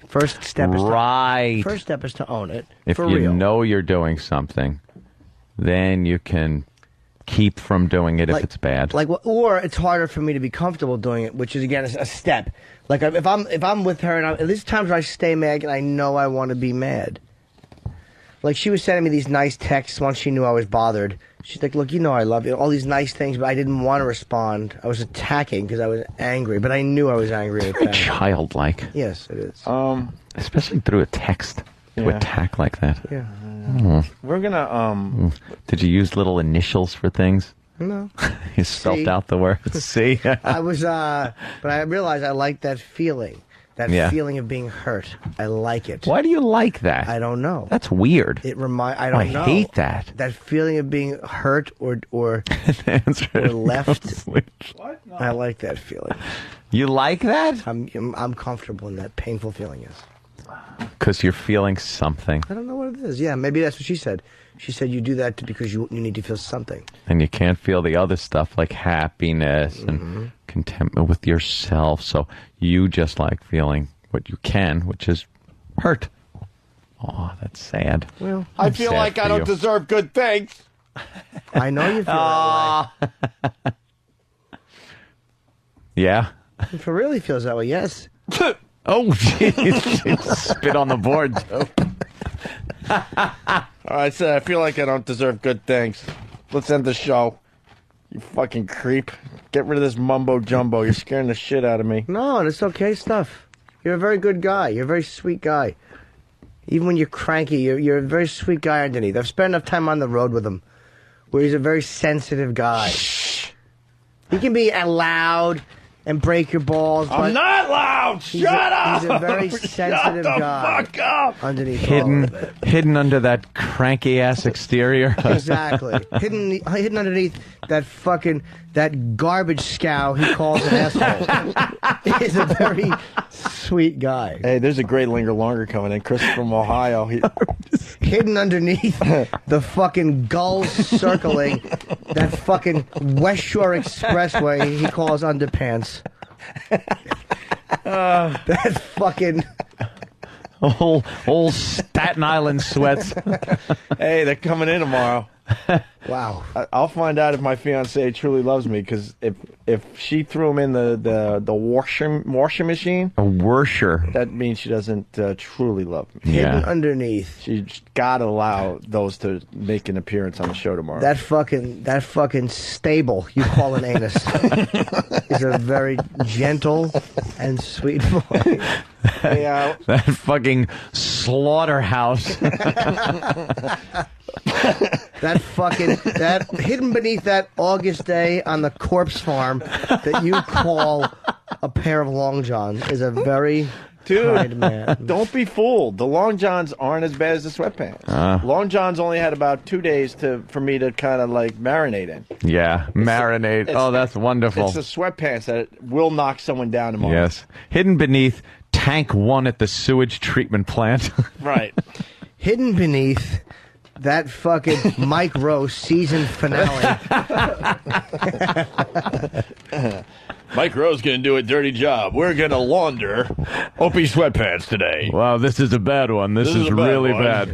First step is Right. First step is to own it. If for you real. know you're doing something, then you can keep from doing it if it's bad. Like, or it's harder for me to be comfortable doing it, which is again a step. Like if I'm with her, and there's times where I stay mad and I know I want to be mad. Like she was sending me these nice texts once she knew I was bothered. She's like, "Look, I love you, all these nice things, but I didn't want to respond. I was attacking because I was angry, but I knew I was angry." Very childlike. Yes, it is. Especially through a text to Yeah. attack like that. Yeah. Oh. We're gonna Did you use little initials for things? No. You spelled C. out the word C. I was, but I realized I like that feeling. That Yeah. feeling of being hurt. I like it. Why do you like that? I don't know. That's weird. I don't I know. hate that. That feeling of being hurt or Answer or left. What? I like that feeling. You like that? I'm comfortable in that painful feeling. Yes. Because you're feeling something. I don't know what it is. Yeah, maybe that's what she said. She said you do that because you need to feel something. And you can't feel the other stuff like happiness and contentment with yourself. So you just like feeling what you can, which is hurt. Oh, that's sad. Well, I I'm feel sad like I for don't you. deserve good things. I know you feel that way. Yeah. If it really feels that way, yes. Oh, jeez. Spit on the board, Joe. All right, so I feel like I don't deserve good things. Let's end the show. You fucking creep. Get rid of this mumbo jumbo. You're scaring the shit out of me. No, it's okay stuff. You're a very good guy. You're a very sweet guy. Even when you're cranky, you're a very sweet guy underneath. I've spent enough time on the road with him where he's a very sensitive guy. He can be loud and break your balls. But I'm not loud. Shut up. He's a very sensitive Shut the guy. fuck up. Underneath all of it. Hidden under that cranky ass exterior. Exactly. hidden underneath that garbage scow he calls an asshole. He's a very sweet guy. Hey, there's a great linger longer coming in. Chris from Ohio. Hidden underneath the fucking gulls circling that fucking West Shore Expressway he calls underpants. That fucking old Staten Island sweats. Hey, they're coming in tomorrow. Wow. I'll find out if my fiance truly loves me, because if she threw him in the washing machine, a washer, that means she doesn't truly love me. Hidden underneath. She's got to allow those to make an appearance on the show tomorrow. That fucking stable you call an anus is a very gentle and sweet boy. Hey, that fucking slaughterhouse. that hidden beneath that August day on the corpse farm that you call a pair of long johns is a very kind man. Don't be fooled. The long johns aren't as bad as the sweatpants. Long johns only had about 2 days for me to kind of like marinate in. Yeah, marinate. Oh, that's wonderful. It's the sweatpants that will knock someone down tomorrow. Yes. Hidden beneath tank 1 at the sewage treatment plant. Right. Hidden beneath that fucking Mike Rowe season finale. Mike Rowe's going to do a dirty job. We're going to launder Opie sweatpants today. Wow, this is a bad one. This is a bad really one. bad.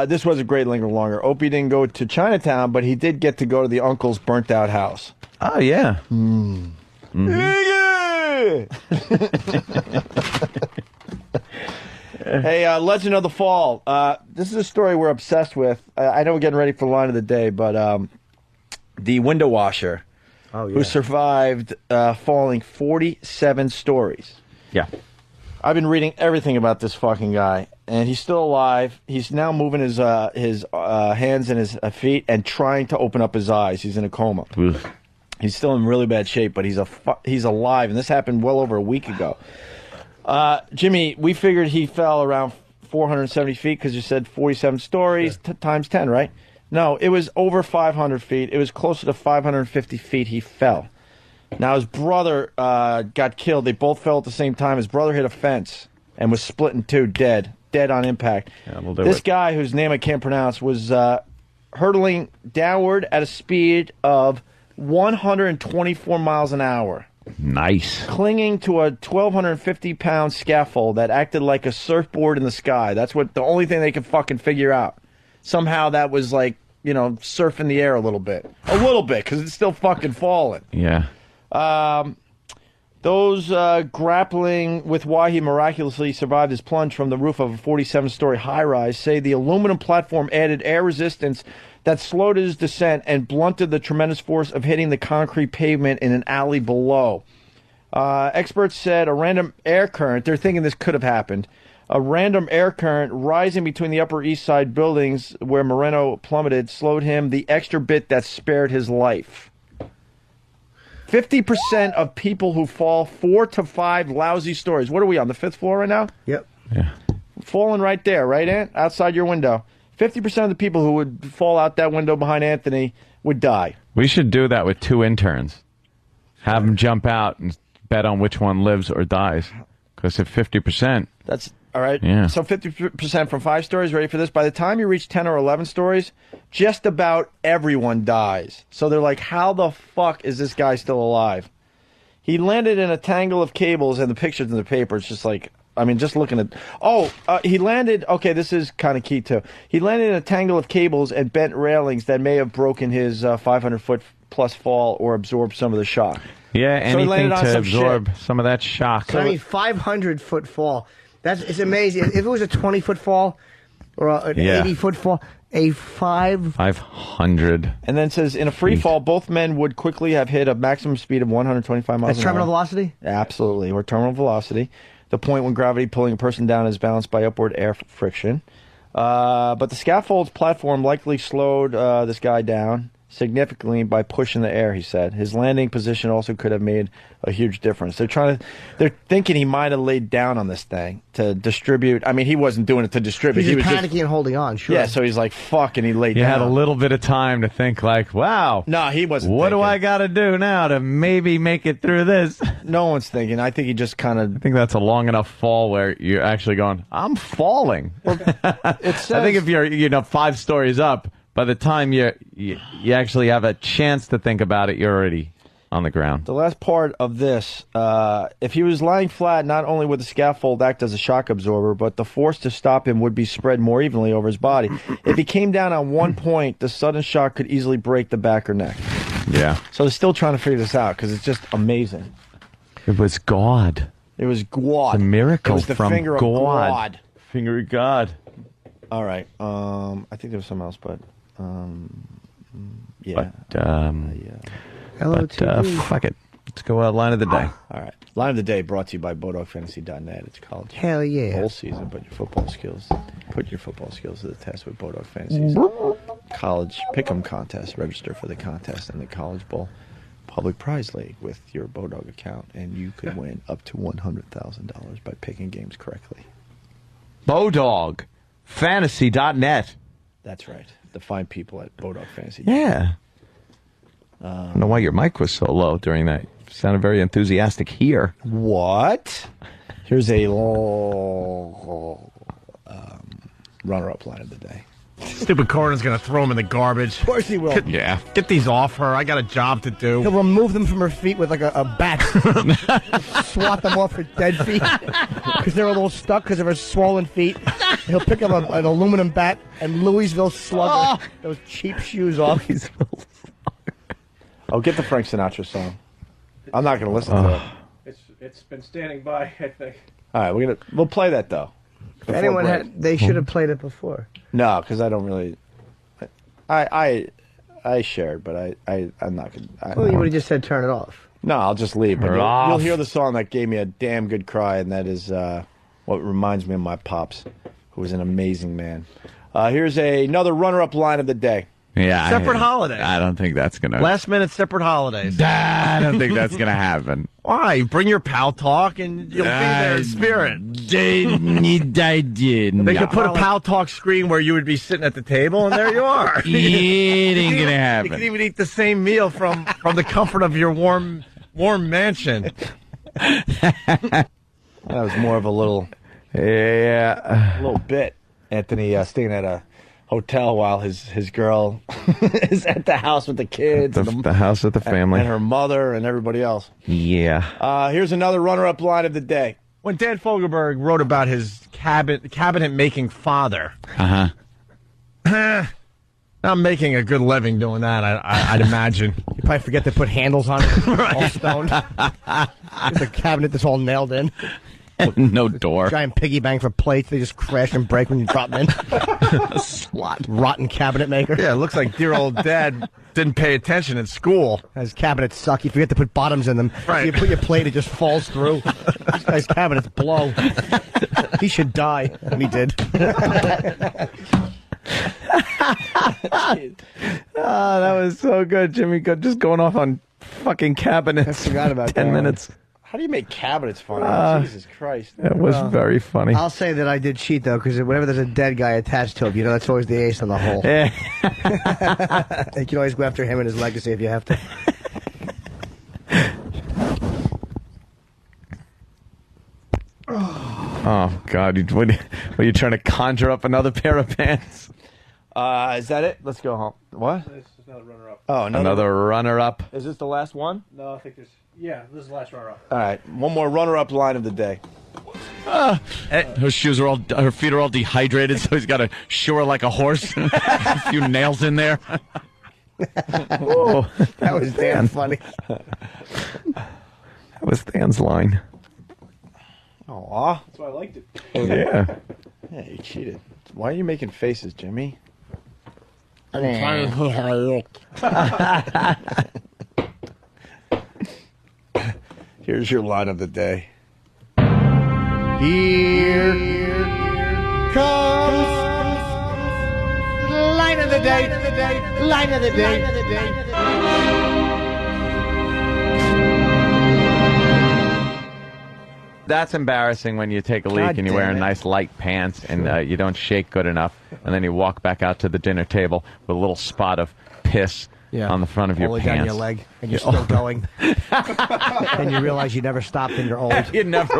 This was a great linger longer. Opie didn't go to Chinatown, but he did get to go to the uncle's burnt out house. Oh, yeah. Hey, Legend of the Fall. This is a story we're obsessed with. I know we're getting ready for line of the day, but the window washer who survived falling 47 stories. Yeah. I've been reading everything about this fucking guy, and he's still alive. He's now moving his hands and his feet and trying to open up his eyes. He's in a coma. He's still in really bad shape, but he's alive, and this happened well over a week ago. Jimmy, we figured he fell around 470 feet because you said 47 stories times 10, right? No, it was over 500 feet. It was closer to 550 feet he fell. Now, his brother got killed. They both fell at the same time. His brother hit a fence and was split in two, dead on impact. Yeah, we'll do this it. guy, whose name I can't pronounce, was hurtling downward at a speed of 124 miles an hour. Nice. Clinging to a 1,250-pound scaffold that acted like a surfboard in the sky. That's the only thing they could fucking figure out. Somehow that was like, surfing the air a little bit. A little bit, because it's still fucking falling. Yeah. Those grappling with why he miraculously survived his plunge from the roof of a 47-story high-rise say the aluminum platform added air resistance that slowed his descent and blunted the tremendous force of hitting the concrete pavement in an alley below. Experts said a random air current, they're thinking this could have happened, a random air current rising between the Upper East Side buildings where Moreno plummeted slowed him the extra bit that spared his life. 50% of people who fall 4 to 5 lousy stories. What are we on, the 5th floor right now? Yep. Yeah. Falling right there, right, Ant? Outside your window. 50% of the people who would fall out that window behind Anthony would die. We should do that with 2 interns. Have them jump out and bet on which one lives or dies. Because if 50%... That's... All right. Yeah. So 50% from 5 stories. Ready for this? By the time you reach 10 or 11 stories, just about everyone dies. So they're like, how the fuck is this guy still alive? He landed in a tangle of cables, and the pictures in the paper, it's just like, just looking at... he landed... Okay, this is kind of key, too. He landed in a tangle of cables and bent railings that may have broken his 500-foot-plus fall or absorbed some of the shock. Yeah, So he anything landed on to some absorb shit. some of that shock. So, 500-foot fall. It's amazing. If it was a 20-foot fall or an 80-foot fall, a 500. And then it says, in a free fall, both men would quickly have hit a maximum speed of 125 miles That's an hour. terminal velocity? Absolutely, or terminal velocity. The point when gravity pulling a person down is balanced by upward air friction. But the scaffold's platform likely slowed this guy down significantly by pushing the air, he said. His landing position also could have made a huge difference. They're thinking he might have laid down on this thing to distribute. He wasn't doing it to distribute. He's just panicking and holding on, sure. Yeah, so he's like, fuck, and he laid You down. had a little bit of time to think like, wow. No, he wasn't What do thinking. I got to do now to maybe make it through this? No one's thinking. I think he just kind of... I think that's a long enough fall where you're actually going, I'm falling. It says... I think if you're 5 stories up, by the time you actually have a chance to think about it, you're already on the ground. The last part of this, if he was lying flat, not only would the scaffold act as a shock absorber, but the force to stop him would be spread more evenly over his body. If he came down on one point, the sudden shock could easily break the back or neck. Yeah. So they're still trying to figure this out because it's just amazing. It was God. It was God. The miracle It was the from finger God. of God. Finger of God. All right. I think there was something else, but yeah. But fuck it. Let's go line of the day. All right. Line of the day brought to you by BodogFantasy.net. It's college. Hell yeah. Whole season, but your football skills. Put your football skills to the test with Bodog Fantasy's college pick'em contest. Register for the contest and the College Bowl Public Prize League with your Bodog account, and you could win up to $100,000 by picking games correctly. BodogFantasy.net. That's right. The fine people at Bodog Fantasy. Yeah. I don't know why your mic was so low during that. You sounded very enthusiastic here. What? Here's a runner-up line of the day. Stupid coroner's going to throw him in the garbage. Of course he will. Get these off her. I got a job to do. He'll remove them from her feet with like a bat. Swat them off her dead feet because they're a little stuck because of her swollen feet. He'll pick up an aluminum bat and Louisville Slugger those cheap shoes off. Oh, get the Frank Sinatra song. I'm not going to listen to it. It's been standing by, I think. All right, we'll play that though. If anyone they should have played it before. No, because I don't really. I shared, but I'm not going. Well, you would have just said turn it off. No, I'll just leave. But We're you'll off. hear the song that gave me a damn good cry, and that is what reminds me of my pops, who was an amazing man. Here's another runner-up line of the day. Yeah, Separate holidays. I don't think that's gonna. Last minute separate holidays. I don't think that's gonna happen. Why? Bring your pal talk and you'll be there in spirit. I did. They could put a pal talk screen where you would be sitting at the table, and there you are. It ain't gonna happen. You can even eat the same meal from the comfort of your warm mansion. That was more of a little, a little bit. Anthony staying at a hotel while his girl is at the house with the kids, The house with the family. and her mother, and everybody else. Yeah. Here's another runner-up line of the day. When Dan Fogelberg wrote about his cabinet-making father, I'm making a good living doing that, I'd imagine. You probably forget to put handles on it, all stoned. There's a cabinet that's all nailed in. No door. Giant piggy bank for plates. They just crash and break when you drop them in. A slot. Rotten cabinet maker. Yeah, it looks like dear old dad didn't pay attention in school. His cabinets suck. You forget to put bottoms in them. Right. So you put your plate, it just falls through. This guy's cabinets blow. He should die. And he did. That was so good, Jimmy. Just going off on fucking cabinets. I forgot about 10 minutes. How do you make cabinets funny? Jesus Christ. It was very funny. I'll say that I did cheat, though, because whenever there's a dead guy attached to him, you know, that's always the ace on the hole. Yeah. You can always go after him and his legacy if you have to. Oh, God. What are you trying to conjure up another pair of pants? Is that it? Let's go home. What? This is another runner-up. Oh, Another runner-up. Is this the last one? No, I think there's... Yeah, this is the last runner-up. All right. One more runner-up line of the day. Her shoes are her feet are all dehydrated, so he's got to shoe her like a horse. A few nails in there. Oh, that was damn funny. That was Dan's line. Aw. That's why I liked it. Yeah. Yeah, you cheated. Why are you making faces, Jimmy? I'm trying to see how I look. Here's your line of the day. Here comes line of the day. Line of the day. That's embarrassing when you take a leak God and you're wearing damn it. nice light pants and you don't shake good enough, and then you walk back out to the dinner table with a little spot of piss on the front of your all the way pants. down your leg, and you're still going. And you realize you never stopped and you're old. You never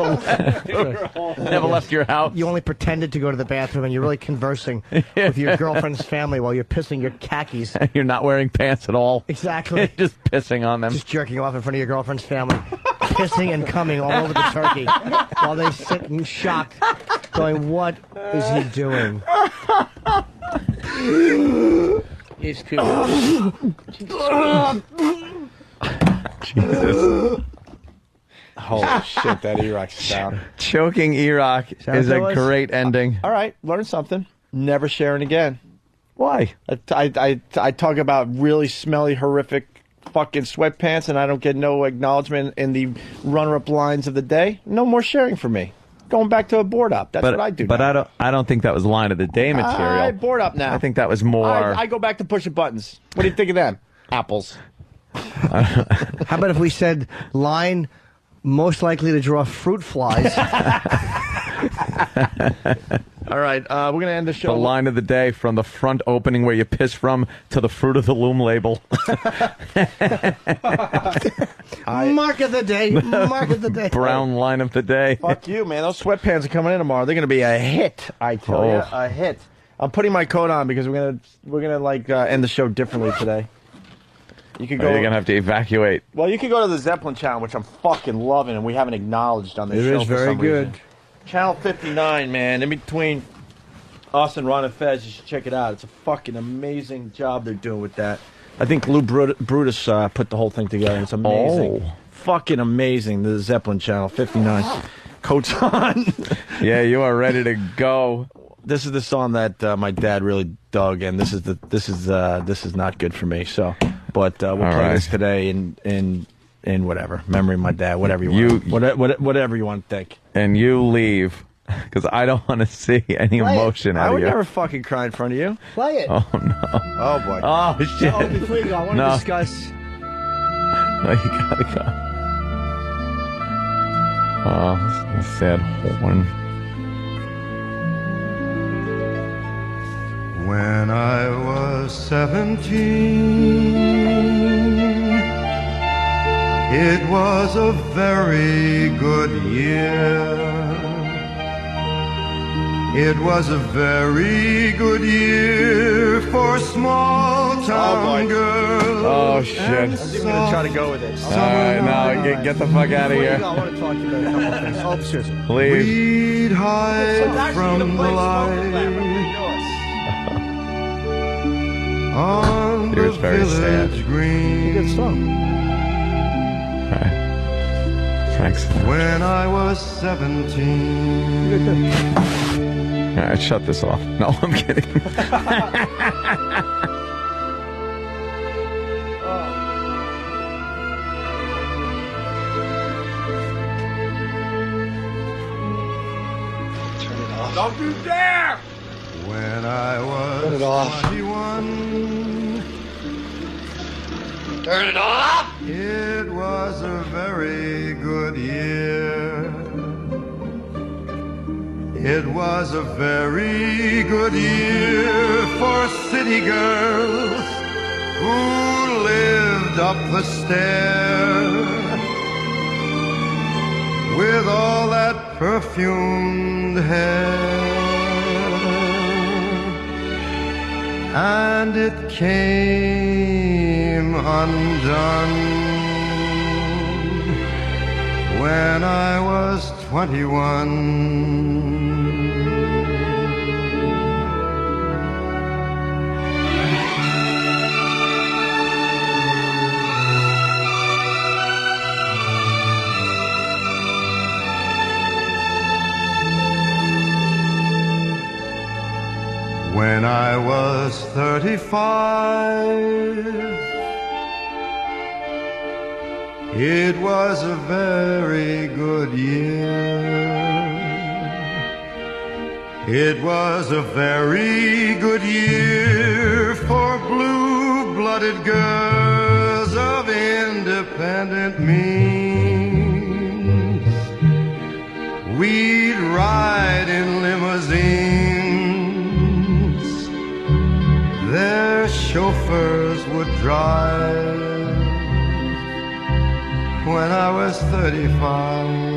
left your house. You only pretended to go to the bathroom, and you're really conversing with your girlfriend's family while you're pissing your khakis. You're not wearing pants at all. Exactly. Just pissing on them. Just jerking off in front of your girlfriend's family. Pissing and coming all over the turkey while they sit in shock, going, "What is he doing?" He's too. Jesus. Holy shit, that Iraq sound. Choking Iraq is a great ending. All right, learn something. Never sharing again. Why? I talk about really smelly, horrific fucking sweatpants, and I don't get no acknowledgement in the runner-up lines of the day. No more sharing for me. Going back to a board up. That's what I do. But now. I don't think that was line of the day material. I board up now. I think that was more. I go back to pushing buttons. What do you think of them? Apples. How about if we said line most likely to draw fruit flies? All right, we're going to end the show. The line of the day, from the front opening where you piss from to the Fruit of the Loom label. Mark of the day. Mark of the day. Brown line of the day. Fuck you, man. Those sweatpants are coming in tomorrow. They're going to be a hit, I tell you. A hit. I'm putting my coat on because we're gonna end the show differently today. You could go. You're gonna have to evacuate. Well, you could go to the Zeppelin channel, which I'm fucking loving, and we haven't acknowledged on this It show. is for very some good. reason. Channel 59, man. In between us and Ron and Fez, you should check it out. It's a fucking amazing job they're doing with that. I think Lou Brutus put the whole thing together. It's amazing. Oh. Fucking amazing. The Zeppelin channel 59. Coats on. Yeah, you are ready to go. This is the song that my dad really dug, and this is not good for me. So, but we'll play this today in in whatever memory of my dad, whatever you want, whatever you want to think. And you leave because I don't want to see any emotion out I of would you. never fucking cry in front of you. Play it. Oh no! Oh boy! Oh shit! No, before you go, I want to discuss. No, you gotta go. Oh, this is a sad horn. When I was 17, it was a very good year. It was a very good year for small-town girls. Oh shit! I was even gonna try to go with it. All right, now get the fuck out of here. I want to talk to you about a couple of things. Oh, seriously. Please. We'd hide from the light on It the was very sad. village green. Good song. All right. Thanks. When I was 17. All right, shut this off. No, I'm kidding. Don't you dare! When I was 21. Turn it off! It was a very good year. It was a very good year for city girls who lived up the stair with all that perfumed hair. And it came undone when I was 21. When I was 35, it was a very good year. It was a very good year for blue-blooded girls of independent means. We'd ride in limousines. Their chauffeurs would drive when I was 35.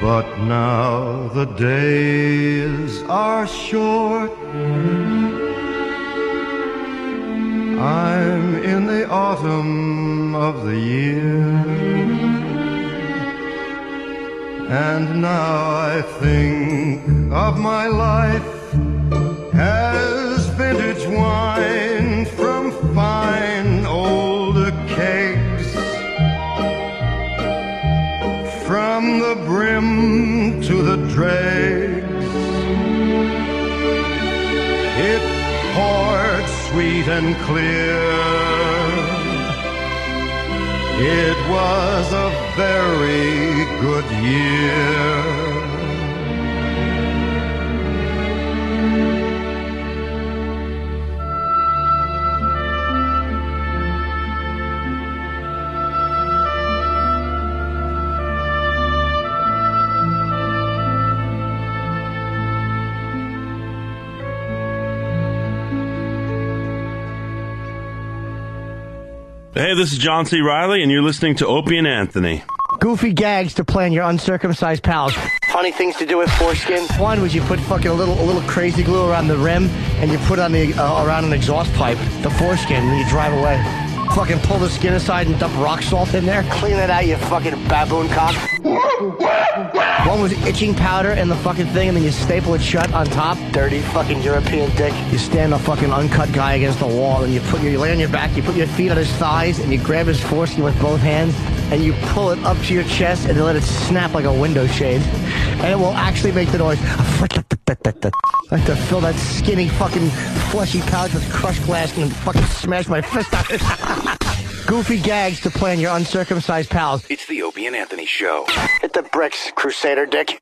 But now the days are short. I'm in the autumn of the year, and now I think of my life as vintage wine from fine old kegs, from the brim to the dregs. It poured sweet and clear. It was a very good year. Hey, this is John C. Reilly, and you're listening to Opie and Anthony. Goofy gags to play on your uncircumcised pals. Funny things to do with foreskin. One was you put fucking a little crazy glue around the rim, and you put on the around an exhaust pipe, the foreskin, and you drive away. fucking pull the skin aside and dump rock salt in there. Clean that out, you fucking baboon cock. One was itching powder in the fucking thing, and then you staple it shut on top. Dirty fucking European dick. You stand a fucking uncut guy against the wall, and you lay on your back, you put your feet on his thighs, and you grab his foreskin with both hands, and you pull it up to your chest, and you let it snap like a window shade. And it will actually make the noise. I have to fill that skinny fucking fleshy pouch with crushed glass and fucking smash my fist on it. Goofy gags to play on your uncircumcised pals. It's the Opie and Anthony Show. Hit the bricks, Crusader dick.